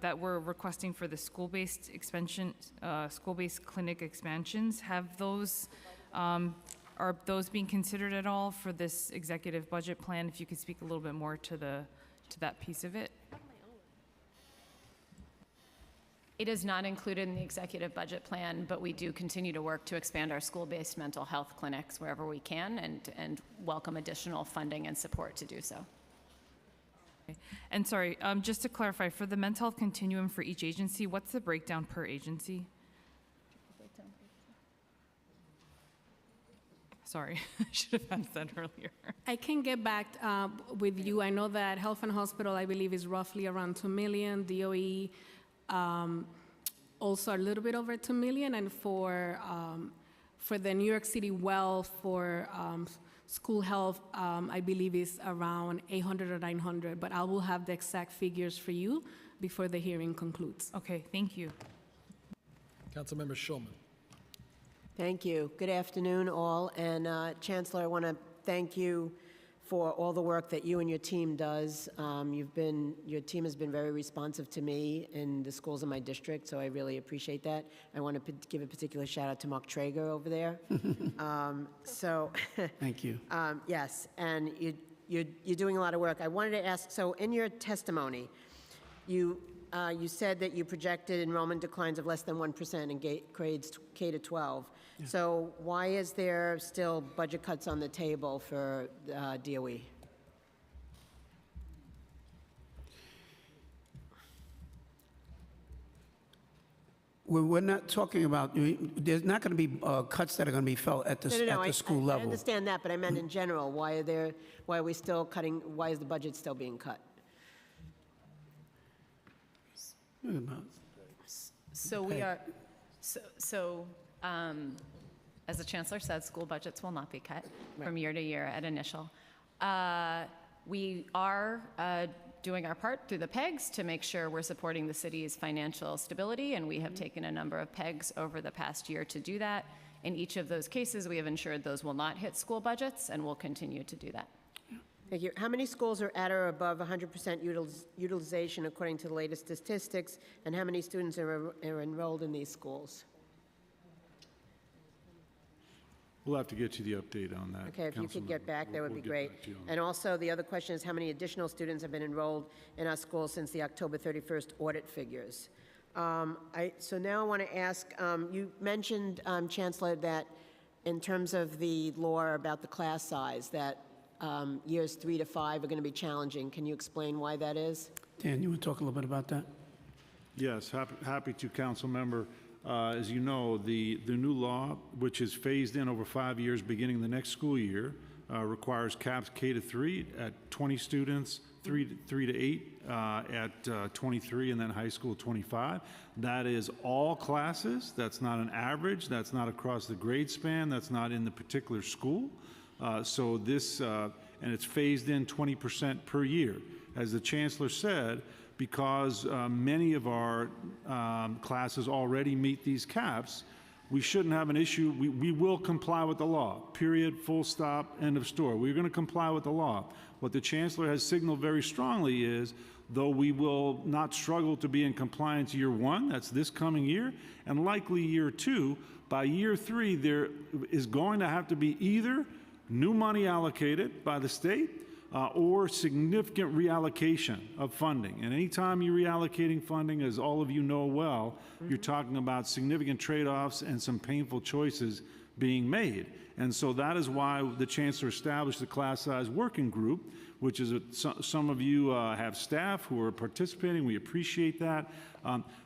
that we're requesting for the school-based expansion, school-based clinic expansions. Have those are those being considered at all for this executive budget plan? If you could speak a little bit more to that piece of it. It is not included in the executive budget plan, but we do continue to work to expand our school-based mental health clinics wherever we can and welcome additional funding and support to do so. Okay. And sorry, just to clarify, for the mental health continuum for each agency, what's the breakdown per agency? Sorry, I should have asked that earlier. I can get back with you. I know that Health and Hospital, I believe, is roughly around $2 million. DOE, also a little bit over $2 million, and for the New York City Well for school health, I believe is around 800 or 900, but I will have the exact figures for you before the hearing concludes. Okay, thank you. Councilmember Schulman. Thank you. Good afternoon, all. And Chancellor, I want to thank you for all the work that you and your team does. Your team has been very responsive to me in the schools in my district, so I really appreciate that. I want to give a particular shout out to Mark Traeger over there. Thank you. Yes, and you're doing a lot of work. I wanted to ask, so in your testimony, you said that you projected enrollment declines of less than 1% in grades K to 12. Yeah. So why is there still budget cuts on the table for DOE? We're not talking about, there's not going to be cuts that are going to be felt at the school level. I understand that, but I meant in general. Why are we still cutting, why is the budget still being cut? So we are, as the Chancellor said, school budgets will not be cut from year to year at initial. We are doing our part through the PEGs to make sure we're supporting the city's financial stability, and we have taken a number of PEGs over the past year to do that. In each of those cases, we have ensured those will not hit school budgets, and we'll continue to do that. Thank you. How many schools are at or above 100% utilization according to the latest statistics, and how many students are enrolled in these schools? We'll have to get you the update on that. Okay, if you could get back, that would be great. And also, the other question is how many additional students have been enrolled in our schools since the October 31st audit figures? So now I want to ask, you mentioned, Chancellor, that in terms of the law about the class size, that years 3 to 5 are going to be challenging. Can you explain why that is? Dan, you want to talk a little bit about that? Yes, happy to, council member. As you know, the new law, which is phased in over 5 years beginning the next school year, requires caps K to 3 at 20 students, 3 to 8 at 23, and then high school 25. That is all classes. That's not an average. That's not across the grade span. That's not in the particular school. So this, and it's phased in 20% per year. As the chancellor said, because many of our classes already meet these caps, we shouldn't have an issue. We will comply with the law, period, full stop, end of story. We're going to comply with the law. What the chancellor has signaled very strongly is, though we will not struggle to be in compliance year 1, that's this coming year, and likely year 2, by year 3, there is going to have to be either new money allocated by the state or significant reallocation of funding. And anytime you're reallocating funding, as all of you know well, you're talking about significant trade-offs and some painful choices being made. And so that is why the chancellor established the class size working group, which is some of you have staff who are participating. We appreciate that.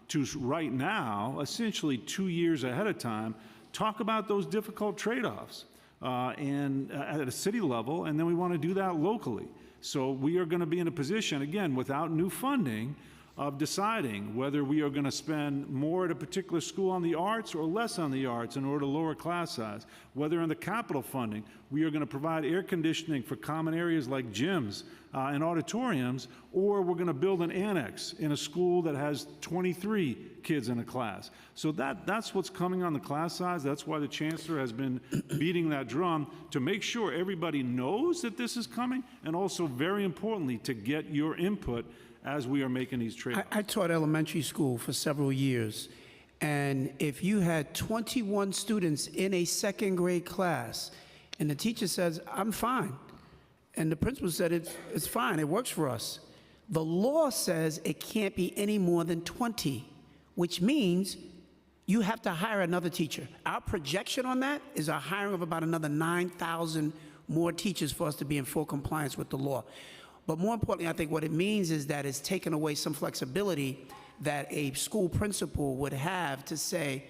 To right now, essentially 2 years ahead of time, talk about those difficult trade-offs. And at a city level, and then we want to do that locally. So we are going to be in a position, again, without new funding, of deciding whether we are going to spend more at a particular school on the arts or less on the arts in order to lower class size. Whether in the capital funding, we are going to provide air conditioning for common areas like gyms and auditoriums, or we're going to build an annex in a school that has 23 kids in a class. So that's what's coming on the class size. That's why the chancellor has been beating that drum to make sure everybody knows that this is coming, and also, very importantly, to get your input as we are making these trade-offs. I taught elementary school for several years, and if you had 21 students in a second grade class, and the teacher says, I'm fine, and the principal said, it's fine, it works for us, the law says it can't be any more than 20, which means you have to hire another teacher. Our projection on that is a hiring of about another 9,000 more teachers for us to be in full compliance with the law. But more importantly, I think what it means is that it's taken away some flexibility that a school principal would have to say,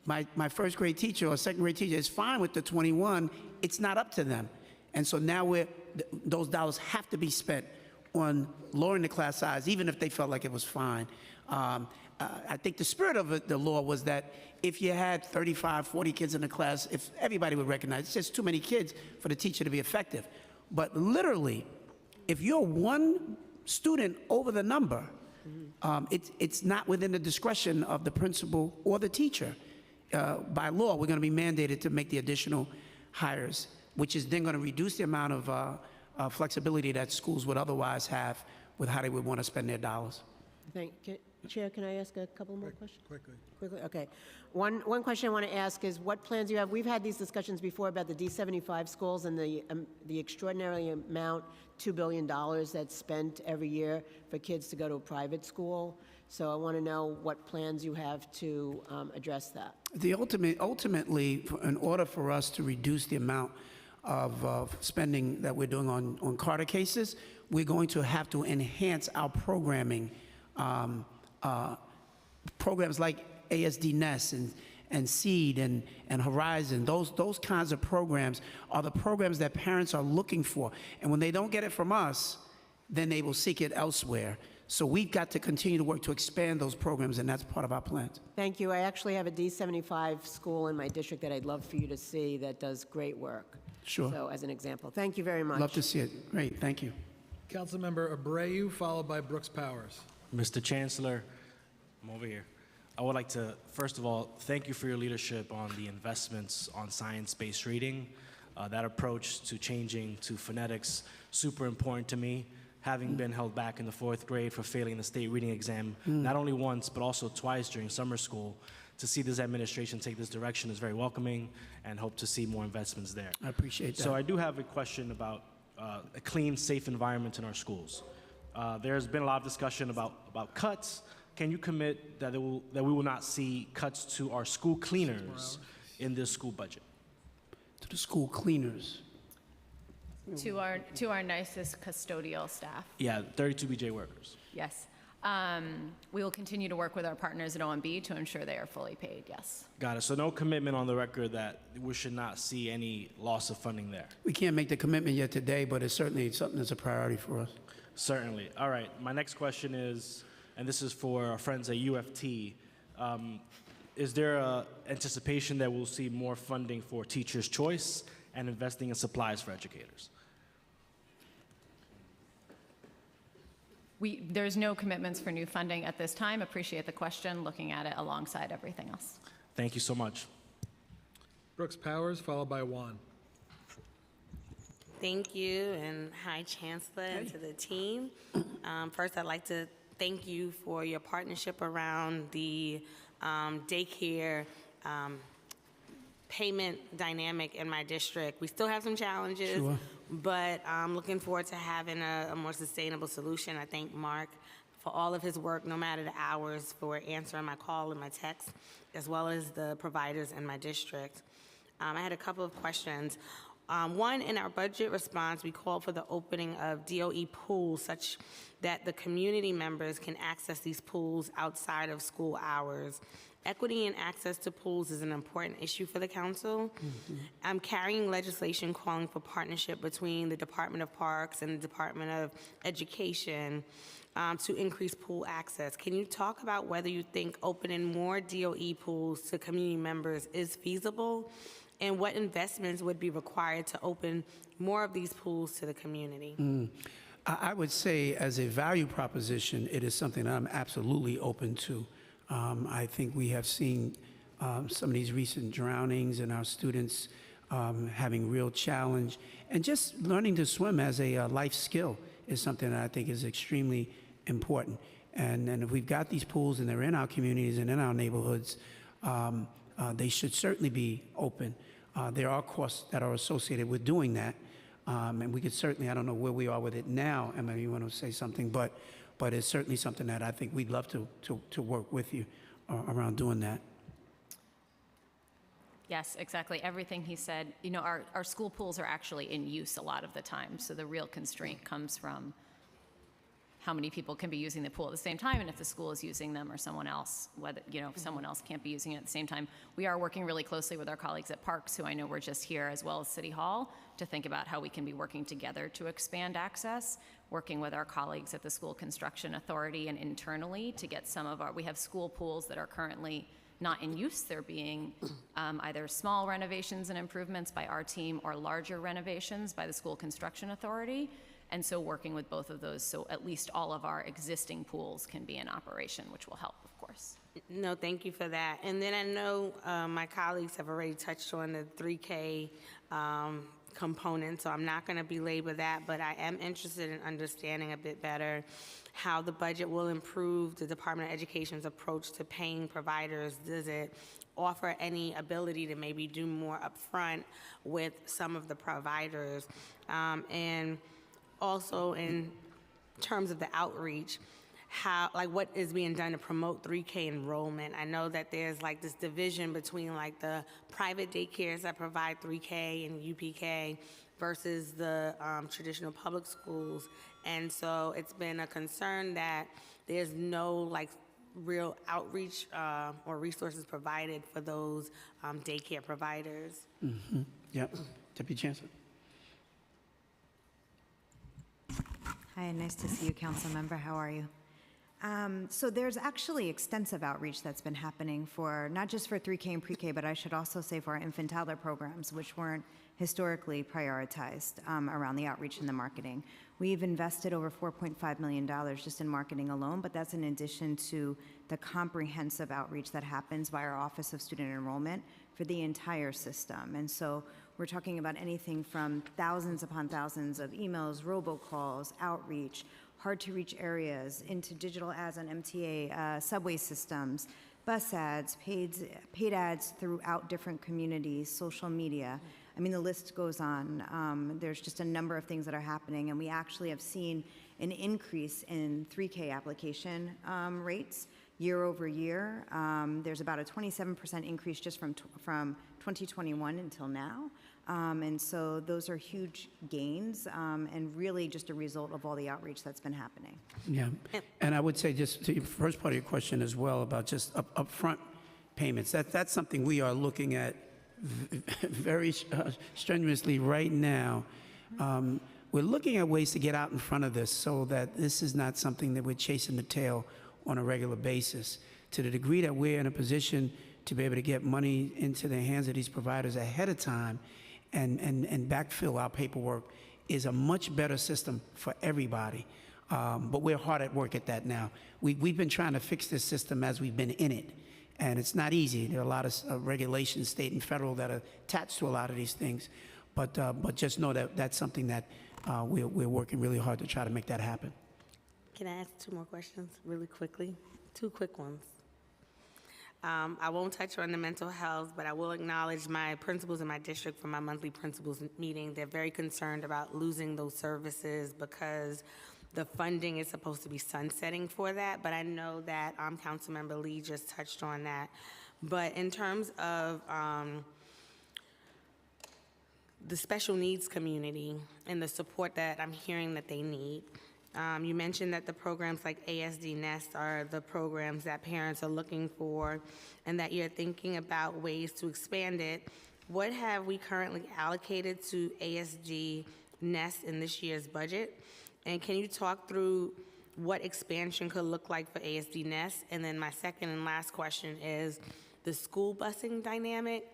my first grade teacher or second grade teacher is fine with the 21, it's not up to them. And so now those dollars have to be spent on lowering the class size, even if they felt like it was fine. I think the spirit of the law was that if you had 35, 40 kids in the class, if everybody would recognize it's just too many kids for the teacher to be effective. But literally, if you're one student over the number, it's not within the discretion of the principal or the teacher. By law, we're going to be mandated to make the additional hires, which is then going to reduce the amount of flexibility that schools would otherwise have with how they would want to spend their dollars. Chair, can I ask a couple more questions? Quickly. Quickly, okay. One question I want to ask is what plans do you have? We've had these discussions before about the D75 schools and the extraordinary amount, $2 billion that's spent every year for kids to go to a private school. So I want to know what plans you have to address that. Ultimately, in order for us to reduce the amount of spending that we're doing on Carter cases, we're going to have to enhance our programming. Programs like ASD Nest and Seed and Horizon, those kinds of programs are the programs that parents are looking for. And when they don't get it from us, then they will seek it elsewhere. So we've got to continue to work to expand those programs, and that's part of our plans. Thank you. I actually have a D75 school in my district that I'd love for you to see that does great work. Sure. So as an example. Thank you very much. Love to see it. Great. Thank you. Councilmember Abreu, followed by Brooks Powers. Mr. Chancellor, I'm over here. I would like to, first of all, thank you for your leadership on the investments on science-based reading. That approach to changing to phonetics, super important to me. Having been held back in the 4th grade for failing the state reading exam, not only once, but also twice during summer school, to see this administration take this direction is very welcoming, and hope to see more investments there. I appreciate that. So I do have a question about a clean, safe environment in our schools. There's been a lot of discussion about cuts. Can you commit that we will not see cuts to our school cleaners in this school budget? To the school cleaners. To our nicest custodial staff. Yeah, 32 BJ workers. Yes. We will continue to work with our partners at OMB to ensure they are fully paid, yes. Got it. So no commitment on the record that we should not see any loss of funding there. We can't make the commitment yet today, but it's certainly something that's a priority for us. Certainly. All right. My next question is, and this is for our friends at UFT, is there a anticipation that we'll see more funding for Teachers' Choice and investing in supplies for educators? There's no commitments for new funding at this time. Appreciate the question, looking at it alongside everything else. Thank you so much. Brooks Powers, followed by Juan. Thank you, and hi, Chancellor, and to the team. First, I'd like to thank you for your partnership around the daycare payment dynamic in my district. We still have some challenges, Sure. but I'm looking forward to having a more sustainable solution. I thank Mark for all of his work, no matter the hours, for answering my call and my text, as well as the providers in my district. I had a couple of questions. One, in our budget response, we called for the opening of DOE pools such that the community members can access these pools outside of school hours. Equity and access to pools is an important issue for the council. I'm carrying legislation calling for partnership between the Department of Parks and the Department of Education to increase pool access. Can you talk about whether you think opening more DOE pools to community members is feasible? And what investments would be required to open more of these pools to the community? I would say, as a value proposition, it is something I'm absolutely open to. I think we have seen some of these recent drownings and our students having real challenge. And just learning to swim as a life skill is something that I think is extremely important. And if we've got these pools and they're in our communities and in our neighborhoods, they should certainly be open. There are costs that are associated with doing that. And we could certainly, I don't know where we are with it now, Emma, you want to say something, but it's certainly something that I think we'd love to work with you around doing that. Yes, exactly. Everything he said. You know, our school pools are actually in use a lot of the time, so the real constraint comes from how many people can be using the pool at the same time, and if the school is using them or someone else, whether, you know, if someone else can't be using it at the same time. We are working really closely with our colleagues at Parks, who I know were just here, as well as City Hall, to think about how we can be working together to expand access, working with our colleagues at the School Construction Authority and internally to get some of our, we have school pools that are currently not in use. They're being either small renovations and improvements by our team or larger renovations by the School Construction Authority. And so working with both of those, so at least all of our existing pools can be in operation, which will help, of course. No, thank you for that. And then I know my colleagues have already touched on the 3K component, so I'm not going to belabor that, but I am interested in understanding a bit better how the budget will improve the Department of Education's approach to paying providers. Does it offer any ability to maybe do more upfront with some of the providers? And also in terms of the outreach, how, like, what is being done to promote 3K enrollment? I know that there's like this division between like the private daycares that provide 3K and UPK versus the traditional public schools. And so it's been a concern that there's no like real outreach or resources provided for those daycare providers. Yep. Deputy Chancellor. Hi, nice to see you, Council Member. How are you? So there's actually extensive outreach that's been happening for, not just for 3K and pre-K, but I should also say for our infant toddler programs, which weren't historically prioritized around the outreach and the marketing. We've invested over $4.5 million just in marketing alone, but that's in addition to the comprehensive outreach that happens by our Office of Student Enrollment for the entire system. And so we're talking about anything from thousands upon thousands of emails, robocalls, outreach, hard-to-reach areas, into digital ads on MTA, subway systems, bus ads, paid ads throughout different communities, social media. I mean, the list goes on. There's just a number of things that are happening, and we actually have seen an increase in 3K application rates year over year. There's about a 27% increase just from 2021 until now. And so those are huge gains and really just a result of all the outreach that's been happening. Yeah, and I would say just to the first part of your question as well about just upfront payments. That's something we are looking at very strenuously right now. We're looking at ways to get out in front of this so that this is not something that we're chasing the tail on a regular basis. To the degree that we're in a position to be able to get money into the hands of these providers ahead of time and backfill our paperwork is a much better system for everybody. But we're hard at work at that now. We've been trying to fix this system as we've been in it. And it's not easy. There are a lot of regulations, state and federal, that are attached to a lot of these things. But just know that that's something that we're working really hard to try to make that happen. Can I ask 2 more questions really quickly? 2 quick ones. I won't touch on the mental health, but I will acknowledge my principals in my district from my monthly principals meeting. They're very concerned about losing those services because the funding is supposed to be sunsetting for that, but I know that Councilmember Lee just touched on that. But in terms of the special needs community and the support that I'm hearing that they need, you mentioned that the programs like ASD Nest are the programs that parents are looking for and that you're thinking about ways to expand it. What have we currently allocated to ASD Nest in this year's budget? And can you talk through what expansion could look like for ASD Nest? And then my second and last question is the school busing dynamic.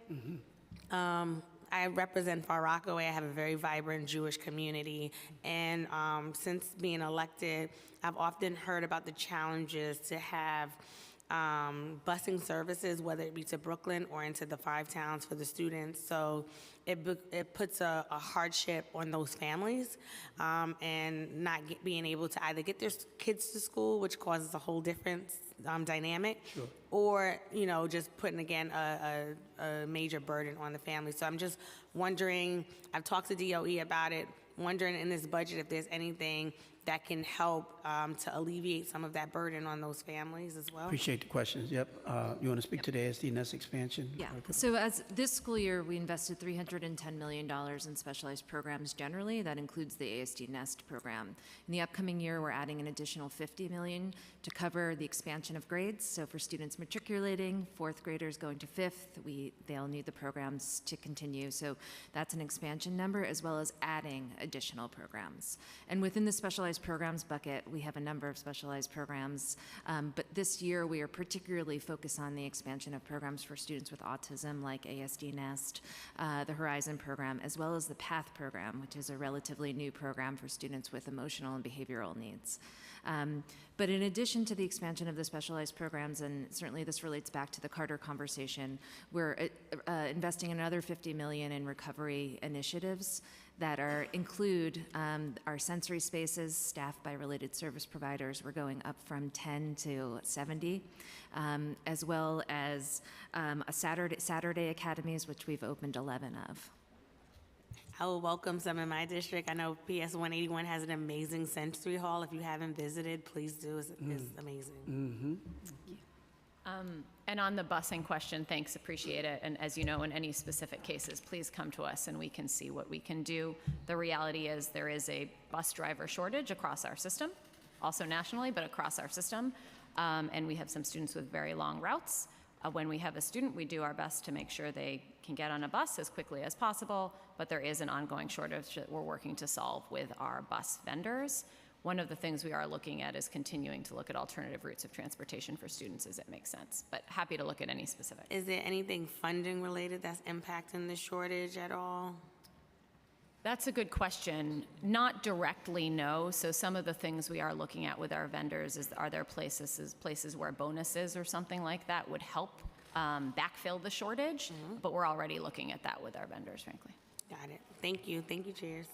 I represent Far Rockaway. I have a very vibrant Jewish community. And since being elected, I've often heard about the challenges to have busing services, whether it be to Brooklyn or into the 5 towns for the students. So it puts a hardship on those families and not being able to either get their kids to school, which causes a whole different dynamic, Sure. or, just putting, again, a major burden on the family. So I'm just wondering, I've talked to DOE about it, wondering in this budget if there's anything that can help to alleviate some of that burden on those families as well. Appreciate the questions. Yep. You want to speak to the ASD Nest expansion? Yeah. So as this school year, we invested $310 million in specialized programs generally. That includes the ASD Nest program. In the upcoming year, we're adding an additional $50 million to cover the expansion of grades. So for students matriculating, 4th graders going to 5th, they'll need the programs to continue. So that's an expansion number, as well as adding additional programs. And within the specialized programs bucket, we have a number of specialized programs, but this year we are particularly focused on the expansion of programs for students with autism like ASD Nest, the Horizon program, as well as the PATH program, which is a relatively new program for students with emotional and behavioral needs. But in addition to the expansion of the specialized programs, and certainly this relates back to the Carter conversation, we're investing another $50 million in recovery initiatives that include our sensory spaces staffed by related service providers. We're going up from 10 to 70, as well as Saturday academies, which we've opened 11 of. I will welcome some in my district. I know PS 181 has an amazing sensory hall. If you haven't visited, please do. It's amazing. Mm-hmm. And on the busing question, thanks, appreciate it. And as you know, in any specific cases, please come to us and we can see what we can do. The reality is there is a bus driver shortage across our system, also nationally, but across our system. And we have some students with very long routes. When we have a student, we do our best to make sure they can get on a bus as quickly as possible, but there is an ongoing shortage that we're working to solve with our bus vendors. One of the things we are looking at is continuing to look at alternative routes of transportation for students as it makes sense, but happy to look at any specific. Is there anything funding related that's impacting the shortage at all? That's a good question. Not directly, no. So some of the things we are looking at with our vendors are there places where bonuses or something like that would help backfill the shortage, but we're already looking at that with our vendors, frankly. Got it. Thank you. Thank you, chairs.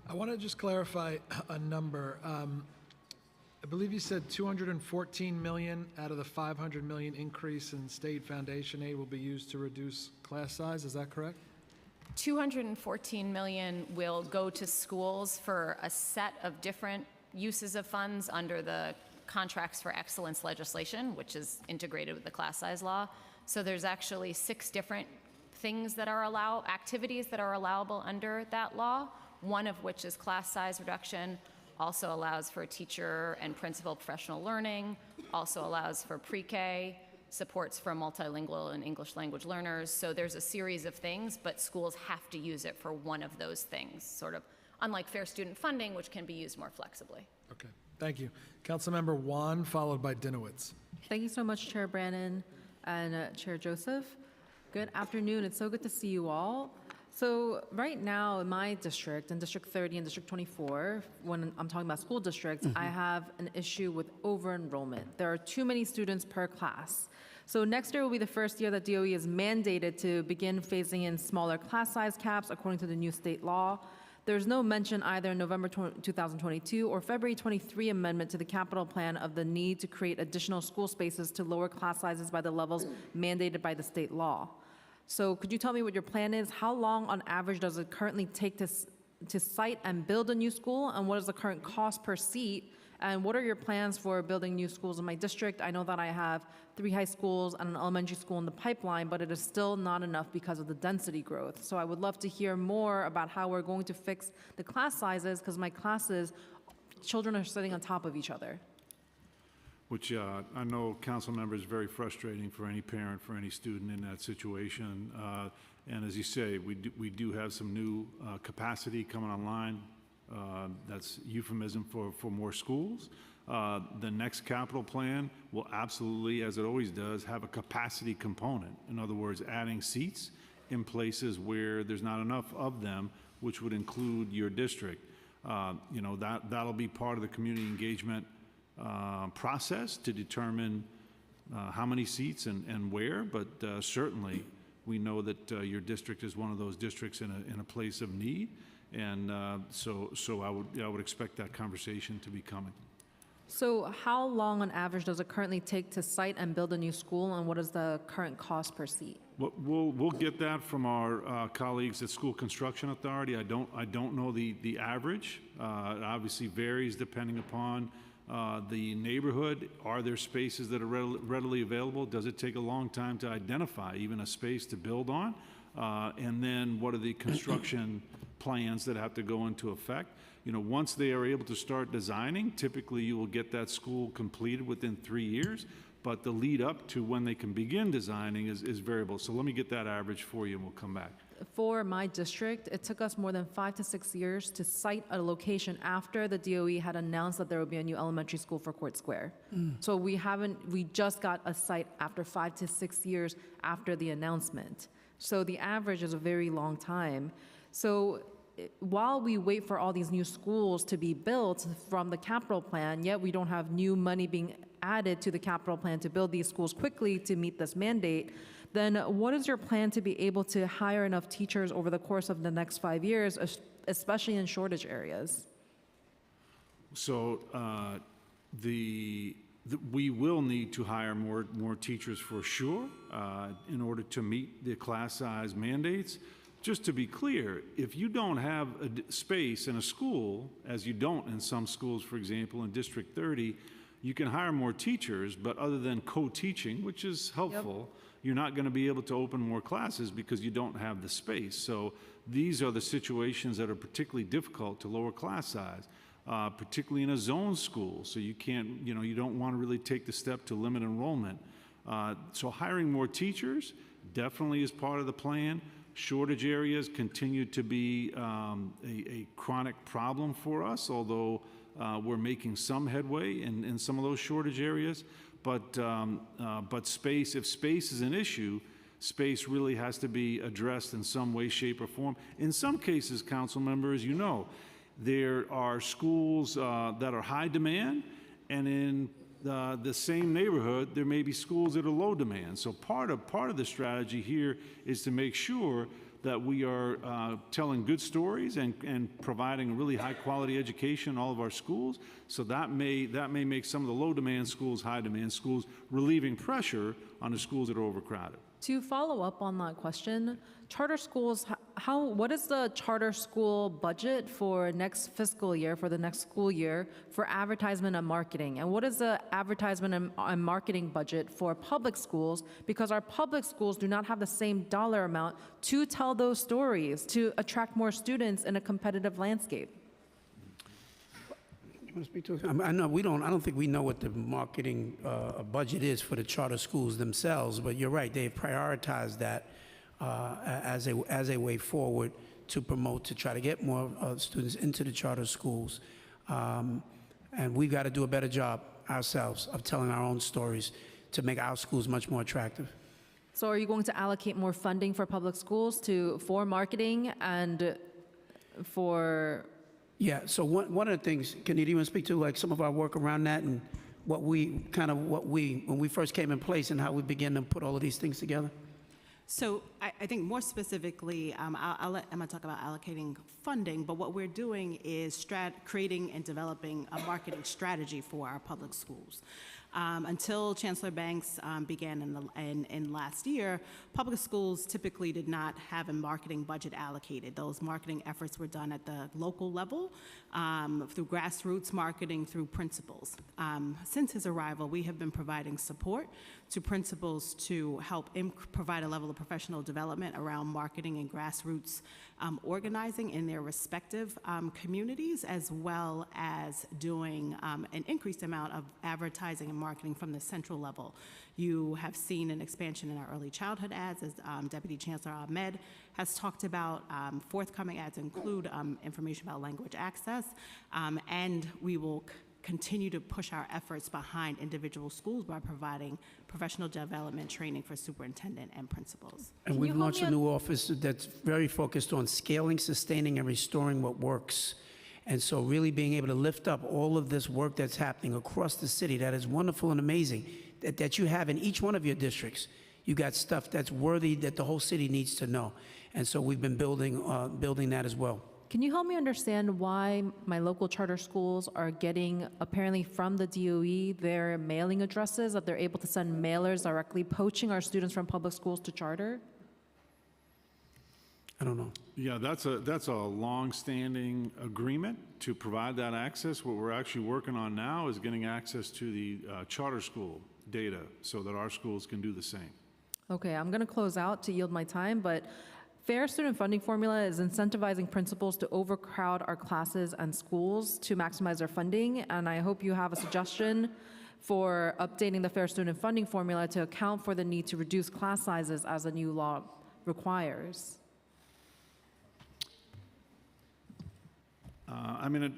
I want to just clarify a number. I believe you said $214 million out of the $500 million increase in state foundation aid will be used to reduce class size. Is that correct? $214 million will go to schools for a set of different uses of funds under the contracts for excellence legislation, which is integrated with the class size law. So there's actually 6 different things that are activities that are allowable under that law, one of which is class size reduction, also allows for teacher and principal professional learning, also allows for pre-K, supports for multilingual and English language learners. So there's a series of things, but schools have to use it for one of those things, sort of unlike fair student funding, which can be used more flexibly. Okay, thank you. Councilmember Wan, followed by Dinowitz. Thank you so much, Chair Brannon and Chair Joseph. Good afternoon. It's so good to see you all. So right now in my district, in District 30 and District 24, when I'm talking about school districts, I have an issue with over-enrollment. There are too many students per class. So next year will be the first year that DOE is mandated to begin phasing in smaller class size caps according to the new state law. There's no mention either in November 2022 or February 23 amendment to the capital plan of the need to create additional school spaces to lower class sizes by the levels mandated by the state law. So could you tell me what your plan is? How long on average does it currently take to site and build a new school? And what is the current cost per seat? And what are your plans for building new schools in my district? I know that I have 3 high schools and an elementary school in the pipeline, but it is still not enough because of the density growth. So I would love to hear more about how we're going to fix the class sizes, because my classes, children are sitting on top of each other. Which I know, council member, is very frustrating for any parent, for any student in that situation. And as you say, we do have some new capacity coming online. That's euphemism for more schools. The next capital plan will absolutely, as it always does, have a capacity component. In other words, adding seats in places where there's not enough of them, which would include your district. That'll be part of the community engagement process to determine how many seats and where, but certainly we know that your district is one of those districts in a place of need, and so I would expect that conversation to be coming. So how long on average does it currently take to site and build a new school, and what is the current cost per seat? We'll get that from our colleagues at School Construction Authority. I don't know the average. It obviously varies depending upon the neighborhood. Are there spaces that are readily available? Does it take a long time to identify even a space to build on? And then what are the construction plans that have to go into effect? Once they are able to start designing, typically you will get that school completed within 3 years, but the lead up to when they can begin designing is variable. So let me get that average for you and we'll come back. For my district, it took us more than 5 to 6 years to site a location after the DOE had announced that there would be a new elementary school for Court Square. So we just got a site after 5 to 6 years after the announcement. So the average is a very long time. So while we wait for all these new schools to be built from the capital plan, yet we don't have new money being added to the capital plan to build these schools quickly to meet this mandate, then what is your plan to be able to hire enough teachers over the course of the next 5 years, especially in shortage areas? So we will need to hire more teachers for sure in order to meet the class size mandates. Just to be clear, if you don't have a space in a school, as you don't in some schools, for example, in District 30, you can hire more teachers, but other than co-teaching, which is helpful, you're not going to be able to open more classes because you don't have the space. So these are the situations that are particularly difficult to lower class size, particularly in a zone school. So you can't, you don't want to really take the step to limit enrollment. So hiring more teachers definitely is part of the plan. Shortage areas continue to be a chronic problem for us, although we're making some headway in some of those shortage areas. But space, if space is an issue, space really has to be addressed in some way, shape, or form. In some cases, council members, there are schools that are high demand, and in the same neighborhood, there may be schools that are low demand. So part of the strategy here is to make sure that we are telling good stories and providing a really high quality education in all of our schools. So that may make some of the low demand schools high demand schools, relieving pressure on the schools that are overcrowded. To follow up on that question, charter schools what is the charter school budget for next fiscal year, for the next school year, for advertisement and marketing? And what is the advertisement and marketing budget for public schools? Because our public schools do not have the same dollar amount to tell those stories, to attract more students in a competitive landscape. You want to speak to it? I know we don't. I don't think we know what the marketing budget is for the charter schools themselves. But you're right; they've prioritized that as a way forward to promote, to try to get more students into the charter schools. And we've got to do a better job ourselves of telling our own stories to make our schools much more attractive. So, are you going to allocate more funding for public schools for marketing and for? Yeah, so one of the things, can you even speak to like some of our work around that and when we first came in place and how we began to put all of these things together? So I think more specifically, I'll let Emma talk about allocating funding, but what we're doing is creating and developing a marketing strategy for our public schools. Until Chancellor Banks began in last year, public schools typically did not have a marketing budget allocated. Those marketing efforts were done at the local level through grassroots marketing, through principals. Since his arrival, we have been providing support to principals to help provide a level of professional development around marketing and grassroots organizing in their respective communities, as well as doing an increased amount of advertising and marketing from the central level. You have seen an expansion in our early childhood ads, as Deputy Chancellor Ahmed has talked about. Forthcoming ads include information about language access, and we will continue to push our efforts behind individual schools by providing professional development training for superintendent and principals. And we've launched a new office that's very focused on scaling, sustaining, and restoring what works. And so really being able to lift up all of this work that's happening across the city that is wonderful and amazing, that you have in each one of your districts. You got stuff that's worthy that the whole city needs to know. And so we've been building that as well. Can you help me understand why my local charter schools are getting, apparently from the DOE, their mailing addresses, that they're able to send mailers directly, poaching our students from public schools to charter? I don't know. Yeah, that's a long-standing agreement to provide that access. What we're actually working on now is getting access to the charter school data so that our schools can do the same. Okay, I'm going to close out to yield my time, but fair student funding formula is incentivizing principals to overcrowd our classes and schools to maximize their funding, and I hope you have a suggestion for updating the fair student funding formula to account for the need to reduce class sizes as the new law requires.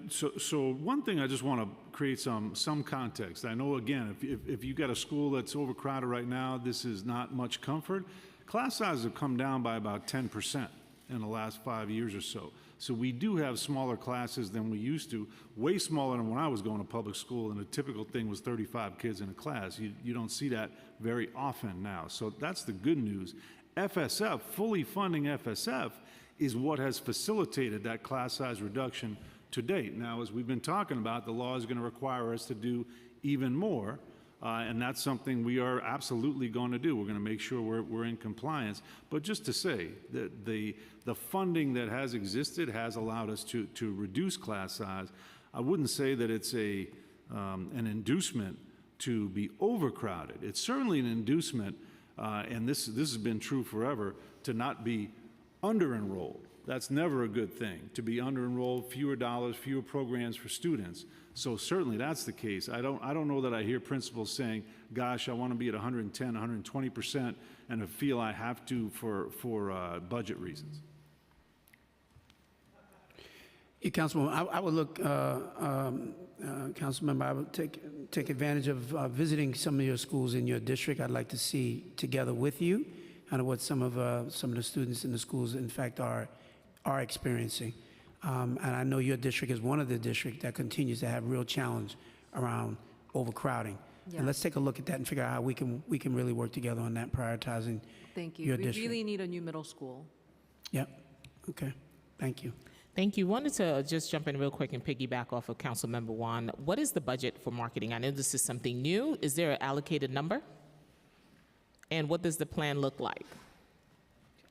So one thing I just want to create some context. I know, again, if you got a school that's overcrowded right now, this is not much comfort. Class sizes have come down by about 10% in the last 5 years or so. So we do have smaller classes than we used to, way smaller than when I was going to public school, and the typical thing was 35 kids in a class. You don't see that very often now. So that's the good news. FSF, fully funding FSF, is what has facilitated that class size reduction to date. Now, as we've been talking about, the law is going to require us to do even more, and that's something we are absolutely going to do. We're going to make sure we're in compliance. But just to say that the funding that has existed has allowed us to reduce class size. I wouldn't say that it's an inducement to be overcrowded. It's certainly an inducement, and this has been true forever, to not be under-enrolled. That's never a good thing, to be under-enrolled, fewer dollars, fewer programs for students. So certainly that's the case. I don't know that I hear principals saying, gosh, I want to be at 110, 120%, and I feel I have to for budget reasons. Yeah, Councilwoman, I would look, Councilmember, I would take advantage of visiting some of your schools in your district. I'd like to see together with you kind of what some of the students in the schools, in fact, are experiencing. And I know your district is one of the districts that continues to have real challenge around overcrowding. Yeah. And let's take a look at that and figure out how we can really work together on that, prioritizing Thank you. your We district. really need a new middle school. Yep. Okay. Thank you. Thank you. Wanted to just jump in real quick and piggyback off of Councilmember Wan. What is the budget for marketing? I know this is something new. Is there an allocated number? And what does the plan look like?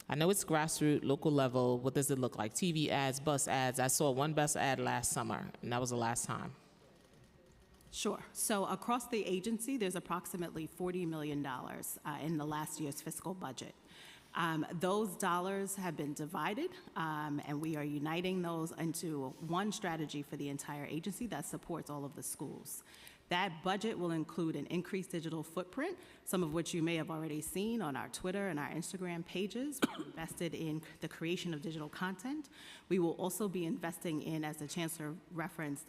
I know it's grassroots, local level. What does it look like? TV ads, bus ads. I saw one bus ad last summer, and that was the last time. Sure. So across the agency, there's approximately $40 million in the last year's fiscal budget. Those dollars have been divided, and we are uniting those into one strategy for the entire agency that supports all of the schools. That budget will include an increased digital footprint, some of which you may have already seen on our Twitter and our Instagram pages. We're invested in the creation of digital content. We will also be investing in, as the Chancellor referenced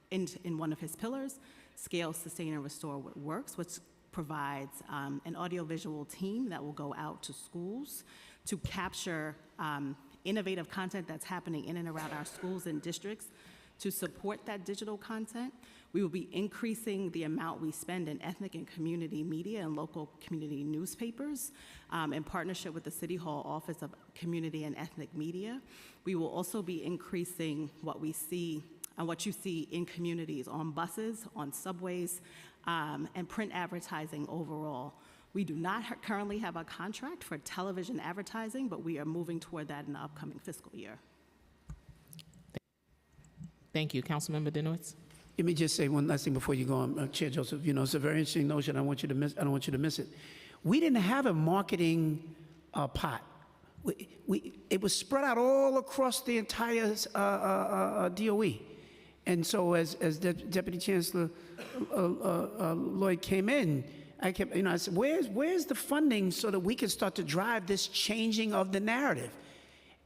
in one of his pillars, Scale, Sustain, and Restore What Works, which provides an audiovisual team that will go out to schools to capture innovative content that's happening in and around our schools and districts. To support that digital content, we will be increasing the amount we spend in ethnic and community media and local community newspapers in partnership with the City Hall Office of Community and Ethnic Media. We will also be increasing what we see and what you see in communities on buses, on subways, and print advertising overall. We do not currently have a contract for television advertising, but we are moving toward that in the upcoming fiscal year. Thank you. Councilmember Dinowitz. Let me just say one last thing before you go on, Chair Joseph. You know, it's a very interesting notion. I don't want you to miss it. We didn't have a marketing pot. It was spread out all across the entire DOE. And so as Deputy Chancellor Lloyd came in, I said, where's the funding so that we can start to drive this changing of the narrative?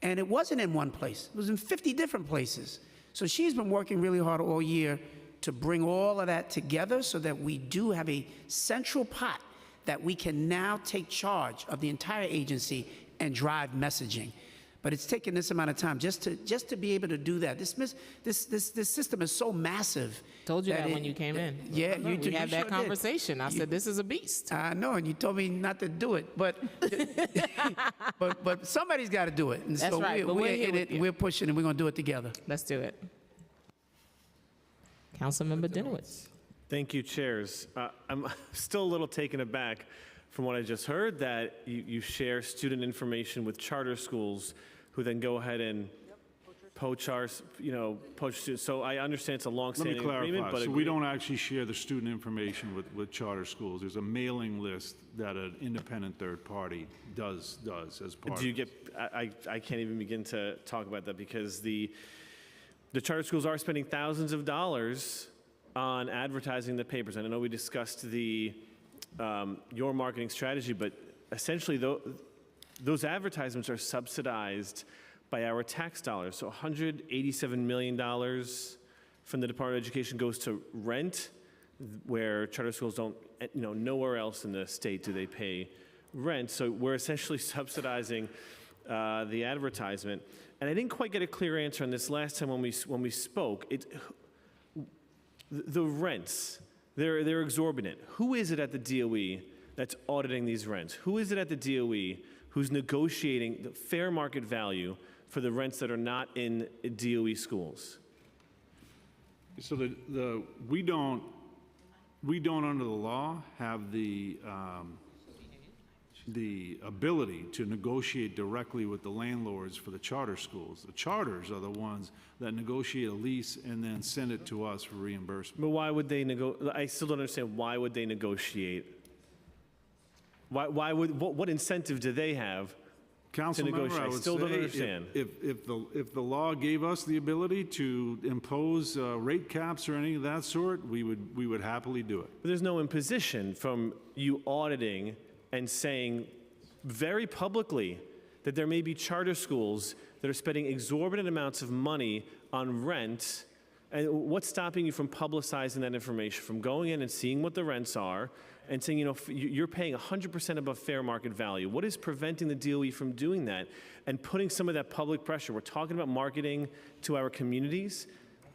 And it wasn't in one place. It was in 50 different places. So she's been working really hard all year to bring all of that together so that we do have a central pot that we can now take charge of the entire agency and drive messaging. But it's taken this amount of time just to be able to do that. This system is so massive. Told you that when you came in. Yeah, you did. We had that conversation. I said, this is a beast. I know, and you told me not to do it, but but somebody's got to do it. And That's so right, but we're in it, we're pushing, and we're going to do it together. Let's do it. Councilmember Dinowitz. Thank you, chairs. I'm still a little taken aback from what I just heard, that you share student information with charter schools who then go ahead and poach students. So I understand it's a long-standing agreement. Let me clarify. But So we don't actually share the student information with charter schools. There's a mailing list that an independent third party does as part Do you of get, I can't even begin to talk about that because the charter schools are spending thousands of dollars on advertising the papers. And I know we discussed your marketing strategy, but essentially those advertisements are subsidized by our tax dollars. So $187 million from the Department of Education goes to rent, where charter schools don't, nowhere else in the state do they pay rent. So we're essentially subsidizing the advertisement. And I didn't quite get a clear answer on this last time when we spoke. The rents, they're exorbitant. Who is it at the DOE that's auditing these rents? Who is it at the DOE who's negotiating the fair market value for the rents that are not in DOE schools? So we don't under the law have the ability to negotiate directly with the landlords for the charter schools. The charters are the ones that negotiate a lease and then send it to us for reimbursement. But why would they I still don't understand, why would they negotiate? What incentive do they have to negotiate? I still don't understand. If the law gave us the ability to impose rate caps or any of that sort, we would happily do it. But there's no imposition from you auditing and saying very publicly that there may be charter schools that are spending exorbitant amounts of money on rent. And what's stopping you from publicizing that information, from going in and seeing what the rents are and saying, you're paying 100% above fair market value? What is preventing the DOE from doing that and putting some of that public pressure? We're talking about marketing to our communities.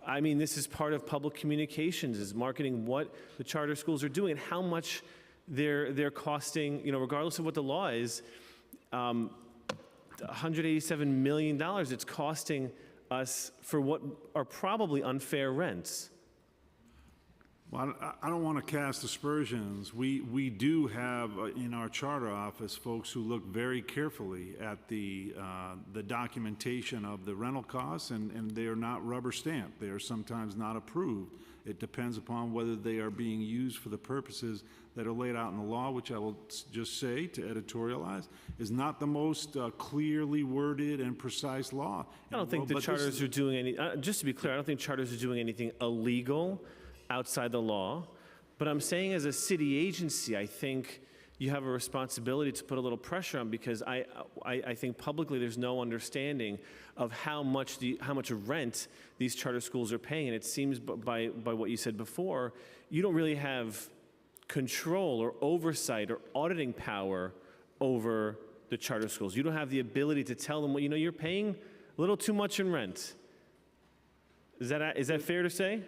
I mean, this is part of public communications, is marketing what the charter schools are doing and how much they're costing, regardless of what the law is, $187 million it's costing us for what are probably unfair rents. Well, I don't want to cast aspersions. We do have in our charter office folks who look very carefully at the documentation of the rental costs, and they are not rubber stamped. They are sometimes not approved. It depends upon whether they are being used for the purposes that are laid out in the law, which I will just say to editorialize, is not the most clearly worded and precise law. I don't think the charters are doing any, just to be clear, I don't think charters are doing anything illegal outside the law. But I'm saying as a city agency, I think you have a responsibility to put a little pressure on, because I think publicly there's no understanding of how much rent these charter schools are paying. And it seems by what you said before, you don't really have control or oversight or auditing power over the charter schools. You don't have the ability to tell them, well, you know, you're paying a little too much in rent. Is that fair to say?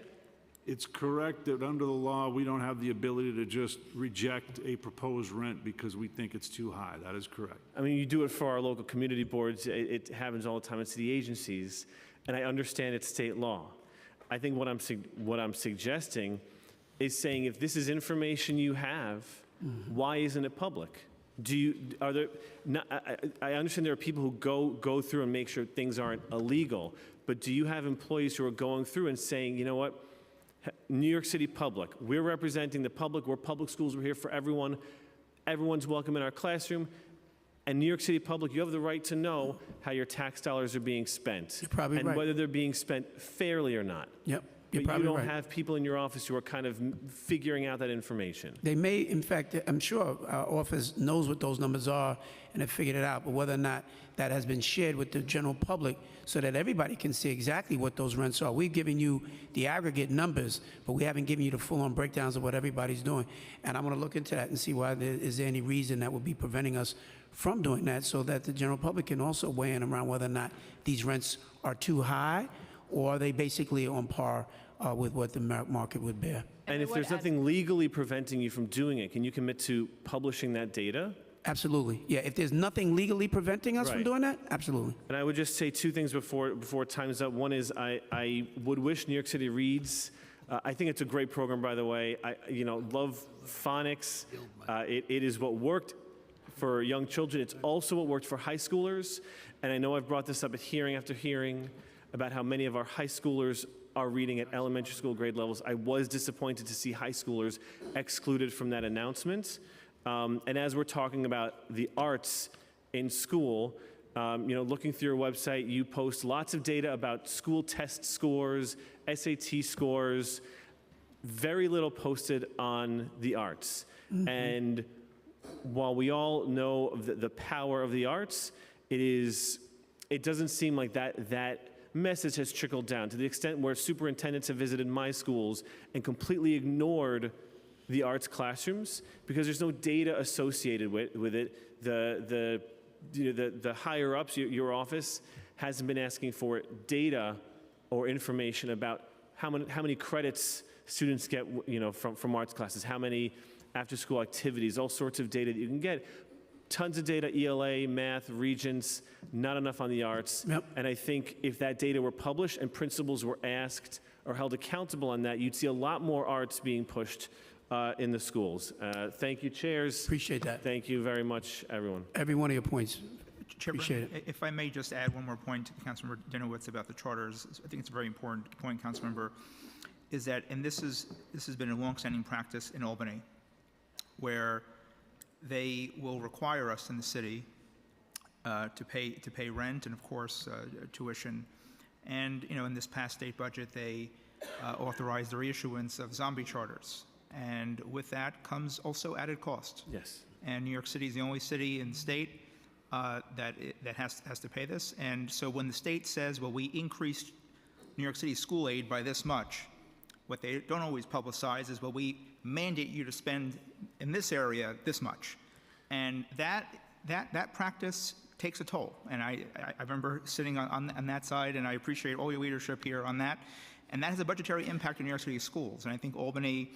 It's correct that under the law, we don't have the ability to just reject a proposed rent because we think it's too high. That is correct. I mean, you do it for our local community boards. It happens all the time at city agencies, and I understand it's state law. I think what I'm suggesting is saying, if this is information you have, why isn't it public? I understand there are people who go through and make sure things aren't illegal, but do you have employees who are going through and saying, you know what, New York City public, we're representing the public, we're public schools, we're here for everyone, everyone's welcome in our classroom, and New York City public, you have the right to know how your tax dollars are being spent. You're probably and right. whether they're being spent fairly or not. Yep. But you don't have people in your office who are kind of figuring out that information. They may, in fact, I'm sure our office knows what those numbers are and have figured it out, but whether or not that has been shared with the general public so that everybody can see exactly what those rents are. We've given you the aggregate numbers, but we haven't given you the full-on breakdowns of what everybody's doing. And I'm going to look into that and see why is there any reason that would be preventing us from doing that, so that the general public can also weigh in around whether or not these rents are too high, or are they basically on par with what the market would bear. And if there's nothing legally preventing you from doing it, can you commit to publishing that data? Absolutely. Yeah, if there's nothing legally preventing us from doing that, absolutely. And I would just say two things before time's up. One is I would wish New York City Reads. I think it's a great program, by the way. I love phonics. It is what worked for young children. It's also what worked for high schoolers. And I know I've brought this up at hearing after hearing about how many of our high schoolers are reading at elementary school grade levels. I was disappointed to see high schoolers excluded from that announcement. And as we're talking about the arts in school, looking through your website, you post lots of data about school test scores, SAT scores, very little posted on the arts. And while we all know the power of the arts, it doesn't seem like that message has trickled down to the extent where superintendents have visited my schools and completely ignored the arts classrooms because there's no data associated with it. The higher ups, your office hasn't been asking for data or information about how many credits students get, from arts classes, how many after-school activities, all sorts of data that you can get. Tons of data, ELA, math, regents, not enough on the arts. Yep. And I think if that data were published and principals were asked or held accountable on that, you'd see a lot more arts being pushed in the schools. Thank you, chairs. Appreciate that. Thank you very much, everyone. Every one of your points. Chairman, Appreciate it. if I may just add one more point to Councilmember Dinowitz about the charters, I think it's a very important point, Councilmember, is that, and this has been a longstanding practice in Albany, where they will require us in the city to pay rent and, of course, tuition. And in this past state budget, they authorized the reissuance of zombie charters, and with that comes also added cost. Yes. And New York City is the only city in the state that has to pay this. And so when the state says, well, we increased New York City school aid by this much, what they don't always publicize is, well, we mandate you to spend in this area this much. And that practice takes a toll. And I remember sitting on that side, and I appreciate all your leadership here on that. And that has a budgetary impact on New York City schools. And I think Albany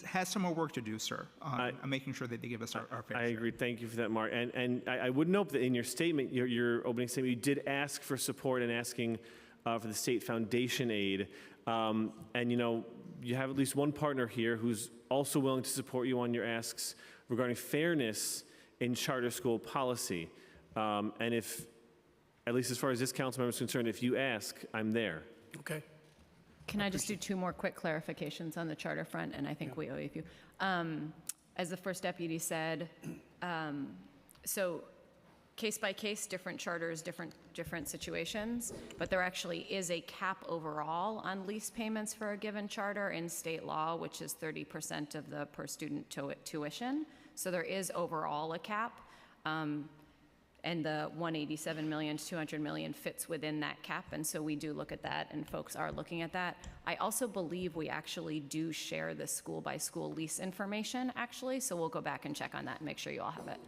has some more work to do, sir, on making sure that they give us our fair share. I agree. Thank you for that, Mark. And I would note that in your statement, your opening statement, you did ask for support and asking for the state foundation aid. And you have at least one partner here who's also willing to support you on your asks regarding fairness in charter school policy. And if, at least as far as this council member is concerned, if you ask, I'm there. Okay. Can I just do two more quick clarifications on the charter front, and I think we owe you a few. As the first deputy said, so case by case, different charters, different situations, but there actually is a cap overall on lease payments for a given charter in state law, which is 30% of the per student tuition. So there is overall a cap. And the 187 million to 200 million fits within that cap, and so we do look at that, and folks are looking at that. I also believe we actually do share the school by school lease information, actually, so we'll go back and check on that and make sure you all have it.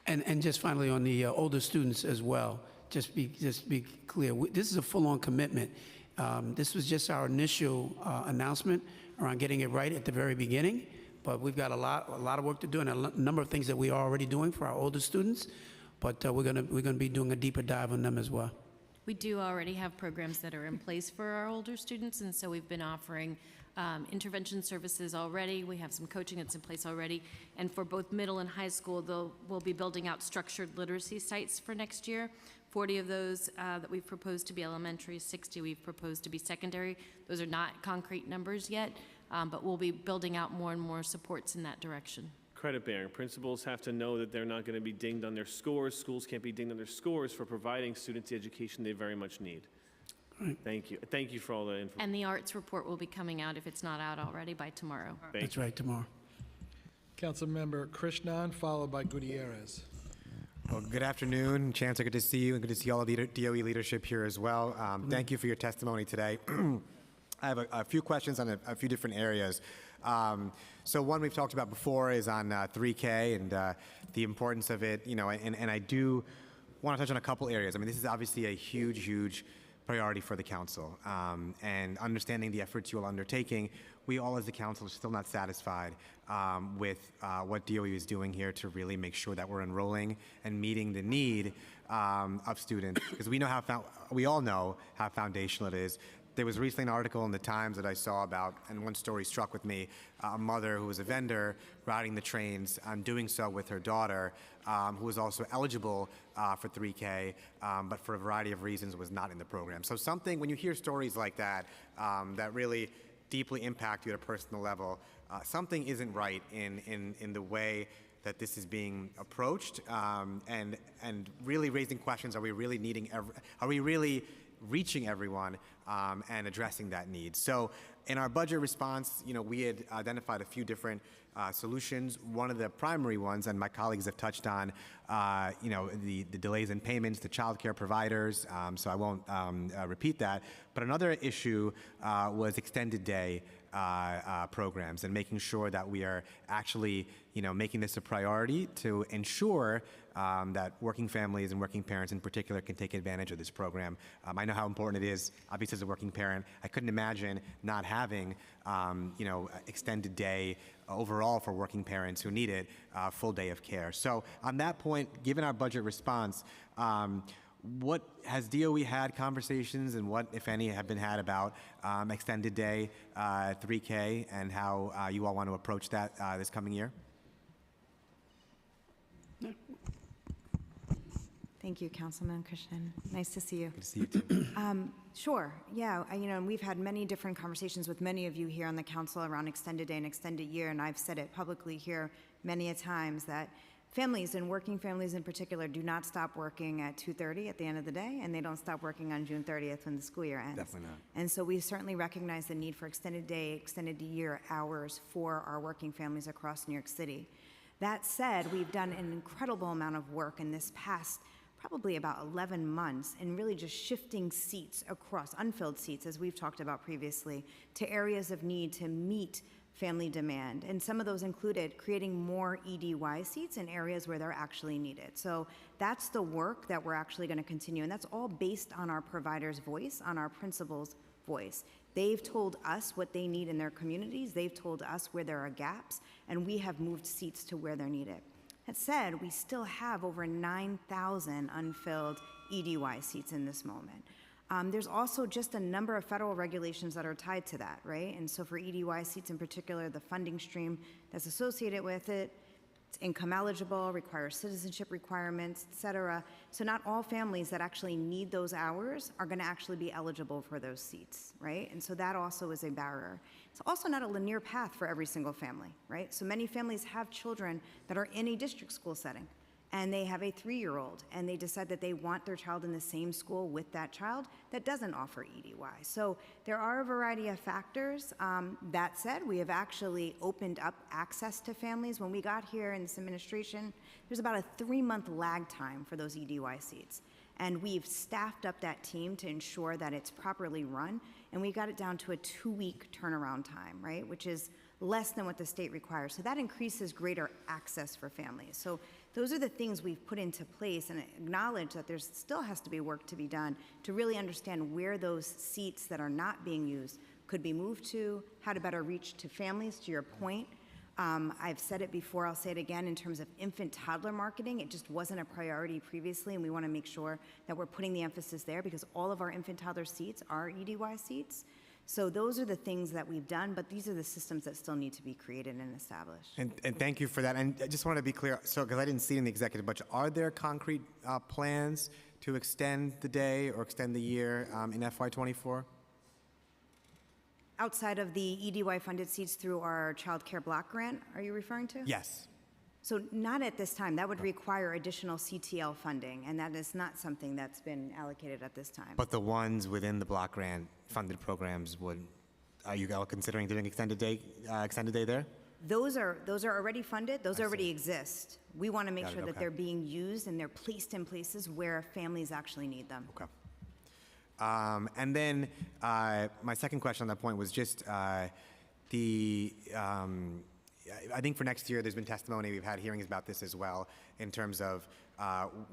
And just finally on the older students as well, just be clear, this is a full-on commitment. This was just our initial announcement around getting it right at the very beginning. But we've got a lot of work to do, and a number of things that we are already doing for our older students. But we're gonna be doing a deeper dive on them as well. We do already have programs that are in place for our older students, and so we've been offering intervention services already. We have some coaching that's in place already, and for both middle and high school, we'll be building out structured literacy sites for next year. 40 of those that we've proposed to be elementary, 60 we've proposed to be secondary. Those are not concrete numbers yet. But we'll be building out more and more supports in that direction. Credit bearing. Principals have to know that they're not going to be dinged on their scores. Schools can't be dinged on their scores for providing students the education they very much need. Right. Thank you. Thank you for all the information. And the arts report will be coming out, if it's not out already, by tomorrow. That's right, tomorrow. Councilmember Krishnan, followed by Gutierrez. Well, good afternoon, Chancellor. Good to see you, and good to see all of the DOE leadership here as well. Thank you for your testimony today. I have a few questions on a few different areas. So one we've talked about before is on 3K and the importance of it, and I do want to touch on a couple areas. I mean, this is obviously a huge priority for the council, and understanding the efforts you all undertaking, we all as the council are still not satisfied with what DOE is doing here to really make sure that we're enrolling and meeting the need of students, because we all know how foundational it is. There was recently an article in the Times that I saw about, and one story struck with me, a mother who was a vendor riding the trains and doing so with her daughter, who was also eligible for 3K, but for a variety of reasons was not in the program. So something, when you hear stories like that, that really deeply impact you at a personal level, something isn't right in the way that this is being approached, and really raising questions, are we really reaching everyone and addressing that need? So in our budget response, we had identified a few different solutions. One of the primary ones, and my colleagues have touched on, the delays in payments to child care providers, so I won't repeat that. But another issue was extended day programs and making sure that we are actually, making this a priority to ensure that working families and working parents in particular can take advantage of this program. I know how important it is. Obviously, as a working parent, I couldn't imagine not having, extended day overall for working parents who need it, full day of care. So on that point, given our budget response, what has DOE had conversations, and what, if any, have been had about extended day 3K and how you all want to approach that this coming year? Thank you, Councilman Krishnan. Nice to see you. Good to see you too. Sure. Yeah. And we've had many different conversations with many of you here on the council around extended day and extended year, and I've said it publicly here many a times that families, and working families in particular, do not stop working at 2:30 at the end of the day, and they don't stop working on June 30th when the school year ends. Definitely not. And so we certainly recognize the need for extended day, extended year hours for our working families across New York City. That said, we've done an incredible amount of work in this past probably about 11 months in really just shifting seats across, unfilled seats, as we've talked about previously, to areas of need to meet family demand. And some of those included creating more EDY seats in areas where they're actually needed. So that's the work that we're actually going to continue. And that's all based on our provider's voice, on our principal's voice. They've told us what they need in their communities. They've told us where there are gaps, and we have moved seats to where they're needed. That said, we still have over 9,000 unfilled EDY seats in this moment. There's also just a number of federal regulations that are tied to that, right? And so for EDY seats in particular, the funding stream that's associated with it, it's income eligible, requires citizenship requirements, et cetera. So not all families that actually need those hours are going to actually be eligible for those seats, right? And so that also is a barrier. It's also not a linear path for every single family, right? So many families have children that are in a district school setting, and they have a 3-year-old, and they decide that they want their child in the same school with that child that doesn't offer EDY. So there are a variety of factors. That said, we have actually opened up access to families. When we got here in this administration, there's about a 3-month lag time for those EDY seats. And we've staffed up that team to ensure that it's properly run, and we got it down to a 2-week turnaround time, right, which is less than what the state requires. So that increases greater access for families. So those are the things we've put into place, and acknowledge that there still has to be work to be done to really understand where those seats that are not being used could be moved to, how to better reach to families, to your point. I've said it before, I'll say it again, in terms of infant toddler marketing, it just wasn't a priority previously, and we want to make sure that we're putting the emphasis there because all of our infant toddler seats are EDY seats. So those are the things that we've done, but these are the systems that still need to be created and established. And thank you for that. And I just want to be clear, so because I didn't see it in the executive budget, are there concrete plans to extend the day or extend the year in FY24? Outside of the EDY funded seats through our child care block grant, are you referring to? Yes. So not at this time. That would require additional CTL funding, and that is not something that's been allocated at this time. But the ones within the block grant funded programs are you all considering doing extended day there? Those are already funded. Those already exist. We want to make Got it, sure that okay. they're being used and they're placed in places where families actually need them. Okay. And then my second question on that point was just I think for next year, there's been testimony, we've had hearings about this as well, in terms of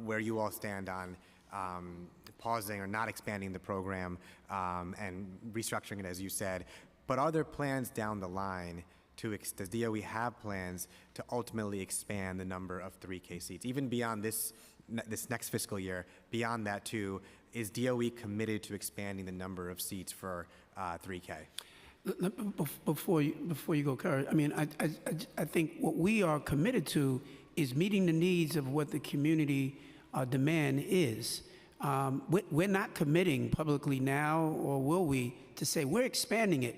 where you all stand on pausing or not expanding the program and restructuring it, as you said. But are there plans down the line does DOE have plans to ultimately expand the number of 3K seats, even beyond this next fiscal year? Beyond that, too, is DOE committed to expanding the number of seats for 3K? Before you go, Kara, I mean, I think what we are committed to is meeting the needs of what the community demand is. We're not committing publicly now, or will we, to say we're expanding it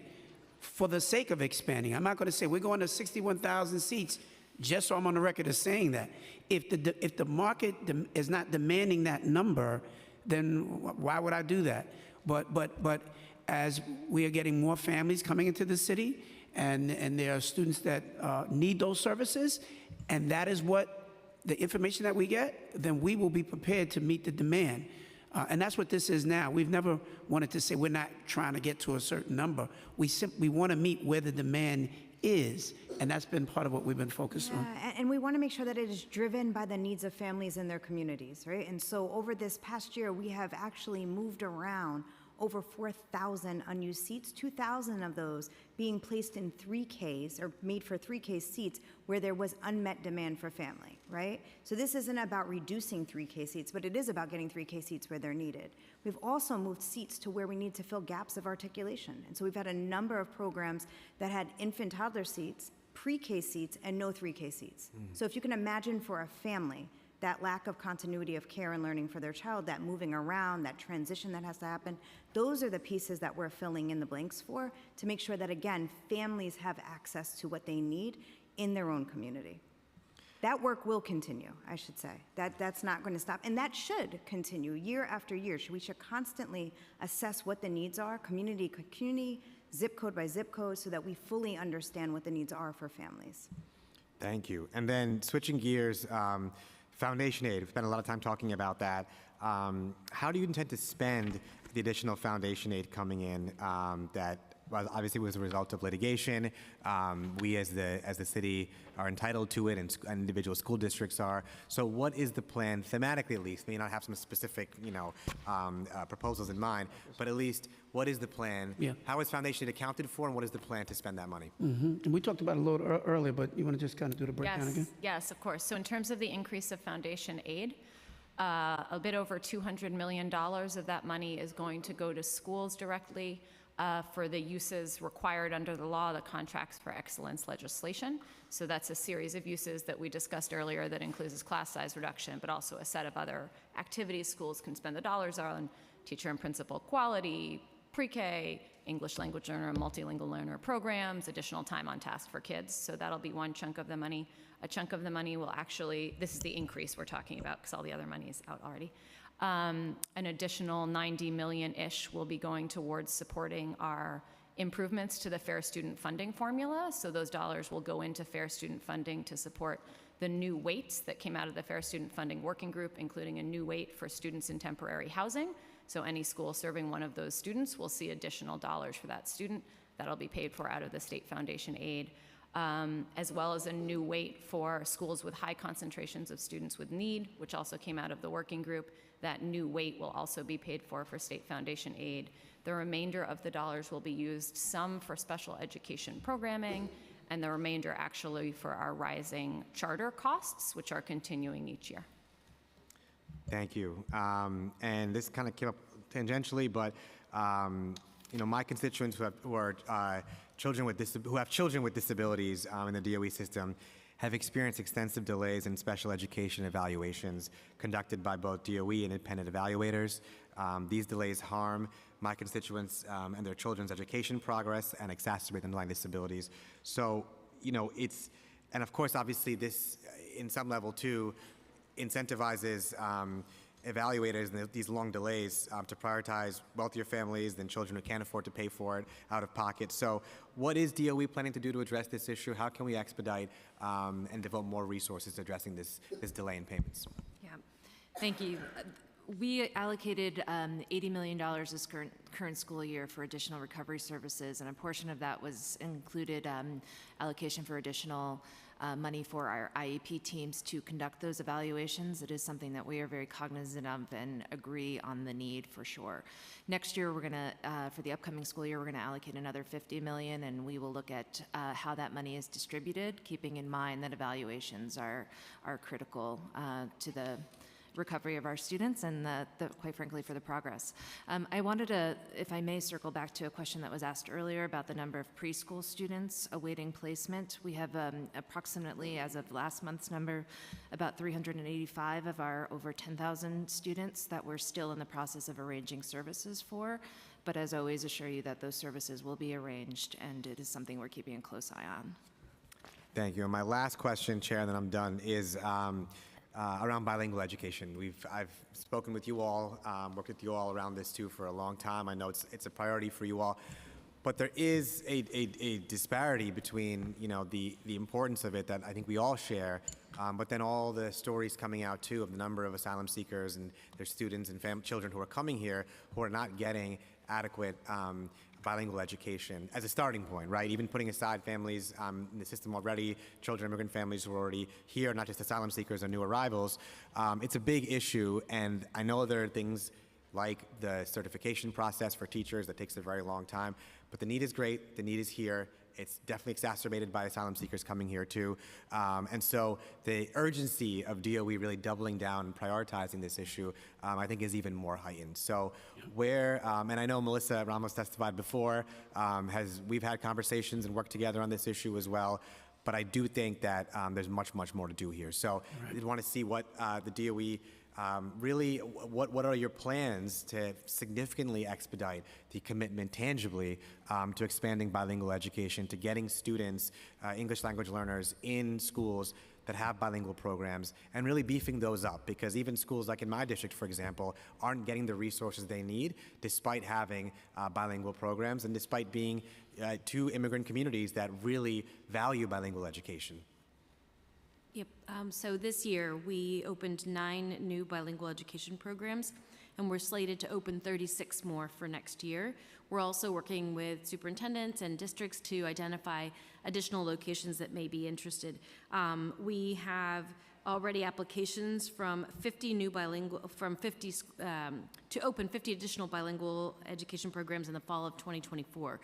for the sake of expanding. I'm not going to say we're going to 61,000 seats just so I'm on the record as saying that. If the market is not demanding that number, then why would I do that? But as we are getting more families coming into the city, and there are students that need those services, and that is what the information that we get, then we will be prepared to meet the demand. And that's what this is now. We've never wanted to say we're not trying to get to a certain number. We simply want to meet where the demand is, and that's been part of what we've been focused on. And we want to make sure that it is driven by the needs of families and their communities, right? And so over this past year, we have actually moved around over 4,000 unused seats, 2,000 of those being placed in 3Ks or made for 3K seats where there was unmet demand for family, right? So this isn't about reducing 3K seats, but it is about getting 3K seats where they're needed. We've also moved seats to where we need to fill gaps of articulation. And so we've had a number of programs that had infant toddler seats, pre-K seats, and no 3K seats. So if you can imagine for a family, that lack of continuity of care and learning for their child, that moving around, that transition that has to happen, those are the pieces that we're filling in the blanks for to make sure that, again, families have access to what they need in their own community. That work will continue, I should say. That's not going to stop. And that should continue year after year. We should constantly assess what the needs are, community, zip code by zip code, so that we fully understand what the needs are for families. Thank you. And then switching gears, Foundation aid, we've spent a lot of time talking about that. How do you intend to spend the additional foundation aid coming in that obviously was a result of litigation? We as the city are entitled to it, and individual school districts are. So what is the plan, thematically at least, may not have some specific proposals in mind, but at least what is the plan? Yeah. How is foundation aid accounted for, and what is the plan to spend that money? And we talked about it a little earlier, but you want to just kind of do the breakdown again? Yes, of course. So in terms of the increase of foundation aid, A bit over $200 million of that money is going to go to schools directly for the uses required under the law, the Contracts for Excellence legislation. So that's a series of uses that we discussed earlier that includes class size reduction, but also a set of other activities schools can spend the dollars on: teacher and principal quality, pre-K, English language learner, multilingual learner programs, additional time on task for kids. So that'll be one chunk of the money. A chunk of the money will actually, this is the increase we're talking about because all the other money is out already. An additional 90 million-ish will be going towards supporting our improvements to the Fair Student Funding formula. So those dollars will go into Fair Student Funding to support the new weights that came out of the Fair Student Funding Working Group, including a new weight for students in temporary housing. So any school serving one of those students will see additional dollars for that student. That'll be paid for out of the state foundation aid, as well as a new weight for schools with high concentrations of students with need, which also came out of the working group. That new weight will also be paid for state foundation aid. The remainder of the dollars will be used, some for special education programming, and the remainder actually for our rising charter costs, which are continuing each year. Thank you. And this kind of came up tangentially, but my constituents who have children with disabilities in the DOE system have experienced extensive delays in special education evaluations conducted by both DOE and independent evaluators. These delays harm my constituents and their children's education progress and exacerbate underlying disabilities. So, and of course, obviously, this, in some level, too, incentivizes evaluators and these long delays to prioritize wealthier families than children who can't afford to pay for it out of pocket. So what is DOE planning to do to address this issue? How can we expedite and devote more resources to addressing this delay in payments? Yeah, thank you. We allocated $80 million this current school year for additional recovery services, and a portion of that was included allocation for additional money for our IEP teams to conduct those evaluations. It is something that we are very cognizant of and agree on the need for sure. Next year, we're going to, for the upcoming school year, we're going to allocate another $50 million, and we will look at how that money is distributed, keeping in mind that evaluations are critical to the recovery of our students and quite frankly, for the progress. I wanted to, if I may, circle back to a question that was asked earlier about the number of preschool students awaiting placement. We have approximately, as of last month's number, about 385 of our over 10,000 students that we're still in the process of arranging services for. But as always, assure you that those services will be arranged, and it is something we're keeping a close eye on. Thank you. And my last question, Chair, and then I'm done, is around bilingual education. I've spoken with you all, worked with you all around this too for a long time. I know it's a priority for you all, but there is a disparity between the importance of it that I think we all share, but then all the stories coming out too of the number of asylum seekers and their students and children who are coming here who are not getting adequate bilingual education as a starting point, right? Even putting aside families in the system already, children, immigrant families who are already here, not just asylum seekers or new arrivals. It's a big issue, and I know there are things like the certification process for teachers that takes a very long time, but the need is great, the need is here. It's definitely exacerbated by asylum seekers coming here too. And so the urgency of DOE really doubling down and prioritizing this issue, I think is even more heightened. So where, and I know Melissa Ramos testified before, we've had conversations and worked together on this issue as well, but I do think that there's much, much more to do here. So I did want to see what the DOE really, what are your plans to significantly expedite the commitment tangibly to expanding bilingual education, to getting students, English language learners in schools that have bilingual programs and really beefing those up? Because even schools like in my district, for example, aren't getting the resources they need despite having bilingual programs and despite being two immigrant communities that really value bilingual education. Yep. So this year, we opened 9 new bilingual education programs, and we're slated to open 36 more for next year. We're also working with superintendents and districts to identify additional locations that may be interested. We have already applications from 50 new bilingual, to open 50 additional bilingual education programs in the fall of 2024.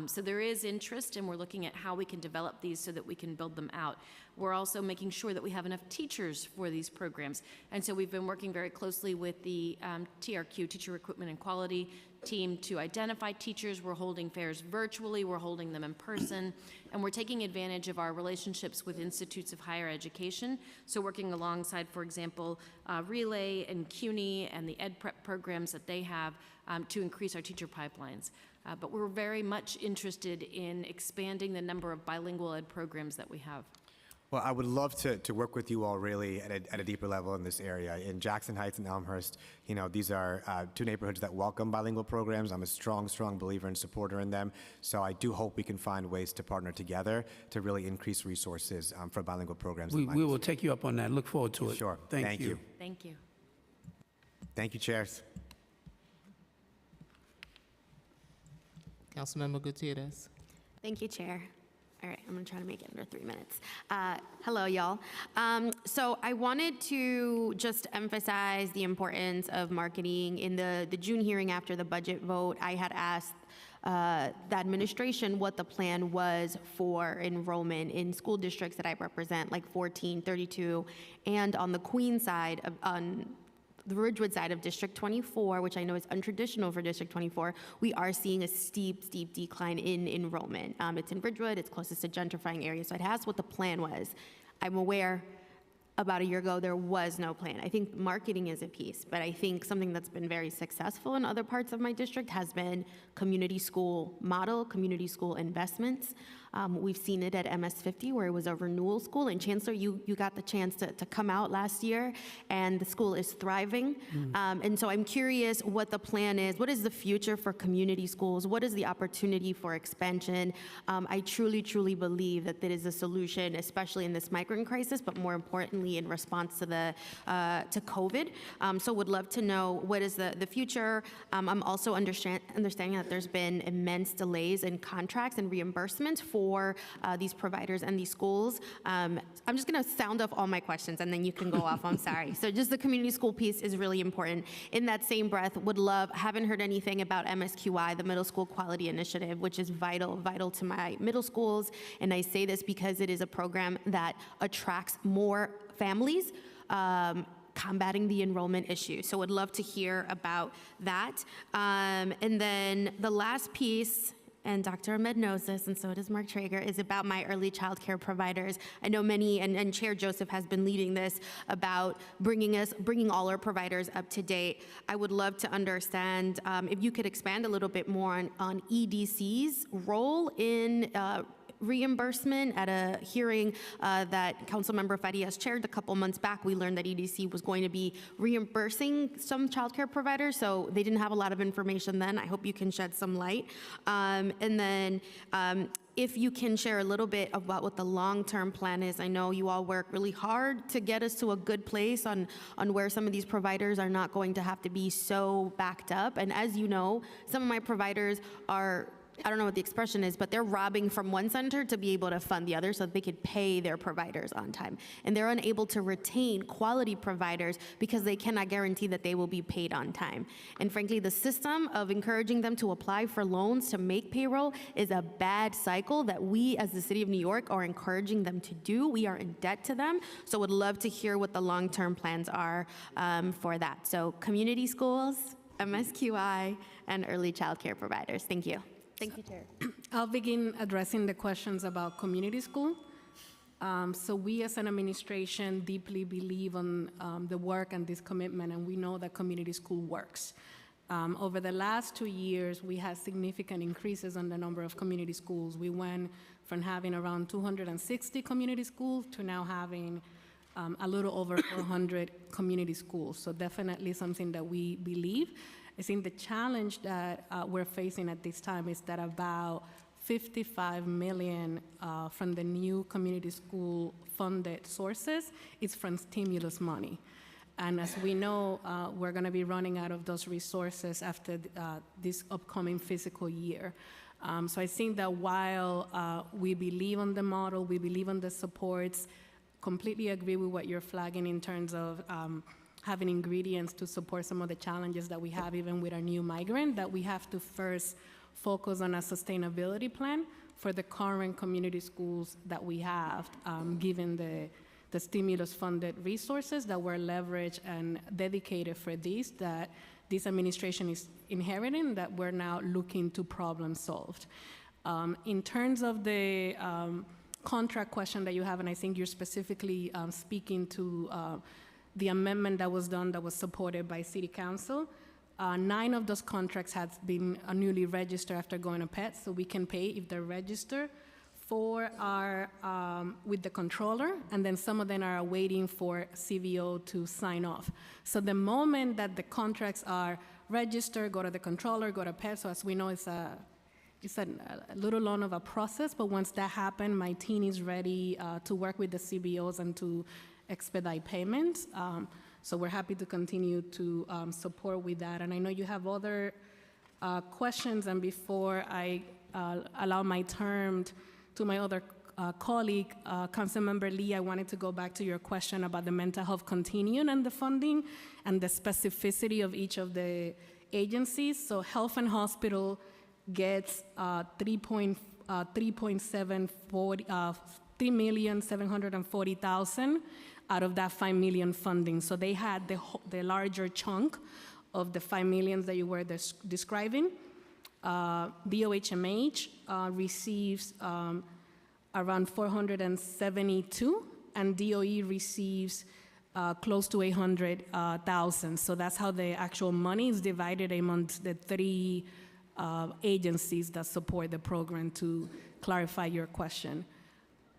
So there is interest, and we're looking at how we can develop these so that we can build them out. We're also making sure that we have enough teachers for these programs. And so we've been working very closely with the TRQ, Teacher Recruitment and Quality team, to identify teachers. We're holding fairs virtually, we're holding them in person, and we're taking advantage of our relationships with institutes of higher education. So working alongside, for example, Relay and CUNY and the Ed Prep programs that they have to increase our teacher pipelines. But we're very much interested in expanding the number of bilingual ed programs that we have. Well, I would love to work with you all really at a deeper level in this area. In Jackson Heights and Elmhurst, you know, these are two neighborhoods that welcome bilingual programs. I'm a strong believer and supporter in them. So I do hope we can find ways to partner together to really increase resources for bilingual programs. We will take you up on that. Look forward to it. Sure. Thank you. Thank you. Thank you, chairs. Councilmember Gutierrez. Thank you, Chair. All right, I'm going to try to make it under 3 minutes. Hello, y'all. So I wanted to just emphasize the importance of marketing. In the June hearing after the budget vote, I had asked the administration what the plan was for enrollment in school districts that I represent, like 14, 32, and on the Queen side, on the Ridgewood side of District 24, which I know is untraditional for District 24, we are seeing a steep decline in enrollment. It's in Ridgewood, it's closest to gentrifying areas. So I'd asked what the plan was. I'm aware about a year ago there was no plan. I think marketing is a piece, but I think something that's been very successful in other parts of my district has been community school model, community school investments. We've seen it at MS50, where it was a renewal school. And Chancellor, you got the chance to come out last year, and the school is thriving. And so I'm curious what the plan is. What is the future for community schools? What is the opportunity for expansion? I truly believe that that is a solution, especially in this migrant crisis, but more importantly, in response to to COVID. So would love to know what is the future. I'm also understanding that there's been immense delays in contracts and reimbursements for these providers and these schools. I'm just going to sound off all my questions and then you can go off. I'm sorry. So just the community school piece is really important. In that same breath, haven't heard anything about MSQI, the Middle School Quality Initiative, which is vital to my middle schools. And I say this because it is a program that attracts more families, combating the enrollment issue. So would love to hear about that. And then the last piece, and Dr. Ahmed knows this, and so does Mark Traeger, is about my early child care providers. I know many, and Chair Joseph has been leading this, about bringing all our providers up to date. I would love to understand if you could expand a little bit more on EDC's role in reimbursement. At a hearing that Councilmember Farias chaired a couple months back, we learned that EDC was going to be reimbursing some childcare providers, so they didn't have a lot of information then. I hope you can shed some light. And then if you can share a little bit about what the long-term plan is. I know you all work really hard to get us to a good place on where some of these providers are not going to have to be so backed up. And as you know, some of my providers are, I don't know what the expression is, but they're robbing from one center to be able to fund the other so that they could pay their providers on time. And they're unable to retain quality providers because they cannot guarantee that they will be paid on time. And frankly, the system of encouraging them to apply for loans to make payroll is a bad cycle that we as the City of New York are encouraging them to do. We are in debt to them. So would love to hear what the long-term plans are for that. So community schools, MSQI, and early child care providers. Thank you. Thank you, Chair. I'll begin addressing the questions about community school. So we as an administration deeply believe in the work and this commitment, and we know that community school works. Over the last 2 years, we had significant increases on the number of community schools. We went from having around 260 community schools to now having a little over 400 community schools. So definitely something that we believe. I think the challenge that we're facing at this time is that about $55 million from the new community school funded sources is from stimulus money. And as we know, we're going to be running out of those resources after this upcoming fiscal year. So I think that while we believe on the model, we believe on the supports, completely agree with what you're flagging in terms of having ingredients to support some of the challenges that we have even with our new migrant, that we have to first focus on a sustainability plan for the current community schools that we have, given the stimulus-funded resources that were leveraged and dedicated for these, that this administration is inheriting, that we're now looking to problem solve. In terms of the contract question that you have, and I think you're specifically speaking to the amendment that was done that was supported by City Council, 9 of those contracts have been newly registered after going to PET, so we can pay if they're registered. 4 are with the controller, and then some of them are waiting for CVO to sign off. So the moment that the contracts are registered, go to the controller, go to PET, so as we know, it's a little long of a process, but once that happens, my team is ready to work with the CBOs and to expedite payments. So we're happy to continue to support with that. And I know you have other questions, and before I allow my turn to my other colleague, Councilmember Lee, I wanted to go back to your question about the mental health continuum and the funding and the specificity of each of the agencies. So Health and Hospital gets $3,740,000 out of that $5 million funding. So they had the larger chunk of the $5 million that you were describing. DOHMH receives around 472, and DOE receives close to 800,000. So that's how the actual money is divided amongst the 3 agencies that support the program, to clarify your question.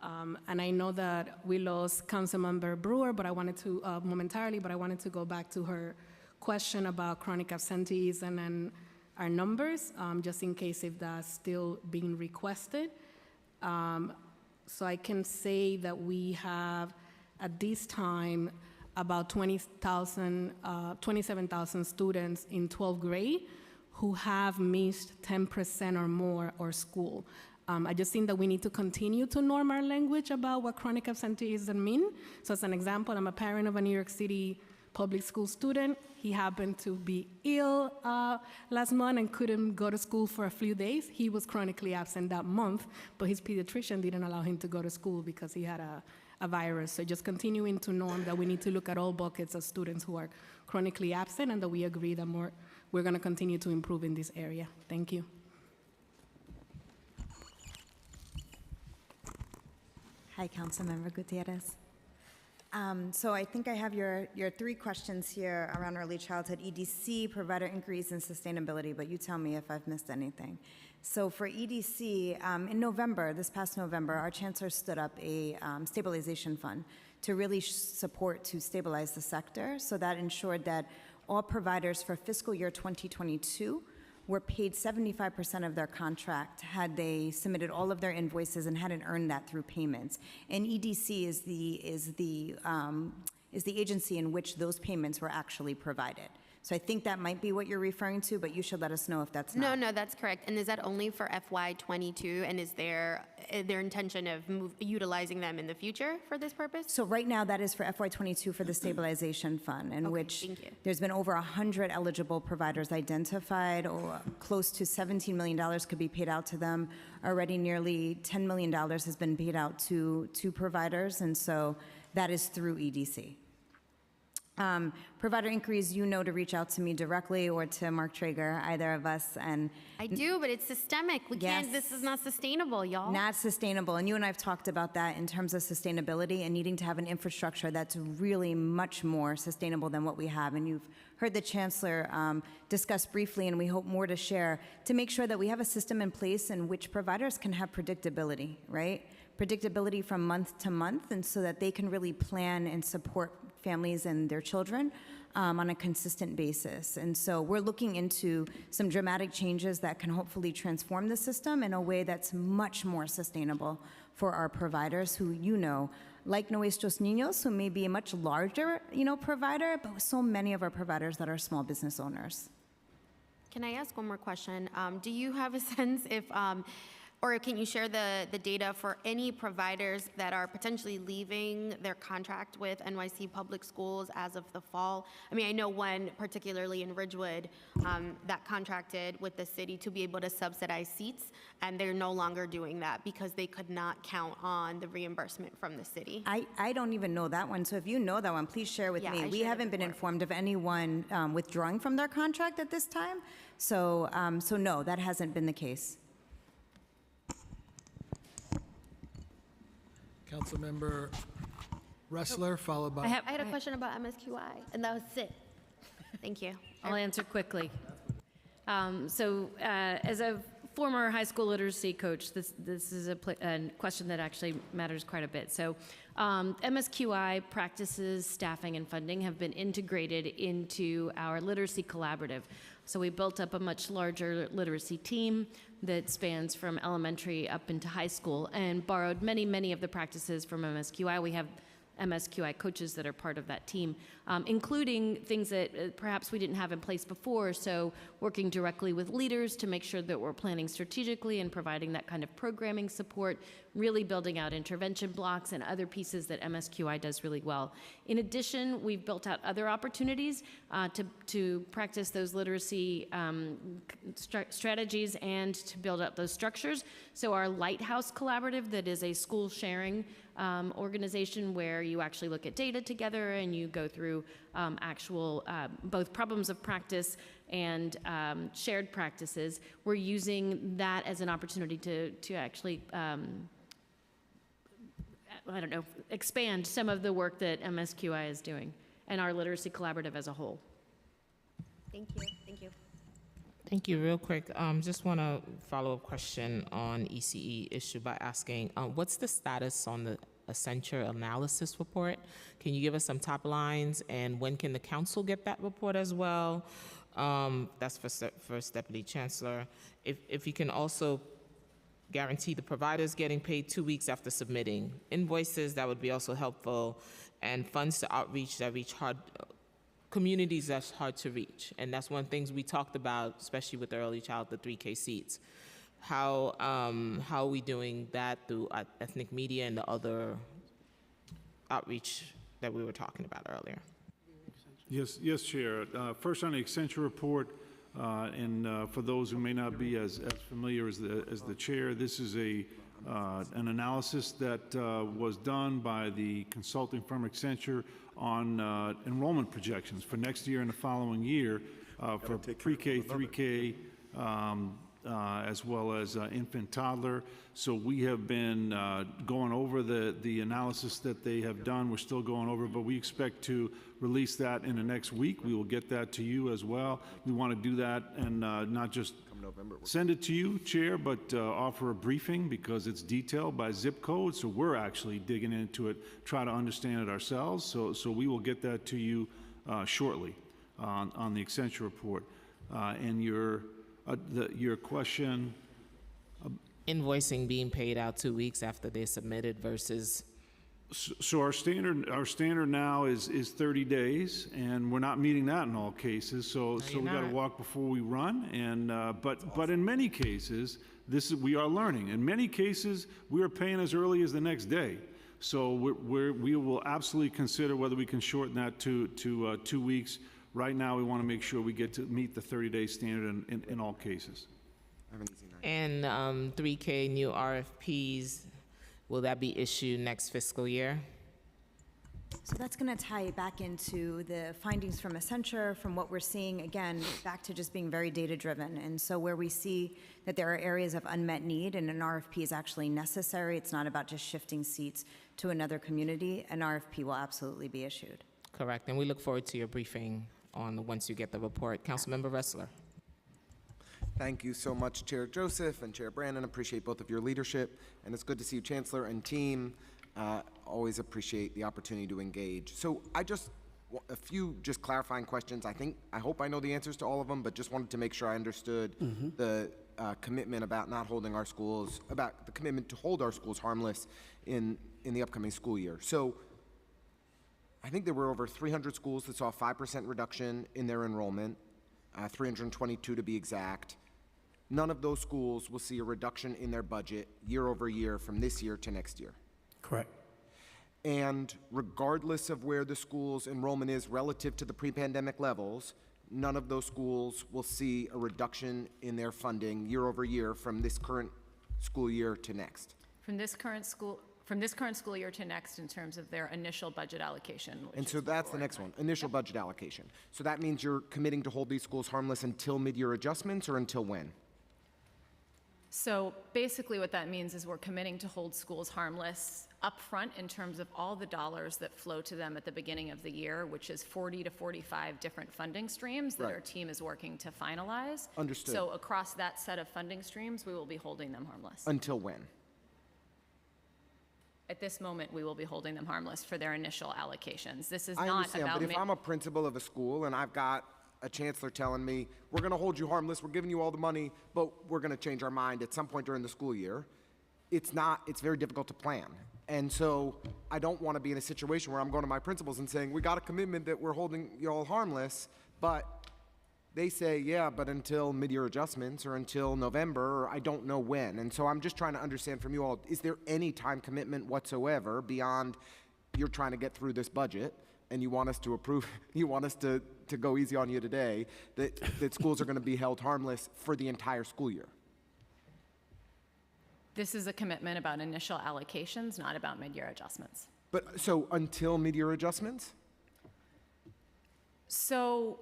And I know that we lost Councilmember Brewer, but I wanted to, momentarily, but I wanted to go back to her question about chronic absenteeism and our numbers, just in case if that's still being requested. So I can say that we have, at this time, about 27,000 students in 12th grade who have missed 10% or more of school. I just think that we need to continue to norm our language about what chronic absenteeism mean. So as an example, I'm a parent of a New York City public school student. He happened to be ill last month and couldn't go to school for a few days. He was chronically absent that month, but his pediatrician didn't allow him to go to school because he had a virus. So just continuing to norm that we need to look at all buckets of students who are chronically absent, and that we agree that we're going to continue to improve in this area. Thank you. Hi, Councilmember Gutierrez. So I think I have your 3 questions here around early childhood, EDC, provider increase, and sustainability, but you tell me if I've missed anything. So for EDC, in November, this past November, our chancellor stood up a stabilization fund to really support to stabilize the sector. So that ensured that all providers for fiscal year 2022 were paid 75% of their contract had they submitted all of their invoices and hadn't earned that through payments. And EDC is the agency in which those payments were actually provided. So I think that might be what you're referring to, but you should let us know if that's not. No, that's correct. And is that only for FY22? And is there their intention of utilizing them in the future for this purpose? So right now, that is for FY22 for the stabilization fund, in which there's been over 100 eligible providers identified, or close to $17 million could be paid out to them. Already nearly $10 million has been paid out to providers, and so that is through EDC. Provider inquiries, you know to reach out to me directly or to Mark Traeger, either of us. And I do, but it's systemic. We can't, this is not sustainable, y'all. Not sustainable. And you and I have talked about that in terms of sustainability and needing to have an infrastructure that's really much more sustainable than what we have. And you've heard the Chancellor discuss briefly, and we hope more to share, to make sure that we have a system in place in which providers can have predictability, right? Predictability from month to month, and so that they can really plan and support families and their children on a consistent basis. And so we're looking into some dramatic changes that can hopefully transform the system in a way that's much more sustainable for our providers who, like Nuestros Niños, who may be a much larger, provider, but so many of our providers that are small business owners. Can I ask one more question? Do you have a sense if Or can you share the data for any providers that are potentially leaving their contract with NYC Public Schools as of the fall? I mean, I know one, particularly in Ridgewood, that contracted with the city to be able to subsidize seats, and they're no longer doing that because they could not count on the reimbursement from the city. I don't even know that one, so if you know that one, please share with me. We haven't been informed of anyone withdrawing from their contract at this time, so no, that hasn't been the case. Councilmember Ressler, followed by... I had a question about MSQI, and that was it. Thank you. I'll answer quickly. As a former high school literacy coach, this is a question that actually matters quite a bit. So MSQI practices, staffing, and funding have been integrated into our literacy collaborative. So we built up a much larger literacy team that spans from elementary up into high school and borrowed many, many of the practices from MSQI. We have MSQI coaches that are part of that team, including things that perhaps we didn't have in place before. So working directly with leaders to make sure that we're planning strategically and providing that kind of programming support, really building out intervention blocks and other pieces that MSQI does really well. In addition, we've built out other opportunities to practice those literacy strategies and to build up those structures. So our Lighthouse Collaborative, that is a school sharing organization where you actually look at data together and you go through actual both problems of practice and shared practices. We're using that as an opportunity to actually expand some of the work that MSQI is doing and our literacy collaborative as a whole. Thank you. Thank you. Thank you. Real quick, just want to follow-up question on ECE issue by asking, what's the status on the Accenture analysis report? Can you give us some top lines, and when can the council get that report as well? That's for First Deputy Chancellor. If you can also guarantee the providers getting paid 2 weeks after submitting invoices, that would be also helpful, and funds to outreach that reach communities that's hard to reach. And that's one of the things we talked about, especially with the early child, the 3K seats. How are we doing that through ethnic media and the other outreach that we were talking about earlier? Yes, Chair. First on the Accenture report, and for those who may not be as familiar as the Chair, this is an analysis that was done by the consulting firm Accenture on enrollment projections for next year and the following year for pre-K, 3K, as well as infant toddler. So we have been going over the analysis that they have done. We're still going over, but we expect to release that in the next week. We will get that to you as well. We want to do that and not just send it to you, Chair, but offer a briefing because it's detailed by zip code. So we're actually digging into it, try to understand it ourselves. So we will get that to you shortly on the Accenture report. And your question. Invoicing being paid out 2 weeks after they're submitted versus. So our standard now is 30 days, and we're not meeting that in all cases. So we got to walk before we run. And but in many cases, we are learning. In many cases, we are paying as early as the next day. So we will absolutely consider whether we can shorten that to 2 weeks. Right now, we want to make sure we get to meet the 30-day standard in all cases. And 3K new RFPs, will that be issued next fiscal year? So that's going to tie back into the findings from Accenture, from what we're seeing, again, back to just being very data-driven. And so where we see that there are areas of unmet need and an RFP is actually necessary, it's not about just shifting seats to another community, an RFP will absolutely be issued. Correct, and we look forward to your briefing on once you get the report. Councilmember Ressler. Thank you so much, Chair Joseph and Chair Brandon. Appreciate both of your leadership, and it's good to see you, Chancellor and team. Always appreciate the opportunity to engage. So a few clarifying questions. I hope I know the answers to all of them, but just wanted to make sure I understood the commitment about not holding our schools, about the commitment to hold our schools harmless in the upcoming school year. So I think there were over 300 schools that saw a 5% reduction in their enrollment, 322 to be exact. none of those schools will see a reduction in their budget year over year from this year to next year. Correct. And regardless of where the school's enrollment is relative to the pre-pandemic levels, none of those schools will see a reduction in their funding year over year from this current school year to next. From this current school year to next in terms of their initial budget allocation. And so that's the next one, initial budget allocation. So that means you're committing to hold these schools harmless until mid-year adjustments, or until when? So basically what that means is we're committing to hold schools harmless upfront in terms of all the dollars that flow to them at the beginning of the year, which is 40 to 45 different funding streams that our team is working to finalize. Understood. So across that set of funding streams, we will be holding them harmless. Until when? At this moment, we will be holding them harmless for their initial allocations. This is I not understand, about. but if I'm a principal of a school and I've got a chancellor telling me, we're going to hold you harmless, we're giving you all the money, but we're going to change our mind at some point during the school year, it's very difficult to plan. And so I don't want to be in a situation where I'm going to my principals and saying, we got a commitment that we're holding you all harmless, but they say, yeah, but until mid-year adjustments or until November, or I don't know when. And so I'm just trying to understand from you all, is there any time commitment whatsoever beyond you're trying to get through this budget and you want us to approve, you want us to go easy on you today, that schools are going to be held harmless for the entire school year? This is a commitment about initial allocations, not about mid-year adjustments. But so until mid-year adjustments? So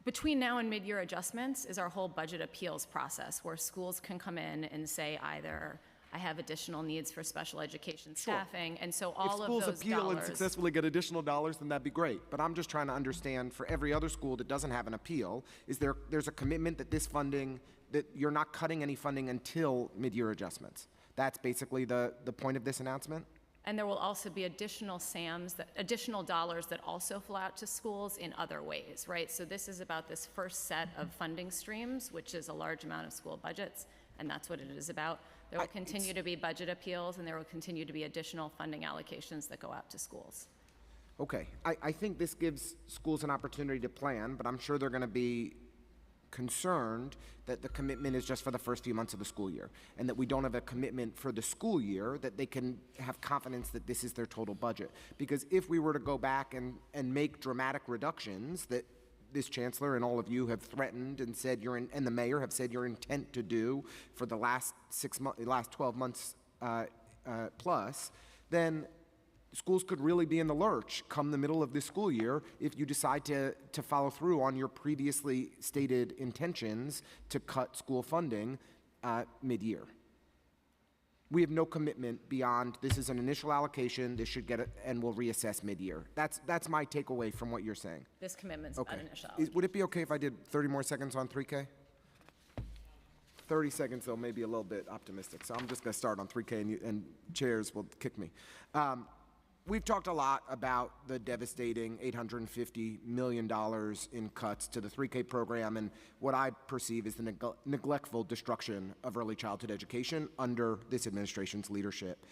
between now and mid-year adjustments is our whole budget appeals process, where schools can come in and say either, I have additional needs for special education staffing, and so all of those If schools appeal and dollars. successfully get additional dollars, then that'd be great. But I'm just trying to understand, for every other school that doesn't have an appeal, there's a commitment that this funding, that you're not cutting any funding until mid-year adjustments. That's basically the point of this announcement? And there will also be additional additional dollars that also flow out to schools in other ways, right? So this is about this first set of funding streams, which is a large amount of school budgets, and that's what it is about. There will continue to be budget appeals, and there will continue to be additional funding allocations that go out to schools. Okay, I think this gives schools an opportunity to plan, but I'm sure they're going to be concerned that the commitment is just for the first few months of the school year, and that we don't have a commitment for the school year, that they can have confidence that this is their total budget. Because if we were to go back and make dramatic reductions that this chancellor and all of you have threatened and said and the mayor have said your intent to do for the last 12 months plus, then schools could really be in the lurch come the middle of this school year if you decide to follow through on your previously stated intentions to cut school funding mid-year. We have no commitment beyond this is an initial allocation, this should get it, and we'll reassess mid-year. That's my takeaway from what you're saying. This commitment's Okay. about initial. Would it be okay if I did 30 more seconds on 3K? 30 seconds, though, maybe a little bit optimistic. So I'm just going to start on 3K, and chairs will kick me. We've talked a lot about the devastating $850 million in cuts to the 3K program and what I perceive as the neglectful destruction of early childhood education under this administration's leadership.